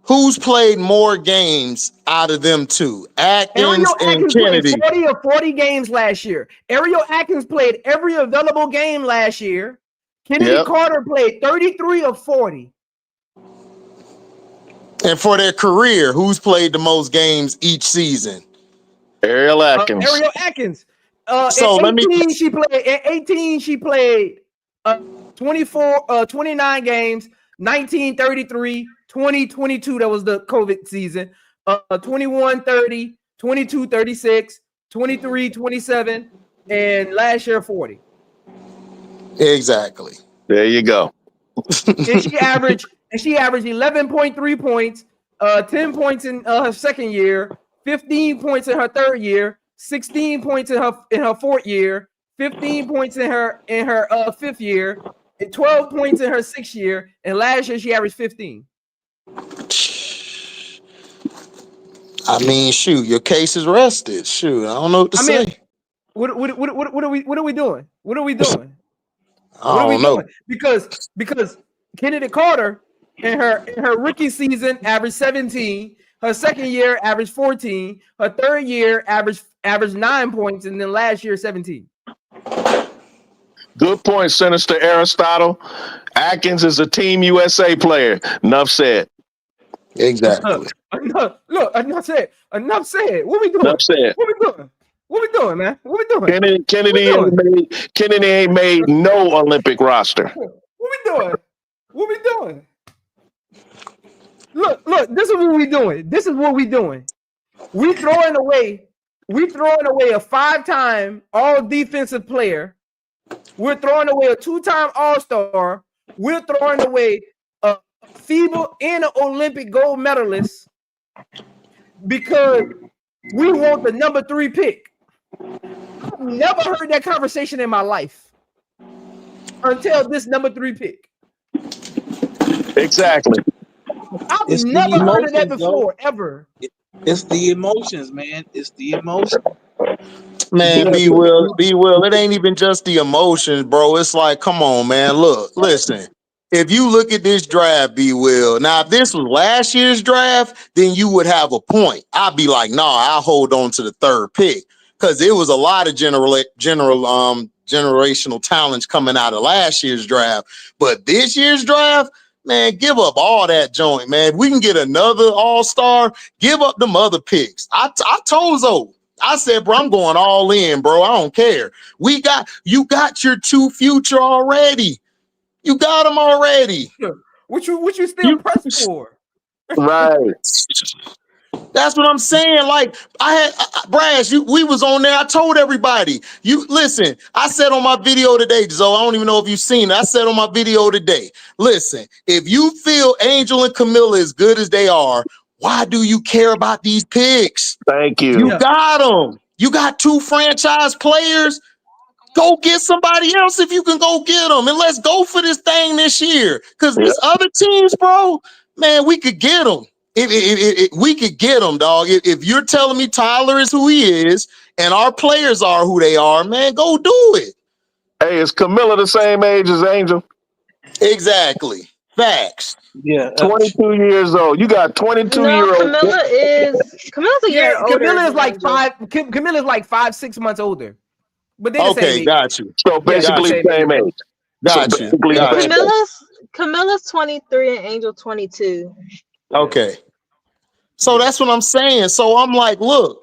Who's played more games out of them two? Atkins Ariel and Atkins Kennedy. played 30 or 40 games last year. Ariel Atkins played every available game last year. Kennedy Carter played 33 or 40. And for their career, who's played the most games each season? Ariel Atkins. Ariel Atkins. So in 18, she played 29 games, 19, 33, 20, 22. That was the COVID season. 21, 30, 22, 36, 23, 27, and last year 40. Exactly. There you go. And she averaged 11.3 points, 10 points in her second year, 15 points in her third year, 16 points in her fourth year, 15 points in her fifth year, and 12 points in her sixth year. And last year she averaged 15. I mean, shoot, your case is rested. Shoot, I don't know what to say. What are we doing? What are we doing? I don't know. Because Kennedy Carter in her rookie season averaged 17. Her second year averaged 14. Her third year averaged 9 points, and then last year 17. Good point, Sinister Aristotle. Atkins is a Team USA player. Enough said. Exactly. Enough said. What we doing? Enough said. What we doing, man? What we doing? Kennedy ain't made no Olympic roster. What we doing? Look, this is what we doing. We throwing away a 5-time all defensive player. We're throwing away a 2-time all-star. We're throwing away a FIBA and an Olympic gold medalist because we want the number 3 pick. I've never heard that conversation in my life until this number 3 pick. Exactly. I've never heard of that before, ever. It's the emotions, man. It's the emotions. Man, B Will, it ain't even just the emotions, bro. It's like, come on, man. Look, listen. If you look at this draft, B Will, now if this was last year's draft, then you would have a point. I'd be like, nah, I'll hold on to the 3rd pick. Because there was a lot of generational talents coming out of last year's draft. But this year's draft, man, give up all that joint, man. If we can get another all-star, give up them other picks. I told Zoe, I said, bro, I'm going all in, bro. I don't care. You got your 2 future already. You got them already. What you still pressing for? Right. That's what I'm saying. Like I had Brash, we was on there. I told everybody. You listen. I said on my video today, Zoe. I don't even know if you've seen it. I said on my video today. Listen, if you feel Angel and Camilla as good as they are, why do you care about these picks? Thank you. You got them. You got 2 franchise players. Go get somebody else if you can go get them, and let's go for this thing this year. Because these other teams, bro, man, we could get them. If we could get them, dog. If you're telling me Tyler is who he is and our players are who they are, man, go do it. Hey, is Camilla the same age as Angel? Exactly. Facts. Yeah. 22 years old. You got 22-year-old. Camilla's a year older. Camilla is like 5-6 months older. But they're the same age. Got you. So basically same age. Got you. Camilla's 23 and Angel 22. Okay. So that's what I'm saying. So I'm like, look,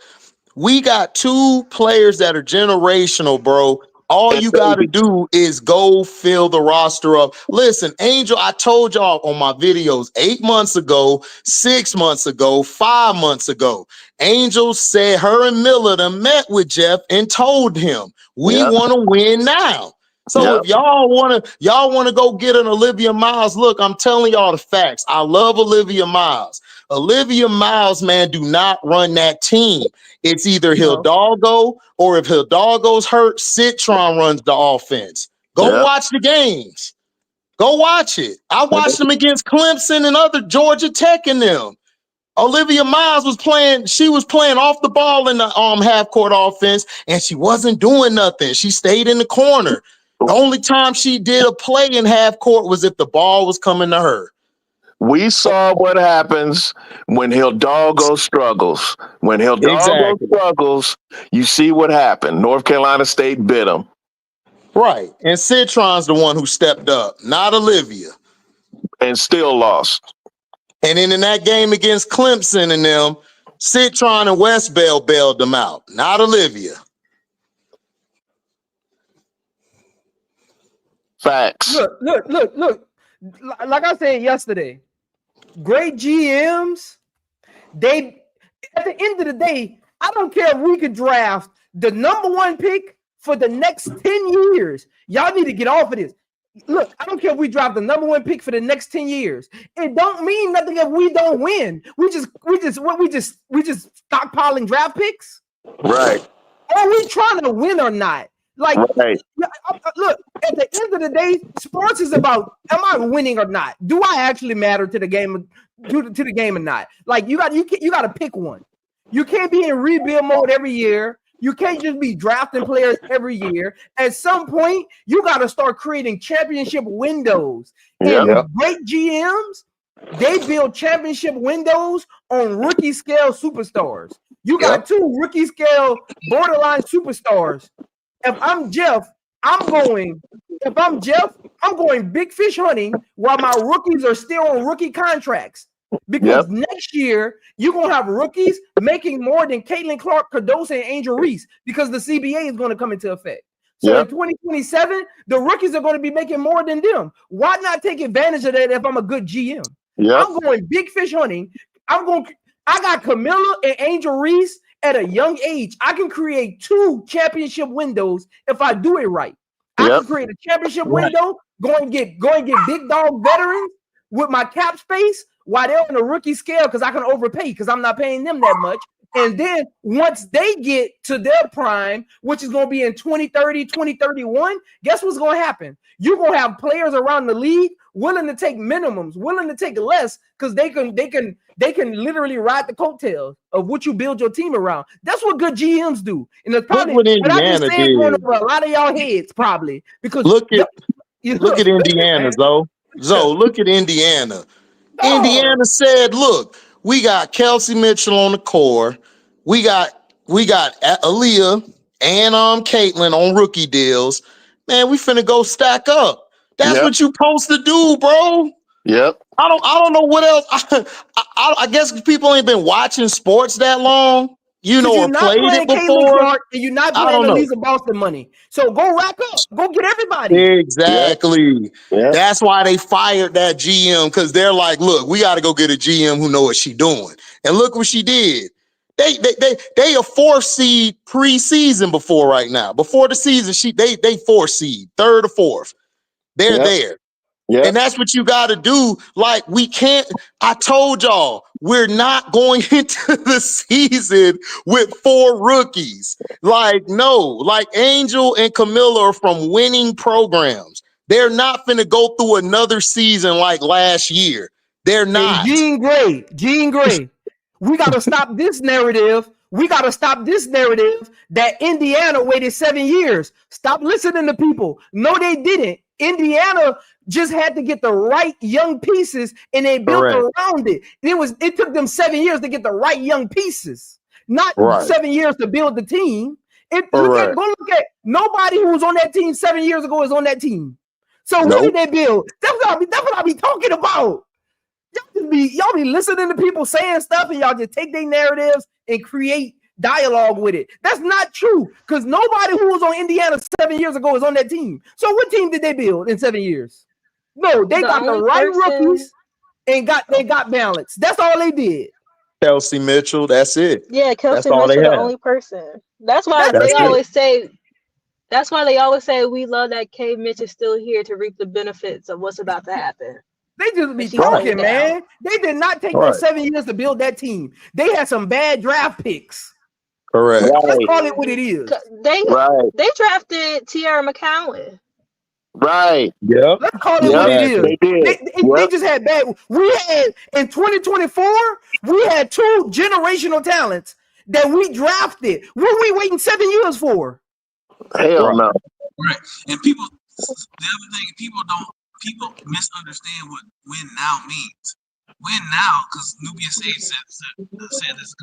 we got 2 players that are generational, bro. All you got to do is go fill the roster up. Listen, Angel, I told y'all on my videos 8 months ago, 6 months ago, 5 months ago, Angel said her and Miller done met with Jeff and told him, we want to win now. So if y'all want to go get an Olivia Miles, look, I'm telling y'all the facts. I love Olivia Miles. Olivia Miles, man, do not run that team. It's either Hidalgo or if Hidalgo's hurt, Citron runs the offense. Go watch the games. Go watch it. I watched them against Clemson and other Georgia Tech and them. Olivia Miles was playing off the ball in the half-court offense, and she wasn't doing nothing. She stayed in the corner. The only time she did a play in half court was if the ball was coming to her. We saw what happens when Hidalgo struggles. When Hidalgo struggles, you see what happened. North Carolina State bit him. Right. And Citron's the one who stepped up, not Olivia. And still lost. And then in that game against Clemson and them, Citron and West Bell bailed them out, not Olivia. Facts. Look. Like I said yesterday, great GMs, they at the end of the day, I don't care if we could draft the number 1 pick for the next 10 years. Y'all need to get off of this. Look, I don't care if we draft the number 1 pick for the next 10 years. It don't mean nothing if we don't win. We just stockpiling draft picks. Right. Are we trying to win or not? Like, right. Look, at the end of the day, sports is about, am I winning or not? Do I actually matter to the game, to the game or not? Like, you got to pick one. You can't be in rebuild mode every year. You can't just be drafting players every year. At some point, you got to start creating championship windows. And great GMs, they build championship windows on rookie scale superstars. You got 2 rookie scale borderline superstars. If I'm Jeff, I'm going big fish hunting while my rookies are still on rookie contracts. Because next year, you're going to have rookies making more than Caitlin Clark, Cardoso, and Angel Reese because the CBA is going to come into effect. So in 2027, the rookies are going to be making more than them. Why not take advantage of that if I'm a good GM? I'm going big fish hunting. I got Camilla and Angel Reese at a young age. I can create 2 championship windows if I do it right. I can create a championship window, go and get big dog veterans with my cap space while they're on the rookie scale because I can overpay because I'm not paying them that much. And then once they get to their prime, which is going to be in 2030, 2031, guess what's going to happen? You're going to have players around the league willing to take minimums, willing to take less because they can literally ride the coattails of what you build your team around. That's what good GMs do. And it's probably what Indiana did. Going over a lot of y'all heads probably because look at Indiana, Zoe. Look at Indiana. Indiana said, look, we got Kelsey Mitchell on the core. We got Aaliyah and Caitlin on rookie deals. Man, we finna go stack up. That's what you supposed to do, bro. Yep. I don't know what else. I guess people ain't been watching sports that long, or played it before. And you're not playing Elisa Boston money. So go rack up. Go get everybody. Exactly. Yeah. That's why they fired that GM because they're like, look, we got to go get a GM who know what she doing. And look what she did. They a 4th seed preseason before right now. Before the season, they 4th seed, 3rd or 4th. They're there. Yeah. And that's what you got to do. Like, we can't, I told y'all, we're not going into the season with 4 rookies. Like, no, like Angel and Camilla are from winning programs. They're not finna go through another season like last year. They're not. Jean Grey. We got to stop this narrative. That Indiana waited 7 years. Stop listening to people. No, they didn't. Indiana just had to get the right young pieces, and they built around it. It took them 7 years to get the right young pieces, not 7 years to build the team. Go look at nobody who was on that team 7 years ago is on that team. So what did they build? That's what I be talking about. Y'all be listening to people saying stuff, and y'all just take their narratives and create dialogue with it. That's not true because nobody who was on Indiana 7 years ago is on that team. So what team did they build in 7 years? No, they got the right rookies and they got balance. That's all they did. Kelsey Mitchell, that's it. Yeah, Kelsey Mitchell, the only person. That's why they always say. That's why they always say we love that K. Mitch is still here to reap the benefits of what's about to happen. They just be talking, man. They did not take those 7 years to build that team. They had some bad draft picks. Correct. Let's call it what it is. They drafted Tiara McCowan. Right. Yeah. Let's call it what it is. They just had bad. We had in 2024, we had 2 generational talents that we drafted. What were we waiting 7 years for? Hell no. Right. And people The other thing, people misunderstand what win now means. Win now, because Nubia said this a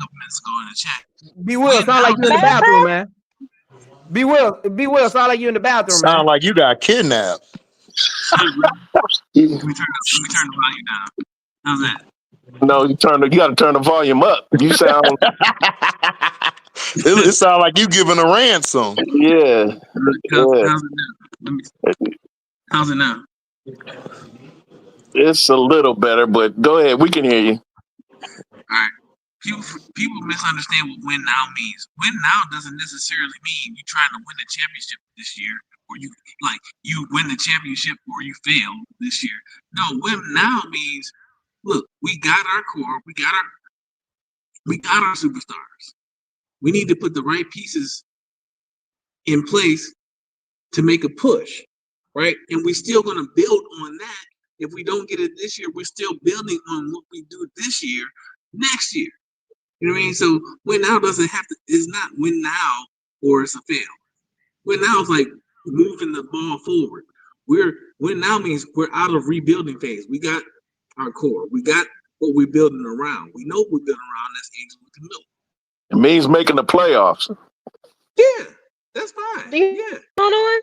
couple minutes ago in the chat. Be Will, sound like you in the bathroom, man. Be Will, sound like you in the bathroom, man. Sound like you got kidnapped. Let me turn the volume down. How's that? No, you got to turn the volume up. You sound. It sounds like you giving a ransom. Yeah. How's it now? It's a little better, but go ahead. We can hear you. All right. People misunderstand what win now means. Win now doesn't necessarily mean you trying to win the championship this year, or you win the championship or you fail this year. No, win now means, look, we got our core, we got our superstars. We need to put the right pieces in place to make a push, right? And we're still going to build on that. If we don't get it this year, we're still building on what we do this year, next year. You know what I mean? So win now is not win now or it's a fail. Win now is like moving the ball forward. Win now means we're out of rebuilding phase. We got our core. We got what we're building around. We know what we're building around. That's Angel with the milk. It means making the playoffs. Yeah, that's fine. Do you have a headphone on?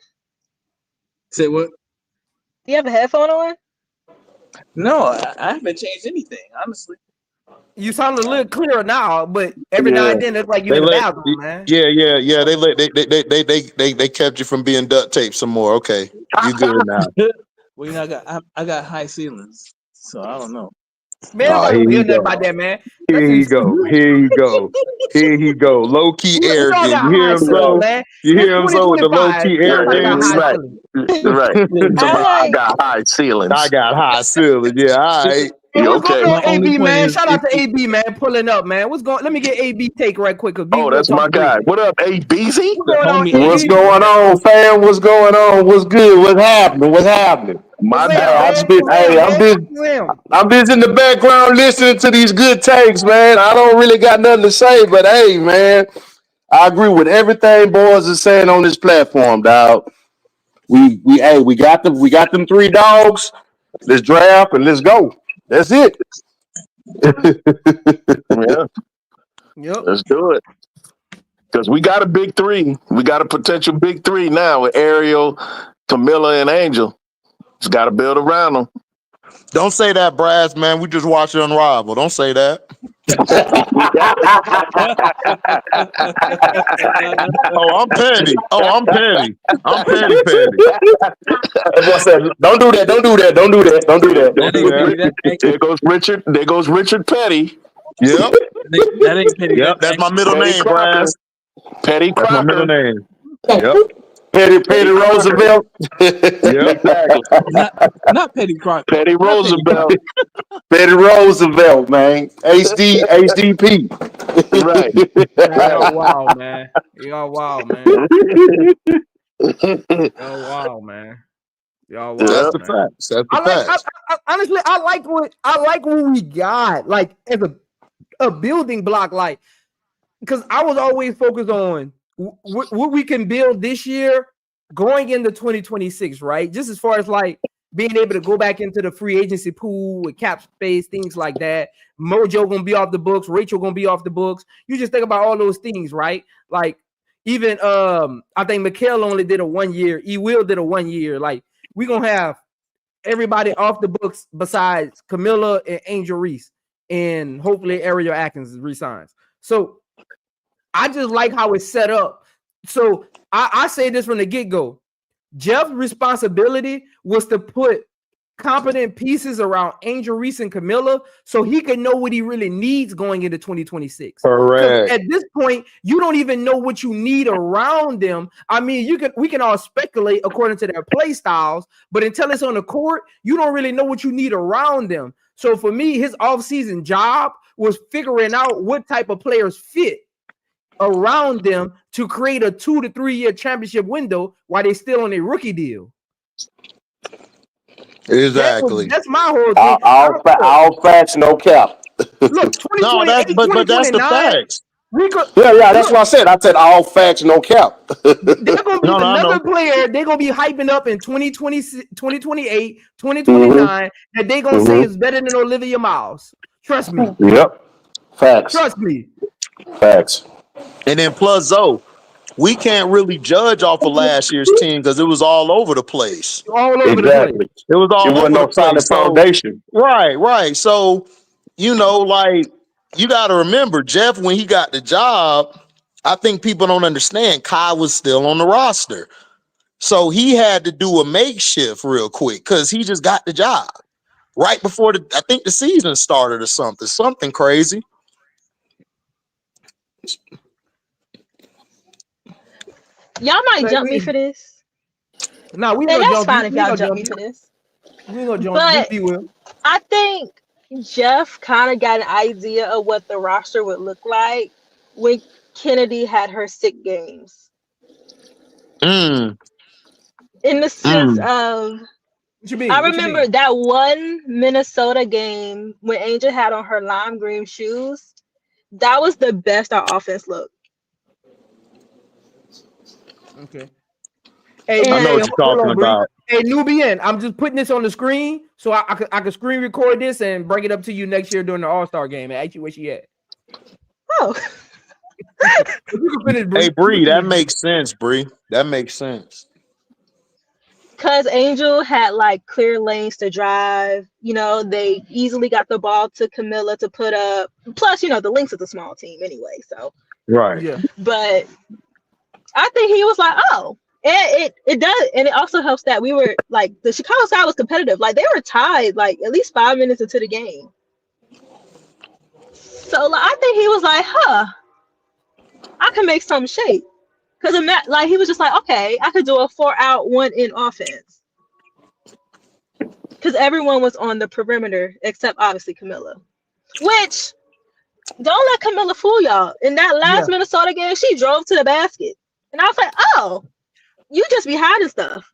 Say what? Do you have a headphone on? No, I haven't changed anything, honestly. You sound a little clearer now, but every now and then it's like you in the bathroom, man. Yeah. They kept you from being duct taped some more. Okay, you good now. Well, you know, I got high ceilings, so I don't know. Man, nobody don't hear nothing about that, man. Here you go. Low key arrogant. You hear him, so? You hear him, so? With the low key arrogance. Right. I got high ceilings. Yeah, all right. Hey, what's going on, AB, man? Shout out to AB, man, pulling up, man. Let me get AB take right quick. Oh, that's my guy. What up, ABZ? What's going on, fam? What's going on? What's good? What's happening? My guy. I'm busy in the background listening to these good takes, man. I don't really got nothing to say, but hey, man, I agree with everything boys are saying on this platform, dog. We got them 3 dogs. Let's draft and let's go. That's it. Yeah. Yep. Let's do it. Because we got a big 3. We got a potential big 3 now with Ariel, Camilla, and Angel. Just got to build around them. Don't say that, Brass, man. We just watched it on Rival. Don't say that. I'm petty. I'm petty. Don't do that. There goes Richard Petty. Yep. That ain't Petty. Yep, that's my middle name, Brass. Petty Crocker. That's my middle name. Yep. Petty Roosevelt. Yep. Exactly. Not Petty Crocker. Petty Roosevelt. Petty Roosevelt, man. HDP. Right. Y'all wild, man. Y'all wild, man. That's the facts. That's the facts. Honestly, I like what we got, like as a building block, like because I was always focused on what we can build this year going into 2026, right? Just as far as like being able to go back into the free agency pool with cap space, things like that. Mojo gonna be off the books, Rachel gonna be off the books. You just think about all those things, right? Like even I think Michaela only did a 1 year, Will did a 1 year. Like we gonna have everybody off the books besides Camilla and Angel Reese, and hopefully Ariel Atkins resigns. So I just like how it's set up. So I say this from the get-go. Jeff's responsibility was to put competent pieces around Angel Reese and Camilla so he could know what he really needs going into 2026. Correct. At this point, you don't even know what you need around them. I mean, we can all speculate according to their play styles, but until it's on the court, you don't really know what you need around them. So for me, his offseason job was figuring out what type of players fit around them to create a 2 to 3 year championship window while they're still on a rookie deal. Exactly. That's my whole thing. All facts, no cap. Look, 2028, but that's the facts. Yeah, that's Look, what I said. I said all facts, no cap. they're gonna be No, I another know. player. They're gonna be hyping up in 2020, 2028, hmm 2029 that they gonna say hmm is better than Olivia Miles. Trust me. Yep. Facts. Trust me. Facts. And then plus Zoe, we can't really judge off of last year's team because it was all over the place. All over the place. Exactly. It was It all wasn't over the no solid place. So foundation. right. So, like you got to remember, Jeff, when he got the job, I think people don't understand Kai was still on the roster. So he had to do a makeshift real quick because he just got the job right before I think the season started or something crazy. Y'all might Like jump me for this. Nah, we And gonna that's jump fine you. if We y'all gonna jump jump me you. for this. We gonna jump But you. Will. I think Jeff kind of got an idea of what the roster would look like when Kennedy had her sick games. Mm, In the sense mm. of, What you mean? I What you remember mean? that one Minnesota game when Angel had on her lime green shoes. That was the best our offense looked. Okay. I know And what you're Hold talking on, Bree. about. Hey, Nubian, I'm just putting this on the screen so I can screen record this and bring it up to you next year during the All-Star game and ask you where she at. oh, You can finish, Bree. Hey, Bree, that makes sense, Bree. That makes sense. because Angel had like clear lanes to drive. They easily got the ball to Camilla to put up. Plus, the Lynx is a small team anyway. So, Right. Yeah. but I think he was like, oh, and it does, and it also helps that we were like the Chicago side was competitive. Like they were tied like at least 5 minutes into the game. So like I think he was like, huh, I can make some shape. Because like he was just like, okay, I could do a 4-out 1-in offense. Because everyone was on the perimeter except obviously Camilla. Which don't let Camilla fool y'all. In that last Minnesota game, she drove to the basket. And I was like, oh, you just be hiding stuff.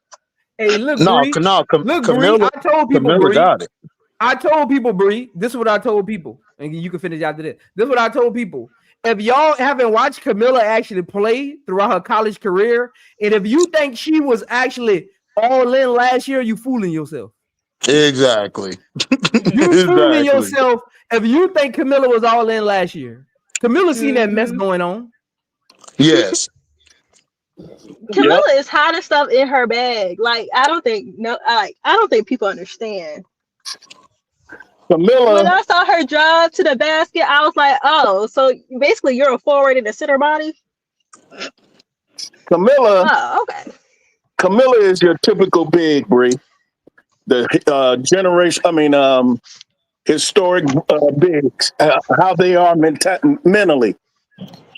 Hey, look, No, Bree. no, Look, Bree. Camilla, I told people, Camilla Bree. got it. I told people, Bree. This is what I told people, and you can finish after this. This is what I told people. If y'all haven't watched Camilla actually play throughout her college career, and if you think she was actually all in last year, you fooling yourself. Exactly. You fooling yourself if you think Camilla was all in last year. Camilla seen that mess going on. Yes. Camilla is hiding stuff in her bag. Like I don't think people understand. Camilla. When I saw her drive to the basket, I was like, oh, so basically you're a forward in a center body? Camilla. Oh, okay. Camilla is your typical big, Bree. The generation, historic bigs, how they are mentally.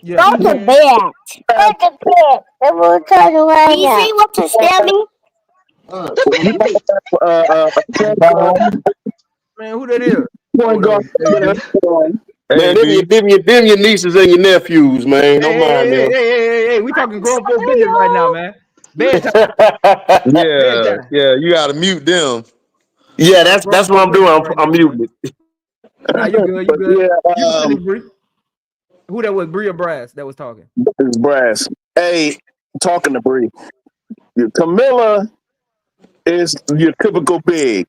Yeah. Go to bed. Go to bed. And we'll talk about it. You see what you tell me? Man, who that is? Point guard. Man, them your nieces and your nephews, man. Don't mind them. Hey, we talking grown folk business right now, man. Bedtime. Yeah, you gotta mute them. Yeah, that's what I'm doing. I'm muting it. Nah, you good. You good. Yeah, You can finish, Bree. Who that was? Bree or Brass that was talking? It's Brass. Hey, talking to Bree. Camilla is your typical big.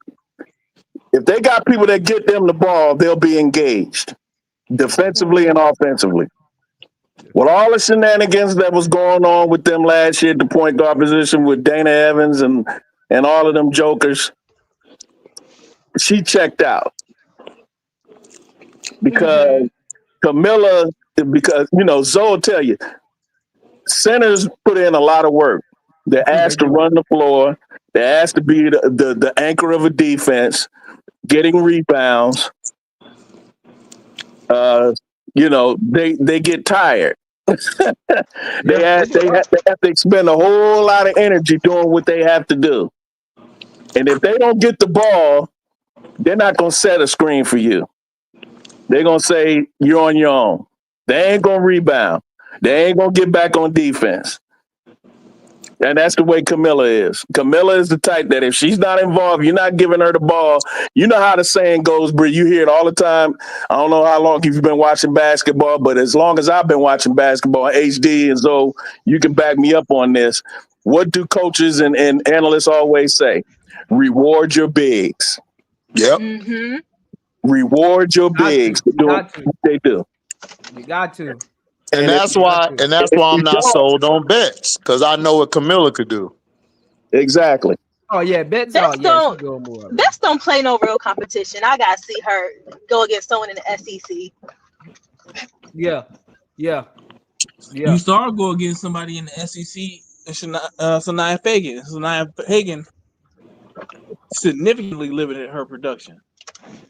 If they got people that get them the ball, they'll be engaged defensively and offensively. With all the shenanigans that was going on with them last year at the point guard position with Dana Evans and all of them jokers, she checked out. Because Camilla, Zoe will tell you, centers put in a lot of work. They're asked to run the floor. They're asked to be the anchor of a defense, getting rebounds. They get tired. They have to expend a whole lot of energy doing what they have to do. And if they don't get the ball, they're not going to set a screen for you. They're going to say, you're on your own. They ain't going to rebound. They ain't going to get back on defense. And that's the way Camilla is. Camilla is the type that if she's not involved, you're not giving her the ball. You know how the saying goes, Bree. You hear it all the time. I don't know how long you've been watching basketball, but as long as I've been watching basketball, HD and so you can back me up on this. What do coaches and analysts always say? Reward your bigs. Yep. Mm-hmm. Reward your bigs for doing what they do. You got to. And that's why I'm not sold on bets, because I know what Camilla could do. Exactly. Oh yeah, bets don't play no real competition. I gotta see her go against someone in the SEC. Yeah. You saw her go against somebody in the SEC, Sanaya Fagan. Sanaya Fagan significantly limited her production.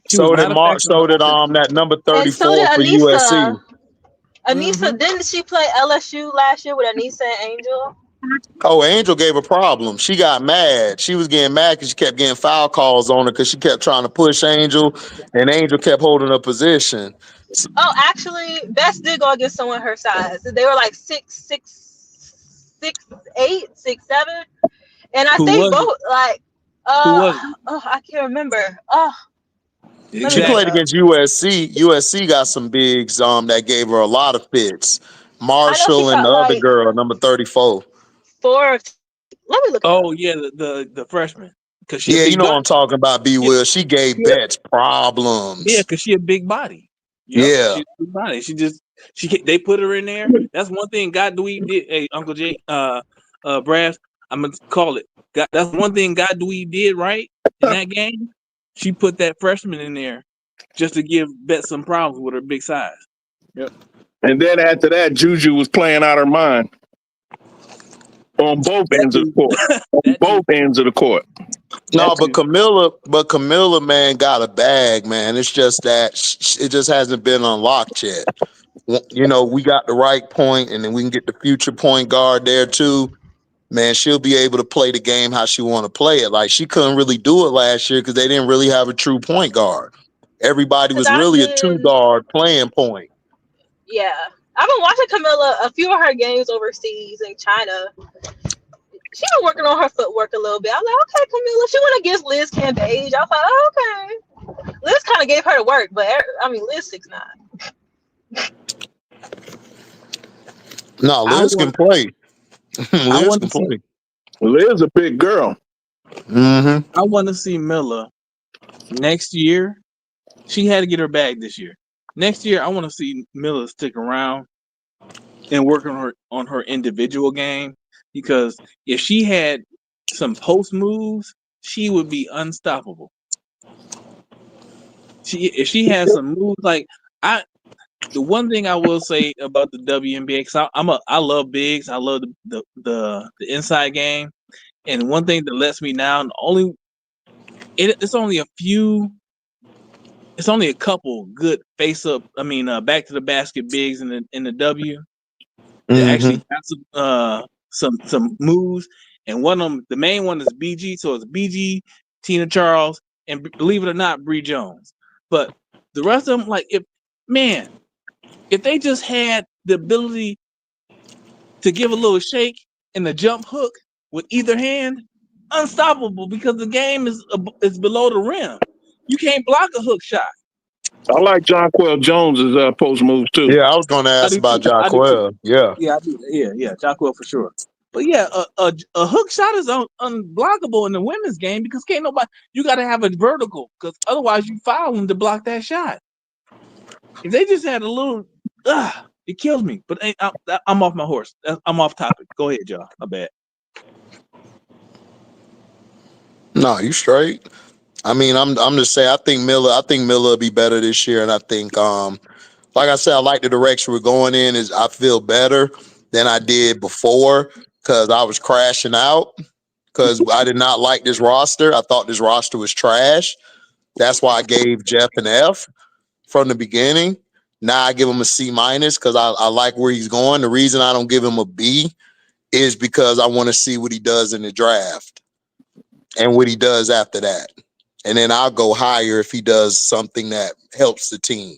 So did that number 34 so did for Anissa. USC. Anissa, didn't she play LSU last year with Anissa and Angel? Oh, Angel gave a problem. She got mad. She was getting mad because she kept getting foul calls on her because she kept trying to push Angel, and Angel kept holding her position. Oh, actually, Bess did go against someone her size. They were like 6'8", 6'7", and I think both like. I can't remember. She played against USC. USC got some bigs that gave her a lot of fits. Marshall and the other girl, number 34. Let me look. Yeah, the freshman. Yeah, you know what I'm talking about, B. Will. She gave Betts problems. Yeah, because she a big body. Yeah. She's a big body. They put her in there. That's one thing God Dweeb did. Hey, Uncle Jay, Brass, I'm gonna call it. That's one thing God Dweeb did right in that game. She put that freshman in there just to give Bet some problems with her big size. Yep. And then after that, Juju was playing out her mind on both ends of the court. On both ends of the court. No, but Camilla, man, got a bag, man. It's just that it just hasn't been unlocked yet. You know, we got the right point, and then we can get the future point guard there too. Man, she'll be able to play the game how she want to play it. Like, she couldn't really do it last year because they didn't really have a true point guard. Everybody was really a two guard playing point. Yeah, I've been watching Camilla a few of her games overseas in China. She been working on her footwork a little bit. I was like, okay, Camilla. She went against Liz Cambage. I was like, oh, okay. Liz kind of gave her the work, but I mean, Liz 6'9". No, Liz can play. Liz can play. Liz a big girl. Mm-hmm. I want to see Miller next year. She had to get her bag this year. Next year, I want to see Miller stick around and work on her individual game, because if she had some post moves, she would be unstoppable. If she has some moves, the one thing I will say about the WNBA, because I love bigs, I love the inside game, and one thing that lets me down, it's only a couple good face up. I mean, back to the basket bigs in the W. That actually got some moves, and one of them, the main one, is BG. So it's BG, Tina Charles, and believe it or not, Bree Jones. But the rest of them, if they just had the ability to give a little shake and the jump hook with either hand, unstoppable, because the game is below the rim. You can't block a hook shot. I like Jonquel Jones's post moves too. Yeah, I was going to ask about Jonquel. Yeah, Jonquel for sure. But yeah, a hook shot is unblockable in the women's game, because can't nobody. You got to have a vertical, because otherwise you foul them to block that shot. If they just had a little, it kills me. But I'm off my horse. I'm off topic. Go ahead, y'all. My bad. No, you straight. I mean, I'm just saying. I think Miller will be better this year, and I think, like I said, I like the direction we're going in. I feel better than I did before, because I was crashing out because I did not like this roster. I thought this roster was trash. That's why I gave Jeff an F from the beginning. Now I give him a C- because I like where he's going. The reason I don't give him a B is because I want to see what he does in the draft and what he does after that. And then I'll go higher if he does something that helps the team.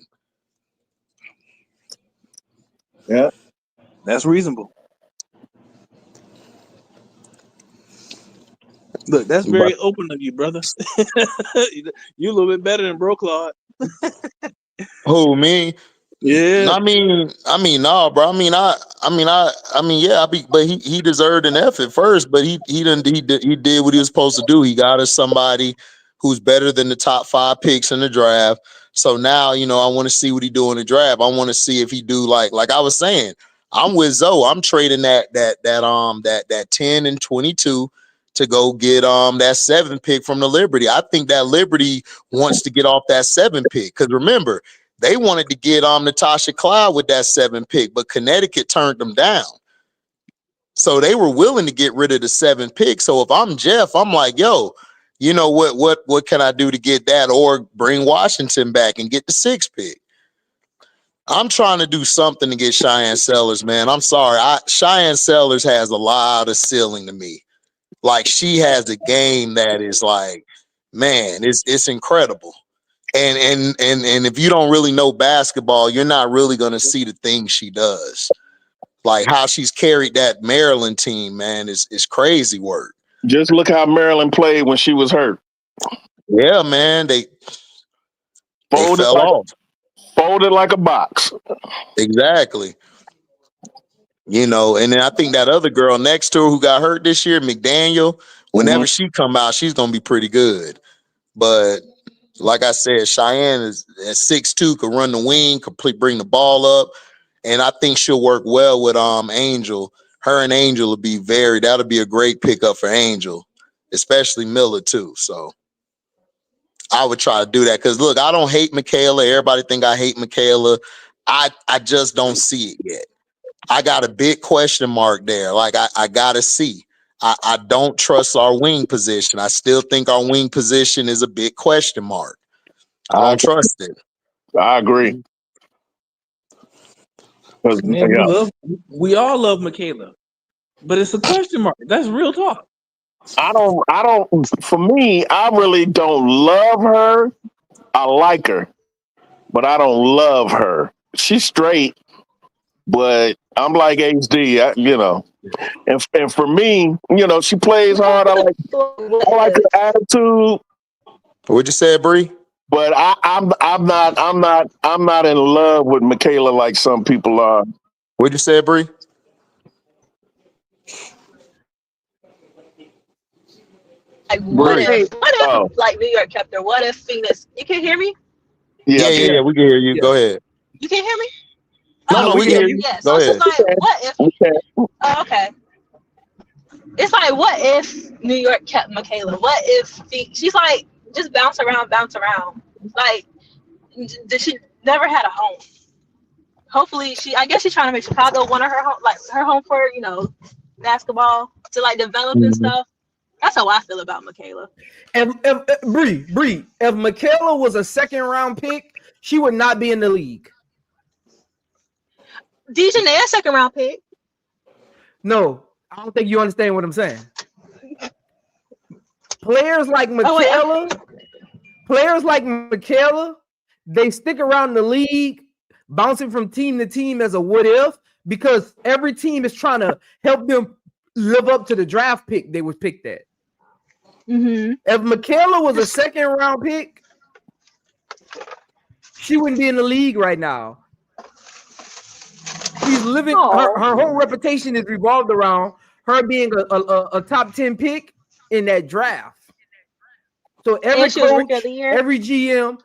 Yeah, that's reasonable. Look, that's very open of you, brother. You a little bit better than Bro Claude. Who, me? Yeah. No, bro. Yeah. But he deserved an F at first, but he did what he was supposed to do. He got us somebody who's better than the top 5 picks in the draft. So now, I want to see what he do in the draft. I want to see if he do like I was saying. I'm with Zoe. I'm trading that 10 and 22 to go get that 7 pick from the Liberty. I think that Liberty wants to get off that 7 pick because remember. They wanted to get Natasha Cloud with that 7 pick, but Connecticut turned them down. So they were willing to get rid of the 7 pick. So if I'm Jeff, I'm like, yo, you know what can I do to get that or bring Washington back and get the 6 pick? I'm trying to do something to get Cheyenne Sellers, man. I'm sorry. Cheyenne Sellers has a lot of ceiling to me. Like she has a game that is like, man, it's incredible. And if you don't really know basketball, you're not really going to see the things she does. Like how she's carried that Maryland team, man, is crazy work. Just look how Maryland played when she was hurt. Yeah, man, they fell off. Folded like a box. Exactly. And then I think that other girl next to her who got hurt this year, McDaniel, whenever she come out, she's going to be pretty good. But like I said, Cheyenne is at 6'2", could run the wing, bring the ball up, and I think she'll work well with Angel. Her and Angel will be that'll be a great pickup for Angel, especially Miller too. So I would try to do that because look, I don't hate Michaela. Everybody think I hate Michaela. I just don't see it yet. I got a big question mark there. Like I gotta see. I don't trust our wing position. I still think our wing position is a big question mark. I don't trust it. I agree. Man, we all love Michaela, but it's a question mark. That's real talk. I don't. For me, I really don't love her. I like her, but I don't love her. She's straight, but I'm like HD, And for me, she plays hard. I like her attitude. What'd you say, Bree? But I'm not in love with Michaela like some people are. What'd you say, Bree? Like what if like New York kept her? What if Phoenix? You can hear me? Yeah, we can hear you. Go ahead. You can hear me? No, we can hear you. Yeah, Go ahead. It's like, what if? Oh, okay. It's like, what if New York kept Michaela? What if she's like just bounce around? Like, she never had a home. Hopefully, I guess she's trying to make Chicago one of her home, like her home for basketball to like develop and stuff. That's how I feel about Michaela. Bree, if Michaela was a 2nd round pick, she would not be in the league. Dejanay, a 2nd round pick. No, I don't think you understand what I'm saying. Players like Michaela, they stick around the league, bouncing from team to team as a what if, because every team is trying to help them live up to the draft pick they was picked at. Mm-hmm. If Michaela was a 2nd round pick, she wouldn't be in the league right now. She's living her whole reputation is revolved around her being a top 10 pick in that draft. So every coach, every GM,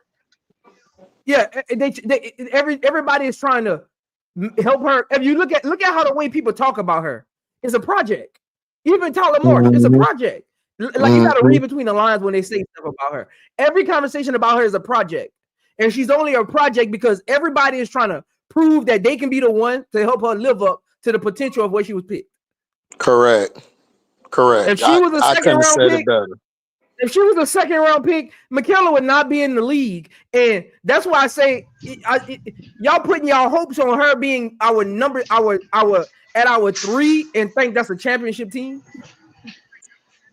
everybody is trying to help her. If you look at how the way people talk about her, it's a project. Even Tyler Morris, it's a project. Like you got to read between the lines when they say stuff about her. Every conversation about her is a project, and she's only a project because everybody is trying to prove that they can be the one to help her live up to the potential of where she was picked. Correct. If she was a 2nd round pick, Michaela would not be in the league, and that's why I say y'all putting y'all hopes on her being our 3 and think that's a championship team.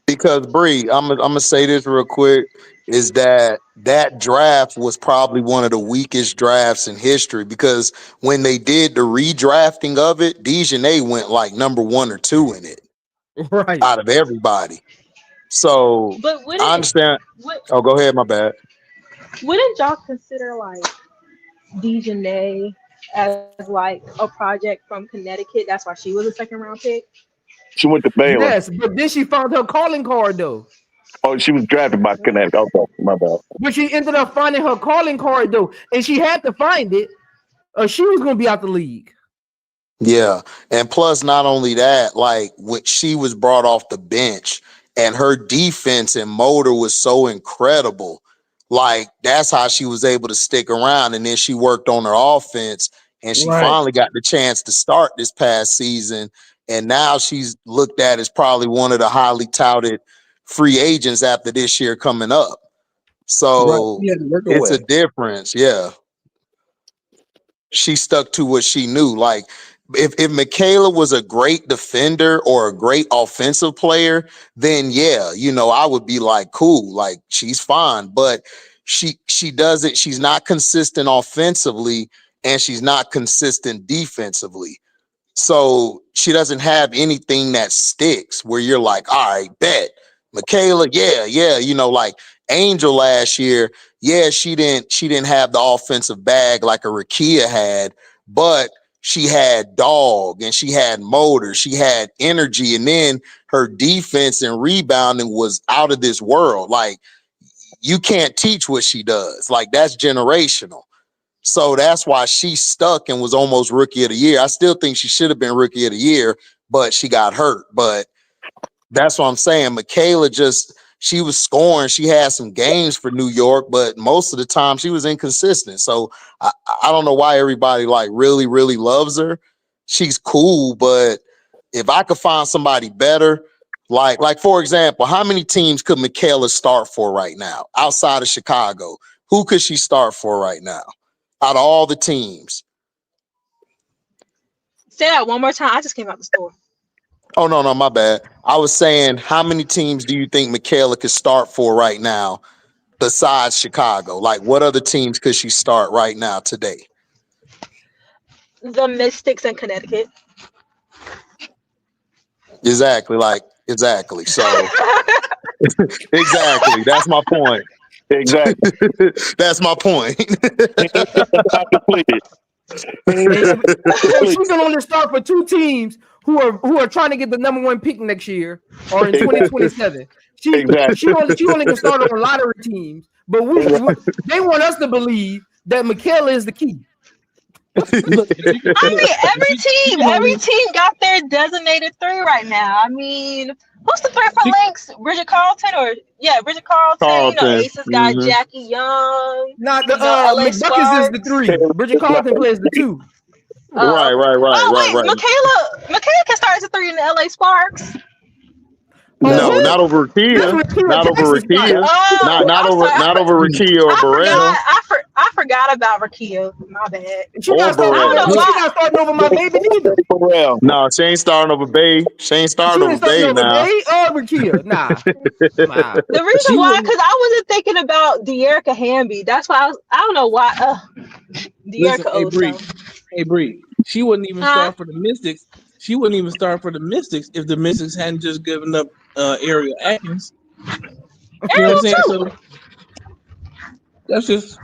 Because Bree, I'm gonna say this real quick, is that draft was probably one of the weakest drafts in history because when they did the redrafting of it, Dejanay went like number 1 or 2 in it, right? Out of everybody. So But I understand. Oh, go ahead. My bad. wouldn't y'all consider like Dejanay as like a project from Connecticut? That's why she was a second round pick. She went to Baylor. Yes, but then she found her calling card though. Oh, she was drafted by Connecticut. Okay, my bad. But she ended up finding her calling card though, and she had to find it, or she was gonna be out the league. Yeah, and plus, not only that, like when she was brought off the bench, and her defense and motor was so incredible. Like that's how she was able to stick around, and then she worked on her offense, and she finally got the chance to start this past season. And now she's looked at as probably one of the highly touted free agents after this year coming up. So it's a difference. Yeah. She stuck to what she knew. Like if Michaela was a great defender or a great offensive player, then yeah, you know, I would be like, cool, like she's fine. But she doesn't, she's not consistent offensively and she's not consistent defensively. So she doesn't have anything that sticks where you're like, all right, bet. Michaela, yeah, you know, like Angel last year, yeah, she didn't have the offensive bag like a Rakia had, but she had dog and she had motor, she had energy, and then her defense and rebounding was out of this world. Like you can't teach what she does. Like that's generational. So that's why she stuck and was almost rookie of the year. I still think she should have been rookie of the year, but she got hurt. But that's what I'm saying. Michaela she was scoring. She had some games for New York, but most of the time she was inconsistent. So I don't know why everybody like really, really loves her. She's cool, but if I could find somebody better, like for example, how many teams could Michaela start for right now outside of Chicago? Who could she start for right now? Out of all the teams. Say that one more time. I just came out the store. Oh, no, my bad. I was saying, how many teams do you think Michaela could start for right now besides Chicago? Like, what other teams could she start right now today? The Mystics in Connecticut. Exactly. So, exactly. That's my point. Exactly. That's my point. She can only start for two teams who are trying to get the #1 pick next year or in 2027. She only can start on lottery teams, but they want us to believe that Michaela is the key. I mean, every team got their designated three right now. I mean, who's the three for Lynx? Bridget Carlton. You know, Aces got Jackie Young. Not the McBuckets is the three. Bridget Carlton plays the two. Right. Michaela can start as a three in the LA Sparks. No, not over Rakia. Not over Rakia. Not over Rakia or Burrell. I forgot about Rakia. My bad. She's not starting over my baby neither. No, she ain't starting over Bay. She ain't starting over Bay now. Rakia. Nah. The reason why, because I wasn't thinking about De'Erica Hamby. That's why I don't know why. De'Erica Hey Bree, she wouldn't even start for the Mystics. She wouldn't even start for the Mystics if the Mystics hadn't just given up Ariel Atkins. You know what I'm saying? So that's just.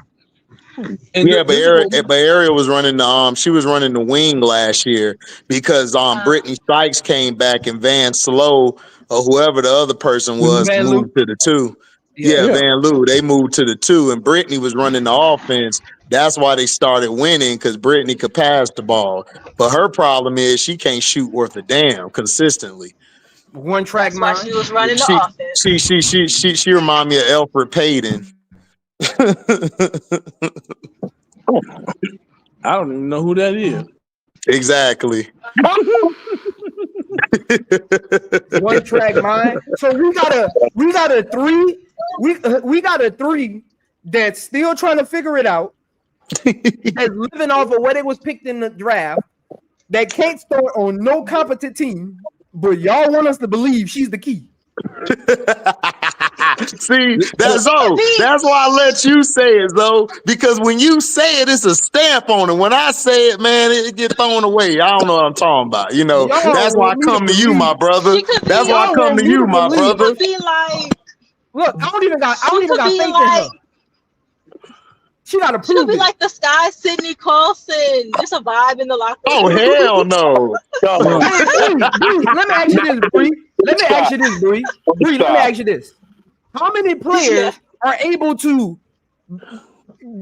But Ariel was running she was running the wing last year because Brittany Sykes came back and Van Slow or whoever the other person was moved to the 2. Van Loo, they moved to the 2 and Brittany was running the offense. That's why they started winning because Brittany could pass the ball. But her problem is she can't shoot worth a damn consistently. One track mind. She was running the offense. She remind me of Elfrid Payton. I don't even know who that is. Exactly. One track mind. So we got a three that's still trying to figure it out. That's living off of what it was picked in the draft. That can't start on no competent team, but y'all want us to believe she's the key. See, that's why I let you say it, though, because when you say it, it's a stamp on it. When I say it, man, it get thrown away. I don't know what I'm talking about. You know, that's why I come to you, my brother. That's why I come to you, my brother. She could be like, look, I don't even got faith in her. She gotta prove she could be it. like the Sky Sydney Colson, just a vibe in the locker room. Oh hell no! Bree, let me ask you this, Bree. Let me ask you this, Bree. Bree, let me ask you this. How many players are able to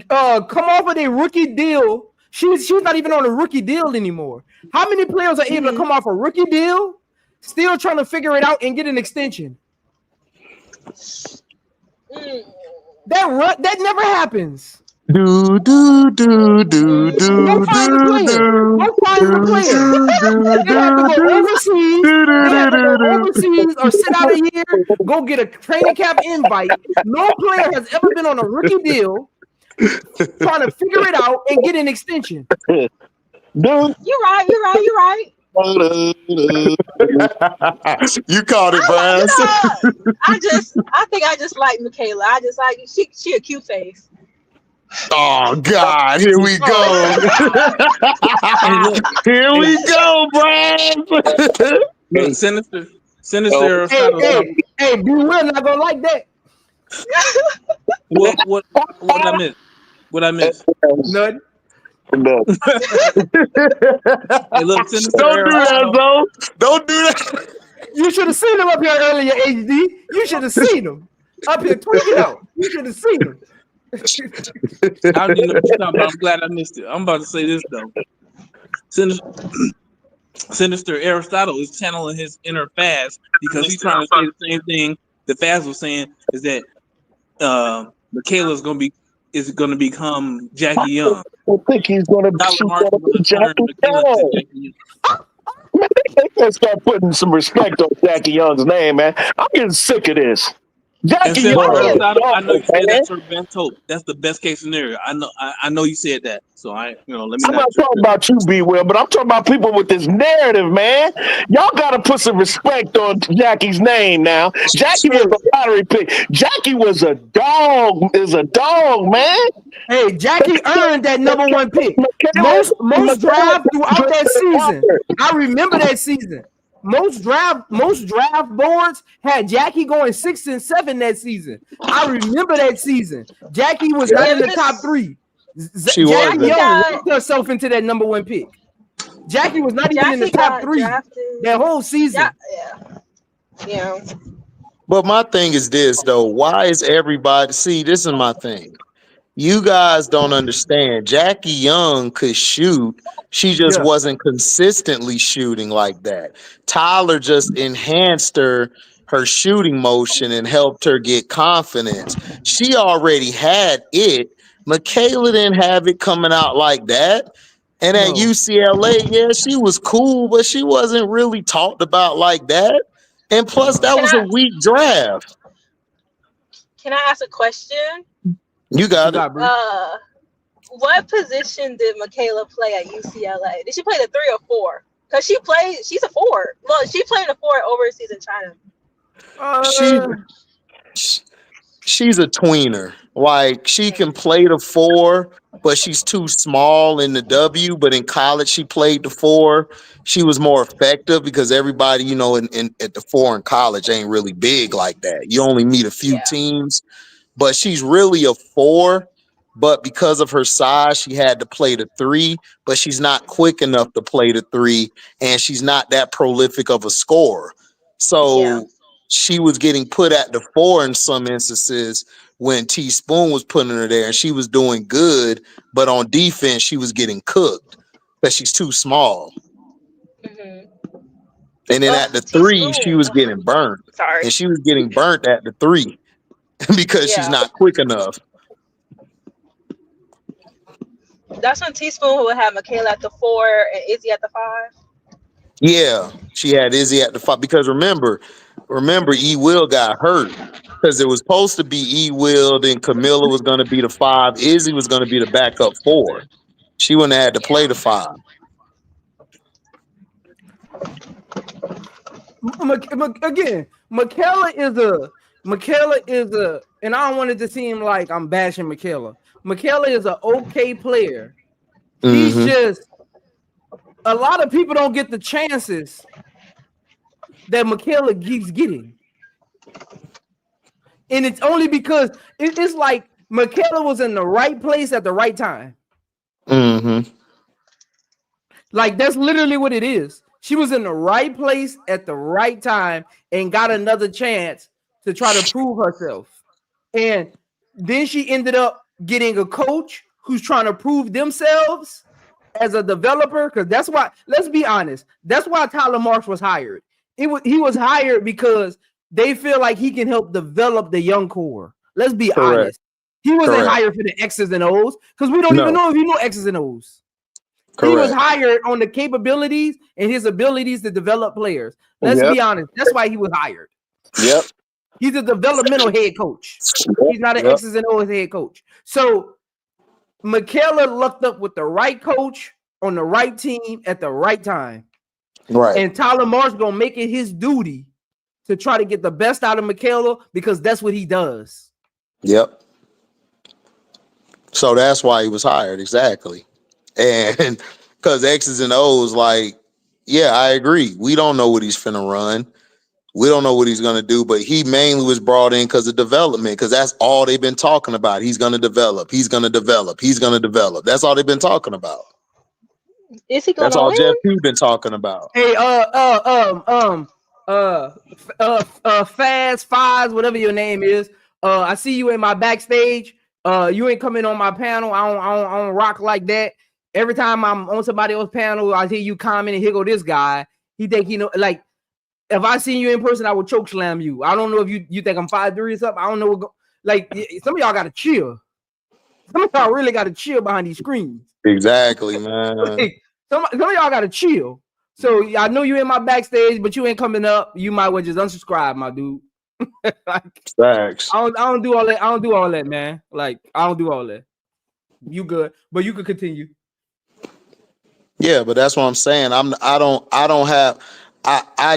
come off of their rookie deal? She's not even on a rookie deal anymore. How many players are able to come off a rookie deal, still trying to figure it out and get an extension? That never happens. Go find the player. They have to go overseas. They have to go overseas or sit out a year, go get a training camp invite. No player has ever been on a rookie deal trying to figure it out and get an extension. You're right. You called it, Brian. I think I just like Michaela. I just like she a cute face. Oh God, here we go. Here we go, Brian. Look, Sinister. Hey, B Will not gonna like that. What I miss? What I miss? Nothing. No. Hey, look, Sinister. Don't do that, though. Don't do that. You should have seen him up here earlier, HD. You should have seen him up here tweaking out. You should have seen him. I don't even know what you're talking about. I'm glad I missed it. I'm about to say this though. Sinister Aristotle is channeling his inner Faz because he's trying to say the same thing that Faz was saying, is that Michaela is going to become Jackie Young. I think he's going to be Jackie Young. Man, they gotta start putting some respect on Jackie Young's name, man. I'm getting sick of this. Jackie Young. I know you said that's her best hope. That's the best case scenario. I know you said that. So let me. I'm not talking about you, B. Will, but I'm talking about people with this narrative, man. Y'all gotta put some respect on Jackie's name now. Jackie was a lottery pick. Jackie was a dog. Is a dog, man. Hey, Jackie earned that number one pick. Most draft throughout that season. I remember that season. Most draft boards had Jackie going 6 and 7 that season. I remember that season. Jackie was not in the top 3. Jackie Young worked herself into that number one pick. Jackie was not even in the top 3 that whole season. Yeah. But my thing is this, though. Why is everybody... See, this is my thing. You guys don't understand. Jackie Young could shoot. She just wasn't consistently shooting like that. Tyler just enhanced her shooting motion and helped her get confidence. She already had it. Michaela didn't have it coming out like that. And at UCLA, she was cool, but she wasn't really talked about like that. And plus, that was a weak draft. Can I ask a question? You got it. What position did Michaela play at UCLA? Did she play the 3 or 4? Because she's a 4. Well, she played a 4 overseas in China. She's a tweener. Like, she can play the 4, but she's too small in the W. But in college, she played the 4. She was more effective because everybody, at the 4 in college ain't really big like that. You only meet a few teams. But she's really a 4, but because of her size, she had to play the 3, but she's not quick enough to play the 3, and she's not that prolific of a scorer. So she was getting put at the 4 in some instances when T Spoon was putting her there, and she was doing good, but on defense, she was getting cooked because she's too small. Mm-hmm. And then at the 3, she was getting burnt. And she was getting burnt at the 3. Because she's not quick enough. That's when Teaspoon would have Michaela at the 4 and Izzy at the 5. Yeah, she had Izzy at the 5 because remember, E. Will got hurt because it was supposed to be E. Will, then Camilla was going to be the 5, Izzy was going to be the backup 4. She wouldn't have had to play the 5. Again, Michaela is a, and I don't want it to seem like I'm bashing Michaela. Michaela is an okay player. He's just, a lot of people don't get the chances that Michaela keeps getting. And it's only because it's like Michaela was in the right place at the right time. Like, that's literally what it is. She was in the right place at the right time and got another chance to try to prove herself. And then she ended up getting a coach who's trying to prove themselves as a developer. Because that's why, let's be honest, that's why Tyler Marks was hired. He was hired because they feel like he can help develop the young core. Let's be honest. He wasn't hired for the X's and O's because we don't even know if he knew X's and O's. He was hired on the capabilities and his abilities to develop players. Let's be honest. That's why he was hired. Yep. He's a developmental head coach. He's not an X's and O's head coach. So Michaela lucked up with the right coach on the right team at the right time. Right. And Tyler Marsh gonna make it his duty to try to get the best out of Michaela because that's what he does. Yep. So that's why he was hired. Exactly. And because X's and O's, like, yeah, I agree. We don't know what he's finna run. We don't know what he's going to do, but he mainly was brought in because of development, because that's all they've been talking about. He's going to develop. He's going to develop. He's going to develop. That's all they've been talking about. Is he going That's to all win? Jeff Pugh been talking about. Hey, Faz Fives, whatever your name is. I see you in my backstage. You ain't coming on my panel. I don't rock like that. Every time I'm on somebody else's panel, I hear you comment, and here go this guy. He think he know, like, if I seen you in person, I would choke slam you. I don't know if you think I'm 5'3" or something. I don't know like, some of y'all gotta chill. Some of y'all really gotta chill behind these screens. Exactly, man. Like, some of y'all gotta chill. So I know you in my backstage, but you ain't coming up. You might well just unsubscribe, my dude. Like, Facts. I don't do all that. I don't do all that, man. Like, I don't do all that. You good, but you could continue. Yeah, but that's what I'm saying. I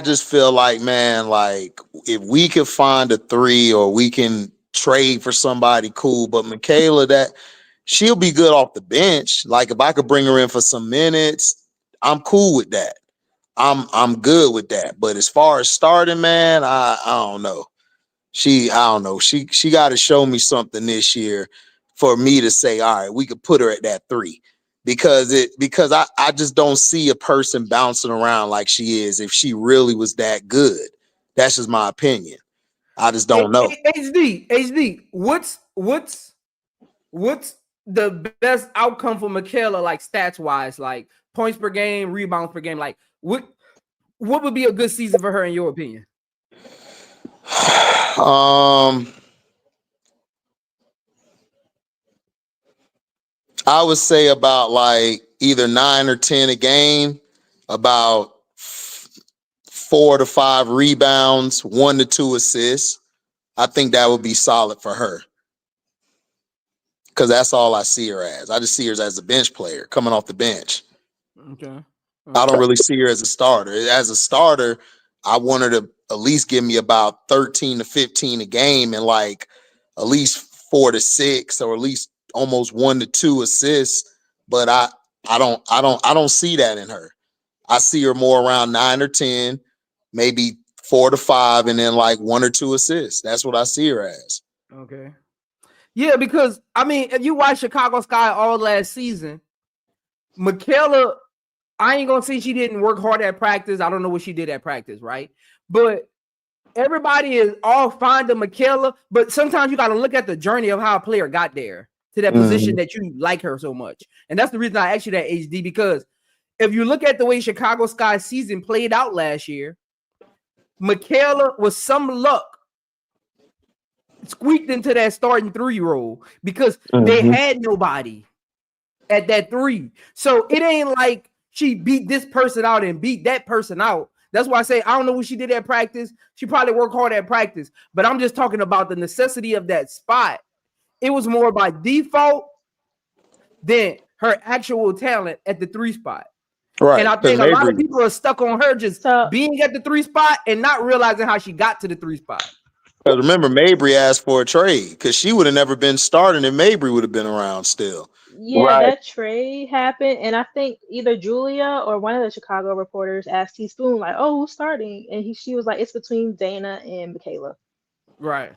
just feel like, man, like, if we could find a 3 or we can trade for somebody, cool. But Michaela, that she'll be good off the bench. Like, if I could bring her in for some minutes, I'm cool with that. I'm good with that. But as far as starting, man, I don't know. She got to show me something this year for me to say, all right, we could put her at that 3. Because I just don't see a person bouncing around like she is if she really was that good. That's just my opinion. I just don't know. HD, what's the best outcome for Michaela, like, stats wise, like points per game, rebounds per game? Like, what would be a good season for her in your opinion? I would say about like either 9 or 10 a game, about 4 to 5 rebounds, 1 to 2 assists. I think that would be solid for her. Because that's all I see her as. I just see her as a bench player coming off the bench. Okay. I don't really see her as a starter. As a starter, I want her to at least give me about 13 to 15 a game and like at least 4 to 6 or at least almost 1 to 2 assists. But I don't see that in her. I see her more around 9 or 10, maybe 4 to 5, and then like 1 or 2 assists. That's what I see her as. Okay. Yeah, because I mean, if you watch Chicago Sky all last season, Michaela, I ain't gonna say she didn't work hard at practice. I don't know what she did at practice, right? But everybody is all fine to Michaela, but sometimes you got to look at the journey of how a player got there to that position that you like her so much. And that's the reason I asked you that, HD, because if you look at the way Chicago Sky season played out last year, Michaela, with some luck, squeaked into that starting 3 role because they had nobody at that 3. So it ain't like she beat this person out and beat that person out. That's why I say I don't know what she did at practice. She probably worked hard at practice, but I'm just talking about the necessity of that spot. It was more by default than her actual talent at the 3 spot. Right. And I think a lot of people are stuck on her just being at the 3 spot and not realizing how she got to the 3 spot. Because remember, Mabry asked for a trade because she would have never been starting and Mabry would have been around still. Yeah, that trade happened, and I think either Julia or one of the Chicago reporters asked Teaspoon, like, "Oh, who's starting?" And she was like, "It's between Dana and Michaela." Right.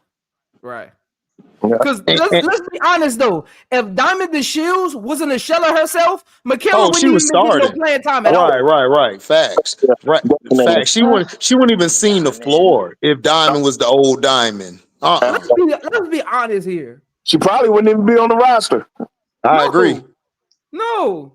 Because let's be honest though, if Diamond DeShields wasn't a shell of herself, Michaela wouldn't even get no playing time at all. Right. Facts. Facts. She wouldn't even seen the floor if Diamond was the old Diamond. Let's be honest here. She probably wouldn't even be on the roster. I agree. No.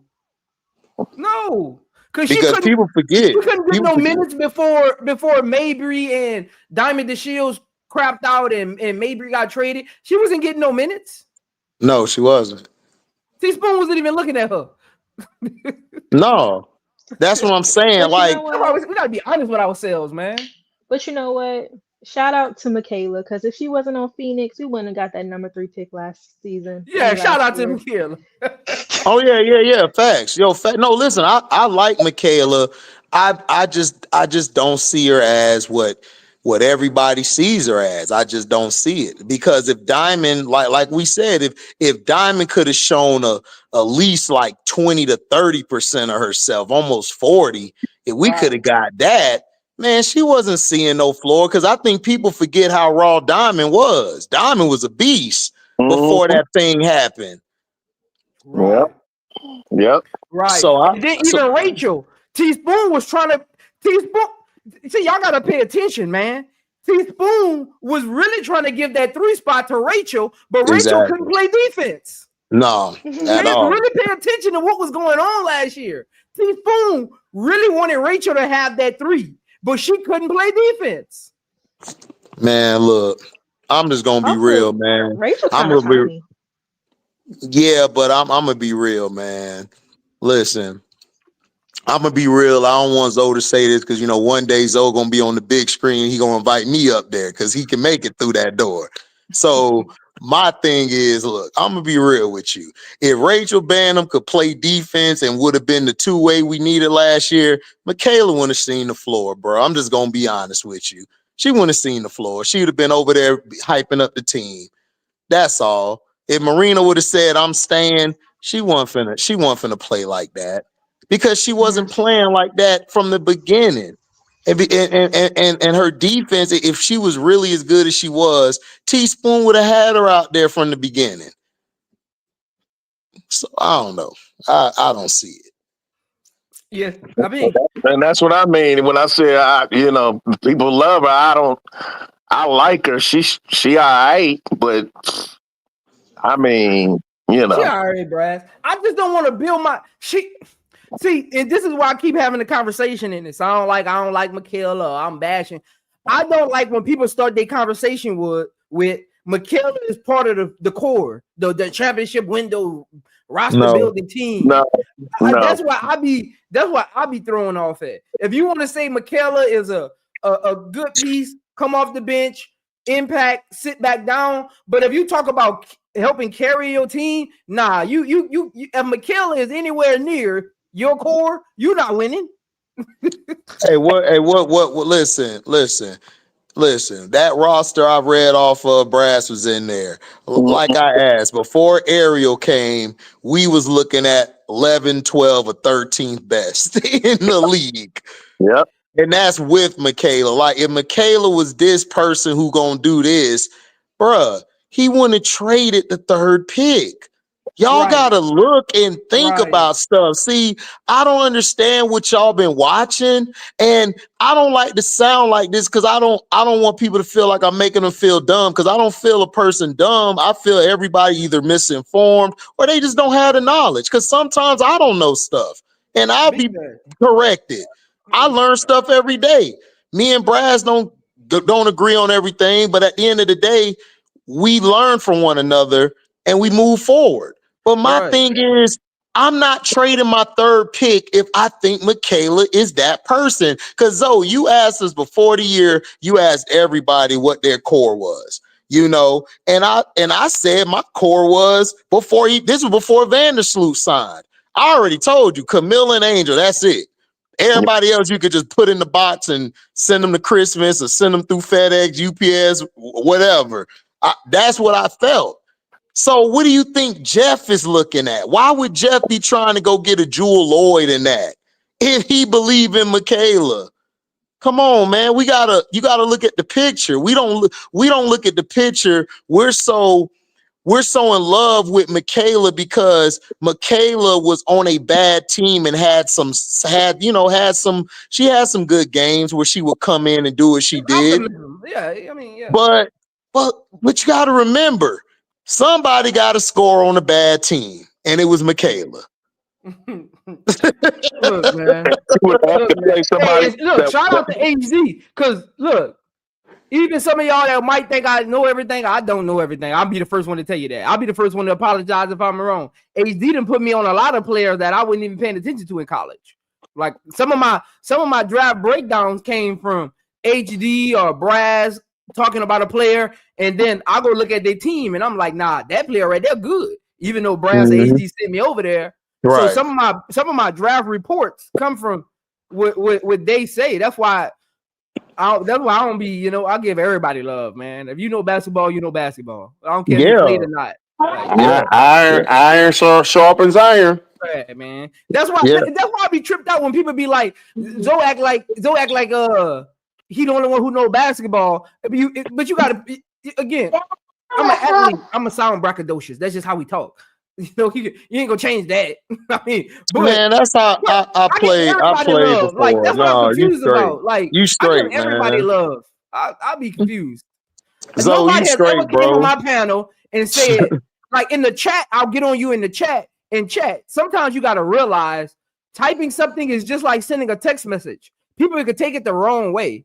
Because people forget. She couldn't get no minutes before Mabry and Diamond DeShields crapped out and Mabry got traded. She wasn't getting no minutes. No, she wasn't. Teaspoon wasn't even looking at her. No. That's what I'm saying. Like, we gotta be honest with ourselves, man. But you know what? Shout out to Michaela, because if she wasn't on Phoenix, we wouldn't have got that number 3 pick last season. Yeah, shout out to Michaela. Oh yeah. Facts. No, listen, I like Michaela. I just don't see her as what everybody sees her as. I just don't see it. Because if Diamond, like we said, if Diamond could have shown at least like 20 to 30% of herself, almost 40, if we could have got that, man, she wasn't seeing no floor. Because I think people forget how raw Diamond was. Diamond was a beast before that thing happened. Right. Yep. Right. So even Rachel Teaspoon was trying to See, y'all gotta pay attention, man. Teaspoon was really trying to give that 3 spot to Rachel, but Rachel couldn't play defense. No, at all. Really pay attention to what was going on last year. Teaspoon really wanted Rachel to have that 3, but she couldn't play defense. Man, look, I'm just gonna be real, man. Rachel Yeah, but I'm gonna be real, man. Listen, I'm gonna be real. I don't want Zoe to say this because one day Zoe gonna be on the big screen. He gonna invite me up there because he can make it through that door. So my thing is, look, I'm gonna be real with you. If Rachel Bannum could play defense and would have been the 2-way we needed last year, Michaela wouldn't have seen the floor, bro. I'm just gonna be honest with you. She wouldn't have seen the floor. She'd have been over there hyping up the team. That's all. If Marina would have said, "I'm staying," she wasn't finna play like that. Because she wasn't playing like that from the beginning. And her defense, if she was really as good as she was, Teaspoon would have had her out there from the beginning. So I don't know. I don't see it. Yeah, I mean, and that's what I mean when I say people love her. I like her. She all right, but I mean, she all right, Brad. I just don't want to build my See, and this is why I keep having a conversation in this. I don't like Michaela. I'm bashing. I don't like when people start their conversation with Michaela is part of the core, the championship window roster building team. No. That's why I be throwing off at. If you want to say Michaela is a good piece, come off the bench, impact, sit back down. But if you talk about helping carry your team, nah, you if Michaela is anywhere near your core, you're not winning. Listen. That roster I read off of Brass was in there. Like I asked, before Ariel came, we was looking at 11, 12, or 13th best in the league. Yep. And that's with Michaela. Like, if Michaela was this person who gonna do this, bruh, he wouldn't have traded the 3rd pick. Y'all gotta look and think about stuff. See, I don't understand what y'all been watching, and I don't like to sound like this because I don't want people to feel like I'm making them feel dumb, because I don't feel a person dumb. I feel everybody either misinformed or they just don't have the knowledge, because sometimes I don't know stuff and I'll be corrected. I learn stuff every day. Me and Braz don't agree on everything, but at the end of the day, we learn from one another and we move forward. But my thing is, I'm not trading my 3rd pick if I think Michaela is that person. Because Zoe, you asked us before the year, you asked everybody what their core was, and I said my core was this was before Vandersloot signed. I already told you, Camille and Angel. That's it. Everybody else you could just put in the box and send them to Christmas or send them through FedEx, UPS, whatever. That's what I felt. So what do you think Jeff is looking at? Why would Jeff be trying to go get a Jewel Lloyd in that if he believe in Michaela? Come on, man. You gotta look at the picture. We don't look at the picture. We're so in love with Michaela because Michaela was on a bad team and had some good games where she would come in and do what she did. Yeah, I mean, yeah. But you got to remember, somebody got to score on a bad team, and it was Michaela. Look, man. Shout out to HD, because look, even some of y'all that might think I know everything, I don't know everything. I'll be the first one to tell you that. I'll be the first one to apologize if I'm wrong. HD didn't put me on a lot of players that I wasn't even paying attention to in college. Like some of my draft breakdowns came from HD or Brass talking about a player, and then I go look at their team, and I'm like, nah, that player right there good. Even though Brass and HD sent me over there. Right. So some of my draft reports come from what they say. That's why I don't be, I give everybody love, man. If you know basketball, you know basketball. I don't care if you played or not. Like, iron sharpens iron. Right, man. That's why I be tripped out when people be like, Zoe act like he the only one who know basketball. But you gotta again. I'm an athlete. I'm a sound braggadocious. That's just how we talk. You ain't gonna change that. I mean, man, that's how I played. I played before. Like that's what I'm confused about. Like you straight, man. Everybody love. I'll be confused. So you straight, bro. On my panel and said, like in the chat, I'll get on you in the chat and chat. Sometimes you gotta realize typing something is just like sending a text message. People could take it the wrong way.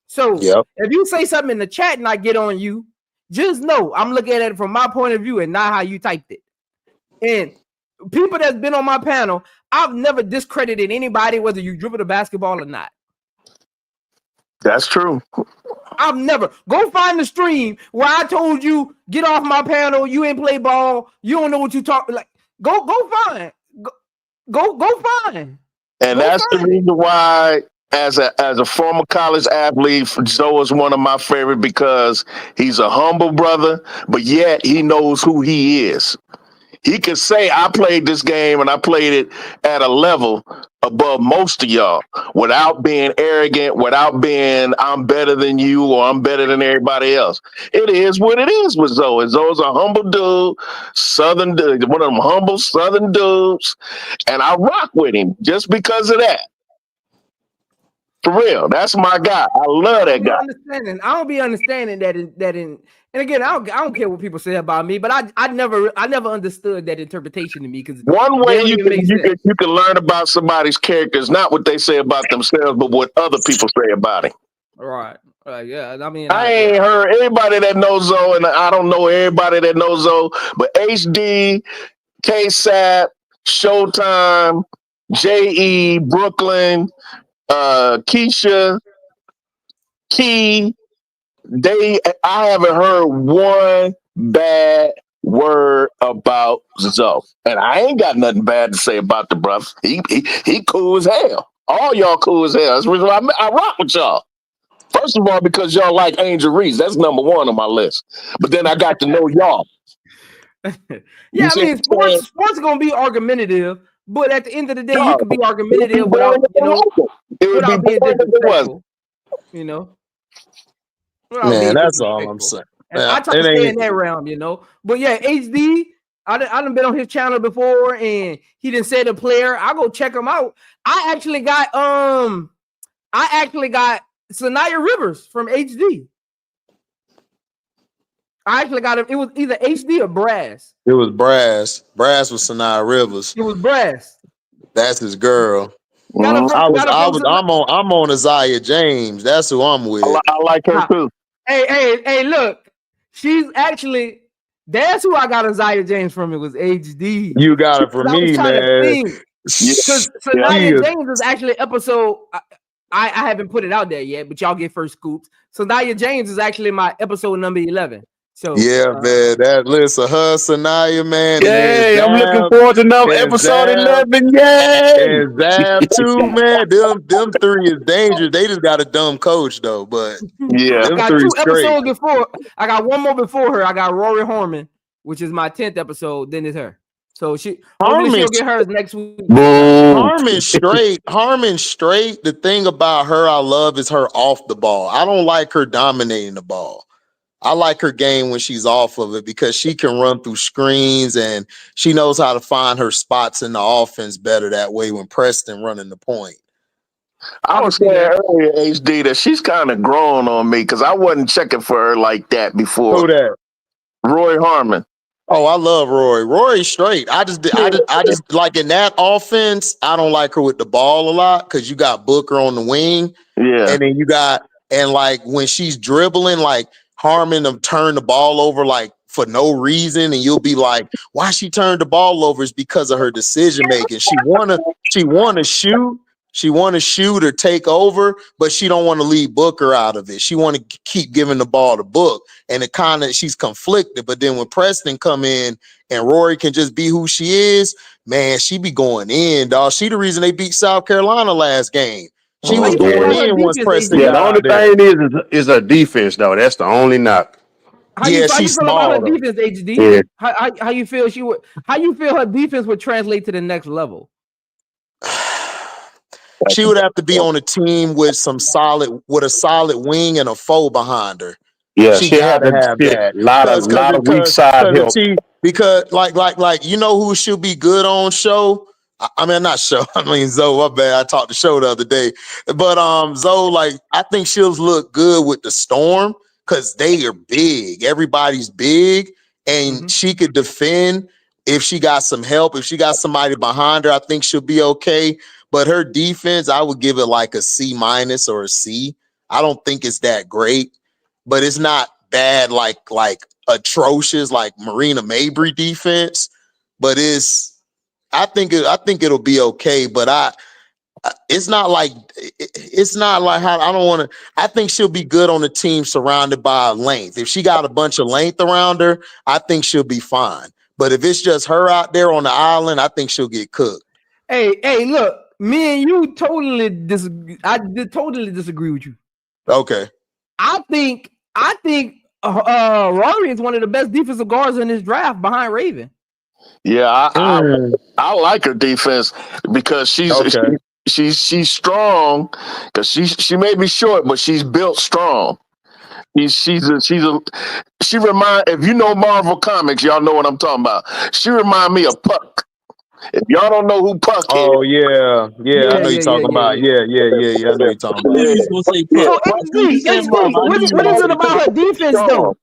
So if you say something in the chat and I get on you, just know I'm looking at it from my point of view and not how you typed it. And people that's been on my panel, I've never discredited anybody, whether you dribble the basketball or not. That's true. I've never. Go find the stream where I told you, get off my panel, you ain't play ball, you don't know what you talk like. Go find. Go find. And that's the reason why, as a former college athlete, Zoe is one of my favorite because he's a humble brother, but yet he knows who he is. He can say, I played this game and I played it at a level above most of y'all without being arrogant, without being, I'm better than you or I'm better than everybody else. It is what it is with Zoe. Zoe's a humble dude, Southern dude, one of them humble Southern dudes, and I rock with him just because of that. For real, that's my guy. I love that guy. I don't be understanding that in and again, I don't care what people say about me, but I never understood that interpretation to me because one way you can learn about somebody's character is not what they say about themselves, but what other people say about him. Right. Yeah. I mean, I ain't heard anybody that knows Zoe, and I don't know everybody that knows Zoe, but HD, KSAP, Showtime, JE, Brooklyn, Keisha, Key. I haven't heard one bad word about Zoe, and I ain't got nothing bad to say about the brother. He cool as hell. All y'all cool as hell. That's the reason why I rock with y'all. First of all, because y'all like Angel Reese. That's number one on my list. But then I got to know y'all. Yeah, I mean, sports is gonna be argumentative, but at the end of the day, you can be argumentative without being disrespectful. Man, that's all I'm saying. I try to stay in that realm, But yeah, HD, I done been on his channel before, and he didn't say the player. I go check him out. I actually got Sanaya Rivers from HD. I actually got him. It was either HD or Brass. It was Brass. Brass was Sanaya Rivers. It was Brass. That's his girl. I'm on Isaiah James. That's who I'm with. I like her too. Hey, look. She's actually, that's who I got Isaiah James from. It was HD. You got it from me, man. Because Sanaya James is actually episode, I haven't put it out there yet, but y'all get first scoops. Sanaya James is actually my episode number 11. So Yeah, man. That list of her, Sanaya, man, and then Yay! I'm looking Zab forward to another and episode Zab 11. Yay! and Zab too, man. Them three is dangerous. They just got a dumb coach though, but Yeah. I them got three 2 straight. episodes before. I got one more before her. I got Rory Harmon, which is my 10th episode. Then it's her. So hopefully she'll get hers next week. Boom. Harmon straight. The thing about her I love is her off the ball. I don't like her dominating the ball. I like her game when she's off of it because she can run through screens and she knows how to find her spots in the offense better that way when Preston running the point. I was saying earlier, HD, that she's kind of grown on me because I wasn't checking for her like that before. Who that? Roy Harmon. Oh, I love Rory. Rory's straight. I just like in that offense, I don't like her with the ball a lot because you got Booker on the wing. Yeah. And then like when she's dribbling, like Harmon them turn the ball over like for no reason, and you'll be like, why she turned the ball over is because of her decision making. She wanna shoot. She want to shoot or take over, but she don't want to leave Booker out of it. She want to keep giving the ball to Book, and she's conflicted. But then when Preston come in and Rory can just be who she is, man, she be going in, dog. She the reason they beat South Carolina last game. She was going in once Preston Yeah, got the only out there. thing is her defense, though. That's the only knock. How you feel about her defense, HD? Yeah. How you feel how you feel her defense would translate to the next level? She would have to be on a team with a solid wing and a foe behind her. Yeah, she gotta have that. A lot of weak side help. Because like you know who she'll be good on show. I mean not show. I mean Zoe. My bad. I talked to show the other day, but Zoe, like I think she'll look good with the Storm because they are big. Everybody's big, and she could defend if she got some help. If she got somebody behind her, I think she'll be okay. But her defense, I would give it like a C- or a C. I don't think it's that great, but it's not bad like atrocious like Marina Mabry defense. But I think it'll be okay. But it's not like how I don't want to. I think she'll be good on a team surrounded by length. If she got a bunch of length around her, I think she'll be fine. But if it's just her out there on the island, I think she'll get cooked. Hey, look. Me and you totally disagree. I totally disagree with you. Okay. I think Rory is one of the best defensive guards in this draft behind Raven. Yeah, I like her defense because she's strong. Because she may be short, but she's built strong. She remind, if you know Marvel Comics, y'all know what I'm talking about. She remind me of Puck. If y'all don't know who Puck is. Oh, yeah. I know you're talking about. Yeah. I know you're talking about. What is it about her defense, though?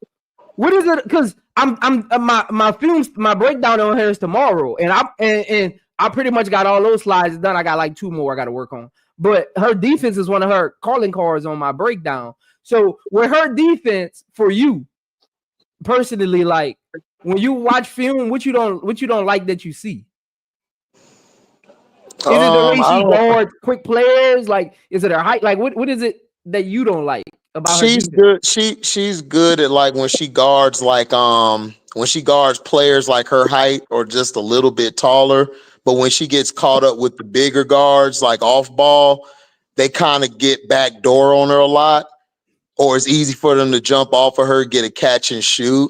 What is it? Because my breakdown on her is tomorrow, and I pretty much got all those slides done. I got like 2 more I got to work on. But her defense is one of her calling cards on my breakdown. So with her defense, for you personally, like when you watch film, what you don't like that you see? Is it the way she guards quick players? Like, is it her height? Like, what is it that you don't like about her? She's good. She's good at like when she guards players like her height or just a little bit taller. But when she gets caught up with the bigger guards, like off ball, they kind of get back door on her a lot, or it's easy for them to jump off of her, get a catch and shoot.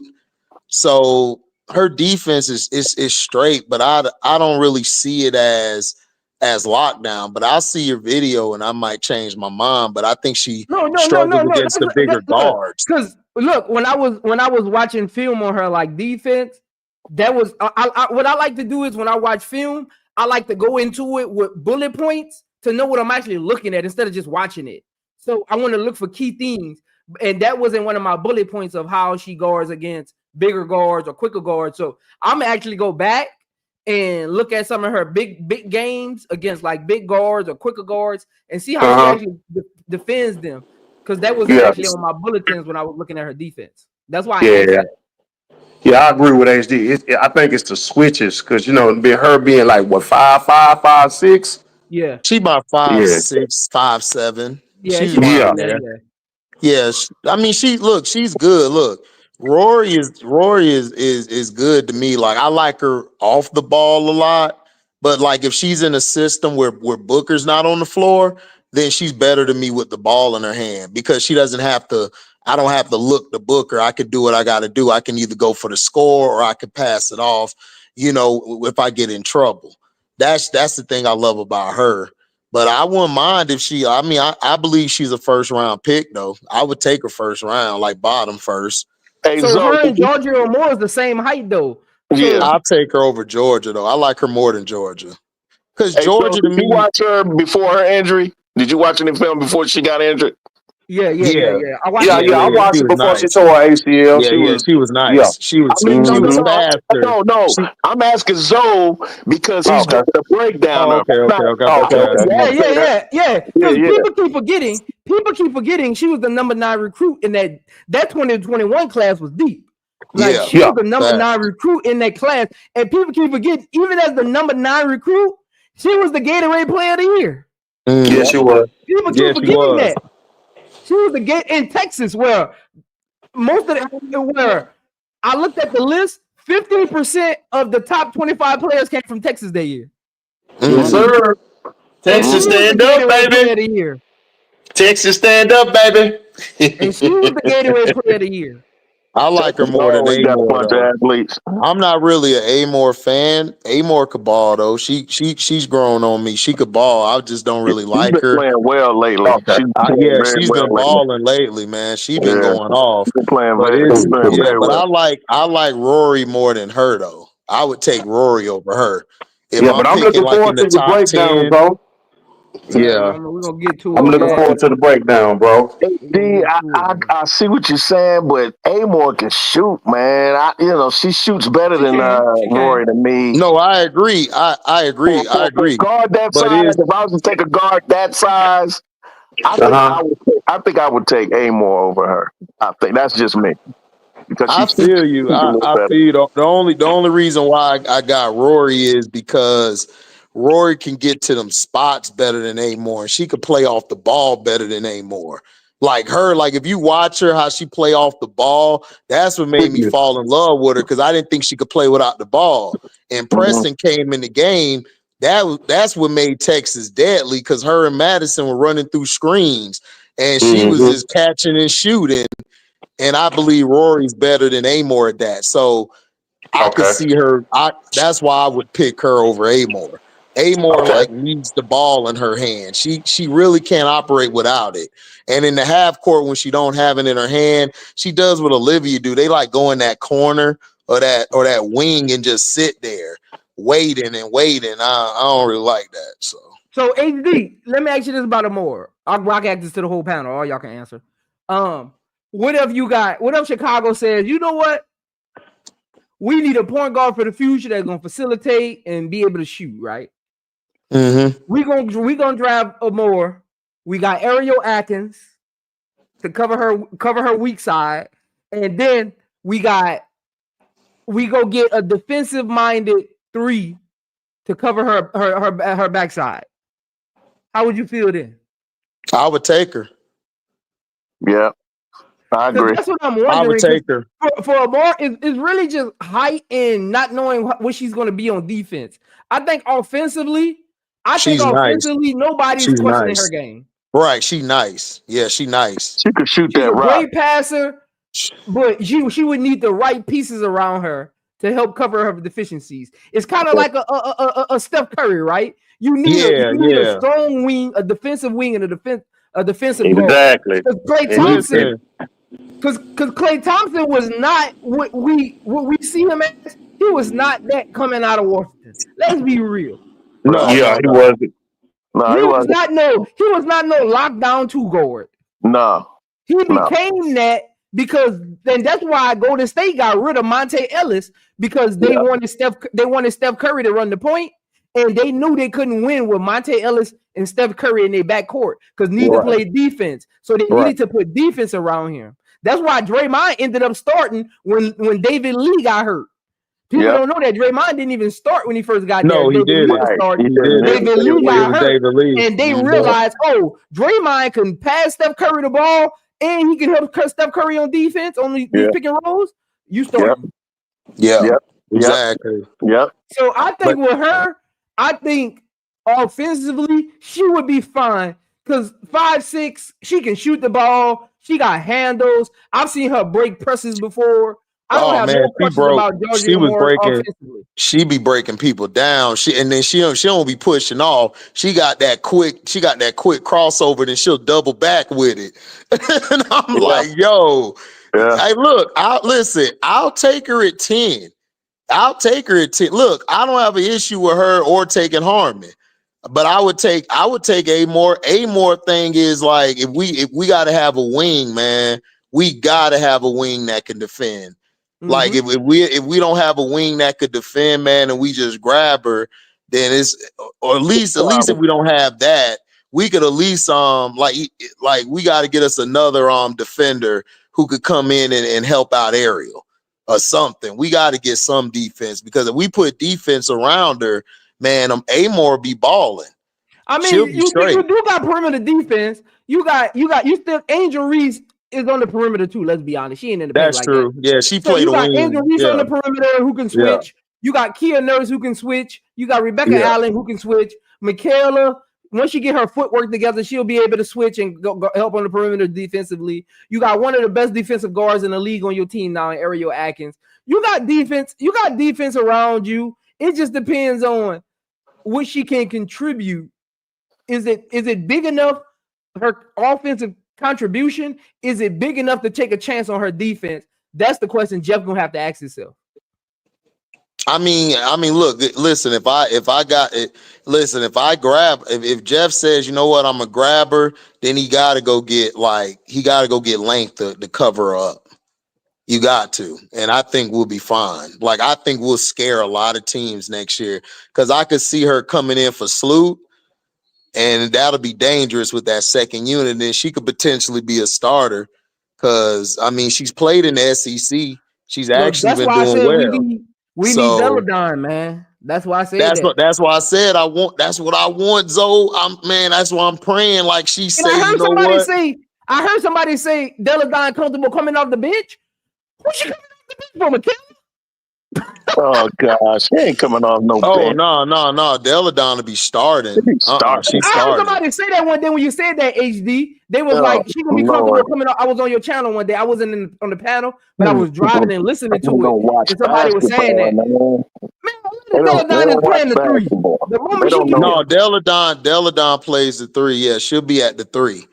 So her defense is straight, but I don't really see it as lockdown. But I'll see your video and I might change my mind. But I think she struggles against the bigger guards. Because look, when I was watching film on her like defense, that was what I like to do is when I watch film, I like to go into it with bullet points to know what I'm actually looking at instead of just watching it. So I want to look for key things, and that wasn't one of my bullet points of how she guards against bigger guards or quicker guards. So I'm actually go back and look at some of her big games against like big guards or quicker guards and see how she actually defends them. Because that was actually on my bulletins when I was looking at her defense. That's why I asked that. Yeah, I agree with HD. I think it's the switches because her being like what 5'5", 5'6". Yeah, she about 5'6", 5'7". Yeah, she's around there. Yeah, I mean she's good. Look, Rory is good to me. Like I like her off the ball a lot, but like if she's in a system where Booker's not on the floor, then she's better to me with the ball in her hand because she doesn't have to. I don't have to look to Booker. I can do what I got to do. I can either go for the score or I can pass it off. You know, if I get in trouble, that's the thing I love about her. But I wouldn't mind if she. I mean, I believe she's a first round pick though. I would take her first round, like bottom first. Hey, So Zoe, her and Georgia Moore is the same height though. yeah. I'll take her over Georgia though. I like her more than Georgia because Hey, Georgia so to did me. you watch her before her injury? Did you watch any film before she got injured? Yeah. I watched Yeah, it. I watched she it was before she nice. tore her ACL. She was nice. Yeah. She was I mean, she was no. faster. I'm asking Zoe because he's doing the breakdown of it. Okay. Because Yeah. people keep forgetting she was the number 9 recruit in that 2021 class was deep. Like she was the number 9 recruit in that class, and people keep forgetting even as the number 9 recruit, she was the Gatorade Player of the Year. Yeah, she was. People keep forgetting that she was the Gatorade in Texas, where most of where I looked at the list. 15% of the top 25 players came from Texas that year. Yes, sir. Texas stand up, baby. Texas stand up, baby. And she was the Gatorade Player of the Year. I like her more than Amore though. Athletes. I'm not really an Amore fan. Amore could ball though. She's grown on me. She could ball. I just don't really like her. Playing well lately. Okay. She's been balling lately, man. She's been going off. She's been playing but I like Rory more than her though. I would take Rory over her. If but I'm looking forward to the breakdown, bro. Yeah, we're gonna get to it. I'm looking forward to the breakdown, bro. I see what you're saying, but Amore can shoot, man. She shoots better than Rory to me. No, I agree. I agree. Guard that size. If I was to take a guard that size, I think I would take Amore over her. I think that's just me. Because I feel you. I feel you. The only reason why I got Rory is because Rory can get to them spots better than Amore. She could play off the ball better than Amore. Like her, like if you watch her, how she play off the ball, that's what made me fall in love with her because I didn't think she could play without the ball. And Preston came in the game. That's what made Texas deadly because her and Madison were running through screens and she was just catching and shooting. And I believe Rory's better than Amore at that. So I could see her. That's why I would pick her over Amore. Amore needs the ball in her hand. She really can't operate without it. And in the half court, when she don't have it in her hand, she does what Olivia do. They like go in that corner or that wing and just sit there waiting. I don't really like that. So HD, let me ask you this about Amore. I'll ask this to the whole panel. All y'all can answer. What if Chicago says, you know what? We need a point guard for the future that's gonna facilitate and be able to shoot, right? We gonna draft Amore. We got Ariel Atkins to cover her weak side, and then we go get a defensive minded 3 to cover her backside. How would you feel then? I would take her. Yeah. I agree. That's what I'm wondering. I would take her. For Amore, it's really just height and not knowing what she's going to be on defense. I think offensively, nobody's questioning her game. Right, she's nice. Yeah, she's nice. She could shoot she's that rock. Great passer, but she would need the right pieces around her to help cover her deficiencies. It's kind of like a Steph Curry, right? You need a strong wing, a defensive wing, and a defensive exactly. Klay Thompson. Because Klay Thompson was not what we see him as. He was not that coming out of Washington. Let's be real. He wasn't. No, he was not no lockdown 2 guard. No. He became that because then that's why Golden State got rid of Monte Ellis because they wanted Steph Curry to run the point, and they knew they couldn't win with Monte Ellis and Steph Curry in their backcourt because neither played defense. So they needed to put defense around him. That's why Draymond ended up starting when David Lee got hurt. People don't know that Draymond didn't even start when he first got there. He did. David Lee got hurt, and they realized, Draymond can pass Steph Curry the ball and he can help Steph Curry on defense on these pick and rolls, you start. Exactly. Yep. So I think with her, I think offensively she would be fine because 5'6", she can shoot the ball. She got handles. I've seen her break presses before. I don't have no questions about Georgia Moore offensively. She be breaking people down. She don't be pushing off. She got that quick crossover, then she'll double back with it. And I'm like, yo, hey, look, I'll take her at 10. I'll take her at 10. Look, I don't have an issue with her or taking Harmon. But I would take a more thing is like if we gotta have a wing, man, we gotta have a wing that can defend. Like if we don't have a wing that could defend, man, and we just grab her, then it's or at least if we don't have that, we could at least like we got to get us another defender who could come in and help out Ariel or something. We got to get some defense because if we put defense around her, man, Amore be balling. I mean, you do got perimeter defense. You still Angel Reese is on the perimeter too. Let's be honest, she ain't in the paint like true. That. Yeah, she played a wing. Angel Reese on the perimeter who can switch. You got Kia Nurse who can switch. You got Rebecca Allen who can switch. Michaela, once she get her footwork together, she'll be able to switch and go help on the perimeter defensively. You got one of the best defensive guards in the league on your team now, Ariel Atkins. You got defense. You got defense around you. It just depends on what she can contribute. Is it big enough? Her offensive contribution, is it big enough to take a chance on her defense? That's the question Jeff gonna have to ask himself. I mean, look, listen, if Jeff says, you know what, I'm gonna grab her, then he gotta go get length to cover her up. You got to, and I think we'll be fine. Like I think we'll scare a lot of teams next year because I could see her coming in for Sloot. And that'll be dangerous with that second unit. And then she could potentially be a starter because, I mean, she's played in the SEC. She's actually been doing well. We need Deladon, man. That's why I said that's why I said that's what I want, Zoe. That's why I'm praying like she said. I heard somebody say Deladon comfortable coming off the bench. Who's she coming off the bench for, Michaela? Oh gosh, he ain't coming off no bench. Oh no, Deladon to be starting. I heard somebody say that one day when you said that, HD. They was like, she gonna be comfortable coming off. I was on your channel one day. I wasn't on the panel, but I was driving and listening to it. And somebody was saying that. Man, Deladon is playing the 3. The moment Deladon plays the 3. Yeah, she'll be at the 3.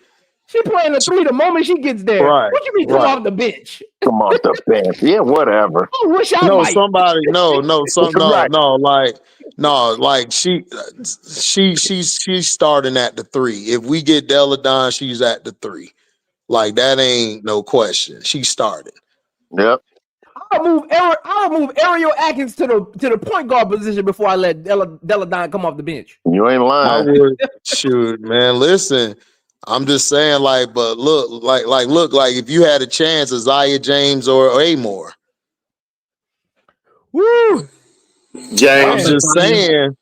She playing the 3 the moment she gets there. Right. What you mean come off the bench? Come off the bench. Yeah, whatever. I wish I might. She's starting at the 3. If we get Deladon, she's at the 3. Like that ain't no question. She's starting. Yep. I'll move Ariel Atkins to the point guard position before I let Deladon come off the bench. You ain't lying. I would. Shoot, man. Listen. I'm just saying, but look, if you had a chance, Isaiah James or Amore. Woo! James. I'm just saying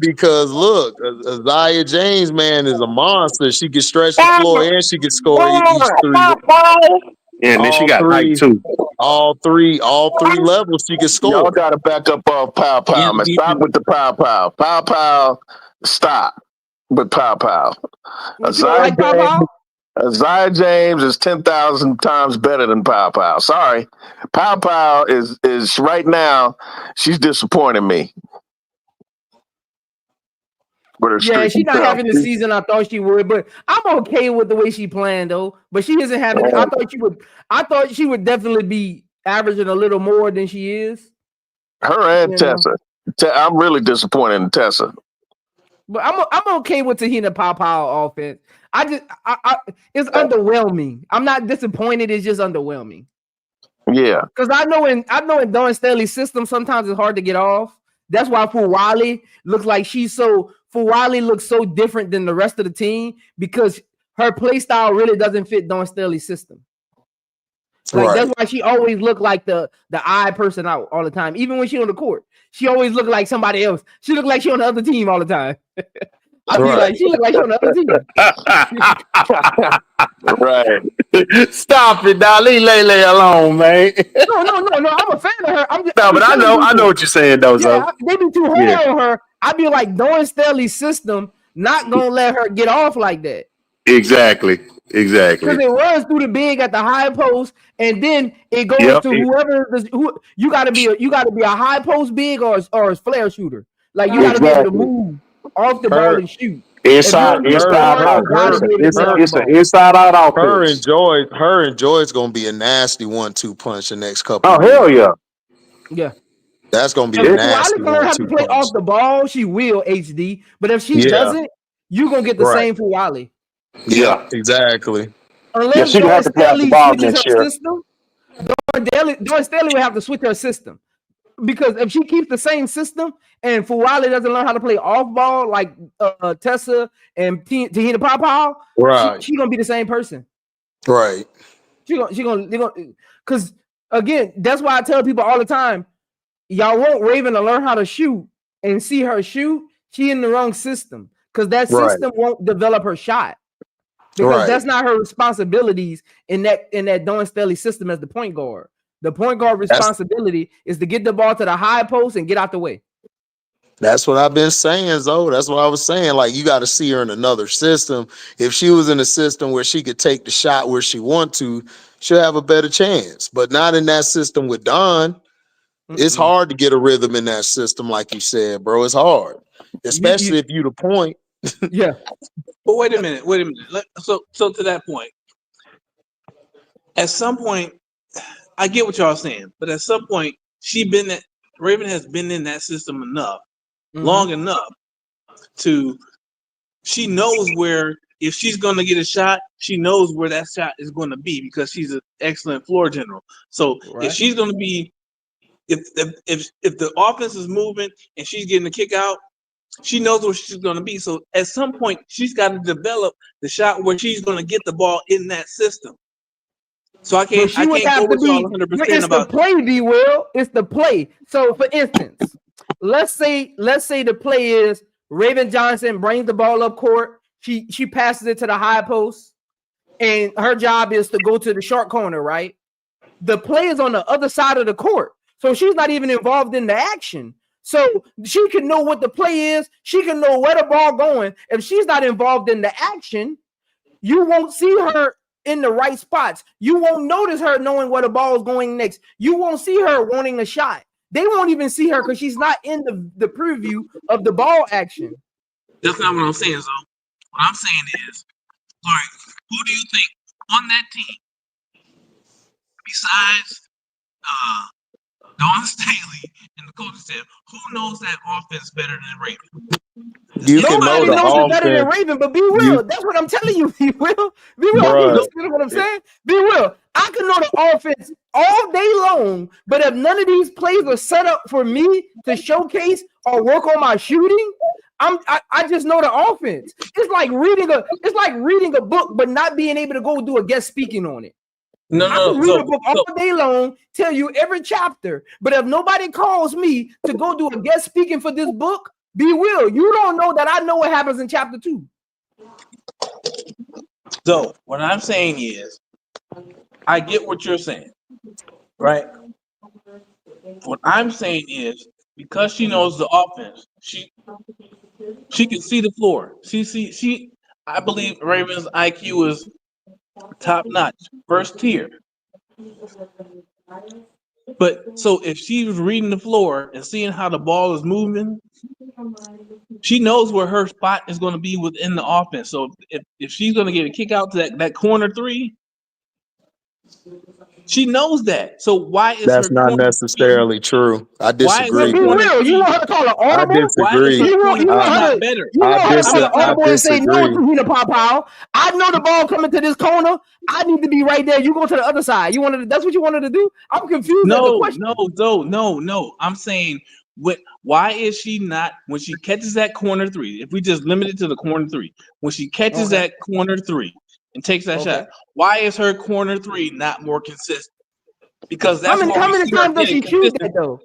because look, Isaiah James, man, is a monster. She can stretch the floor and she can score each 3. Yeah, and then she got height too. All three levels she can score. Y'all got to back up Pow Pow. Man, stop with the Pow Pow. Pow Pow, stop. But Pow. Isaiah James is 10,000 times better than Pow. Sorry. Pow is right now, she's disappointing me. Yeah, she's not having the season I thought she would, but I'm okay with the way she playing though. But she isn't having I thought she would definitely be averaging a little more than she is. Her and Tessa. I'm really disappointed in Tessa. But I'm okay with Tahina Pow offense. It's underwhelming. I'm not disappointed. It's just underwhelming. Yeah, because I know in Dawn Staley's system sometimes it's hard to get off. That's why Fuwali looks like Fuwali looks so different than the rest of the team because her play style really doesn't fit Dawn Staley's system. That's why she always looked like the odd person out all the time, even when she on the court. She always looked like somebody else. She looked like she on the other team all the time. I'd be like, she look like she on the other team. Right. Stop it, dog. Leave Lele alone, man. No. I'm a fan of her. But I know what you're saying, though. Yeah, they be too hard on her. I'd be like, Dawn Staley's system not gonna let her get off like that. Exactly. Because it runs through the big at the high post, and then it goes to who you gotta be a high post big or a flare shooter. Like you gotta be able to move off the ball and shoot. Inside out. It's an inside out offense. Her and Joy's gonna be a nasty 1-2 punch the next couple. Oh, hell yeah. Yeah. That's gonna be a nasty 1-2 punch. If have to play off the ball, she will HD. But if she doesn't, you're gonna get the same for Wally. Yeah, exactly. Unless she have to play off the ball next year. Dawn Staley will have to switch her system. Because if she keeps the same system and Fuwale doesn't learn how to play off ball like Tessa and Tahina Pawpaw, right, she's gonna be the same person. Right. She gonna because again, that's why I tell people all the time, y'all want Raven to learn how to shoot and see her shoot. She in the wrong system because that system won't develop her shot. Because that's not her responsibilities in that Dawn Staley system as the point guard. The point guard responsibility is to get the ball to the high post and get out the way. That's what I've been saying, Zoe. That's what I was saying. Like, you got to see her in another system. If she was in a system where she could take the shot where she wants to, she'll have a better chance. But not in that system with Dawn. It's hard to get a rhythm in that system, like you said, bro. It's hard, especially if you the point. Yeah. But wait a minute. So to that point, at some point, I get what y'all are saying, but at some point, Raven has been in that system long enough she knows where, if she's going to get a shot, she knows where that shot is going to be because she's an excellent floor general. So if she's going to be, if the offense is moving and she's getting a kick out, she knows where she's going to be. So at some point, she's got to develop the shot where she's going to get the ball in that system. So I can't go with y'all 100% about the play, B-Will. It's the play. So for instance, let's say the play is Raven Johnson brings the ball up court. She passes it to the high post, and her job is to go to the short corner, right? The play is on the other side of the court. So she's not even involved in the action. So she can know what the play is. She can know where the ball going. If she's not involved in the action, you won't see her in the right spots. You won't notice her knowing where the ball is going next. You won't see her wanting a shot. They won't even see her because she's not in the preview of the ball action. That's not what I'm saying, though. What I'm saying is, Laurie, who do you think on that team, besides Dawn Staley and the coaching staff, who knows that offense better than Raven? Nobody knows it better than Raven, but B-Will. That's what I'm telling you, B-Will. B-Will, listen to what I'm saying? B-Will, I can know the offense all day long, but if none of these plays are set up for me to showcase or work on my shooting, I just know the offense. It's like reading a book, but not being able to go do a guest speaking on it. I can read a book all day long, tell you every chapter, but if nobody calls me to go do a guest speaking for this book, B-Will, you don't know that I know what happens in chapter 2. So what I'm saying is, I get what you're saying, right? What I'm saying is, because she knows the offense, she can see the floor. I believe Raven's IQ is top notch, first tier. But so if she was reading the floor and seeing how the ball is moving, she knows where her spot is going to be within the offense. So if she's going to get a kick out to that corner three, she knows that. So why is that's not necessarily true? I disagree. You want her to call an audible? I disagree. You want her to call an audible and say no to Nika Muhl. I know the ball coming to this corner. I need to be right there. You go to the other side. That's what you wanted to do? I'm confused. No. I'm saying, why is she not, when she catches that corner three? If we just limit it to the corner three, when she catches that corner three and takes that shot, why is her corner three not more consistent? Because that's how many times does she choose that though?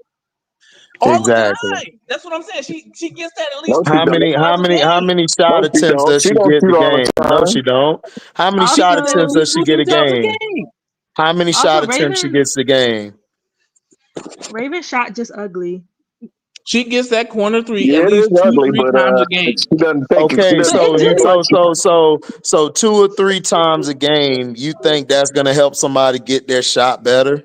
all the Exactly. time. That's what I'm saying. She gets that at No, least she How two, don't. three many times a game. shot No, she attempts don't. does She she don't get shoot a all game? the No, time. she don't. How many She shot gets that at attempts Also, does least she two, get three a times a game? game. How many shot attempts she gets a game? Raven shot just ugly. She gets that corner three Yeah, at it least is two, ugly, three but times a game. she doesn't take it. She Okay, doesn't But take so it it you too just much. so 2 or 3 times a game, you think that's gonna help somebody get their shot better?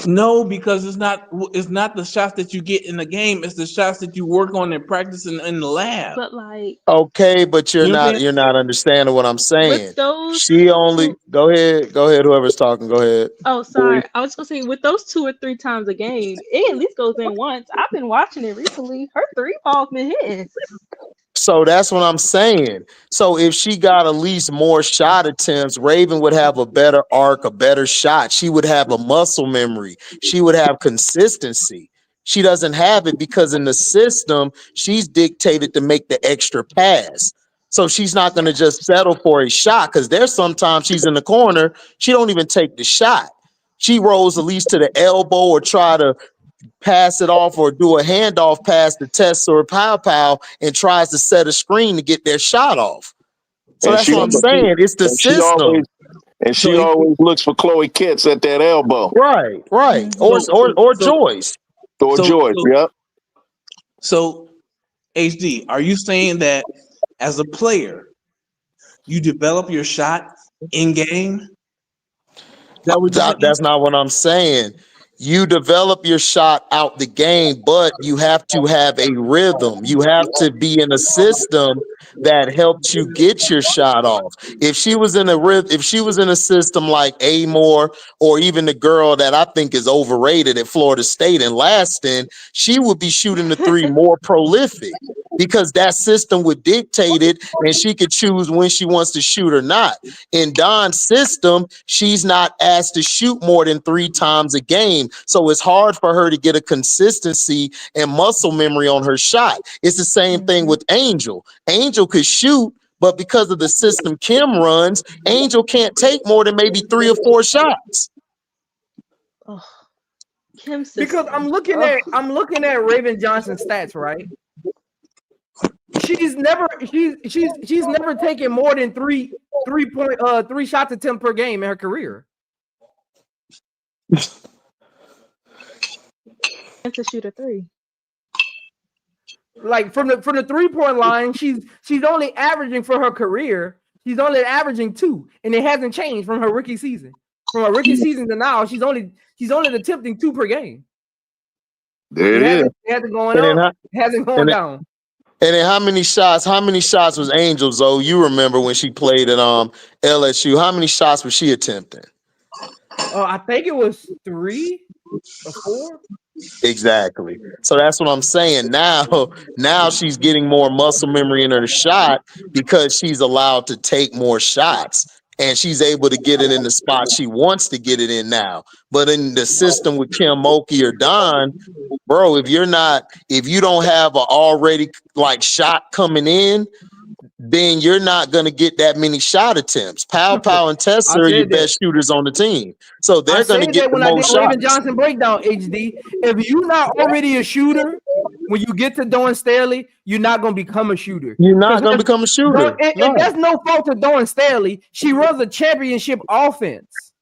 No, because it's not the shots that you get in the game. It's the shots that you work on and practice in the lab. but like Okay, but You know what I'm saying? you're not understanding what I'm with saying. those She only two go ahead, whoever's talking, go ahead. oh sorry. I was gonna say with those 2 or 3 times a game, it at least goes in once. I've been watching it recently. Her 3 ball's been hitting. So that's what I'm saying. So if she got at least more shot attempts, Raven would have a better arc, a better shot. She would have a muscle memory. She would have consistency. She doesn't have it because in the system, she's dictated to make the extra pass. So she's not going to just settle for a shot because there's sometimes she's in the corner, she don't even take the shot. She rolls at least to the elbow or try to pass it off or do a handoff pass to Tess or Pow and tries to set a screen to get their shot off. So And that's she what I'm saying. It's the system. she always looks for Chloe Kitts at that elbow. Right. Mhm. Or Joyce. Or Joyce, yep. So, HD, are you saying that as a player, you develop your shot in game? That's not what I'm saying. You develop your shot out the game, but you have to have a rhythm. You have to be in a system that helps you get your shot off. If she was in a system like Amore or even the girl that I think is overrated at Florida State and Laston, she would be shooting the 3 more prolific because that system would dictate it and she could choose when she wants to shoot or not. In Don's system, she's not asked to shoot more than 3 times a game. So it's hard for her to get a consistency and muscle memory on her shot. It's the same thing with Angel. Angel could shoot, but because of the system Kim runs, Angel can't take more than maybe 3 or 4 shots. Oh, Kim Because I'm looking at Raven Johnson's stats, right? She's never taken more than 3 shots attempt per game in her career. to shoot a 3. Like from the 3-point line, she's only averaging for her career. She's only averaging 2, and it hasn't changed from her rookie season. From her rookie season to now, she's only attempting 2 per game. There it is. It hasn't going up. It hasn't gone down. And then how many shots was Angel, Zoe? You remember when she played at LSU? How many shots was she attempting? I think it was 3 or 4. Exactly. So that's what I'm saying. Now she's getting more muscle memory in her shot because she's allowed to take more shots and she's able to get it in the spot she wants to get it in now. But in the system with Kim Mulkey or Don, bro, if you don't have an already like shot coming in, then you're not going to get that many shot attempts. Pow and Tessa are your best shooters on the team. So they're going to get the most shots. Raven Johnson breakdown, HD. If you're not already a shooter, when you get to Dawn Staley, you're not going to become a shooter. You're not going to become a shooter. And that's no fault of Dawn Staley. She runs a championship offense.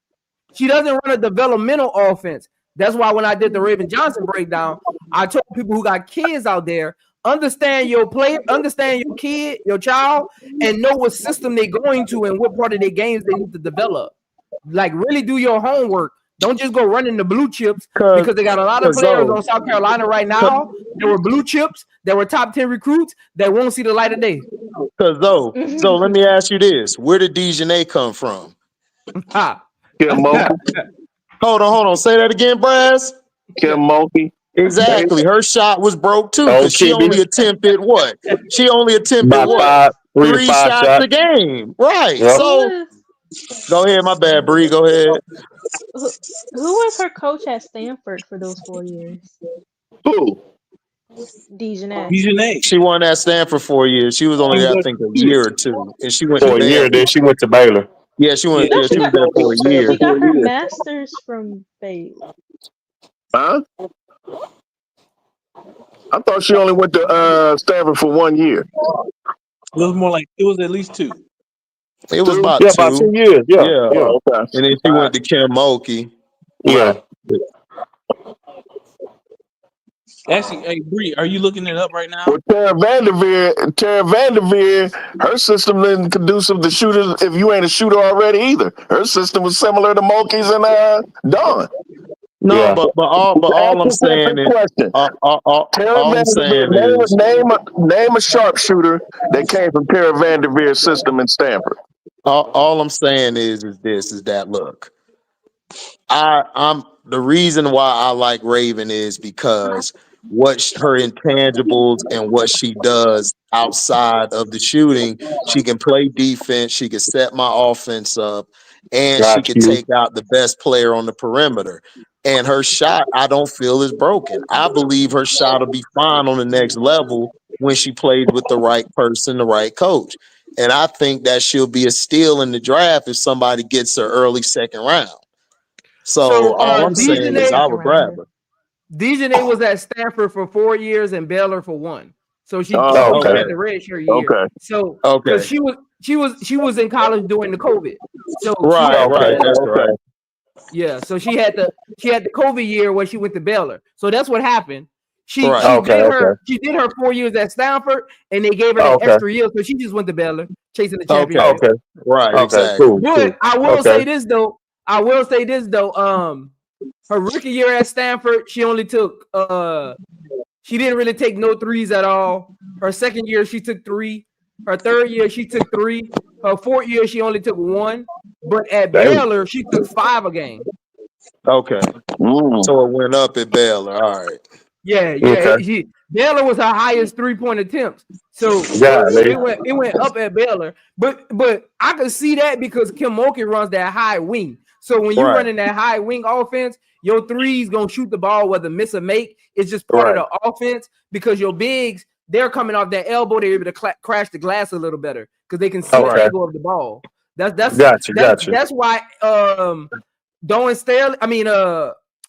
She doesn't run a developmental offense. That's why when I did the Raven Johnson breakdown, I told people who got kids out there, understand your player, understand your kid, your child, and know what system they're going to and what part of their games they need to develop. Like, really do your homework. Don't just go running the blue chips because they got a lot of players on South Carolina right now. There were blue chips. There were top 10 recruits that won't see the light of day. Because so let me ask you this: where did Dejanay come from? Kim Mulkey. Hold on. Say that again, Brass. Kim Mulkey. Exactly. Her shot was broke too because she only attempted what? She only attempted what? 3 shots a game. Right. Yep. So go ahead. My bad, Bree. Go ahead. Who was her coach at Stanford for those 4 years? Who? Dejanay. She won at Stanford 4 years. She was only, I think, a year or 2, and she went for a year. Then she went to Baylor. Yeah, she went. Yeah, she was there for a year. She got her master's from Baylor. Huh? I thought she only went to Stanford for 1 year. It was more like it was at least 2. It was about Yeah, about 2 2. years. Yeah. Yeah. Yeah. Okay. And then she went to Kim Mulkey. Yeah. Actually, hey Bree, are you looking it up right now? Well, Tara Vanderveer, her system isn't conducive to shooters if you ain't a shooter already either. Her system was similar to Mulkey's and Dawn. No, Yeah. but all I'm saying is, Tara all I'm saying Vanderveer, is, name a sharpshooter that came from Tara Vanderveer's system in Stanford. all I'm saying is that look, I'm the reason why I like Raven is because her intangibles and what she does outside of the shooting, she can play defense, she can set my offense up, and she can take out the best player on the perimeter. And her shot, I don't feel is broken. I believe her shot will be fine on the next level when she plays with the right person, the right coach. And I think that she'll be a steal in the draft if somebody gets her early second round. So all I'm saying is I would grab her. Dejanay was at Stanford for 4 years and Baylor for 1. So she had the red shirt year. Okay. So because she was in college during the COVID. So That's right. Yeah, so she had the COVID year where she went to Baylor. So that's what happened. She did her 4 years at Stanford, and they gave her that extra year, so she just went to Baylor chasing the championship. Okay. Right. Okay. Exactly. Cool. But I will say this though. Her rookie year at Stanford, she only took she didn't really take no threes at all. Her second year, she took 3. Her third year, she took 3. Her fourth year, she only took 1. But at Baylor, she took 5 a game. Okay. So it went up at Baylor. All right. Yeah. Okay. Baylor was her highest 3-point attempts. So it went up at Baylor. But I could see that because Kim Mulkey runs that high wing. So when you're running that high wing offense, your threes gonna shoot the ball whether miss or make. It's just part of the offense because your bigs, they're coming off that elbow. They're able to crash the glass a little better because they can see the angle of the ball. That's why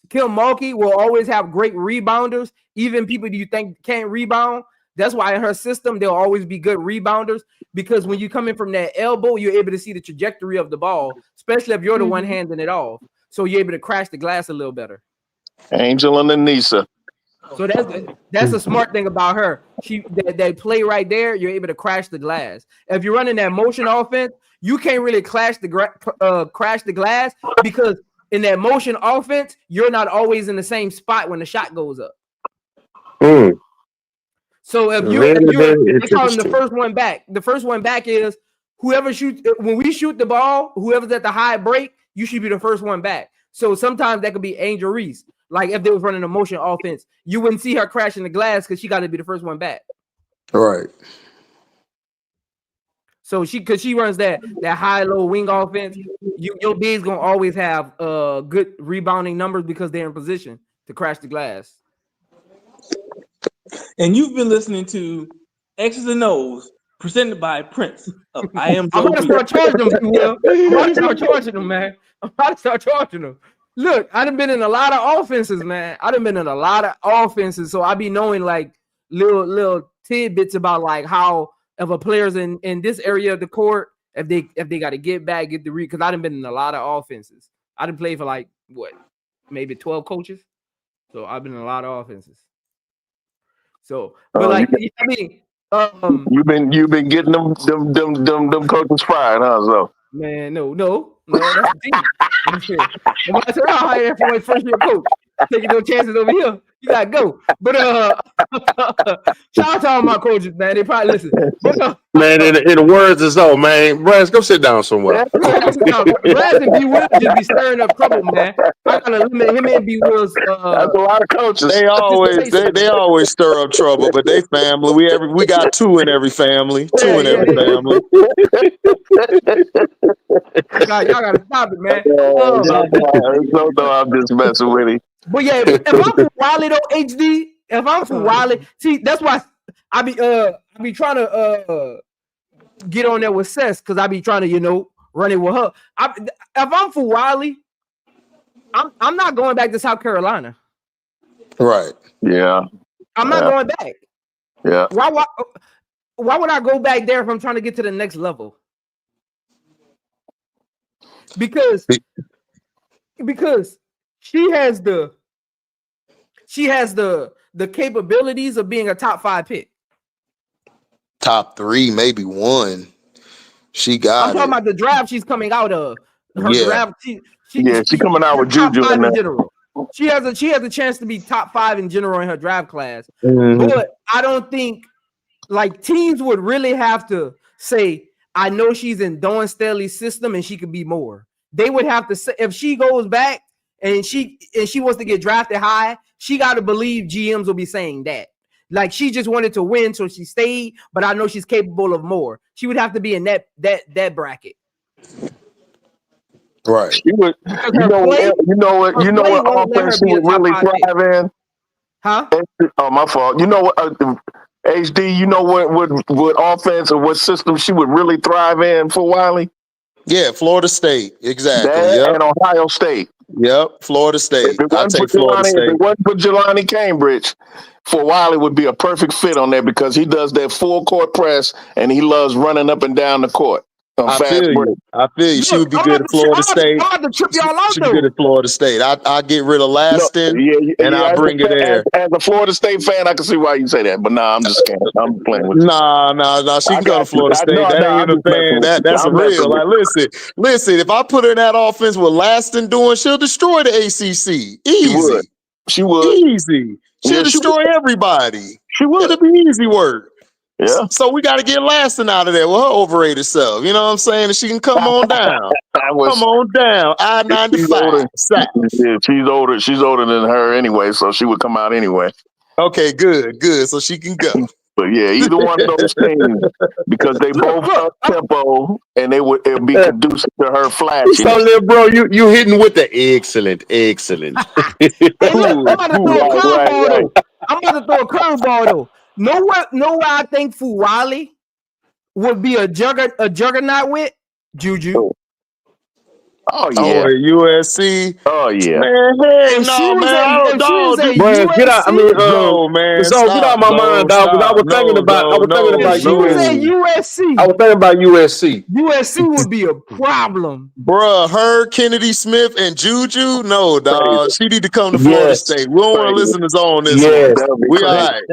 Kim Mulkey will always have great rebounders, even people you think can't rebound. That's why in her system they'll always be good rebounders because when you come in from that elbow, you're able to see the trajectory of the ball, especially if you're the one handing it off. So you're able to crash the glass a little better. Angel and Anissa. So that's a smart thing about her. They play right there. You're able to crash the glass. If you're running that motion offense, you can't really crash the glass because in that motion offense, you're not always in the same spot when the shot goes up. So if you're they call them the first one back. The first one back is whoever shoots when we shoot the ball, whoever's at the high break, you should be the first one back. So sometimes that could be Angel Reese. Like if they was running a motion offense, you wouldn't see her crashing the glass because she got to be the first one back. Right. So because she runs that high-low wing offense, your bigs gonna always have good rebounding numbers because they're in position to crash the glass. And you've been listening to X's and O's presented by Prince of I Am Joe. I'm about to start charging them, Will. I'm about to start charging them, man. I'm about to start charging them. Look, I done been in a lot of offenses, man. I done been in a lot of offenses, so I be knowing like little tidbits about like how if a player's in this area of the court, if they got to get back, get the read, because I done been in a lot of offenses. I done played for like maybe 12 coaches. So I've been in a lot of offenses. So, but you've been getting them coaches fired, huh? So man, no, that's deep. When I said I'll hire that for my first year coach, taking no chances over here. You gotta go. But shout out to all my coaches, man. They probably listen. Man, in the words is so, man. Brad, go sit down somewhere. Brad and B Will just be stirring up trouble, man. I gotta limit him and B Will's. That's a lot of coaches. They always stir up trouble, but they family. We got 2 in every family. 2 in every family. God, y'all gotta stop it, man. I'm just messing with him. But yeah, if I'm from Wiley though, HD, if I'm from Wiley, see, that's why I be trying to get on there with Sess because I be trying to, run it with her. If I'm from Wiley, I'm not going back to South Carolina. Right. Yeah. I'm not going back. Yeah. Why would I go back there if I'm trying to get to the next level? Because she has the capabilities of being a top 5 pick. Top 3, maybe 1. She got I'm talking about the draft she's coming out of. Her draft. She coming out with Juju in general. She has a chance to be top 5 in general in her draft class. Mm-hmm. But I don't think like teams would really have to say, I know she's in Dawn Staley's system and she could be more. They would have to say if she goes back and she wants to get drafted high, she got to believe GMs will be saying that. Like she just wanted to win, so she stayed, but I know she's capable of more. She would have to be in that bracket. Right. She would, you know what offense she would really thrive in? Huh? Oh, my fault. You know what, HD, you know what offense or what system she would really thrive in for Wiley? Yeah, Florida State. Exactly. And Ohio State. Yep, Florida State. I'll take Florida State. If it wasn't for Jelani Cambridge, for Wiley would be a perfect fit on there because he does that full court press and he loves running up and down the court. I feel you. She would be good at Florida State. I'm about to trip y'all out. She'd be good at Florida State. I get rid of Laston and I bring it there. As a Florida State fan, I can see why you say that, but I'm just kidding. I'm playing with you. Nah. She can go to Florida State. That ain't even a fan. That's real. Like, listen. If I put her in that offense with Laston doing, she'll destroy the ACC. Easy. She would. Easy. She'll destroy everybody. She would. It'll be easy work. Yeah. So we got to get Laston out of there with her overrated self. You know what I'm saying? And she can come on down. Come on down. I-95. Yeah, she's older. She's older than her anyway, so she would come out anyway. Okay, good. So she can go. But yeah, either one of those things, because they both up tempo and it would be conducive to her flashing. So, little bro, you hitting with the excellent. Hey, look, I'm about to throw a curveball though. Know what I think Fuwali would be a juggernaut with? Juju. Oh yeah, USC. Oh yeah, man. Hey, no, man. Get out. I mean, man. So get out my mind, dog. Because I was thinking about USC. I was thinking about USC. USC would be a problem, bruh. Her, Kennedy Smith, and Juju. No, dog. She need to come to Florida State. We don't want to listen to on this one. We all right.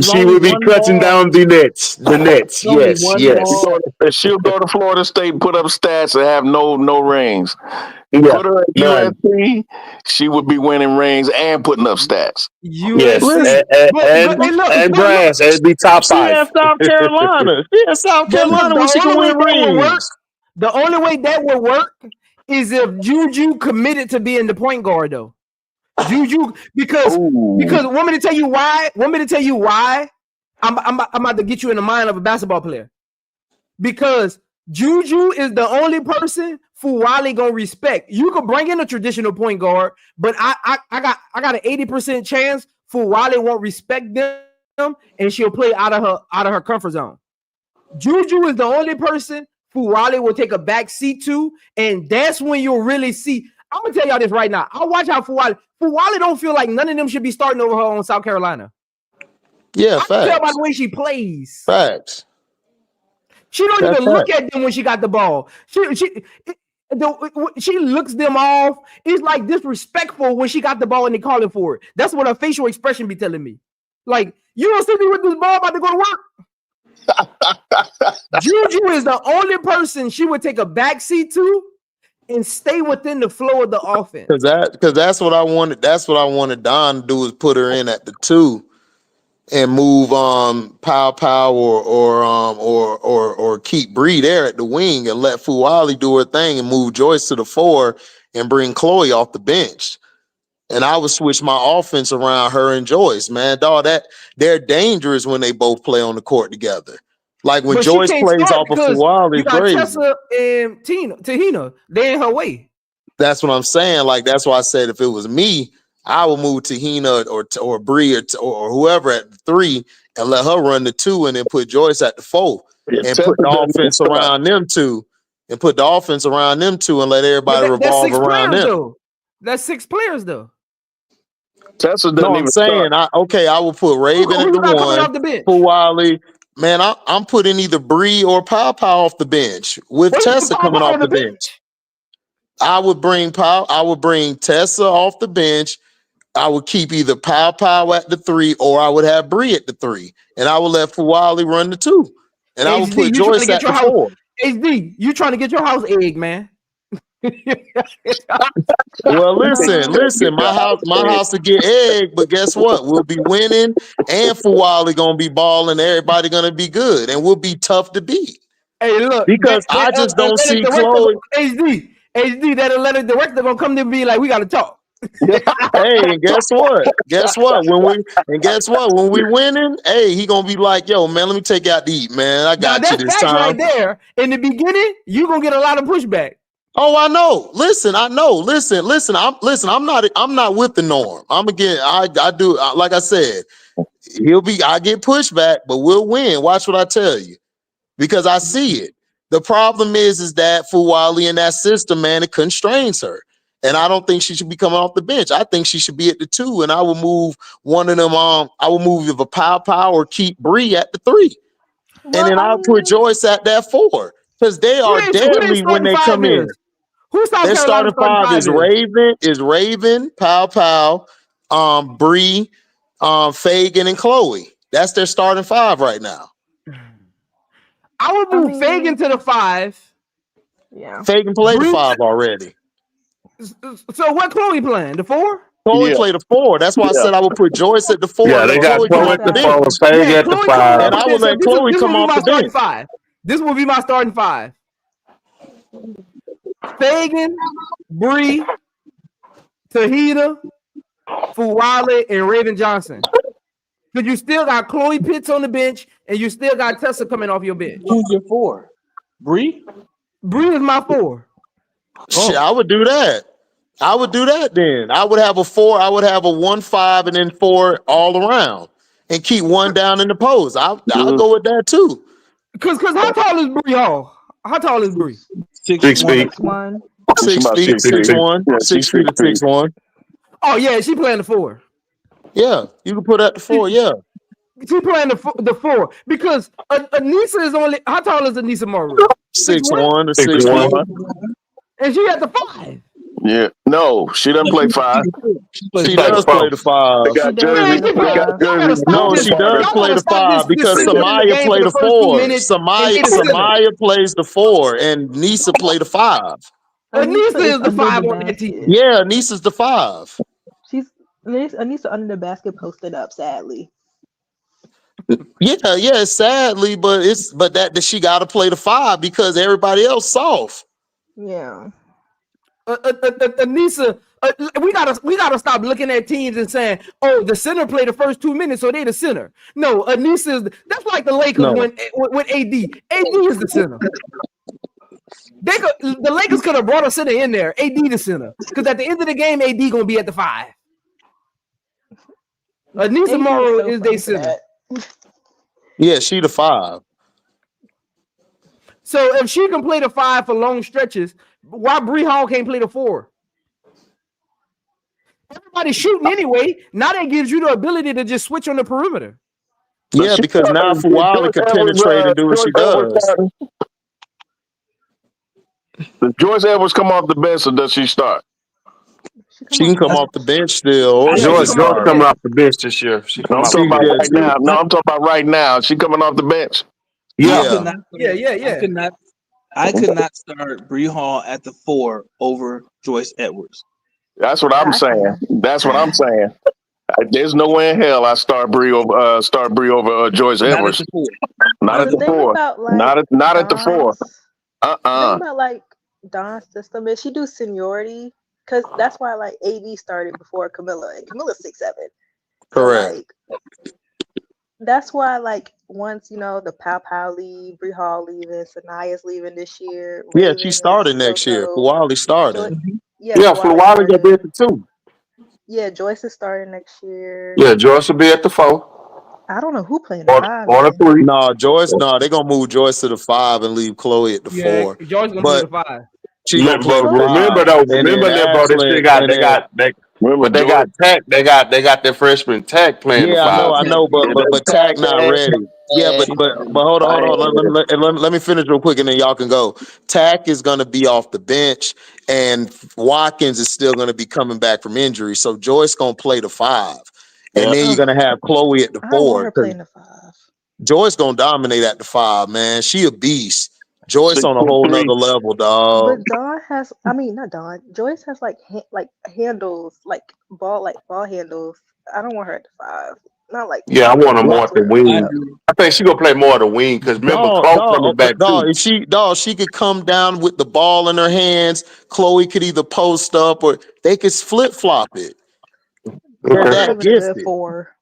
She will be cutting down the nets. Yes. And she'll go to Florida State and put up stats and have no rings. Yeah, put her at USC, she would be winning rings and putting up stats. Yes, and Brass, it'd be top 5. She has South Carolina. Where she can win rings. The only way that would work is if Juju committed to being the point guard, though. Juju, because want me to tell you why? I'm about to get you in the mind of a basketball player. Because Juju is the only person Fuwali gonna respect. You could bring in a traditional point guard, but I got an 80% chance Fuwali won't respect them and she'll play out of her comfort zone. Juju is the only person Fuwali will take a back seat to, and that's when you'll really see. I'm gonna tell y'all this right now. I'll watch how Fuwali don't feel like none of them should be starting over her on South Carolina. Yeah, I can tell by the way she plays. Facts. She don't even look at them when she got the ball. She looks them off. It's like disrespectful when she got the ball and they call it for it. That's what her facial expression be telling me. Like, you don't see me with this ball about to go to work. Juju is the only person she would take a backseat to and stay within the flow of the offense. Because that's what I wanted. That's what I wanted Don to do, is put her in at the 2 and move Pow or keep Bree there at the wing and let Fuwali do her thing and move Joyce to the 4 and bring Chloe off the bench. And I would switch my offense around her and Joyce, man. Dog, they're dangerous when they both play on the court together. Like when Joyce plays off of Fuwali, it's crazy. Tessa and Tahina, they're in her way. That's what I'm saying. Like, that's why I said if it was me, I would move Tahina or Bree or whoever at the 3 and let her run the 2 and then put Joyce at the 4 and put the offense around them 2 and let everybody revolve around them. That's 6 players though. Tessa doesn't No, I'm even start. saying I will put Raven Who at you the got coming one. off the bench? Fuwale. Man, I'm putting either Bree or Pow Pow off the bench with What you put Tessa Pow coming Pow off on the the bench. I would bring Tessa off the bench. I would keep either Pow Pow at the 3 or I would have Bree at the 3. And I would let Fuwale run the 2. And I would put HD, you trying to Joyce get at your the house? 4. HD, you trying to get your house egg, man? Well, listen. My house to get egg, but guess what? We'll be winning, and Fuwale gonna be balling. Everybody gonna be good, and we'll be tough to beat. Hey, look, Because I just don't see Chloe. HD, that athletic director gonna come to me like, we gotta talk. Hey, and guess what? When we winning, hey, he gonna be like, yo, man, let me take you out to eat, man. I got now, you that's this facts time. right there. In the beginning, you gonna get a lot of pushback. Oh, I know. Listen, I know. Listen. I'm not with the norm. I do. Like I said, I get pushback, but we'll win. Watch what I tell you, because I see it. The problem is that Fuwale in that system, man, it constrains her. And I don't think she should be coming off the bench. I think she should be at the 2, and I will move one of them. I will move either Pow Pow or keep Bree at the 3. And then I'll put Joyce at that 4. Because they are deadly when they come in. Who's South Their Carolina starting 5 is Raven, Pow Pow, Bree, Fagan, and Chloe. That's their starting 5 right now. I would move Fagan to the 5. Yeah. Fagan played the 5 already. So what Chloe playing? The 4? Chloe played the 4. That's why I said I would put Joyce at the 4. Yeah, they got Chloe at the 4, Fagan at the 5. And I would let Chloe come off the bench. 5. This will be my starting 5. Fagan, Bree, Tahita, Fuwale, and Raven Johnson. Because you still got Chloe Pitts on the bench, and you still got Tessa coming off your bench. Who's your 4? Bree? Bree is my 4. Shit, I would do that. Then. I would have a 4. I would have a 1-5 and then 4 all around, and keep one down in the post. I'll go with that too. Because how tall is Bree Hall? How tall is Bree? 6 feet. 6'1". 6 feet, 6'1". 6 feet to 6'1". Oh yeah, she playing the 4. Yeah, you can put at the 4. Yeah, she playing the 4 because Anissa is only. How tall is Anissa Morrow? 6'1" to 6'1", and she at the 5. Yeah, no, she doesn't play 5. She does play the 5. No, she does play the 5 because Samaya played the 4. Samaya plays the 4, and Nisa played the 5. Anissa is the 5 on that team. Yeah, Anissa's the 5. Anissa under the basket posted up, sadly. Yeah, sadly, but that she got to play the 5 because everybody else soft. Yeah. Anissa, we gotta stop looking at teams and saying, "Oh, the center played the first 2 minutes, so they the center." No, Anissa is. That's like the Lakers when AD. AD is the center. The Lakers could have brought a center in there. AD the center, because at the end of the game, AD gonna be at the 5. Anissa Morrow is their center. Yeah, she the 5. So if she can play the 5 for long stretches, why Bree Hall can't play the 4? Everybody's shooting anyway. Now that gives you the ability to just switch on the perimeter. Yeah, because now Fuwale can penetrate and do what she does. Does Joyce Edwards come off the bench or does she start? She can come off the bench still. Joyce coming off the bench this year. I'm talking about right now. No, I'm talking about right now. She coming off the bench. Yeah. I could not start Bree Hall at the 4 over Joyce Edwards. That's what I'm saying. There's no way in hell I start Bree over Joyce Edwards. Not at the 4. Not at the 4. Think about like Dawn's system. If she do seniority, because that's why like AD started before Camilla, and Camilla's 6'7". Correct. So, like, that's why like once the Pow leave, Bree Hall leaving, Sanaya's leaving this year. Yeah, she started next year. Fuwale started. Fuwale gonna be at the 2. Yeah, Joyce is starting next year. Yeah, Joyce will be at the 4. I don't know who playing the 5. Or the 3. No, Joyce. No, they're gonna move Joyce to the 5 and leave Chloe at the 4. Joyce gonna be the 5. She gonna play remember that, bro. This shit Remember But they got George? Tech. They got their freshman Tech playing the Yeah, five. I know, Yeah, but that's Tag not Tag. ready. Yeah, but hold on. Let me finish real quick, and then y'all can go. Tack is going to be off the bench, and Watkins is still going to be coming back from injury. So Joyce going to play the 5, and Yeah. then you're going to have Chloe at the I don't want 4. her 'Cause playing the 5. Joyce going to dominate at the 5, man. She a beast. Joyce on a whole 6'3". nother level, dog. But Dawn has, I mean, not Dawn. Joyce has like handles, like ball handles. I don't want her at the 5. Not like Yeah, I want her more Chloe at the Clear. I wing. do. I think she gonna play more at the wing because remember Chloe coming back too. She could come down with the ball in her hands. Chloe could either post up or they could flip flop it. They're That's not that even a good gifted. 4.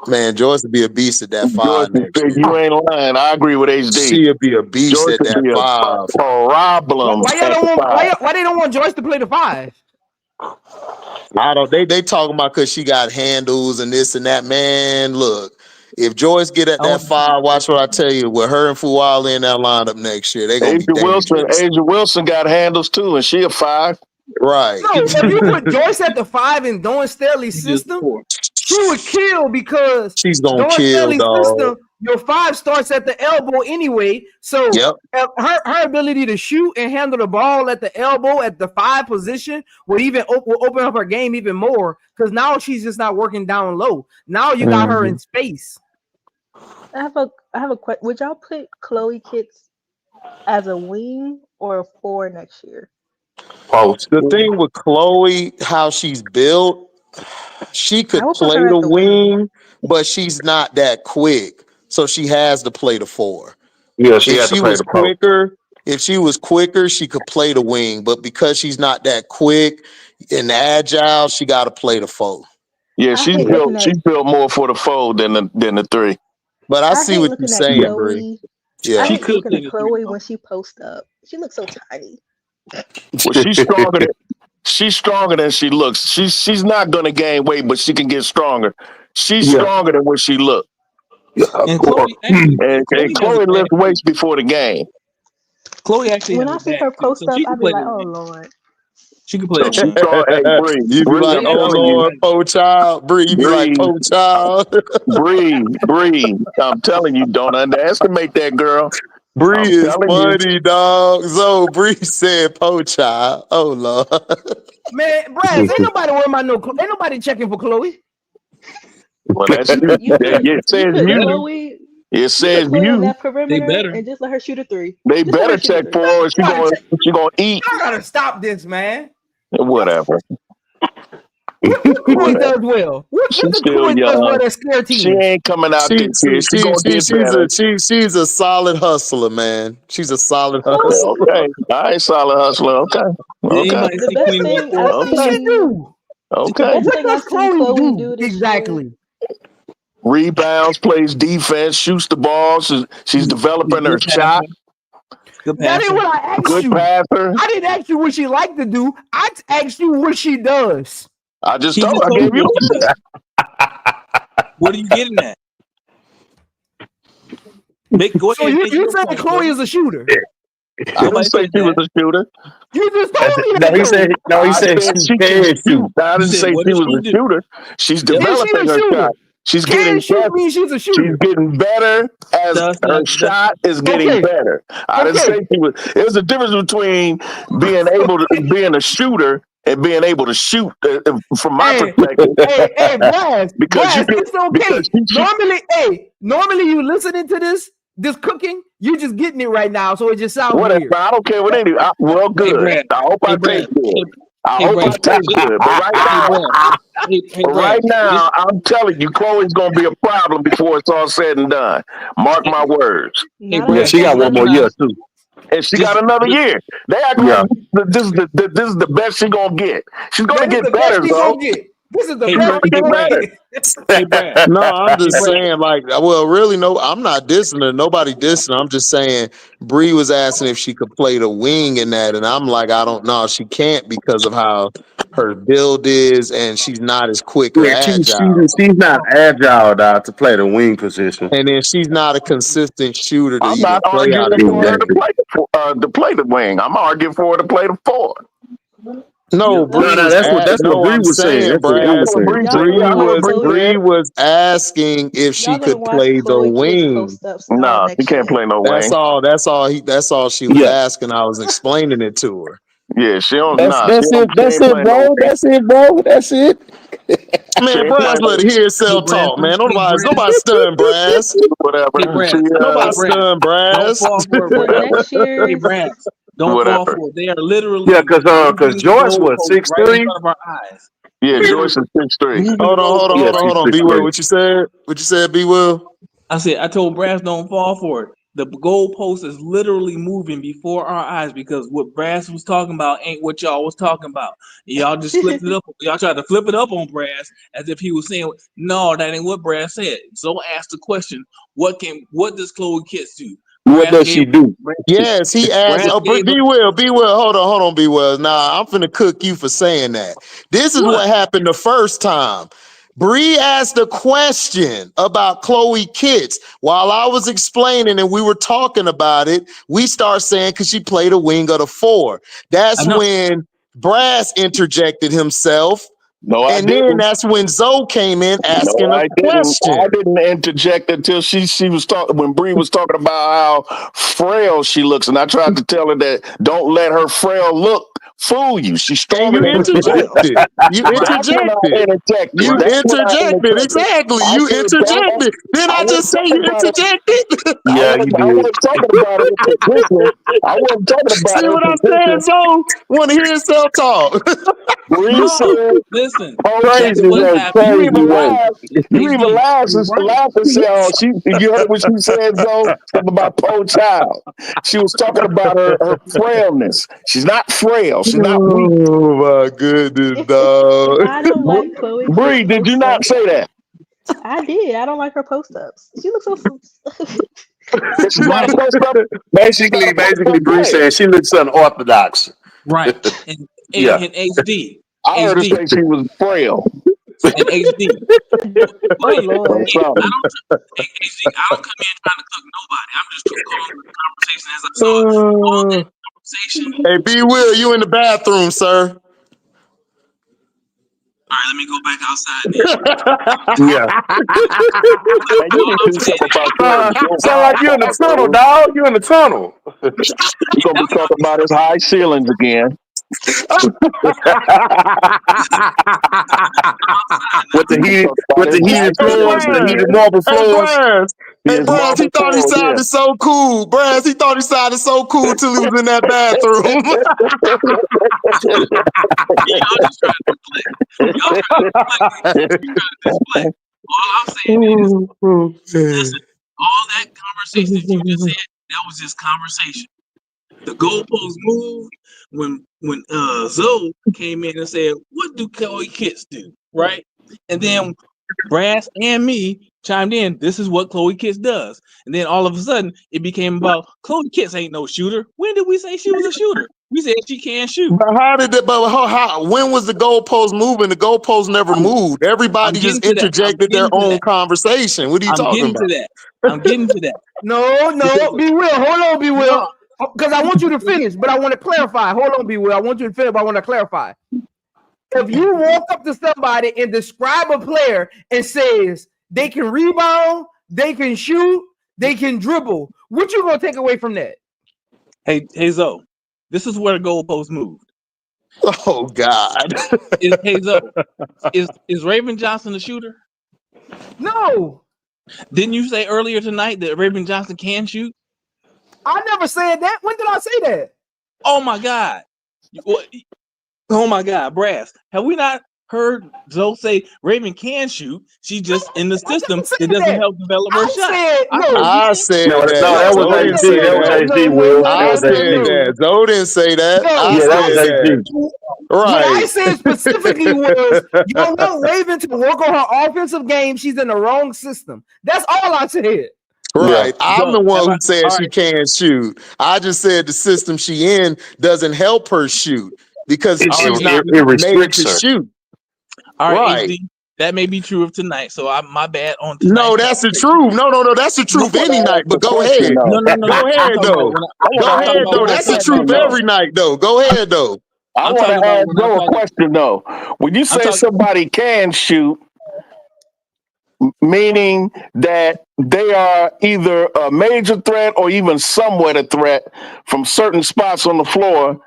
Man, Joyce would be a beast at that George 5 next year. you ain't lying. I agree with HD. She'll be a beast George at could that be a 5. problem Why y'all at don't the want 5. why they don't want Joyce to play the 5? I don't. They talking about because she got handles and this and that. Man, look, if Joyce get at I that want 5, watch what I tell you. With her and Fuwala in that lineup next year, they're gonna be dangerous. Asia Wilson got handles too, and she a 5. Right. No, if you put Joyce at the 5 in Dawn Staley's system, she would kill because She's gonna Dawn kill, Staley's dog. system, your 5 starts at the elbow anyway. So Yep. her ability to shoot and handle the ball at the elbow at the 5 position will open up her game even more because now she's just not working down low. Now you got her in space. I have a question. Would y'all put Chloe Kitts as a wing or a 4 next year? The thing with Chloe, how she's built, she could I would put play her the at the wing. wing, but she's not that quick. So she has to play the 4. Yeah, she If had to she play was the post. quicker, she could play the wing. But because she's not that quick and agile, she got to play the 4. Yeah, I she's hate built. looking at She's built more for the 4 than the 3. But I I see hate what you're looking at saying, Bree. Chloe. Yeah. I She hate could looking play at the Chloe 3. when she posts up. She looks so tiny. Well, she's stronger than she looks. She's not gonna gain weight, but she can get stronger. She's Yeah. stronger than what she looked. And Chloe actually, And has a Chloe bad lifts weights before the game. Chloe actually When has I a see bad her feet, post so up, she can I'd be play like, the oh wing. Lord. She can play So the she's wing. strong. Hey, You be Bree, like, I'm oh telling you, Lord, po child. Bree, you be like, po child. Bree. I'm telling you, don't underestimate that girl. Bree I'm is telling you. funny, dog. So Bree said, po child. Oh Lord. Man, Brad, ain't nobody worried about ain't nobody checking for Chloe. Well, that's you. You put It says you. Chloe. It You says put Chloe on you. that They perimeter better. and just let her shoot a 3. They Just let better her shoot a check 3. for her. She gonna eat. I gotta stop this, man. Whatever. What Chloe Whatever. does well? What She's the still Chloe does well young. that scare She teams? ain't coming out this year. She gonna get better. She's a solid hustler, man. She's a solid Chloe, hustler. Okay. All right, solid hustler. Okay. Did Okay. anybody the see best Queen thing Latifah? I've What does she seen, do? the Okay. best What thing does I've seen Chloe Chloe do do this year. exactly? Rebounds, plays defense, shoots the ball. She's developing her Good shot. passer. Good That ain't passer. what I asked Good you. passer. I didn't ask you what she like to do. I asked you what she does. I just He told. just I told gave you you. what she does. What are you getting at? Go So ahead and you make your saying point, Chloe brother. is a shooter? I didn't say she was a shooter. You just told me No, that. he said I said she can shoot. I You didn't said, say what she does was she a do? shooter. She's Yep. Is she developing a her shooter? shot. She's Can getting shoot better. means she's a She's shooter. getting better as her shot is getting Okay. better. I didn't say she was. There's a difference between being able to being a shooter and being able to shoot. From my perspective, Hey, Blast, because you can it's okay. because Normally you listening to this cooking, you just getting it right now, so it just sounds whatever. weird. I don't care what they do. Well, Hey, good. Brad. I hope I Hey, Brad. taste good. I Hey, hope I Brad. taste good. But right Hey, now, Brad. Hey, but right Brad. now, I'm telling you, Chloe's gonna be a problem before it's all said and done. Mark my words. Hey, Not Yeah, Brad. unless she they got one run more them year out. too. And she Just- got another year. They act Yeah. like this is the best she gonna get. She's gonna That is get the better, best she though. gonna get. This is the Hey, best Brad. she gonna Hey, get. Hey, Brad. No, I'm just Brad. saying, like, well, really, no, I'm not dissing her. Nobody dissing her. I'm just saying, Bree was asking if she could play the wing in that, and I'm like, I don't know. She can't because of how her build is, and she's not as quick or Yeah, agile. she's not agile to play the wing position. And then she's not a consistent shooter to I'm even not play out arguing of the for her wing. to play the wing. I'm arguing for her to play the 4. No, Yep. Bree No, was that's what Bree I'm was saying. saying, That's what Bree was Brass. saying. Y'all Yeah, I heard Bree say Bree that. was asking if she Y'all gonna could watch play the Chloe Kids wing. post ups all Nah, he next can't year. play no That's wing. all. That's all she was Yeah. asking. I was explaining it to her. Yeah, she don't. That's Nah, she that's it. That's ain't it, playing no bro. wing. That's it, bro. That's it. She Man, ain't Brass playing let it hear Hey, herself Brass, talk, man. hey, Brass, Nobody stunned Brass. whatever. hey, She Brass, Nobody hey, Brass, stunned don't Brass. fall for it, So Brass. next Hey, year's Brass, don't fall whatever. for it. They are Yeah, literally cause moving the Joyce was goalposts right in 6'3". front of our eyes. Yeah, Literally Joyce is 6'3". moving the Hold Yeah, goalposts. she's on. B Will, 6'3". what you said? What you said, B Will? I told Brass don't fall for it. The goalpost is literally moving before our eyes because what Brass was talking about ain't what y'all was talking about. Y'all just flipped it up. Y'all tried to flip it up on Brass as if he was saying, "No, that ain't what Brass said." So asked the question, "What does Chloe Kitts do?" What Brass does gave she do? Yes, he asked. Brass Oh, gave B Will, hold on, B Will. Nah, I'm finna cook you for saying that. This is what happened the first time. Bree asked a question about Chloe Kitts. While I was explaining and we were talking about it, we start saying because she played a wing of the 4. That's when Brass interjected himself. No, I And then didn't. that's when Zoe came in No, asking a I didn't. I question. didn't interject until she was talking when Bree was talking about how frail she looks, and I tried to tell her that don't let her frail look fool you. She's And stronger you than what you think. interjected. You That's when I interjected. interjected. You That's when I interjected. interjected. Exactly. I You said don't. interjected. Didn't I I just wasn't say talking you about it. interjected? Yeah, you I did. wasn't talking about her position. I wasn't talking about See her what I'm saying, position. Zoe? Want to hear yourself talk. Bree no. said, Listen, that's Crazy what work, happened. you crazy even work. laughed. You even HD, laughed you're and right. laughed and said, "Oh, you heard what she said, though? Something about poor child." She was talking about her frailness. She's not frail. She's not weak. Oh my goodness, dog. I don't like Chloe Kit's Bree, did you post not ups. say that? I did. I don't like her post ups. She looks so. That she's not a Right, post up. She's not a post Basically, up Bree player. said she looks unorthodox. right. And Yeah. I heard her say she was frail and HD. Oh But or Lord. I something. don't, hey, HD, I don't come in trying to cook nobody. I'm just calling the conversation as I saw it. All that conversation. Hey, B Will, you in the bathroom, sir? All right, let me go back outside then. Yeah. Man, you All need I'm to saying talk is, about your Sound high like you in the tunnel, bathroom. dog. You in the tunnel. You're gonna be talking about his high ceilings again. with the You're gonna heated talk about with his the high heated Hey, floors, ceilings the Brass. heated again. marble Hey, floors. Brass. Hey, His Brass, he marble thought he floors, yeah. sounded so cool. Brass, he thought he sounded so cool till he was in that bathroom. y'all just trying to play. Y'all trying to play. You trying to display. All I'm saying is, listen, all that conversation that you just said, that was just conversation. The goalposts moved when Zoe came in and said, "What do Chloe Kitts do?" Right, and then Brass and me chimed in. This is what Chloe Kitts does, and then all of a sudden it became about Chloe Kitts ain't no shooter. When did we say she was a shooter? We said she can't shoot. But how did it? But how? When was the goalpost moving? The goalpost never moved. I'm Everybody getting just to that. interjected their own conversation. What are you I'm talking getting to about? that. I'm getting to that. No, be Will. Hold on, be Will. No, Because I want you to finish, but I want to clarify. Hold on, be Will. I want you to finish, but I want to clarify. If you walk up to somebody and describe a player and says they can rebound, they can shoot, they can dribble, what you gonna take away from that? hey Zoe, this is where the goalpost moved. Oh God! Hey Zoe, is Raven Johnson a shooter? No, Didn't you say earlier tonight that Raven Johnson can shoot? I never said that. When did I say that? Oh my God! Oh my God, Brass! Have we not heard Zoe say Raven can shoot? She's just in the I system never said that doesn't that. help develop her I shot. said I heard no. you I say said No, that. that was Zoe didn't HD. say That was that. HD. Will. That I was said HD. that. Zoe didn't say that. I Yeah, that was said that. HD. What I Right. said specifically was y'all want Raven to work on her offensive game. She's in the wrong system. That's all I said. Yeah. Right. I'm the Zoe. one who All said she right. can't shoot. I just said the system she in doesn't help her shoot because All she's right. not It made restricts to her. shoot. All right, Right. HD. That may be true of tonight. So my bad on No, tonight's that's the conversation. truth. No, that's the truth I want any to night. ask But a go question, ahead. though. No. Go I'm ahead talking about though. when I want Go to ask ahead a though. I That's the said question, truth no. though. every night though. Go ahead though. I want to ask Joe a question though. When you say somebody can shoot, meaning that they are either a major threat or even somewhat a threat from certain spots on the floor,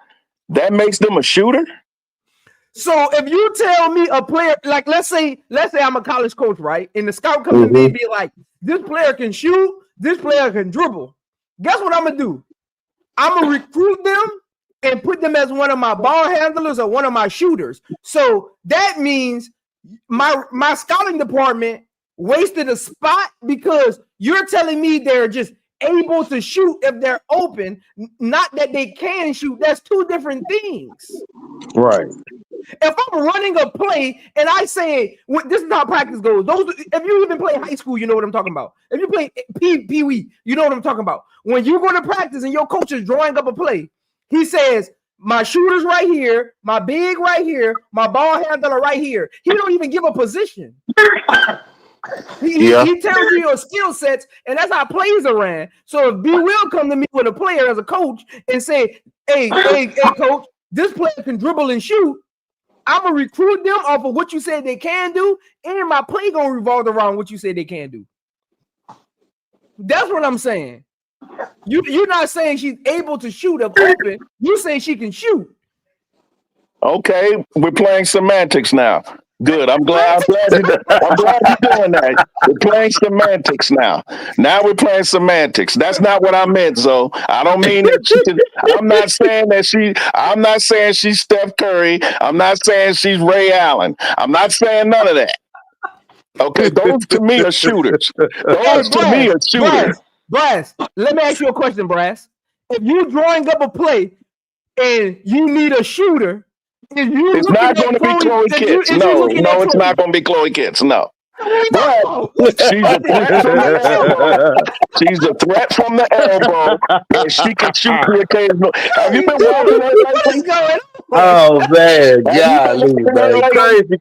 that makes them a shooter? So if you tell me a player, like let's say I'm a college coach, right? And the scout comes to me and be like, this player can shoot, this player can dribble. Guess what I'm gonna do? I'm gonna recruit them and put them as one of my ball handlers or one of my shooters. So that means my scouting department wasted a spot because you're telling me they're just able to shoot if they're open, not that they can shoot. That's two different things. Right. If I'm running a play and I say, this is how practice goes. If you even play high school, you know what I'm talking about. If you play Pee-wee, you know what I'm talking about. When you go to practice and your coach is drawing up a play, he says, my shooter's right here, my big right here, my ball handler right here. He don't even give a position. He tells you your skill sets, and that's how plays are ran. So if B will come to me with a player as a coach and say, hey, coach, this player can dribble and shoot, I'm gonna recruit them off of what you said they can do, and my play gonna revolve around what you said they can do. That's what I'm saying. You're not saying she's able to shoot up open. You say she can shoot. Okay, we're playing semantics now. Good. I'm glad you're doing that. We're playing semantics now. Now we're playing semantics. That's not what I meant, Zoe. I don't mean that I'm not saying she's Steph Curry. I'm not saying she's Ray Allen. I'm not saying none of that. Okay, those to me are shooters. Brass, let me ask you a question, Brass. If you're drawing up a play and you need a shooter, it's not going to be Chloe Kitts. No, it's not going to be Chloe Kitts. No. But she's a threat from the elbow. She's a threat from the elbow, and she can shoot the occasional. Have you been watching her lately? Oh man,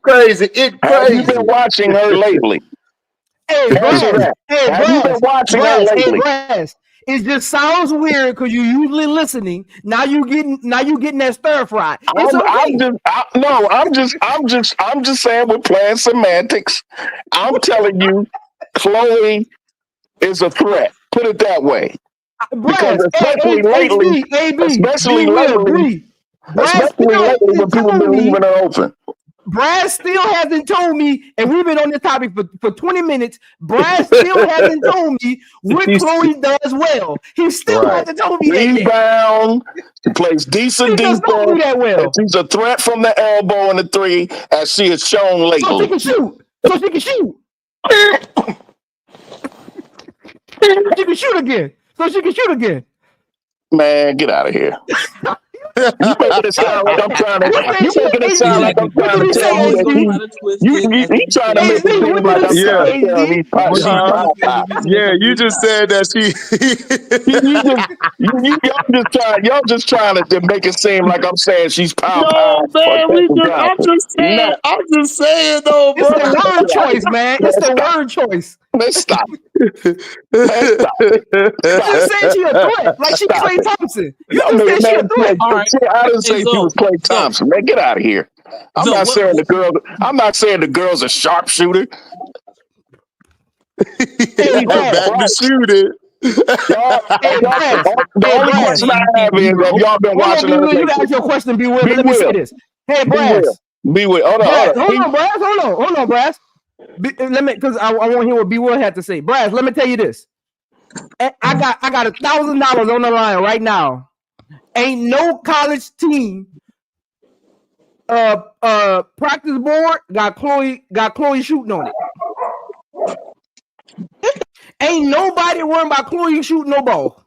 crazy. Have you been watching her lately? Hey, Brass. Have you been watching her lately? Brass. It just sounds weird because you're usually listening. Now you getting that stir fry. I'm just saying we're playing semantics. I'm telling you, Chloe is a threat. Put it that way. Because especially lately, when people have been leaving her open. Brad still hasn't told me, and we've been on this topic for 20 minutes. Brad still hasn't told me what Chloe does well. He still hasn't told me that. Rebound. He plays decent defense. That well. She's a threat from the elbow and the three, as she has shown lately. So she can shoot. She can shoot again. Man, get out of here. You making it sound like I'm trying to. You making it sound like I'm trying to tell you that you trying to make it seem like I'm trying to. Yeah, you just said that she. Y'all just trying to make it seem like I'm saying she's pow. No, man, I'm just saying though, bro. It's the word choice, man. It's the word choice. Let's stop. You just said she a threat, like she Klay Thompson. You just said she a threat. I didn't say she was Klay Thompson. Man, get out of here. I'm not saying the girl's a sharpshooter. Back to shooting. The only question I have is, have y'all been watching her? You ask your question, B. Will. Let me say this. Hey, Brass. B. Will. Hold on, Brass. Hold on, Brass. Let me, because I want to hear what B. Will had to say. Brass, let me tell you this. I got $1,000 on the line right now. Ain't no college team practice board got Chloe shooting on it. Ain't nobody worrying about Chloe shooting no ball.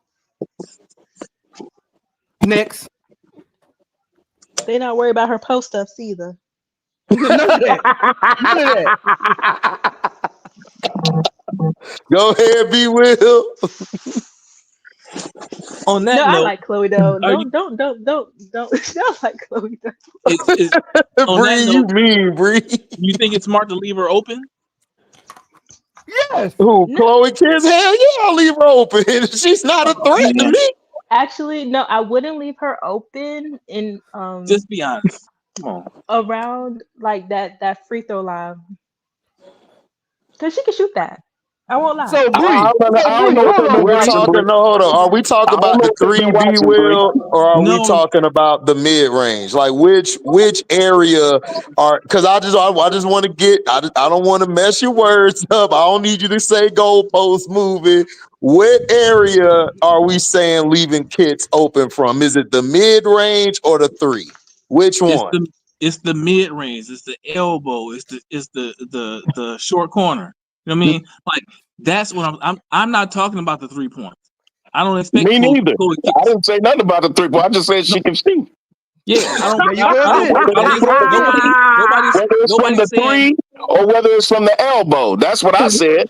Next. They not worried about her post-ups either. None of that. Go ahead, B. Will. On that note, I like Chloe though. Don't I like Chloe though. Bree, you mean Bree? You think it's smart to leave her open? Yes. Who? Chloe Kitts? Hell yeah, I'll leave her open. She's not a threat to me. Actually, no, I wouldn't leave her open in Just be honest. Come on. around like that free throw line. Cause she can shoot that. I won't lie. So Bree, I don't know what hold they've on, been We're Bree. watching, Bree. talking. No, hold on. Are we talking I don't about know the what they've three been B watching, Bree. will, or are we No, talking about the mid range? Like which area are? Because I just want to get. I don't want to mess your words up. I don't need you to say goalpost moving. What area are we saying leaving kits open from? Is it the mid range or the three? Which one? it's the mid range, it's the elbow, it's the short corner. You know what I mean? Like that's what I'm not talking about the 3 points. I don't expect Me neither. Chloe I didn't say nothing about the 3 point. I just said she can shoot. Yeah, I don't. There you go again. Whether it's from the saying, 3 or whether it's from the elbow. That's what I said.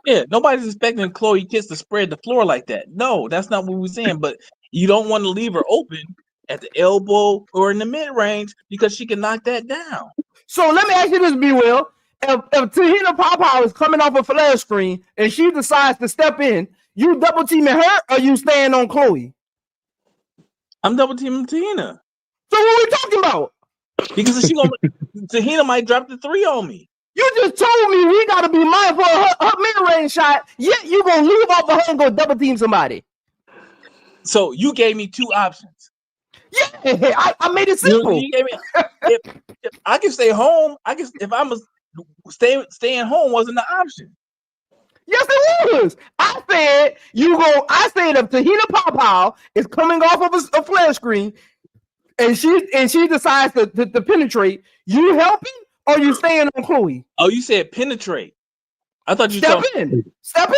Yeah, nobody's expecting Chloe Kitts to spread the floor like that. No, that's not what we're saying. But you don't want to leave her open at the elbow or in the mid range because she can knock that down. So let me ask you this, B. Will. If Tahina Pawpaw is coming off a flare screen and she decides to step in, you double teaming her or you staying on Chloe? I'm double teaming Tahina. So what are we talking about? Because Tahina might drop the 3 on me. You just told me we got to be mindful of her mid-range shot, yet you going to leave off of her and go double team somebody. So you gave me 2 options. Yeah, I made it simple. You gave me, if I can stay home, if I'm staying home wasn't the option. Yes, it was. I said if Tahina Pawpaw is coming off of a flare screen and she decides to penetrate, you helping or you staying on Chloe? Oh, you said penetrate. I thought you step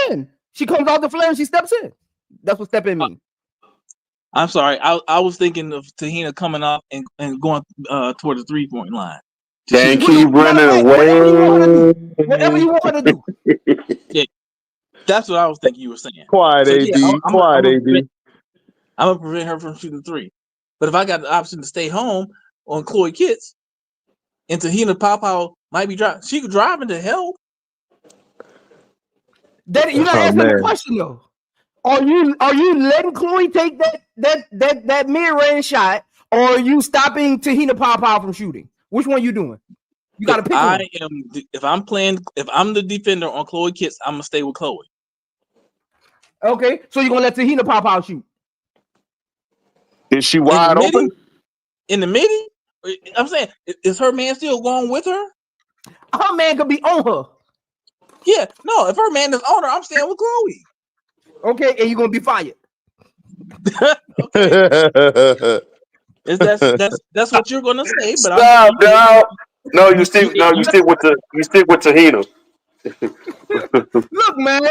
in. She comes off the flare and she steps in. That's what step in means. I'm sorry. I was thinking of Tahina coming off and going toward the 3-point line. Thank you, Brennan. Whatever you want her to do. Yeah, that's what I was thinking you were saying. Quiet, so, AD. Yeah, Quiet, AD. I'm gonna prevent her from shooting 3. But if I got the option to stay home on Chloe Kitts, and Tahina Pawpaw might be driving, she could drive into hell. You gotta answer the question though. Are you letting Chloe take that mid-range shot, or are you stopping Tahina Pawpaw from shooting? Which one you doing? You gotta pick one. If I'm the defender on Chloe Kitts, I'm gonna stay with Chloe. Okay, so you're gonna let Tahina Pawpaw shoot. Is she wide open? In the midi? I'm saying, is her man still going with her? Her man could be on her. Yeah, no, if her man is on her, I'm staying with Chloe. Okay, and you're gonna be fired. That's what you're gonna say, but stop, dog. No, you stick with Tahina. Look, man.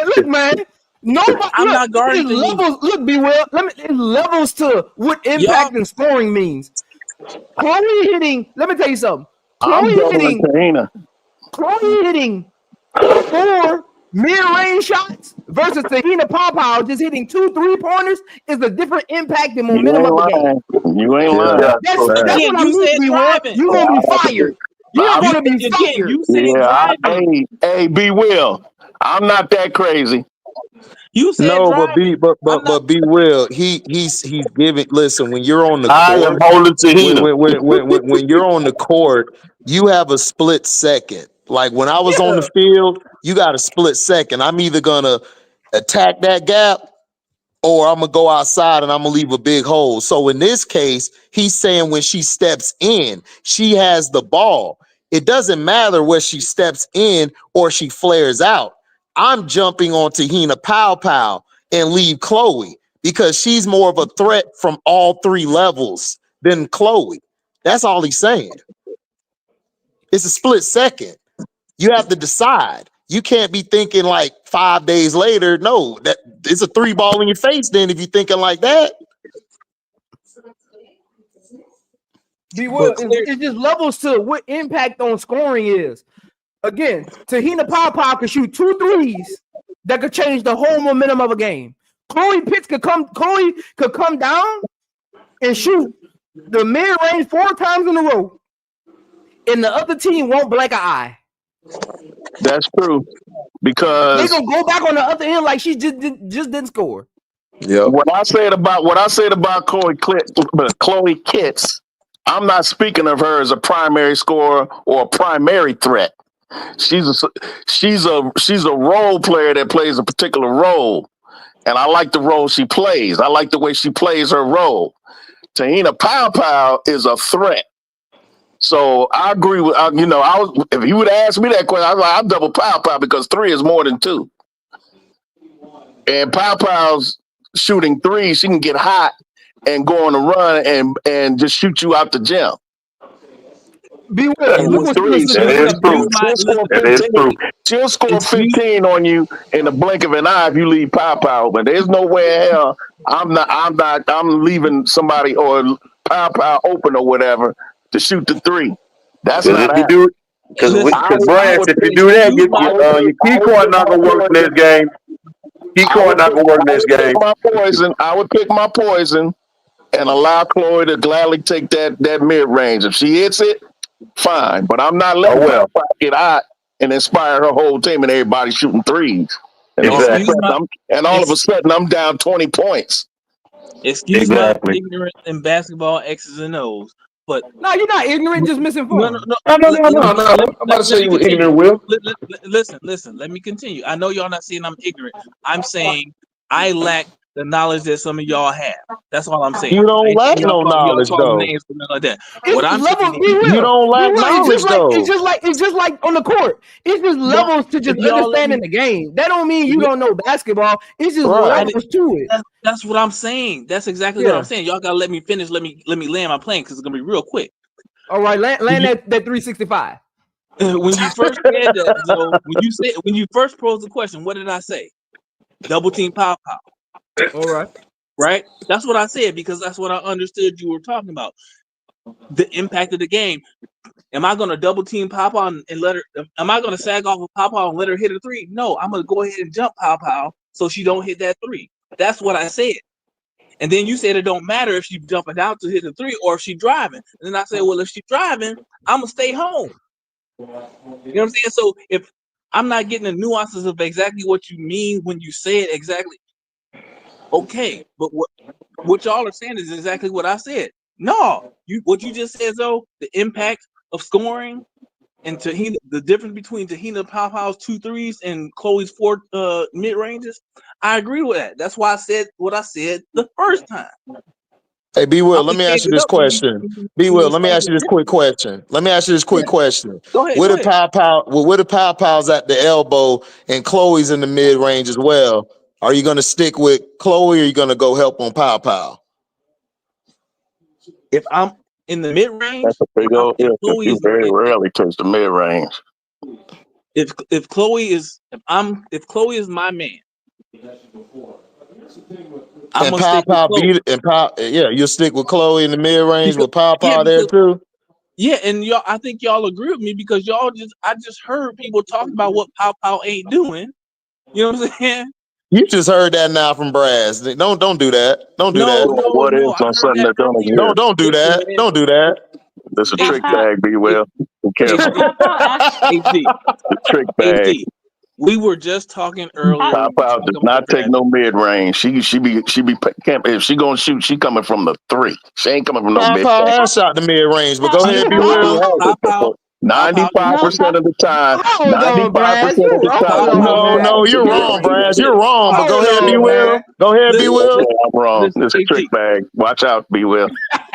Nobody. I'm not guarding levels. Look, be well. There's levels to what impact and scoring means. Chloe hitting. Let me tell you something. Chloe hitting 4 mid-range shots versus Tahina Pawpaw just hitting 2 3-pointers is a different impact and momentum of the game. You ain't lying. That's what I mean. You're gonna be fired. You're gonna be fired. Hey, B. Will. I'm not that crazy. You said no, driving. but B. Will. He's giving. Listen, when you're on the I am holding Tahina. When you're on the court, you have a split second. Like when I was on the field, you got a split second. I'm either gonna attack that gap or I'm gonna go outside and I'm gonna leave a big hole. So in this case, he's saying when she steps in, she has the ball. It doesn't matter where she steps in or she flares out. I'm jumping on Tahina Pawpaw and leave Chloe because she's more of a threat from all 3 levels than Chloe. That's all he's saying. It's a split second. You have to decide. You can't be thinking like 5 days later. No, that it's a 3 ball in your face. Then if you're thinking like that, It's just levels to what impact on scoring is. Again, Tahina Pawpaw could shoot 2 threes that could change the whole momentum of a game. Chloe could come down and shoot the mid-range 4 times in a row, and the other team won't blink an eye. That's true. Because they're gonna go back on the other end like she just didn't score. Yep. What I said about Chloe Kitts, I'm not speaking of her as a primary scorer or a primary threat. She's a role player that plays a particular role, and I like the role she plays. I like the way she plays her role. Tahina Pow is a threat. So I agree with if you would ask me that question, I was like, I'll double Pow because 3 is more than 2. And Pow's shooting 3, she can get hot and go on a run and just shoot you out the gym. Look what she'll score 15 on you in the blink of an eye if you leave Pow. But there's no way in hell I'm leaving somebody or Pow open or whatever to shoot the 3. That's not happening. Because Brad, if you do that, your key court not gonna work in this game. Key court not gonna work in this game. I would pick my poison and allow Chloe to gladly take that mid range. If she hits it, fine. But I'm not letting her get hot and inspire her whole team and everybody shooting 3s. And all of a sudden I'm down 20 points. Excuse my ignorance in basketball X's and O's. But no, you're not ignorant, just misinformed. No. I'm about to say you were ignorant, Will. Listen. Let me continue. I know y'all not saying I'm ignorant. I'm saying I lack the knowledge that some of y'all have. That's all I'm saying. You don't lack no knowledge, though. Names or nothing like that. What I'm saying, you don't lack knowledge, though. It's just like on the court. It's just levels to just understanding the game. That don't mean you don't know basketball. It's just levels to it. That's what I'm saying. That's exactly what I'm saying. Y'all gotta let me finish. Let me land my plane because it's gonna be real quick. All right, land that 365. When you first said that, though, when you first posed the question, what did I say? Double team Pow. All right. Right? That's what I said because that's what I understood you were talking about. The impact of the game. Am I gonna double team Pow and let her? Am I gonna sag off of Pow and let her hit a 3? No, I'm gonna go ahead and jump Pow so she don't hit that 3. That's what I said. And then you said it don't matter if she's jumping out to hit the 3 or if she's driving. And then I said, well, if she's driving, I'm gonna stay home. You know what I'm saying? So if I'm not getting the nuances of exactly what you mean when you say it exactly, okay. But what y'all are saying is exactly what I said. No, what you just said though, the impact of scoring and Tahina, the difference between Tahina Pow's 2 3s and Chloe's 4 mid ranges. I agree with that. That's why I said what I said the first time. Hey, B. Will, let me ask you this question. B. Will, let me ask you this quick question. Go ahead. With the Pow at the elbow and Chloe's in the mid range as well, are you going to stick with Chloe or are you going to go help on Pow? If I'm in the mid range, that's a big old if. You very rarely touch the mid range. If Chloe is my man, I'm gonna stick with Chloe. You'll stick with Chloe in the mid range with Pow there too. Yeah, and y'all, I think y'all agree with me because I just heard people talking about what Pow ain't doing. You know what I'm saying? You just heard that now from Brass. Don't do that. Don't do that. What is on something that don't exist? Don't do that. Don't do that. That's a trick bag, be well. Be careful. The trick bag. We were just talking earlier. Pow does not take no mid range. She be if she gonna shoot, she coming from the 3. She ain't coming from no mid. Pow has shot the mid range, but go ahead, be real. 95% of the time. 95% of the time. No, you're wrong, Brass. You're wrong. But go ahead, be well. Go ahead, be well. I'm wrong. This is a trick bag. Watch out, be well.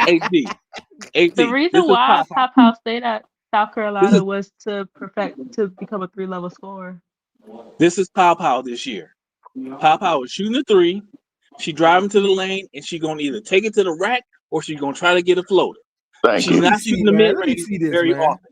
The reason why Pow stayed at South Carolina was to become a 3-level scorer. This is Pow this year. Pow is shooting a 3. She driving to the lane, and she gonna either take it to the rack or she's gonna try to get a floater. She's not shooting the mid range very often.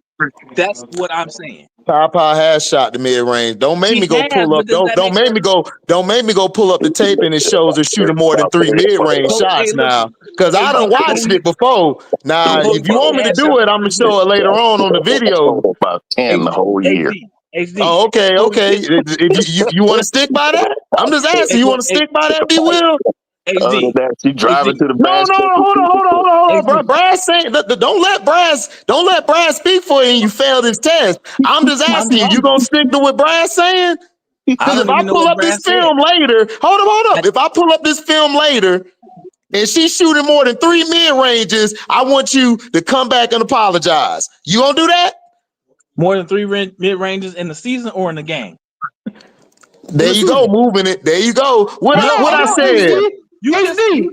That's what I'm saying. Pow has shot the mid range. Don't make me go pull up. Don't make me go pull up the tape and it shows her shooting more than 3 mid range shots now. Because I done watched it before. Now, if you want me to do it, I'm gonna show it later on the video. About 10 the whole year. Oh, okay. If you want to stick by that? I'm just asking. You want to stick by that, B. Will? She driving to the basket. Hold on, bro. Brass saying don't let Brass speak for you and you failed his test. I'm just asking you gonna stick to what Brass saying? Because if I pull up this film later, hold up. If I pull up this film later and she's shooting more than 3 mid-ranges, I want you to come back and apologize. You gonna do that? More than 3 mid-ranges in the season or in the game? There you go, moving it. There you go. What I said. HD.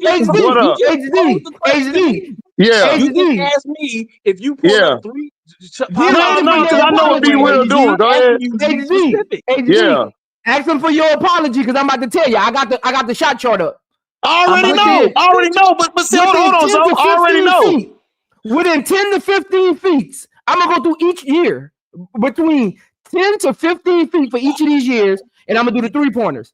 Yeah. You didn't ask me if you pull up 3. No, because I know what B Will doing. Go ahead. HD. Ask him for your apology because I'm about to tell you. I got the shot chart up. I already know. But see, hold on. So I already know. Within 10 to 15 feet, I'm gonna go through each year between 10 to 15 feet for each of these years, and I'm gonna do the 3-pointers.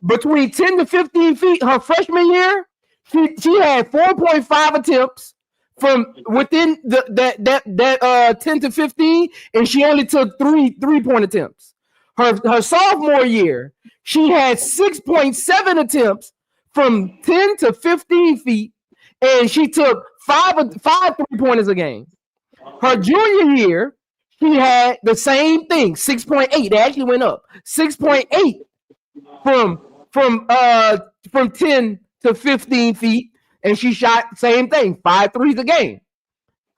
Between 10 to 15 feet, her freshman year, she had 4.5 attempts from within that 10 to 15, and she only took 3-point attempts. Her sophomore year, she had 6.7 attempts from 10 to 15 feet, and she took 5 3-pointers a game. Her junior year, she had the same thing, 6.8. They actually went up 6.8 from 10 to 15 feet, and she shot same thing, 5 threes a game.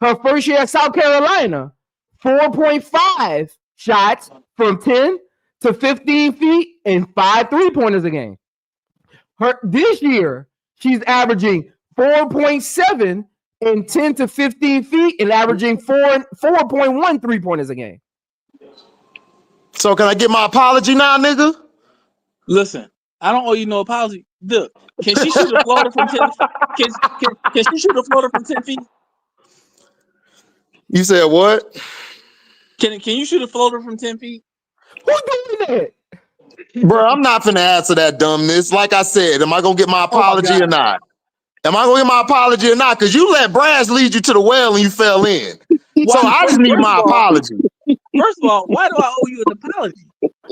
Her first year at South Carolina, 4.5 shots from 10 to 15 feet and 5 3-pointers a game. This year, she's averaging 4.7 in 10 to 15 feet and averaging 4.1 3-pointers a game. So can I get my apology now, nigga? Listen, I don't owe you no apology. Look, can she shoot a floater from 10? Can she shoot a floater from 10 feet? You said what? Can you shoot a floater from 10 feet? Who doing that? Bro, I'm not finna answer that dumbness. Like I said, am I gonna get my apology or not? Am I gonna get my apology or not? Because you let Brass lead you to the well and you fell in. So I just need my apology. First of all, why do I owe you an apology?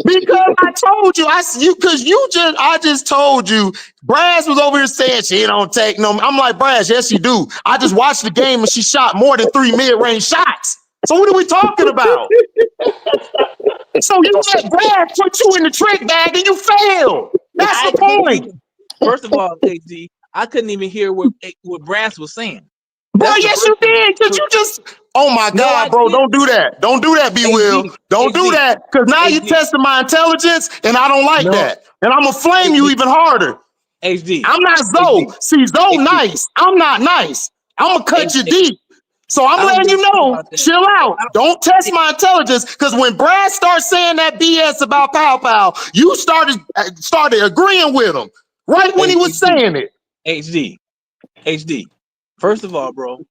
Because I told you, I just told you, Brass was over here saying she don't take no. I'm like, Brass, yes, you do. I just watched the game and she shot more than 3 mid-range shots. So what are we talking about? So you let Brad put you in the trick bag and you failed. That's the point. First of all, KG, I couldn't even hear what Brass was saying. Bro, yes, you did. Because you just, oh my God, bro, don't do that. Don't do that, B Will. Don't do that. Because now you're testing my intelligence and I don't like that. And I'm going to flame you even harder. HD. I'm not Zoe. See, Zoe nice. I'm not nice. I'm going to cut you deep. So I'm letting you know, chill out. Don't test my intelligence, because when Brad starts saying that BS about Pow Pow, you started agreeing with him right when he was saying it. HD. First of all, bro,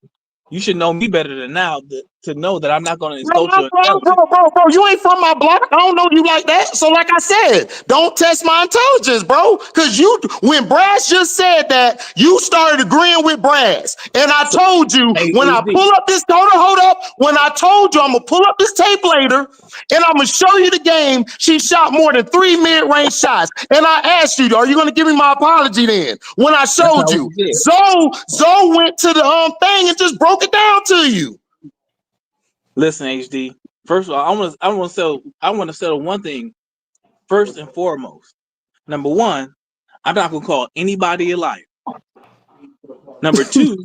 you should know me better than now to know that I'm not going to insult you. Bro, you ain't from my block. I don't know you like that. So like I said, don't test my intelligence, bro. Because when Brass just said that, you started agreeing with Brass. And I told you, when I pull up this, hold up. When I told you I'm going to pull up this tape later, and I'm going to show you the game, she shot more than 3 mid-range shots. And I asked you, are you going to give me my apology then? When I showed you, Zoe went to the thing and just broke it down to you. Listen, HD. First of all, I want to settle one thing first and foremost. Number one, I'm not gonna call anybody a liar. Number two,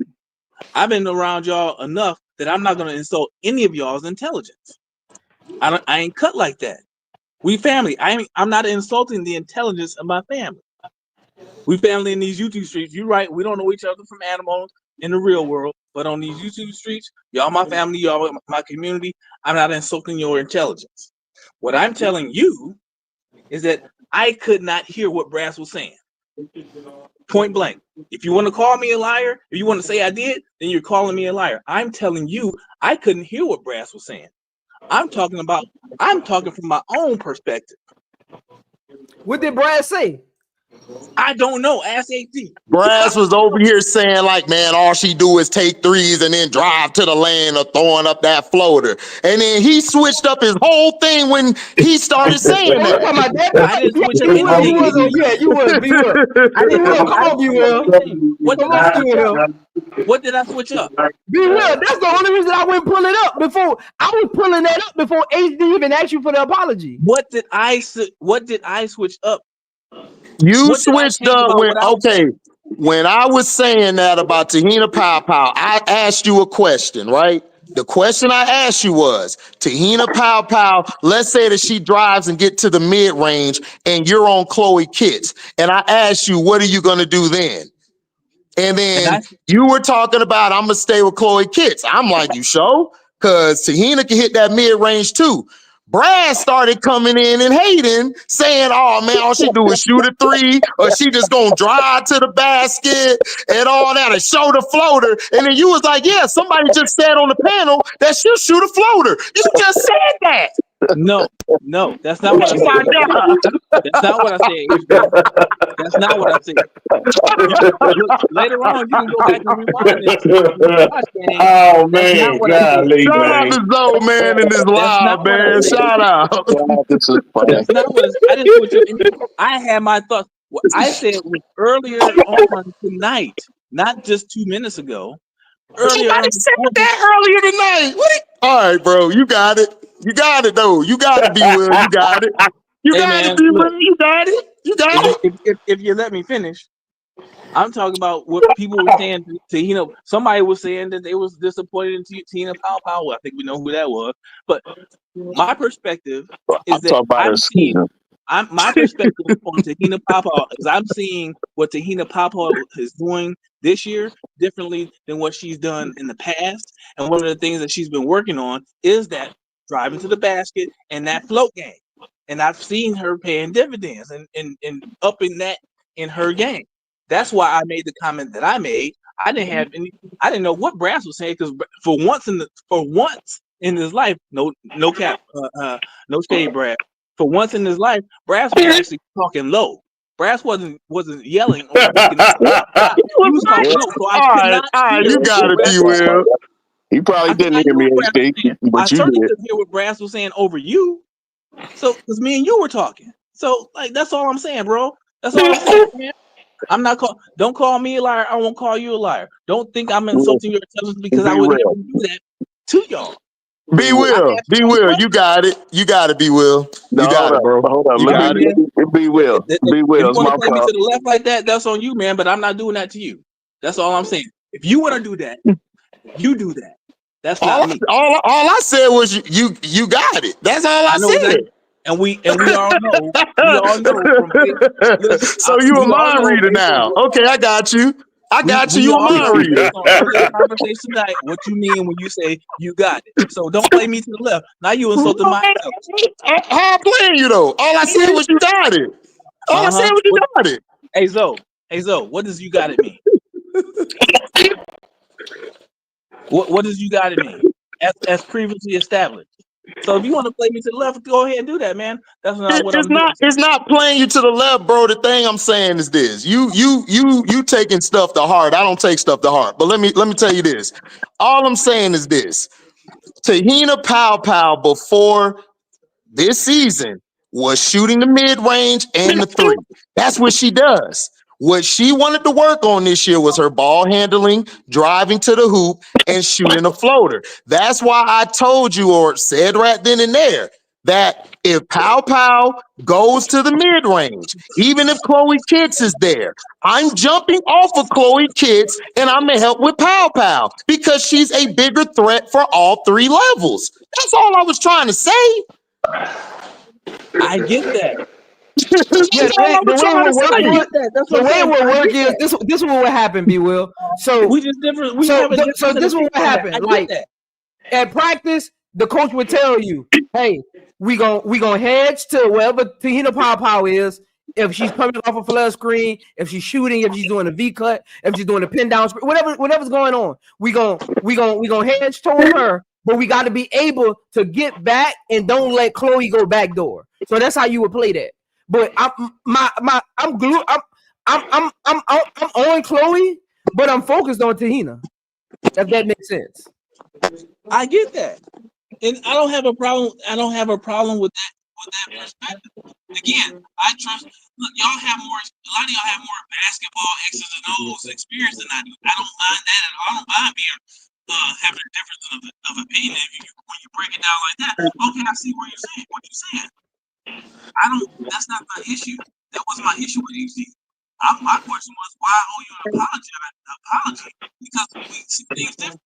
I've been around y'all enough that I'm not gonna insult any of y'all's intelligence. I ain't cut like that. We family. I'm not insulting the intelligence of my family. We family in these YouTube streets. You're right. We don't know each other from animals in the real world, but on these YouTube streets, y'all my family, y'all my community. I'm not insulting your intelligence. What I'm telling you is that I could not hear what Brass was saying. Point blank. If you want to call me a liar, if you want to say I did, then you're calling me a liar. I'm telling you, I couldn't hear what Brass was saying. I'm talking from my own perspective. What did Brad say? I don't know. Ask AT. Brass was over here saying like, man, all she do is take threes and then drive to the lane or throwing up that floater. And then he switched up his whole thing when he started saying Oh, you talking that. about that? I didn't switch up You would, anything. you would, yeah, you would, be would. I didn't Will, come I on, didn't be switch up Will. anything. What did I switch up? What did I switch up? Be Will. That's the only reason I went pull it up before. I was pulling that up before HD even asked you for the apology. What did I switch up? You What did I switched change up about when what I was saying? when I was saying that about Tahina Pow, I asked you a question, right? The question I asked you was Tahina Pow, let's say that she drives and get to the mid-range and you're on Chloe Kitts. And I asked you, what are you gonna do then? And then you were talking about I'm gonna stay with Chloe Kitts. I'm like, you sure? Because Tahina can hit that mid-range too. Brad started coming in and hating, saying, oh man, all she do is shoot a three, or she just gonna drive to the basket and all that, and show the floater. And then you was like, yeah, somebody just said on the panel that she'll shoot a floater. You just said that. No, that's not what I said. That's not what I said. That's not what I said. Later on, you can go back and rewind this. Oh man, golly, Shout out to Zoe, man, in this live, man. Shout out. That's not what I didn't switch up anything. I had my thoughts. What I said was earlier on tonight, not just 2 minutes ago. Somebody said that earlier tonight. What? All right, bro, you got it. You got it, though. You got it, B. Will. You got it. You got it, B. Will. You got it. You got it. If you let me finish, I'm talking about what people were saying to somebody was saying that they was disappointed in Tahina Pow. I think we know who that was. But my perspective is that my perspective on Tahina Pow is I'm seeing what Tahina Pow is doing this year differently than what she's done in the past. And one of the things that she's been working on is that driving to the basket and that float game. And I've seen her paying dividends and upping that in her game. That's why I made the comment that I made. I didn't know what Brass was saying, because for once in his life, no cap, no shade, Brass. For once in his life, Brass was actually talking low. Brass wasn't yelling. He was talking low, so I could not hear. You got it, B. Will. He probably didn't hear me, HD, but I you certainly did. couldn't hear what Brass was saying over you. So, because me and you were talking. So, like, that's all I'm saying, bro. That's all I'm saying, man. I'm not don't call me a liar. I won't call you a liar. Don't think I'm insulting your intelligence, because I would never do that to y'all. B. Will, you got it. You got it, B. Will. You got it, bro. Hold on. You got it. B. Will. If you want to play me to the left like that, that's on you, man. But I'm not doing that to you. That's all I'm saying. If you want to do that, you do that. That's not me. All I said was you got it. That's all I said. Exactly. And we all know. So you a mind reader now? Okay, I got you. You a mind reader. Conversation tonight. What you mean when you say you got it? So don't play me to the left. Now you insulted my house. How I'm playing you though? All I said was you got it. All I said was you got it. Hey Zoe, what does you got it mean? What does you got it mean? As previously established. So if you want to play me to the left, go ahead and do that, man. That's not what I'm doing. It's not playing you to the left, bro. The thing I'm saying is this: you taking stuff to heart. I don't take stuff to heart. But let me tell you this. All I'm saying is this: Tahina Pow before this season was shooting the mid-range and the three. That's what she does. What she wanted to work on this year was her ball handling, driving to the hoop, and shooting a floater. That's why I told you, or said right then and there, that if Pow goes to the mid-range, even if Chloe Kitts is there, I'm jumping off of Chloe Kitts and I'm gonna help with Pow because she's a bigger threat for all three levels. That's all I was trying to say. I get that. The way it will work is this is what happened, B. Will. So we just different. So this is what happened. Like at practice, the coach would tell you, "Hey, we gonna hedge to wherever Tahina Pow is. If she's coming off a flash screen, if she's shooting, if she's doing a V cut, if she's doing a pin down screen, whatever's going on, we gonna hedge toward her." But we got to be able to get back and don't let Chloe go back door. So that's how you would play that. But I'm on Chloe, but I'm focused on Tahina. If that makes sense. I get that, and I don't have a problem. I don't have a problem with that perspective. Again, I trust. Look, y'all have more. A lot of y'all have more basketball X's and O's experience than I do. I don't mind that at all. I don't mind being having a difference of opinion when you break it down like that. Okay, I see what you're saying. I don't. That's not my issue. That was my issue with EC. My question was, why owe you an apology? Because we see things different.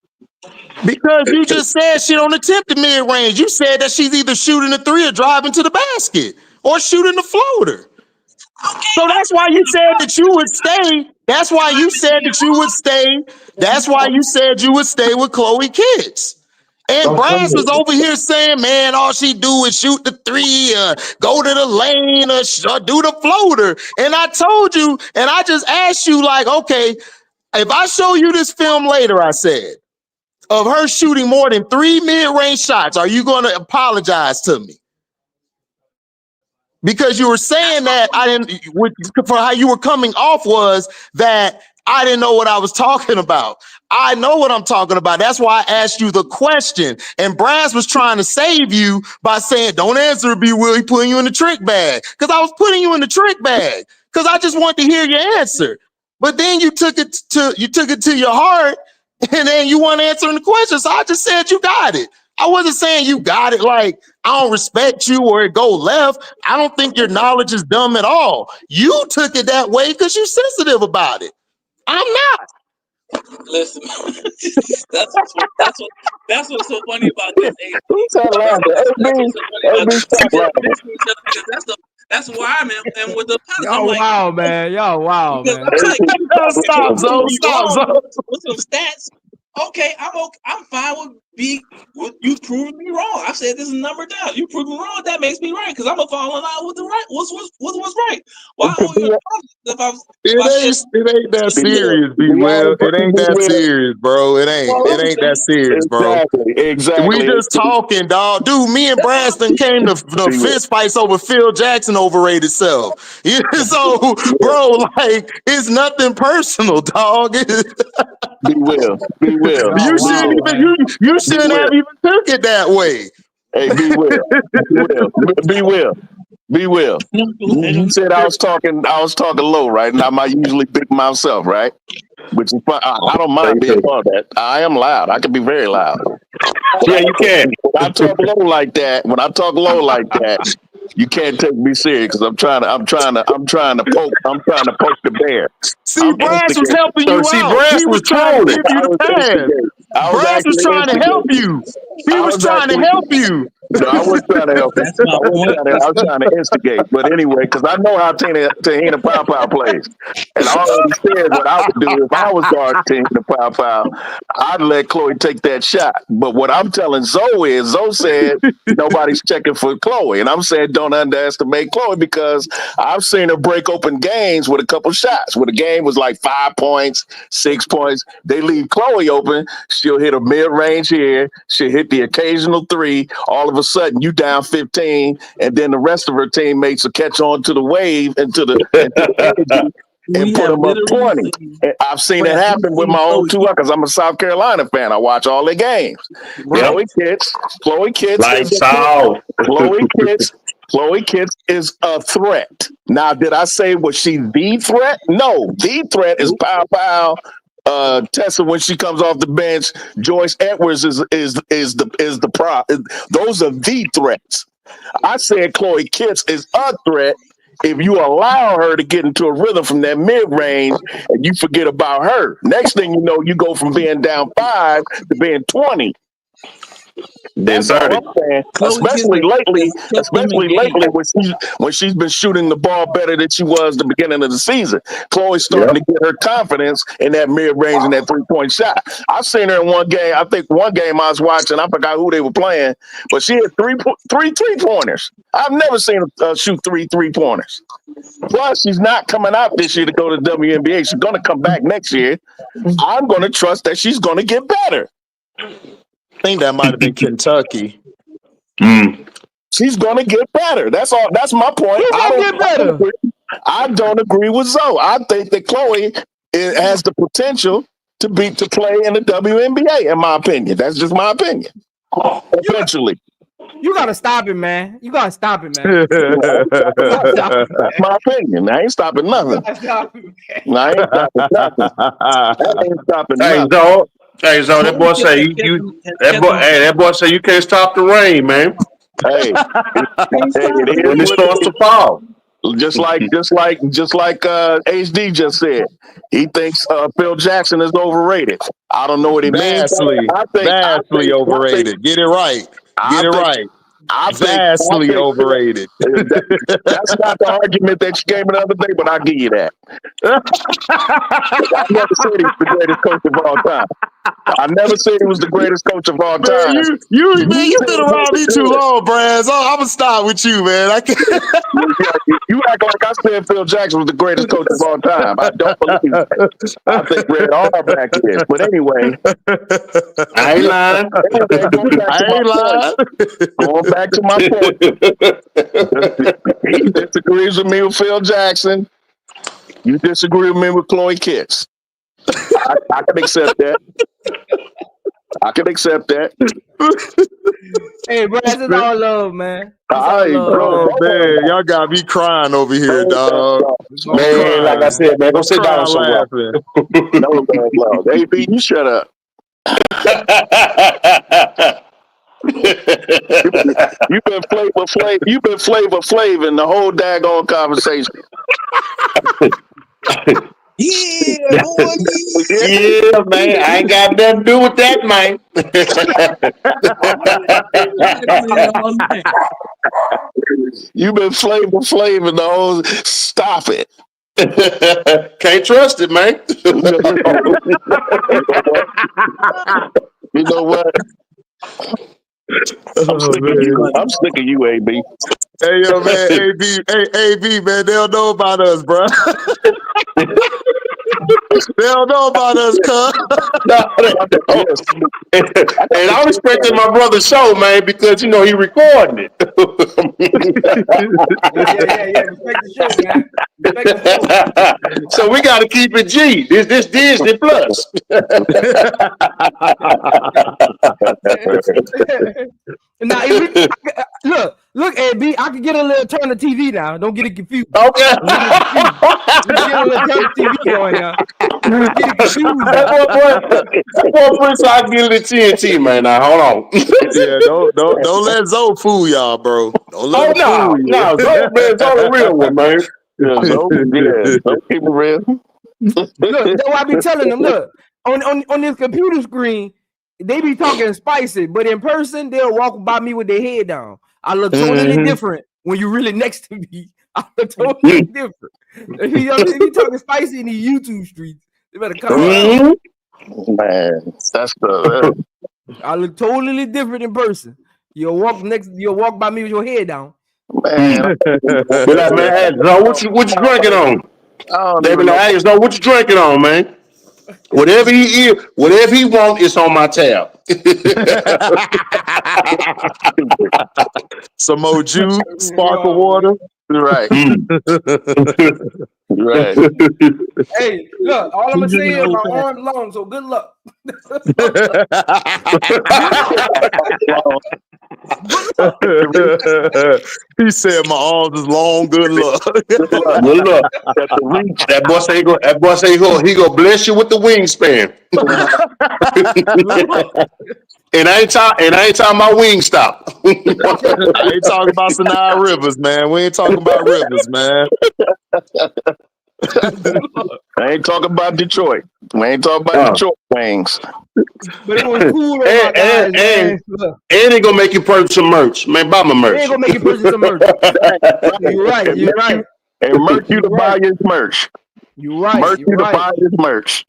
Because you just said she don't attempt the mid-range. You said that she's either shooting the three or driving to the basket or shooting the floater. Okay, so that's why you said that you would stay. That's why you said that you would stay. That's why you said you would stay with Chloe Kitts. And Brass was over here saying, man, all she do is shoot the three, go to the lane, or do the floater. And I told you, and I just asked you, like, okay, if I show you this film later, I said, of her shooting more than 3 mid-range shots, are you going to apologize to me? Because you were saying that for how you were coming off was that I didn't know what I was talking about. I know what I'm talking about. That's why I asked you the question. And Brass was trying to save you by saying, don't answer, B. Will. He putting you in the trick bag. Because I was putting you in the trick bag. Because I just wanted to hear your answer. But then you took it to your heart, and then you weren't answering the question. So I just said you got it. I wasn't saying you got it like I don't respect you or it go left. I don't think your knowledge is dumb at all. You took it that way because you're sensitive about it. I'm not. Listen, that's what's so funny about this. Who's that laughing? That's why I'm in with the apology. Yo, like, wow, man. Yo, wow, man. I'm like, stop, Zo. With some stats. Okay, I'm fine with you proving me wrong. I said this is number down. You prove me wrong, that makes me right because I'm gonna fall in line with the right. What's right? Why it ain't that serious, B. Will. It ain't that serious, bro. It ain't that serious, bro. Exactly. We just talking, dog. Dude, me and Branston came to the fist fights over Phil Jackson overrated self. So, bro, like it's nothing personal, dog. Be well. You shouldn't have even took it that way. Hey, Be well. You said I was talking low, right? And I'm usually big myself, right? Which is fine. I don't mind being part of that. I am loud. I can be very loud. Yeah, you can. When I talk low like that, you can't take me serious because I'm trying to poke the bear. See, Brass was helping you out. Brass was trying to give you the pass. Brass was trying to help you. He was trying to help you. No, I wasn't trying to help him. I was trying to instigate. But anyway, because I know how Tahina Pow plays. And I already said what I would do if I was guarding Tahina Pow. I'd let Chloe take that shot. But what I'm telling Zoe is, Zoe said nobody's checking for Chloe. And I'm saying don't underestimate Chloe because I've seen her break open games with a couple shots. Where the game was like 5 points, 6 points. They leave Chloe open. She'll hit a mid-range here. She'll hit the occasional three. All of a sudden you down 15, and then the rest of her teammates will catch on to the wave and to the energy and put them up 20. And I've seen it happen with my own two because I'm a South Carolina fan. I watch all their games. Chloe Kitts, Lights out. Chloe Kitts is a threat. Now, did I say was she the threat? No, the threat is Pow. Tessa, when she comes off the bench, Joyce Edwards is the prop. Those are the threats. I said Chloe Kitts is a threat if you allow her to get into a rhythm from that mid-range and you forget about her. Next thing you know, you go from being down 5 to being 20. That's all I'm saying. Especially lately when she's been shooting the ball better than she was the beginning of the season. Chloe's starting to get her confidence in that mid-range and that 3-point shot. I've seen her in one game. I think one game I was watching, I forgot who they were playing, but she had three 3-pointers. I've never seen her shoot 3 3-pointers. Plus, she's not coming out this year to go to the WNBA. She's going to come back next year. I'm going to trust that she's going to get better. I think that might have been Kentucky. She's gonna get better. That's all. That's my point. Who's gonna get better? I don't agree with Zoe. I think that Chloe has the potential to play in the WNBA. In my opinion, that's just my opinion. Eventually. You gotta stop it, man. You gotta stop it, man. That's my opinion. I ain't stopping nothing. I ain't stopping nothing. I ain't stopping nothing. Hey, Zo, that boy say that boy say you can't stop the rain, man. Hey, when it starts to fall. Just like HD just said, he thinks Phil Jackson is overrated. I don't know what he means. Vastly overrated. Get it right. Get it right. Vastly overrated. That's not the argument that you gave me the other day, but I'll give you that. I never said he was the greatest coach of all time. I never said he was the greatest coach of all time. Man, you've been around me too long, Brad. So I'm gonna stop with you, man. I can't. You act like I said Phil Jackson was the greatest coach of all time. I don't believe that. I think Red Auerbach is. But anyway, I ain't lying. Going back to my point. He disagrees with me with Phil Jackson. You disagree with me with Chloe Kitts. I can accept that. I can accept that. Hey, bro, this is all love, man. Bro, man, y'all got me crying over here, dog. Man, like I said, man, go sit down somewhere. No love. AB, you shut up. You've been Flavor Flav in the whole daggone conversation. Yeah, boy. Yeah, man. I ain't got nothing to do with that, man. You've been Flavor Flav in the whole. Stop it. Can't trust it, man. You know what? I'm sick of you, AB. Hey, yo, man, AB, man, they don't know about us, bro. They don't know about us, cuz. And I'm respecting my brother's show, man, because, you know, he recording it. Yeah. Respect the show, man. Respect the show. So we got to keep it G. This Disney Plus. Now, look, AB, I can get a little turn of TV now. Don't get it confused. Okay. Get a little turn of TV going now. Get it confused. That boy Prince, I can get it to TNT, man. Now, hold on. Yeah, don't let Zoe fool y'all, bro. Don't let no, Zoe, man, Zoe the real one, man. Don't keep it real. Look, that's why I be telling them, look, on this computer screen, they be talking spicy, but in person, they'll walk by me with their head down. I look totally different when you're really next to me. I look totally different. If you talking spicy in the YouTube streets, they better come out. Man, that's the. I look totally different in person. You'll walk by me with your head down. Man, be like, man, hey, Zo, what you drinking on? They be like, hey, Zo, what you drinking on, man? Whatever he want, it's on my tab. Some more juice, sparkle water. Right. Right. Hey, look, all I'm gonna say is my arm's long, so good luck. He said my arms is long. Good luck. Good luck. That boy say he go bless you with the wingspan. And I ain't talking about Wingstop. I ain't talking about Sinai Rivers, man. We ain't talking about Rivers, man. I ain't talking about Detroit. We ain't talking about Detroit wings. But it was cool. And they gonna make you purchase some merch. Man, buy my merch. They ain't gonna make you purchase some merch. You're right. And merch you to buy his merch. You're right. Merch you to buy his merch.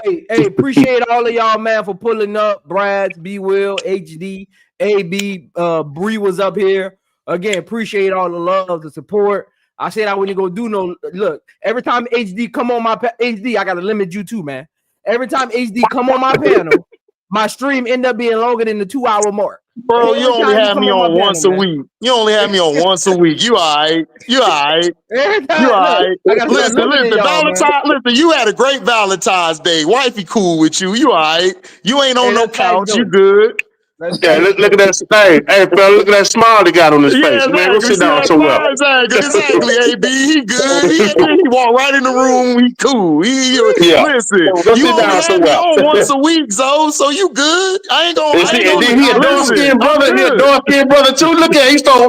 Hey, appreciate all of y'all, man, for pulling up. Brad's, B Will, HD, AB, Bree was up here. Again, appreciate all the love, the support. I said I wasn't gonna do no look. Every time HD come on my HD, I gotta limit you too, man. Every time HD come on my panel, my stream end up being longer than the 2-hour mark. Bro, you only have me on once a week. You only have me on once a week. You all right. You all right. Every time, You all look, right. I gotta start Listen, looking at y'all, man. listen, you had a great Valentine's Day. Wifey cool with you. You all right. You ain't on Hey, no that's facts, couch. You though. good. That's Yeah, facts, look at though. that. Hey, fella, look at that smile he got on his face. Yeah, Man, go exactly. sit See down that somewhere. smile? Exactly, AB. He good. He walked right in the room. He cool. Yeah. Listen, Go you sit only down have me somewhere. on once a week, so you good. I ain't And then he a dark listen, skinned I'm brother. He a good. dark skinned brother too. Look at he start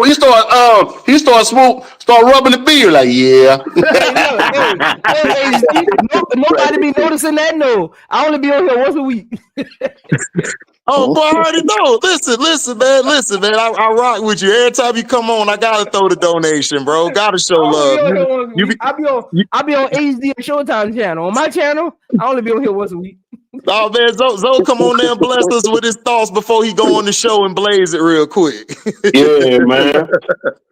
rubbing the beard like yeah. Hey, look, hey, nobody be noticing that. No, I only be on here once a week. Oh, boy, I already know. Listen, man. I rock with you. Every time you come on, I gotta throw the donation, bro. Gotta show love. I be on HD and Showtime channel. On my channel, I only be on here once a week. Oh man, Zoe come on there and bless us with his thoughts before he go on the show and blaze it real quick. Yeah, man.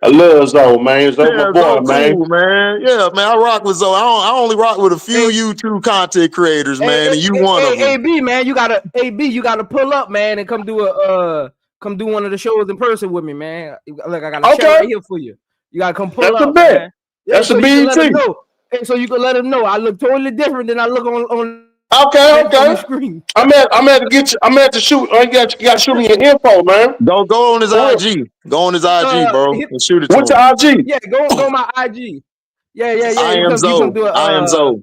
I love Zoe, man. Zoe, my boy, Zoe man. cool, man. Yeah, man. I rock with Zoe. I only rock with a few YouTube content creators, man, and you one of them. AB, man, you gotta pull up, man, and come do one of the shows in person with me, man. Look, I got a chair right here for you. You gotta come pull up, man. Yeah, That's so a you can let BET. them know. And so you can let them know I look totally different than I look on Okay. on the screen. I'm at to get you. I'm at to shoot. You got to shoot me your info, man. Go on his IG. Go on his IG, bro, and shoot it to him. What's your IG? Yeah, go my IG. Yeah. I am Zoe. I am Zoe.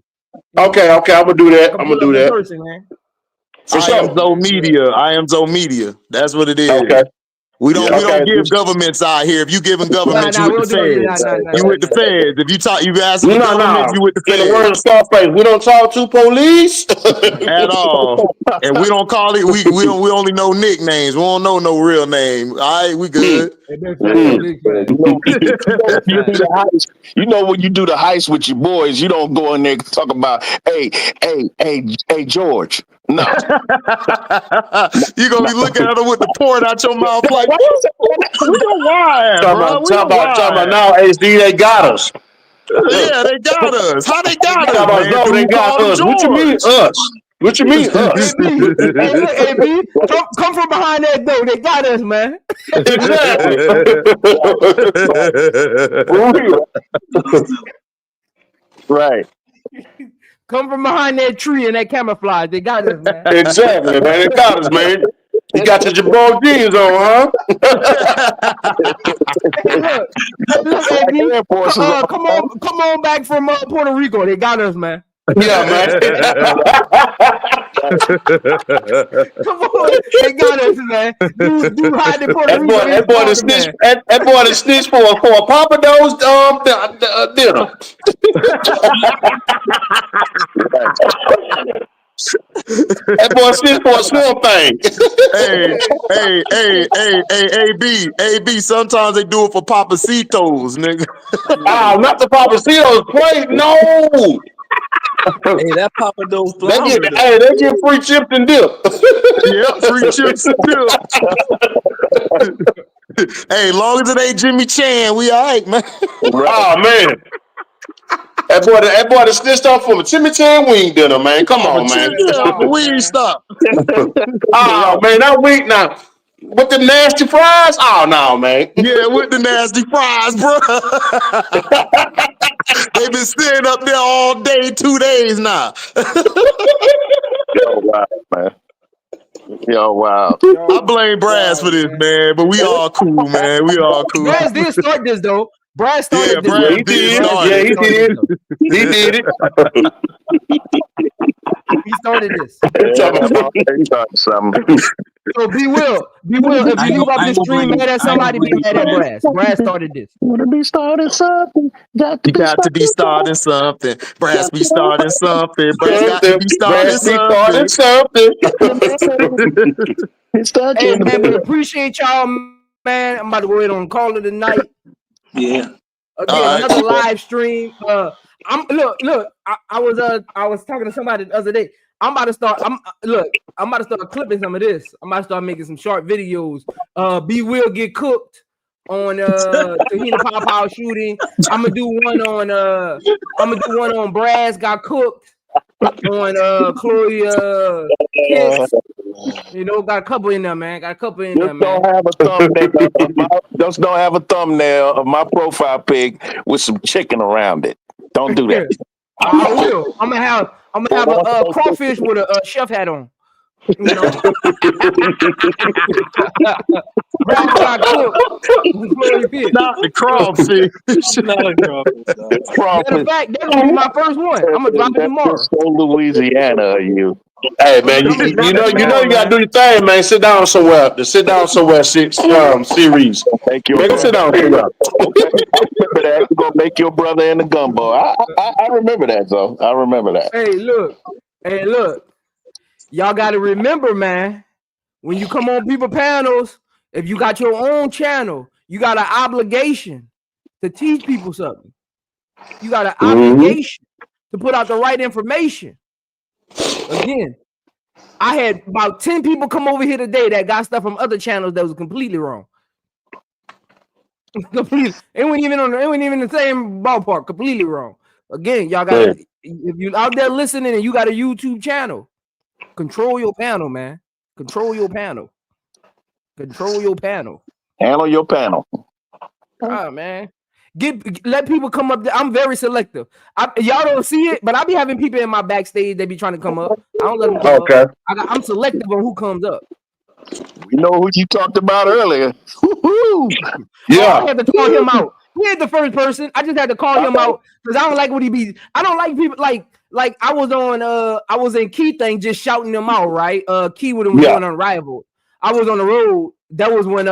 Okay. I'm gonna do that. I'm gonna do that. Person, man. I am Zoe Media. I am Zoe Media. That's what it is. Okay. We don't give governments out here. If you giving governments, you with the feds. You with the feds. If you ask the government, you with the feds. In the word of Scarface, we don't talk to police at all, and we don't call it. We only know nicknames. We don't know no real name. All right, we good. You know when you do the heist with your boys, you don't go in there and talk about, hey, George. No. You gonna be looking at them with the pouring out your mouth like, we don't lie, bro. Talking about now, HD, they got us. Yeah, they got us. How they got us, man? No, they got us. What you mean us? What you mean us? Hey, B, come from behind that door. They got us, man. Exactly. Right. Come from behind that tree and that camouflage. They got us, man. Exactly, man. They got us, man. You got your Jabron jeans on, huh? Look, come on back from Puerto Rico. They got us, man. Yeah, man. Come on, they got us, man. Do hide in Puerto Rico. That boy the snitch for a Papa Do's dinner. That boy snitch for a swim thing. AB. Sometimes they do it for Papacitos, nigga. Not the Papacitos. Plate, no. Hey, that Papa Do's they get free chips and dip. Yeah, free chips and dip. Hey, long as it ain't Jimmy Chan, we all right, man. Oh man. That boy that snitched off from a Jimmy Chan wing dinner, man. Come on, man. Wing stop. Oh man, that wing now. With the nasty fries? Oh no, man. Yeah, with the nasty fries, bro. They've been staying up there all day, 2 days now. Yo, wow, man. Yo, wow. I blame Brass for this, man, but we all cool, man. We all cool. Brass did start this, though. Brass started this. He did. He did it. He started this. Something. So be will. If you leave off the stream mad at somebody, be mad at Brass. Brass started this. Want to be starting something? Got to be starting something. Brass be starting something. Brass got to be starting something. Hey man, but appreciate y'all, man. I'm about to go ahead and call it a night. Yeah. Again, another live stream. I was talking to somebody the other day. I'm about to start clipping some of this. I'm about to start making some short videos. B will get cooked on Tahina Pow shooting. I'm gonna do one on Brass got cooked on Chloe You know, got a couple in there, man. Got a couple in Just there, man. don't have a thumbnail. Just don't have a thumbnail of my profile pic with some chicken around it. Don't do that. I will. I'm gonna have a crawfish with a chef hat on. You know. Not the crawfish. Not a crawfish. Matter of fact, that's gonna be my first one. I'm gonna drop it tomorrow. So Louisiana, are you? Hey man, you know you gotta do your thing, man. Sit down somewhere. Series. Make your Make him sit down. I remember that. You're gonna make your brother in the gumbo. I remember that though. I remember that. Hey, look. Y'all gotta remember, man, when you come on people panels, if you got your own channel, you got an obligation to teach people something. You got an obligation to put out the right information. Again, I had about 10 people come over here today that got stuff from other channels that was completely wrong. Completely. It wasn't even in the same ballpark. Completely wrong. Again, y'all got if you out there listening and you got a YouTube channel, control your panel, man. Control your panel. Control your panel. Handle your panel. Man. Let people come up there. I'm very selective. Y'all don't see it, but I be having people in my backstage that be trying to come up. I don't let them come up. I'm selective on who comes up. You know who you talked about earlier. I had to call him out. He ain't the first person. I just had to call him out because I don't like what he be. I don't like people like I was in Key thing just shouting them out, right? Key with him doing Unrivaled. I was on the road. That was when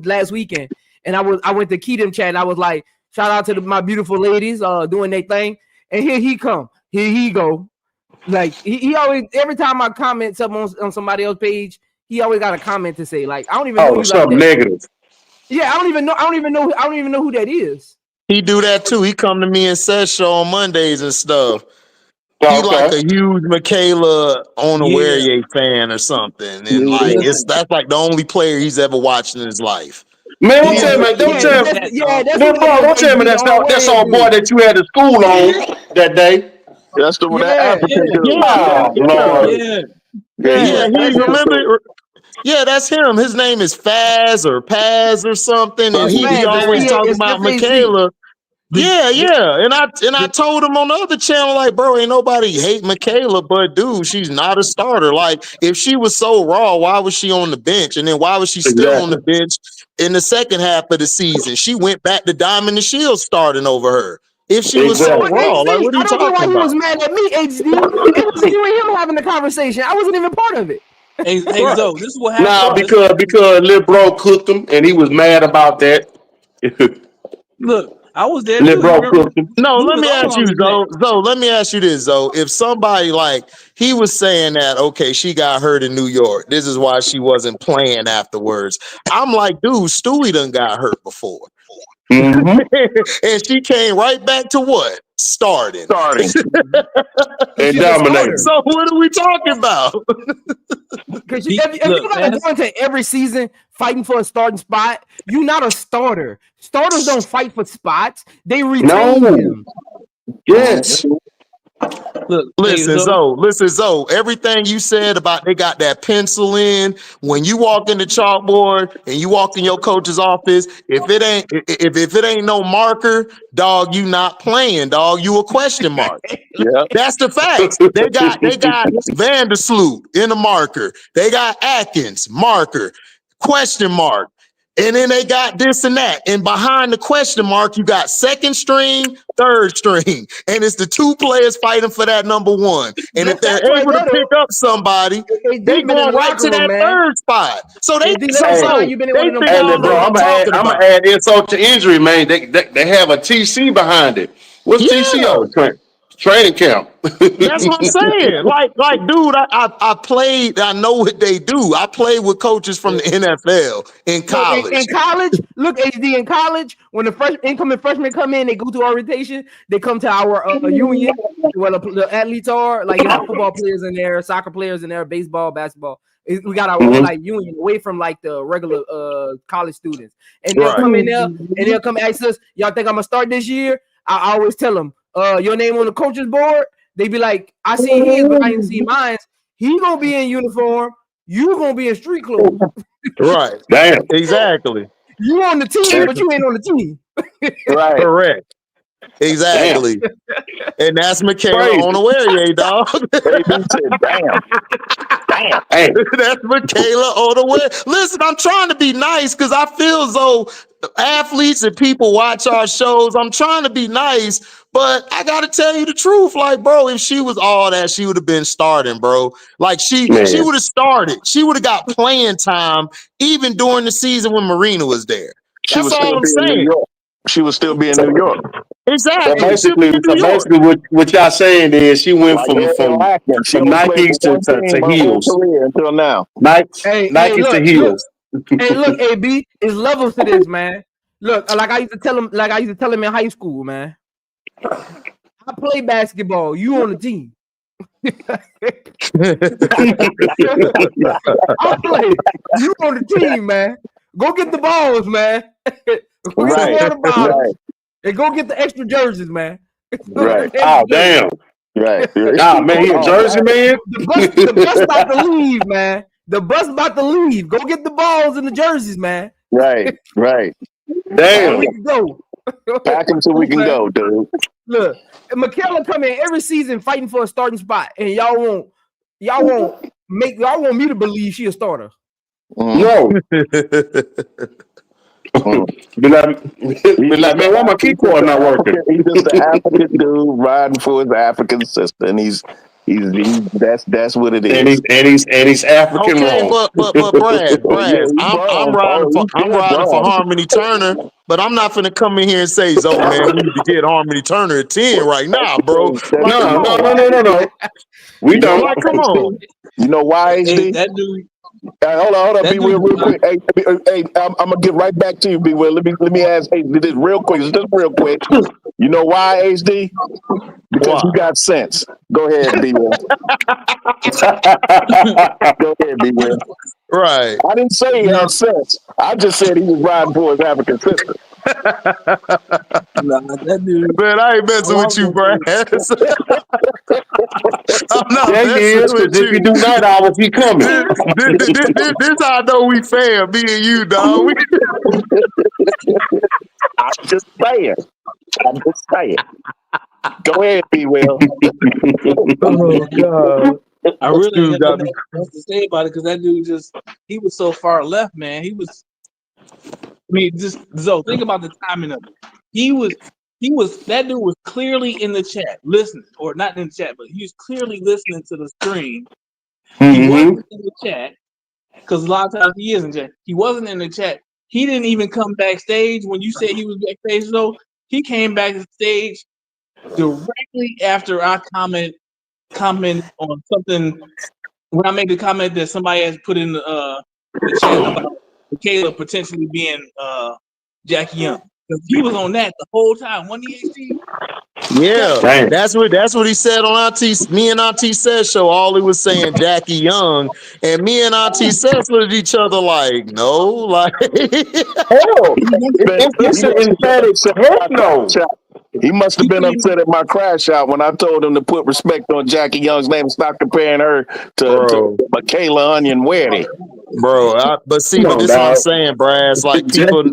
last weekend. And I went to Keaton chat and I was like, shout out to my beautiful ladies doing their thing. And here he come. Here he go. Like he always, every time I comment something on somebody else's page, he always got a comment to say. Like, I don't even know something like negative. Yeah, I don't even know who that is. He do that too. He come to me and says show on Mondays and stuff. He like a huge Michaela Onyenwere fan or something. And like that's like the only player he's ever watched in his life. Man, don't tell me that's our boy that you had to school on that day. That's the one that African dude. He remember. Yeah, that's him. His name is Faz or Paz or something, and he always talking about Michaela. Yeah. And I told him on the other channel, like, bro, ain't nobody hate Michaela, but dude, she's not a starter. Like, if she was so raw, why was she on the bench? And then why was she still on the bench in the second half of the season? She went back to Diamond and Shield starting over her. If she was so raw, like, what are you talking about? I don't know why he was mad at me, HD. It was you and him having the conversation. I wasn't even part of it. Hey, Zo, this is what happened. Nah, because Lil Bro cooked him, and he was mad about that. Look, I was there. Lil Bro cooked him. No, let me ask you, Zo. Let me ask you this, Zo. If somebody like he was saying that, okay, she got hurt in New York. This is why she wasn't playing afterwards. I'm like, dude, Stewie done got hurt before. And she came right back to what? Starting. And dominating. So what are we talking about? Because if you gotta go into every season fighting for a starting spot, you're not a starter. Starters don't fight for spots; they retain them. Yes. Look, listen, Zo. Everything you said about they got that pencil in. When you walk in the chalkboard and you walk in your coach's office, if it ain't no marker, dog, you not playing, dog. You a question mark. That's the facts. They got Vandersloot in a marker. They got Atkins marker, question mark. And then they got this and that. And behind the question mark, you got second string, third string. And it's the two players fighting for that number one. And if they're able to pick up somebody, they going right to that third spot. So they figure out bro, I'm gonna add insult to injury, man. They have a TC behind it. What's TC on? Training camp. That's what I'm saying. Like, dude, I played. I know what they do. I played with coaches from the NFL in college. In college, look, HD, in college, when the incoming freshmen come in, they go through orientation. They come to our union where the athletes are. Like, you have football players in there, soccer players in there, baseball, basketball. We got our own like union away from like the regular college students. And they'll come in there and they'll come ask us, y'all think I'm gonna start this year? I always tell them, your name on the coach's board. They be like, I see his, but I didn't see mine. He gonna be in uniform. you gonna be in street clothes. Right. Damn. Exactly. You on the team, but you ain't on the team. Right. Correct. Exactly. And that's Michaela Onyenwere, dog. AB said, damn. Hey, That's Michaela Onyenwere. Listen, I'm trying to be nice because I feel as though athletes and people watch our shows. I'm trying to be nice, but I gotta tell you the truth. Like, bro, if she was all that, she would have been starting, bro. Like she would have started. She would have got playing time even during the season when Marina was there. That's all I'm saying. She would still be in New York. Exactly. So basically what y'all saying is she went from Nikes to heels. Until now. Nikes to heels. Hey, look, AB, it's levels to this, man. Look, like I used to tell him in high school, man. I play basketball. You on the team. I play. You on the team, man. Go get the balls, man. Go get the water bottles. And go get the extra jerseys, man. Right. Oh, damn. Right. Nah, man, he a Jersey man. The bus about to leave, man. The bus about to leave. Go get the balls and the jerseys, man. Right. Damn. We can go. Pack them so we can go, dude. Look, Michaela come in every season fighting for a starting spot, and y'all want me to believe she a starter. No. Be like, man, why my keyboard not working? He's just an African dude riding for his African sister, and he's that's what it is. And he's African okay, wrong. but Brad, I'm riding for Harmony Turner, but I'm not finna come in here and say, "Oh man, we need to get Harmony Turner at 10 right now, bro." Like, no. We don't. Like, come on. You know why, HD? That dude. Hold on, B Will, real quick. Hey, I'm gonna get right back to you, B Will. Let me ask this real quick. Just real quick. You know why, HD? Because you got sense. Go ahead, B Will. Go ahead, B Will. Right. I didn't say he had sense. I just said he was riding for his African sister. Nah, that dude. Man, I ain't messing with you, Brad. I'm not messing with you. If you do night hours, he coming. This how I know we fair, me and you, dog. I'm just saying. Go ahead, B Will. Oh God. I really have nothing else to say about it because that dude he was so far left, man. Think about the timing of it. That dude was clearly in the chat, listening, or not in the chat, but he was clearly listening to the stream. He wasn't in the chat because a lot of times he is in chat. He wasn't in the chat. He didn't even come backstage when you said he was backstage, though. He came backstage directly after I comment on something when I made the comment that somebody has put in the chat about Michaela potentially being Jackie Young. Because he was on that the whole time. Wasn't he, HD? Yeah, Dang. that's what he said on me and Auntie Seth show. All he was saying Jackie Young, and me and Auntie Seth looked at each other like, no, like Hell, it's an emphatic heck no. He must have been upset at my crash out when I told him to put respect on Jackie Young's name and stop comparing her to Michaela Onyenwere. Bro, but see, but this is what I'm saying, Brad. It's like people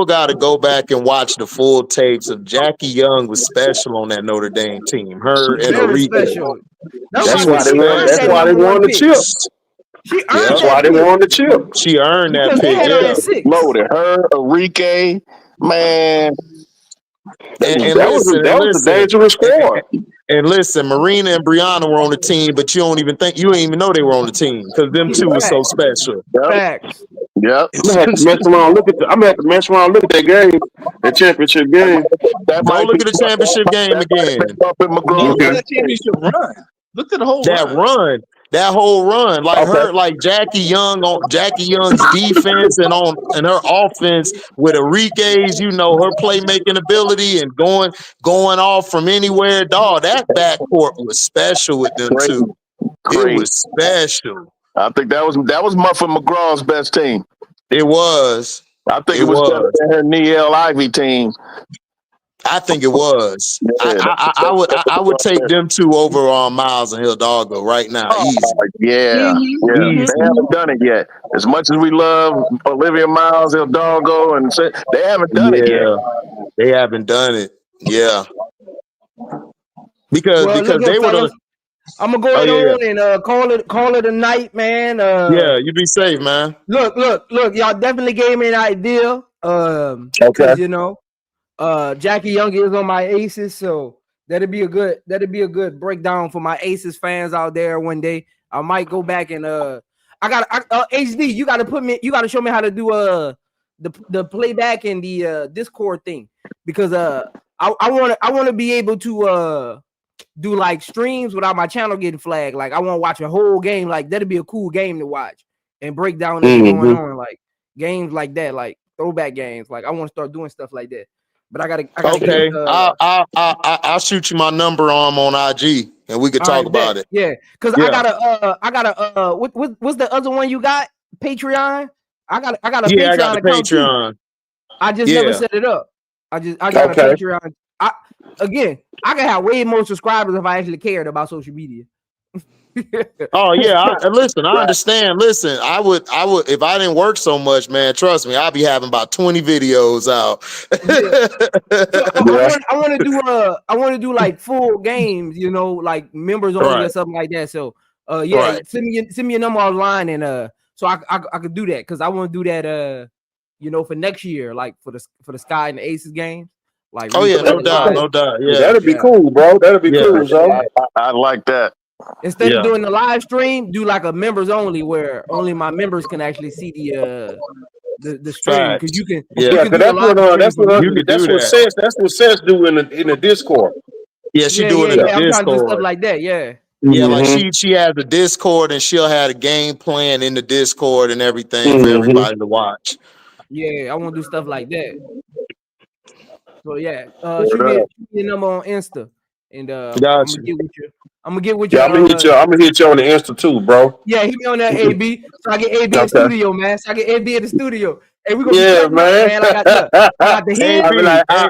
gotta go back and watch the full tapes of Jackie Young was special on that Notre Dame team. Her and Very Aretha. special. That's why they won the chip. She earned That's why they won the chip. She earned that because they pick. had her at 6. Loaded. Her, Enrique, man. That was a dangerous squad. And listen, Marina and Brianna were on the team, but you don't even know they were on the team because them two were so special. Facts. Yep. I'm gonna have to mess around. Look at that game, that championship game. Go look at the championship game again. Look at that championship run. Look at the whole run. That whole run, like her, like Jackie Young's defense and her offense with Enrique's, her playmaking ability and going off from anywhere. Dog, that backcourt was special with them two. It was special. I think that was Muffin McGraw's best team. It was. I think it was better than her Niele Ivy team. I think it was. Yeah, I would take them two over Miles and Hidalgo right now. oh, Easy. yeah. Easy. They haven't done it yet. As much as we love Olivia Miles, Hidalgo, and they haven't done it yet. Yeah. They haven't done it. Yeah. Because Well, look here, they were fellas. I'm gonna go ahead on and call it a night, man. Yeah, you be safe, man. Look, y'all definitely gave me an idea. Okay. Because you know, Jackie Young is on my Aces, so that'd be a good breakdown for my Aces fans out there one day. I might go back and HD, you gotta show me how to do the playback and the Discord thing, because I want to be able to do like streams without my channel getting flagged. Like I want to watch a whole game. Like that'd be a cool game to watch and break down what's going on. Like games like that, like throwback games. Like I want to start doing stuff like that. But I gotta okay. I'll shoot you my number on IG and we could talk about it. Yeah, because I gotta what's the other one you got? Patreon. I got a Patreon. I got the account Patreon. Too. I just never set it up. I got a Patreon. I can have way more subscribers if I actually cared about social media. Oh yeah, listen, I understand. Listen, I would if I didn't work so much, man. Trust me, I'd be having about 20 videos out. So I want to do like full games, you know, like members only or something like that. So send me your number online and so I could do that, because I want to do that you know, for next year, like for the Sky and the Aces games. Like no doubt. Yeah, that'd be cool, bro. That'd be cool, so I like that. Instead of doing the live stream, do like a members only, where only my members can actually see the stream, because you can. That's what Seth do in the Discord. Yeah, she doing it in the I'm Discord. trying to do stuff like that. Yeah. Yeah, like she has the Discord and she'll have a game plan in the Discord and everything for everybody to watch. Yeah, I want to do stuff like that. So yeah, shoot me your number on Insta, and I'm gonna get with you. I'm gonna hit you on the Insta too, bro. Yeah, hit me on that AB. So I get AB in the studio, man. So I get AB in the studio. Hey, we gonna man. I got the head. I be like, I'll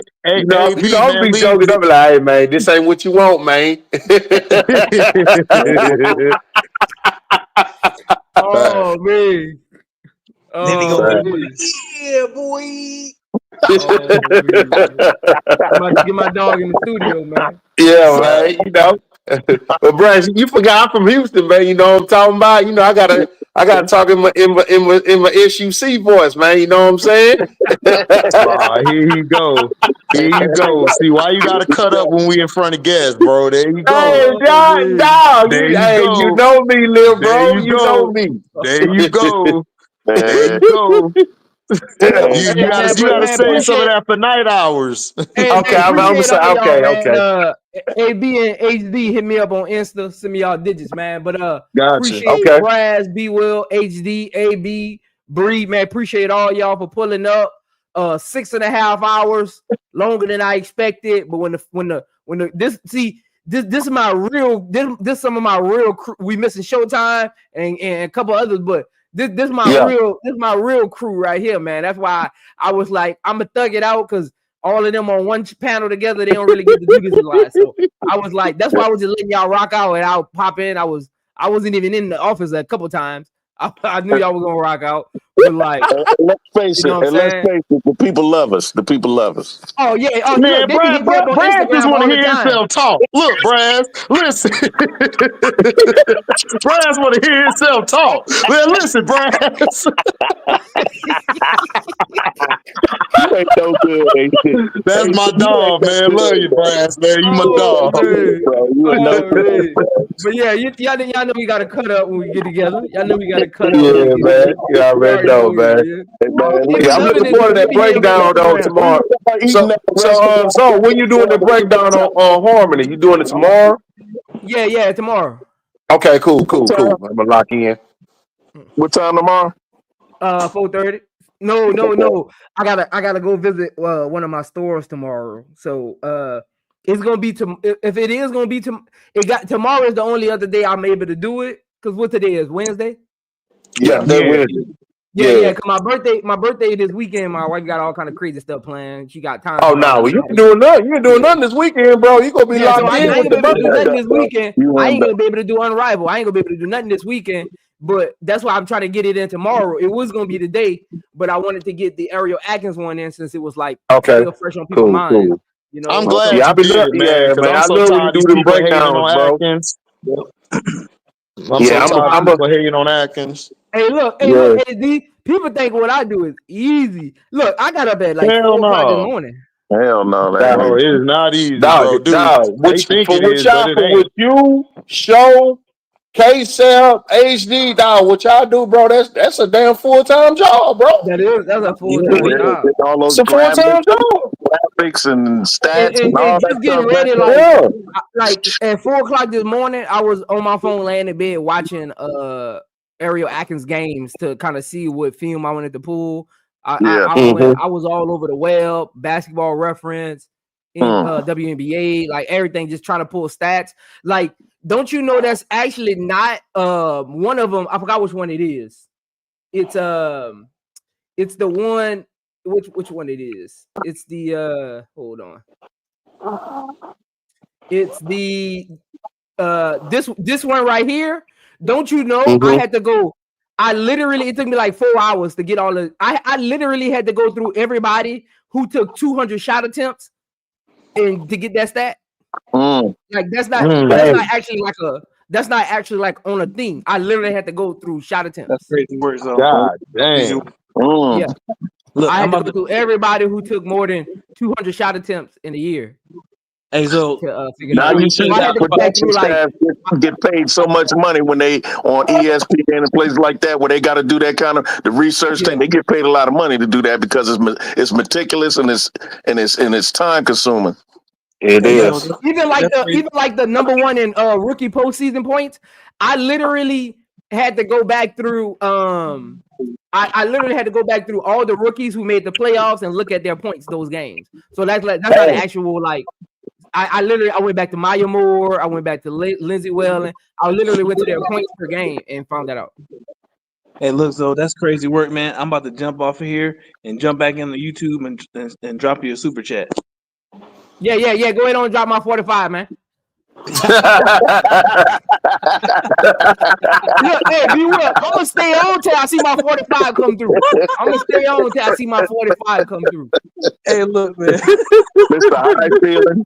be joking. I'll be like, hey man, this ain't what you want, man. Oh man. Yeah, boy. I'm about to get my dog in the studio, man. Yeah, man. You know, but Brad, you forgot I'm from Houston, man. You know what I'm talking about. You know, I gotta talk in my SUC voice, man. You know what I'm saying? Here you go. See why you gotta cut up when we in front of guests, bro. There you go. Hey, dog. You know me, little bro. You know me. There you go. There you go. You gotta save some of that for night hours. Hey, okay, I'm gonna say okay. AB and HD, hit me up on Insta, send me y'all digits, man. But appreciate Braz, B Will, HD, AB, Bree, man. Appreciate all y'all for pulling up. 6.5 hours, longer than I expected. But this is my real this some of my real crew. We missing Showtime and a couple others, but this is my real crew right here, man. That's why I was like, I'm gonna thug it out, because all of them on one panel together, they don't really get to do this a lot. So I was like, that's why I was just letting y'all rock out and I'll pop in. I wasn't even in the office a couple times. I knew y'all was gonna rock out. But like, let's face it, the people love us. The people love us. Oh yeah, man, Brad just want to hear himself talk. Look, Brad, listen. Brad want to hear himself talk. Man, listen, Brad. That's my dog, man. Love you, Brad. Man, you my dog. But yeah, y'all know we gotta cut up when we get together. Y'all know we gotta cut up. Yeah, man. You already know, man. I'm looking forward to that breakdown though tomorrow. So when you doing the breakdown on Harmony? You doing it tomorrow? Yeah, tomorrow. Okay, cool. I'm gonna lock in. What time tomorrow? 4:30. No. I gotta go visit one of my stores tomorrow. So it's gonna be if it is gonna be tomorrow is the only other day I'm able to do it, because what today is Wednesday. Yeah, Wednesday. Yeah. Cause my birthday this weekend. My wife got all kind of crazy stuff planned. She got time. Oh no, you ain't doing nothing. You ain't doing nothing this weekend, bro. You gonna be locked so in I with ain't the gonna be able to do nothing this birthday. weekend. I ain't gonna be able to do Unrivaled. I ain't gonna be able to do nothing this weekend. But that's why I'm trying to get it in tomorrow. It was gonna be today, but I wanted to get the Ariel Atkins one in since it was like still fresh on people's minds. Cool. You know, I'm glad you I be did, man, because man. I'm I so love when you tired of do these them people hating breakdowns, on bro. Atkins. I'm so tired of people hating on Atkins. Hey, look, AD, people think what I do is easy. Look, I got up at like 4 o'clock this morning. Hell no, Bro, it is not easy, bro. Dude, they think it is, but it ain't. With you, Show, K-Cell, HD, dog, what y'all do, bro, that's a damn full-time job, bro. That's a full-time job. All those it's a full-time job. graphics and stats And all that just getting stuff. ready, like at 4 o'clock this morning, I was on my phone laying in bed watching Ariel Atkins games to kind of see what film I wanted to pull. I was all over the web, Basketball Reference, WNBA, like everything, just trying to pull stats. Like, don't you know that's actually not one of them? I forgot which one it is. It's the one. Which one it is? It's the hold on. It's the this one right here. Don't you know? I had to go. It took me like 4 hours to get all the. I literally had to go through everybody who took 200 shot attempts and to get that stat. Like that's not actually like on a thing. I literally had to go through shot attempts. That's crazy work, so God damn. Yeah. Look, I had to go through everybody who took more than 200 shot attempts in a year. Hey, so now you see that production staff get paid so much money when they on ESPN and places like that, where they got to do that kind of the research thing. They get paid a lot of money to do that because it's meticulous and it's time consuming. It is. Even like the number one in rookie postseason points. I literally had to go back through. I literally had to go back through all the rookies who made the playoffs and look at their points those games. So that's not an actual like. I went back to Maya Moore. I went back to Lindsey Whalen. I literally went to their points per game and found that out. Hey, look, so that's crazy work, man. I'm about to jump off of here and jump back into YouTube and drop you a super chat. Yeah. Go ahead and drop my 45, man. Look, hey, I'm gonna stay on till I see my 45 come through. I'm gonna stay on till I see my 45 come through. Hey, look, man. Mr. High Feeling.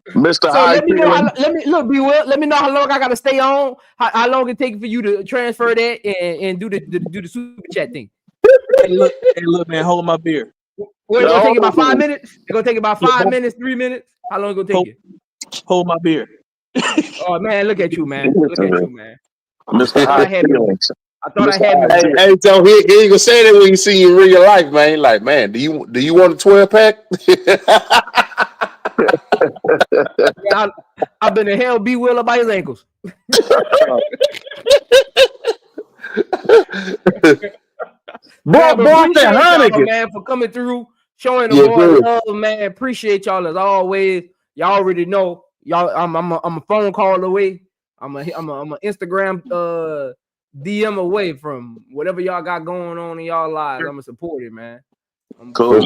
Mr. So High let me Feeling. know let me know how long I gotta stay on, how long it takes for you to transfer that and do the super chat thing. Hey, look, man, hold my beer. Well, it's gonna take about 5 minutes. It's gonna take about 5 minutes, 3 minutes. How long it gonna take you? Hold my beer. Oh man, look at you, man. Look at you, man. Mr. High Feelings. I thought I had me. Hey, so he ain't gonna say that when you see you in real life, man. Like, man, do you want a 12-pack? Yeah, I've been in hell B Will about his ankles. Boy, man, for coming through, showing the more love, man. Appreciate y'all as always. Y'all already know. Y'all, I'm a phone call away. I'm a Instagram DM away from whatever y'all got going on in y'all lives. I'm a support it, man. Cool.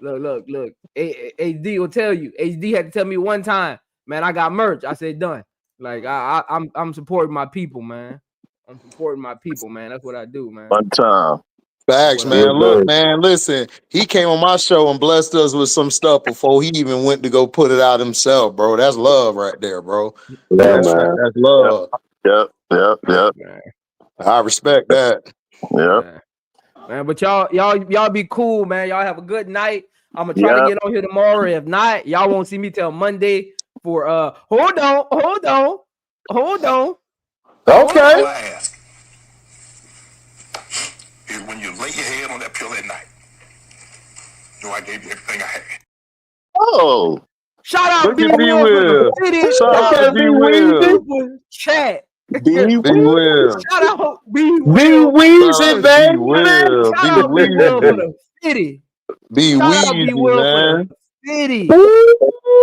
Look. HD will tell you. HD had to tell me one time, man, I got merch. I said done. Like I'm supporting my people, man. I'm supporting my people, man. That's what I do, man. One time. Facts, man. Look, man, listen. He came on my show and blessed us with some stuff before he even went to go put it out himself, bro. That's love right there, bro. Yeah, that's love. Yep. I respect that. Yeah. Man, but y'all be cool, man. Y'all have a good night. I'm gonna try to get on here tomorrow. If not, y'all won't see me till Monday for hold on. Okay. Is when you lay your head on that pill at night. You know I gave you everything I had. Oh. Shout out B Will. Shout out B Will. Chat. B Will. Shout out B Will. B Weezy, baby. Shout out B Will for the city. B Weezy, man. City.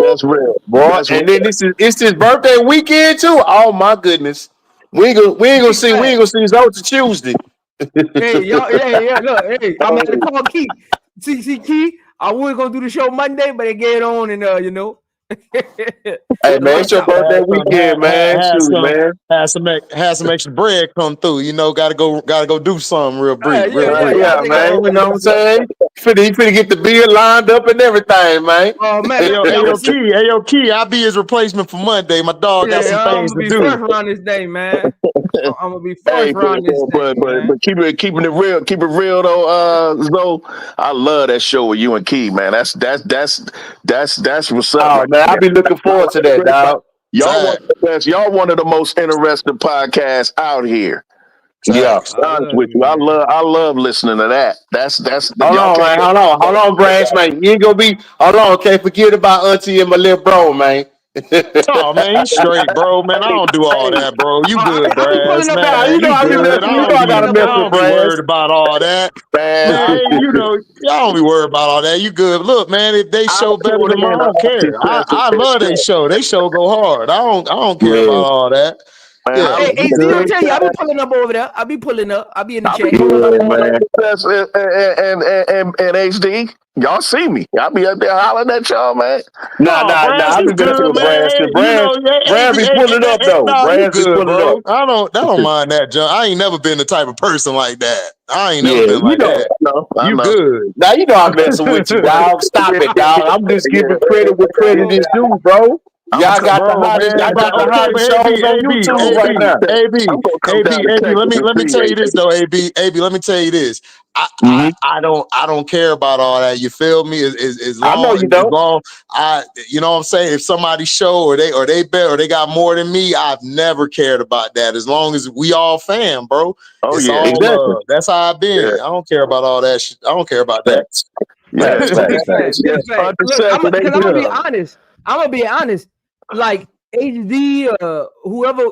That's real, boy. And then it's his birthday weekend too. Oh my goodness. We ain't gonna see Zoe to Tuesday. Hey, y'all, yeah, look, hey, I'm gonna call Key. See, Key, I was gonna do the show Monday, but it get on and you know. Hey man, it's your birthday weekend, man. Shoot, man. Had some extra bread come through. You know, gotta go do something real brief. Yeah, man. You know what I'm saying? He finna get the beard lined up and everything, man. Oh man, hey yo, Key, I'll be his replacement for Monday. My dog got some things to do. I'm gonna be first around this day, man. I'm gonna be first around this day, but keeping it real though, Zoe. I love that show with you and Key, man. That's what's up. Oh man, I'll be looking forward to that, dog. Y'all one of the best. Y'all one of the most interesting podcasts out here. Yeah, honest with you, I love listening to that. That's hold on, Branch, man. You ain't gonna be. Hold on, can't forget about Auntie and my little bro, man. Oh man, you straight, bro. Man, I don't do all that, bro. You good, Brass, man. You know I gotta mess with Brass. Worried about all that, man. You know, y'all don't be worried about all that. You good? Look, man, if they show better than mine, I don't care. I love they show. They show go hard. I don't care about all that. Yeah, hey, I'll tell you, I'll be pulling up over there. I'll be pulling up. I'll be in the chat. And HD, y'all see me. I'll be up there hollering at y'all, man. Nah. I be good with Brad be pulling up though. Brad be pulling up. I don't mind that, John. I ain't never been the type of person like that. I ain't never been like that. You good? Now you know I'm messing with you, dog. Stop it, dog. I'm just giving credit where credit is due, bro. Y'all got the hottest shows on YouTube right now. AB, let me tell you this though, AB, let me tell you this. I don't care about all that. You feel me? As long, I know you don't. You know what I'm saying? If somebody show or they bet or they got more than me, I've never cared about that. As long as we all fan, bro. Oh it's yeah, all exactly. love. That's how I've been. Yeah. I don't care about all that shit. I don't care about that. Look, I'm gonna be honest. I'm gonna be honest. Like HD, whoever,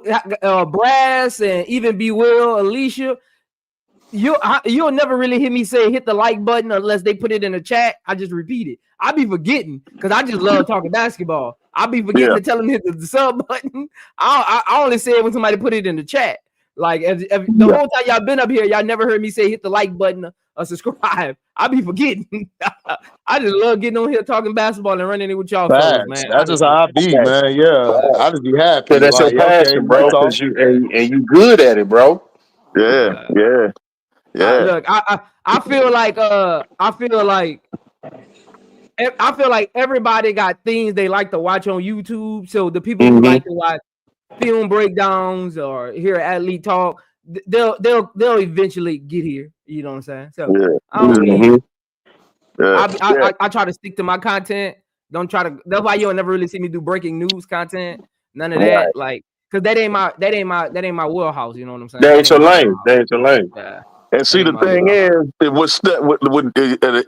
Brass, and even B Will, Alicia, you'll never really hear me say hit the like button unless they put it in the chat. I just repeat it. I be forgetting because I just love talking basketball. I be forgetting to tell them hit the sub button. I only say it when somebody put it in the chat. Like the whole time y'all been up here, y'all never heard me say hit the like button or subscribe. I be forgetting. I just love getting on here talking basketball and running it with y'all fellas, man. That's just how I be, man. Yeah, I just be happy. So that's your passion, bro. Because you good at it, bro. Yeah. Look, I feel like everybody got things they like to watch on YouTube. So the people who like to watch film breakdowns or hear athlete talk, they'll eventually get here. You know what I'm saying? So I try to stick to my content. Don't try to. That's why you'll never really see me do breaking news content. None of that, like, because that ain't my wheelhouse. You know what I'm saying? That ain't your lane. Yeah. And see, the thing is, it was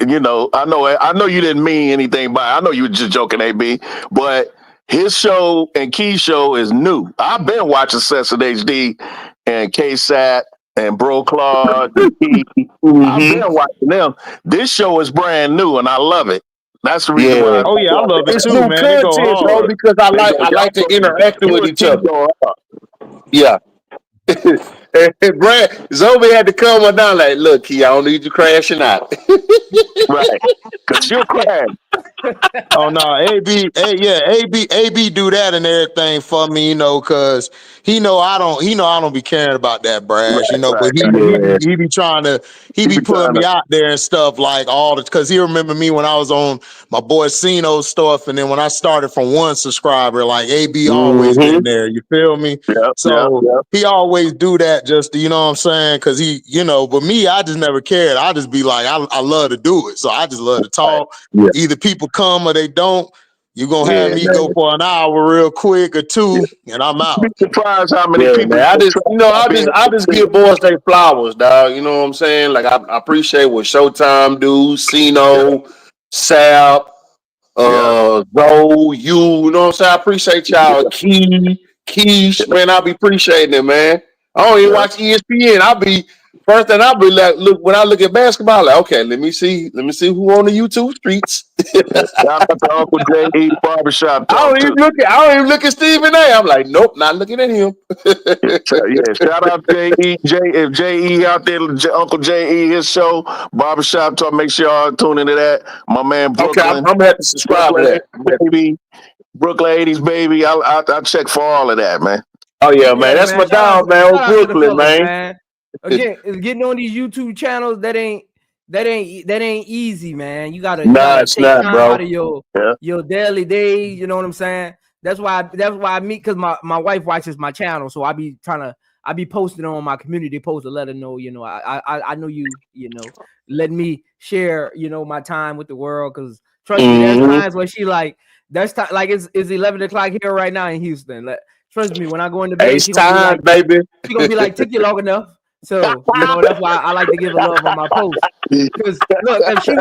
you know, I know you didn't mean anything by it. I know you were just joking, AB, but his show and Key's show is new. I've been watching Session HD and KSAT and Bro Claude. I've been watching them. This show is brand new, and I love it. That's the reason why. Oh yeah, I love it too, man. It's new content, bro, because I like to interact with each other. Yeah. And Brad Zoe had to come on down like, look, Key, I don't need you crashing out. Right. Because she'll crash. Oh no, AB do that and everything for me, you know, because he know I don't be caring about that, Brash, you know, but he be trying to putting me out there and stuff like all the, because he remember me when I was on my boy Cino's stuff, and then when I started from 1 subscriber, like AB always been there, you feel me? He always do that just to, you know what I'm saying, because he, you know, but me, I just never cared. I just be like, I love to do it, so I just love to talk. Either people come or they don't. You gonna have me go for an hour real quick or two, and I'm out. You'd be surprised how many people. Man, I just give boys their flowers, dog. You know what I'm saying? Like I appreciate what Showtime do, Cino, Sap, Zoe, you know what I'm saying? I appreciate y'all, Keish, man. I be appreciating it, man. I don't even watch ESPN. First thing I be like, look when I look at basketball, like, okay, let me see who on the YouTube streets. Shout out to Uncle J.E. Barbershop I Talk don't too. even look at Stephen A. I'm like, nope, not looking at him. Yeah, shout out J.E. If J.E. out there, Uncle J.E. his show, Barbershop Talk. Make sure y'all tune into that. My man Okay, I'm Brooklyn, gonna have to subscribe to that. baby, Brooklyn 80s baby. I check for all of that, man. Oh yeah, man, that's my dog, man. Shout Old out to the Brooklyn, fellas, man. Again, getting on these YouTube channels that ain't easy, man. You gotta It's take not, time bro. out of your daily days. You know what I'm saying? That's why I meet, because my wife watches my channel, so I be posting on my community post to let her know, you know, I know you know, let me share, you know, my time with the world, because trust me, there's times where she like, there's time, like it's 11 o'clock here right now in Houston. Like, trust me, when I go into bed, It's time, baby. She gonna be like, took you long enough. So, you know, that's why I like to give her love on my post. Because look, if she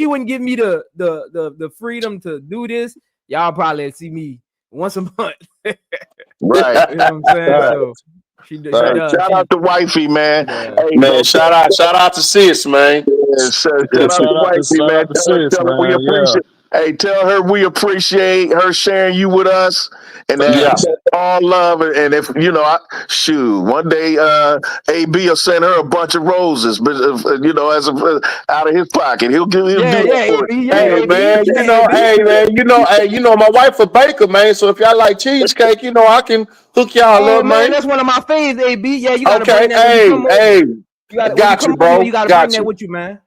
wouldn't give me the freedom to do this, y'all probably see me once a month. Right. You know what I'm saying? Right. So she does. Shout out to wifey, man. Hey, man, shout out to sis, man. Shout out to wifey, man. Tell her we appreciate. Hey, tell her we appreciate her sharing you with us, and that all love. And if you know, one day AB will send her a bunch of roses, but you know, out of his pocket, he'll do that for it. Hey man, you know, my wife a baker, man. So if y'all like cheesecake, you know, I can hook y'all up, man. That's one of my faves, AB. Yeah, you gotta bring that. I got you, bro. You gotta bring that with you, man.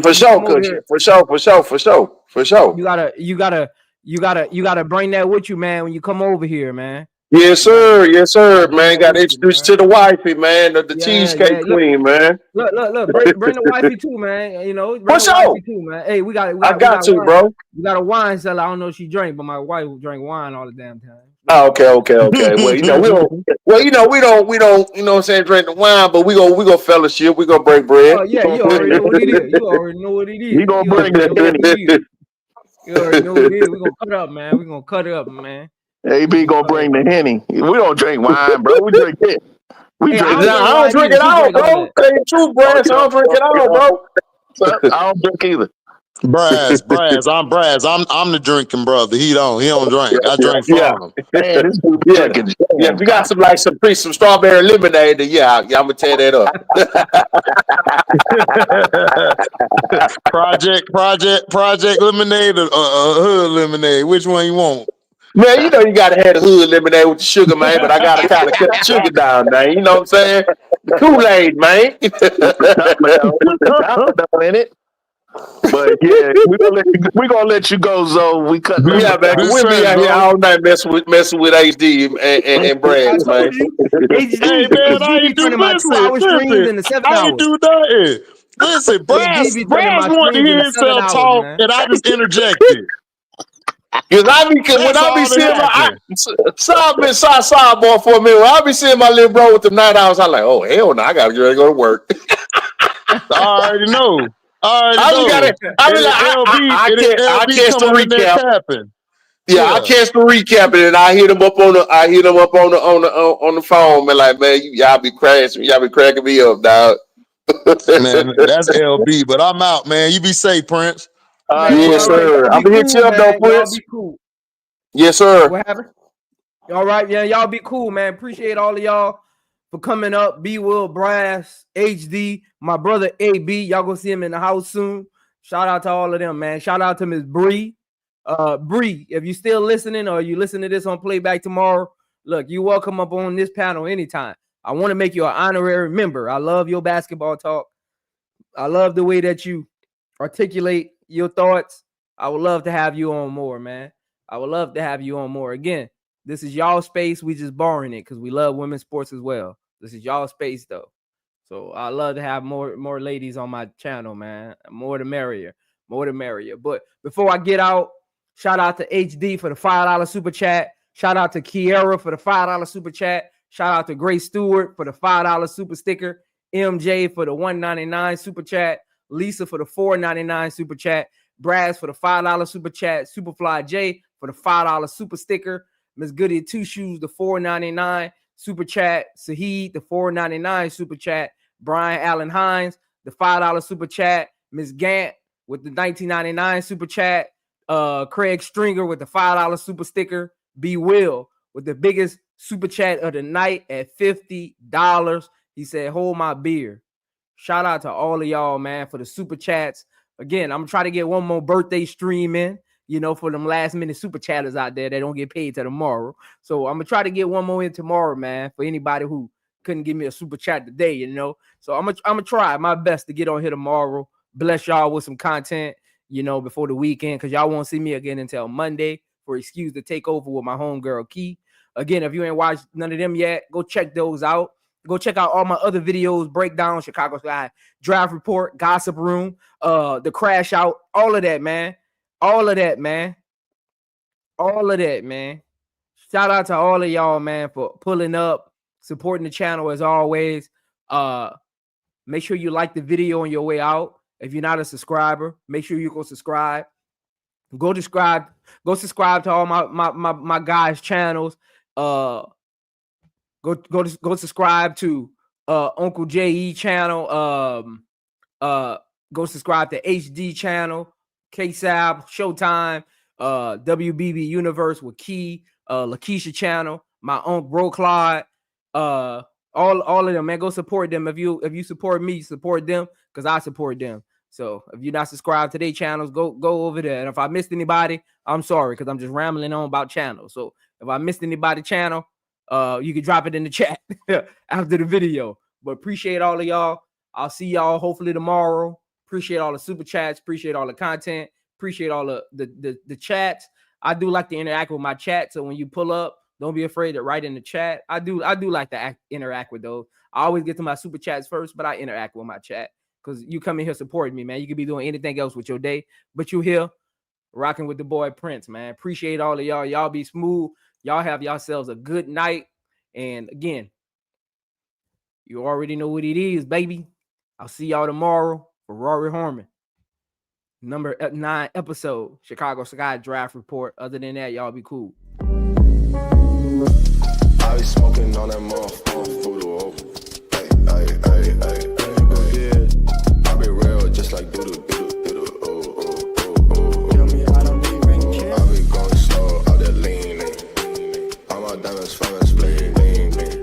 For sure, for sure. You gotta bring that with you, man, when you come over here, man. Yes, sir, man. Got to introduce you to the wifey, man, the cheesecake queen, man. Look, bring the wifey too, man. You know, bring the wifey too, man. Hey, we got bro. We got a wine seller. I don't know if she drank, but my wife drank wine all the damn time. Oh, okay. Well, you know, we don't. Well, you know, we don't. You know what I'm saying? Drink the wine, but we go fellowship. We gonna break bread. Oh yeah, you already know what it is. You already know what it is. You gonna bring that. You already know what it is. We gonna cut up, man. We gonna cut it up, man. AB gonna bring the Henny. We don't drink wine, bro. We drink it. I don't drink it all, bro. Tell you the truth, Brad. I don't drink it all, bro. I don't drink either. Braz, I'm Braz. I'm the drinking brother. He don't drink. I drink for him. Man, this dude drinking. Yeah, if you got some strawberry lemonade, then I'm gonna tear that up. Project lemonade or hood lemonade. Which one you want? Man, you know you gotta have the hood lemonade with the sugar, man. But I gotta kind of cut the sugar down, man. You know what I'm saying? The Kool-Aid, man. In it. But yeah, we gonna let you go, Zo. We cut. Yeah, man. We'll be out here all night messing with HD and Brad, man. Hey man, I ain't do listen. I ain't do nothing. Listen, Braz wanted to hear himself talk, and I just interjected. Because when I be seeing my sidebar for a minute, when I be seeing my little bro with the night hours, I'm like, oh hell no, I gotta get ready to go to work. I already know. I catch the recap. Yeah, I catch the recap, and I hit him up on the phone, man. Like, man, y'all be cracking me up, dog. Man, that's LB, but I'm out, man. You be safe, Prince. Yes, sir. I'm gonna hit you up, though, Prince. Be cool. Yes, sir. What happened? All right, yeah, y'all be cool, man. Appreciate all of y'all for coming up. B Will, Brass, HD, my brother AB. Y'all gonna see him in the house soon. Shout out to all of them, man. Shout out to Miss Bree. Bree, if you still listening or you listen to this on playback tomorrow, look, you welcome up on this panel anytime. I want to make you an honorary member. I love your basketball talk. I love the way that you articulate your thoughts. I would love to have you on more, man. I would love to have you on more. Again, this is y'all space. We just borrowing it because we love women's sports as well. This is y'all space, though. So I love to have more ladies on my channel, man. More the merrier. More the merrier. But before I get out, shout out to HD for the $5 super chat. Shout out to Kiera for the $5 super chat. Shout out to Grace Stewart for the $5 super sticker. MJ for the $1.99 super chat. Lisa for the $4.99 super chat. Braz for the $5 super chat. Superfly J for the $5 super sticker. Miss Goody 2 Shoes, the $4.99 super chat. Sahid, the $4.99 super chat. Brian Allen Hines, the $5 super chat. Miss Gant with the $19.99 super chat. Craig Stringer with the $5 super sticker. B. Will with the biggest super chat of the night at $50. He said, hold my beer. Shout out to all of y'all, man, for the super chats. Again, I'm gonna try to get one more birthday stream in, for them last minute super chatters out there that don't get paid till tomorrow. So I'm gonna try to get one more in tomorrow, man, for anybody who couldn't give me a super chat today, So I'm gonna try my best to get on here tomorrow. Bless y'all with some content, before the weekend, because y'all won't see me again until Monday for Excuse to Take Over with my homegirl Key. Again, if you ain't watched none of them yet, go check those out. Go check out all my other videos, breakdown, Chicago Sky, Draft Report, Gossip Room, the Crash Out, all of that, man. All of that, man. Shout out to all of y'all, man, for pulling up, supporting the channel as always. Make sure you like the video on your way out. If you're not a subscriber, make sure you go subscribe. Go subscribe to all my guys' channels. Go subscribe to Uncle JE channel. Go subscribe to HD channel, KSAB, Showtime, WBB Universe with Key, Lakeisha channel, my Uncle Bro Clyde, all of them, man. Go support them. If you support me, support them, because I support them. So if you're not subscribed to their channels, go over there. And if I missed anybody, I'm sorry, because I'm just rambling on about channels. So if I missed anybody's channel, you can drop it in the chat after the video. But appreciate all of y'all. I'll see y'all hopefully tomorrow. Appreciate all the super chats. Appreciate all the content. Appreciate all the chats. I do like to interact with my chat. So when you pull up, don't be afraid to write in the chat. I do like to interact with those. I always get to my super chats first, but I interact with my chat because you come in here supporting me, man. You could be doing anything else with your day, but you here rocking with the boy Prince, man. Appreciate all of y'all. Y'all be smooth. Y'all have yourselves a good night. And again, you already know what it is, baby. I'll see y'all tomorrow for Rory Harmon. Number 9 episode, Chicago Sky Draft Report. Other than that, y'all be cool.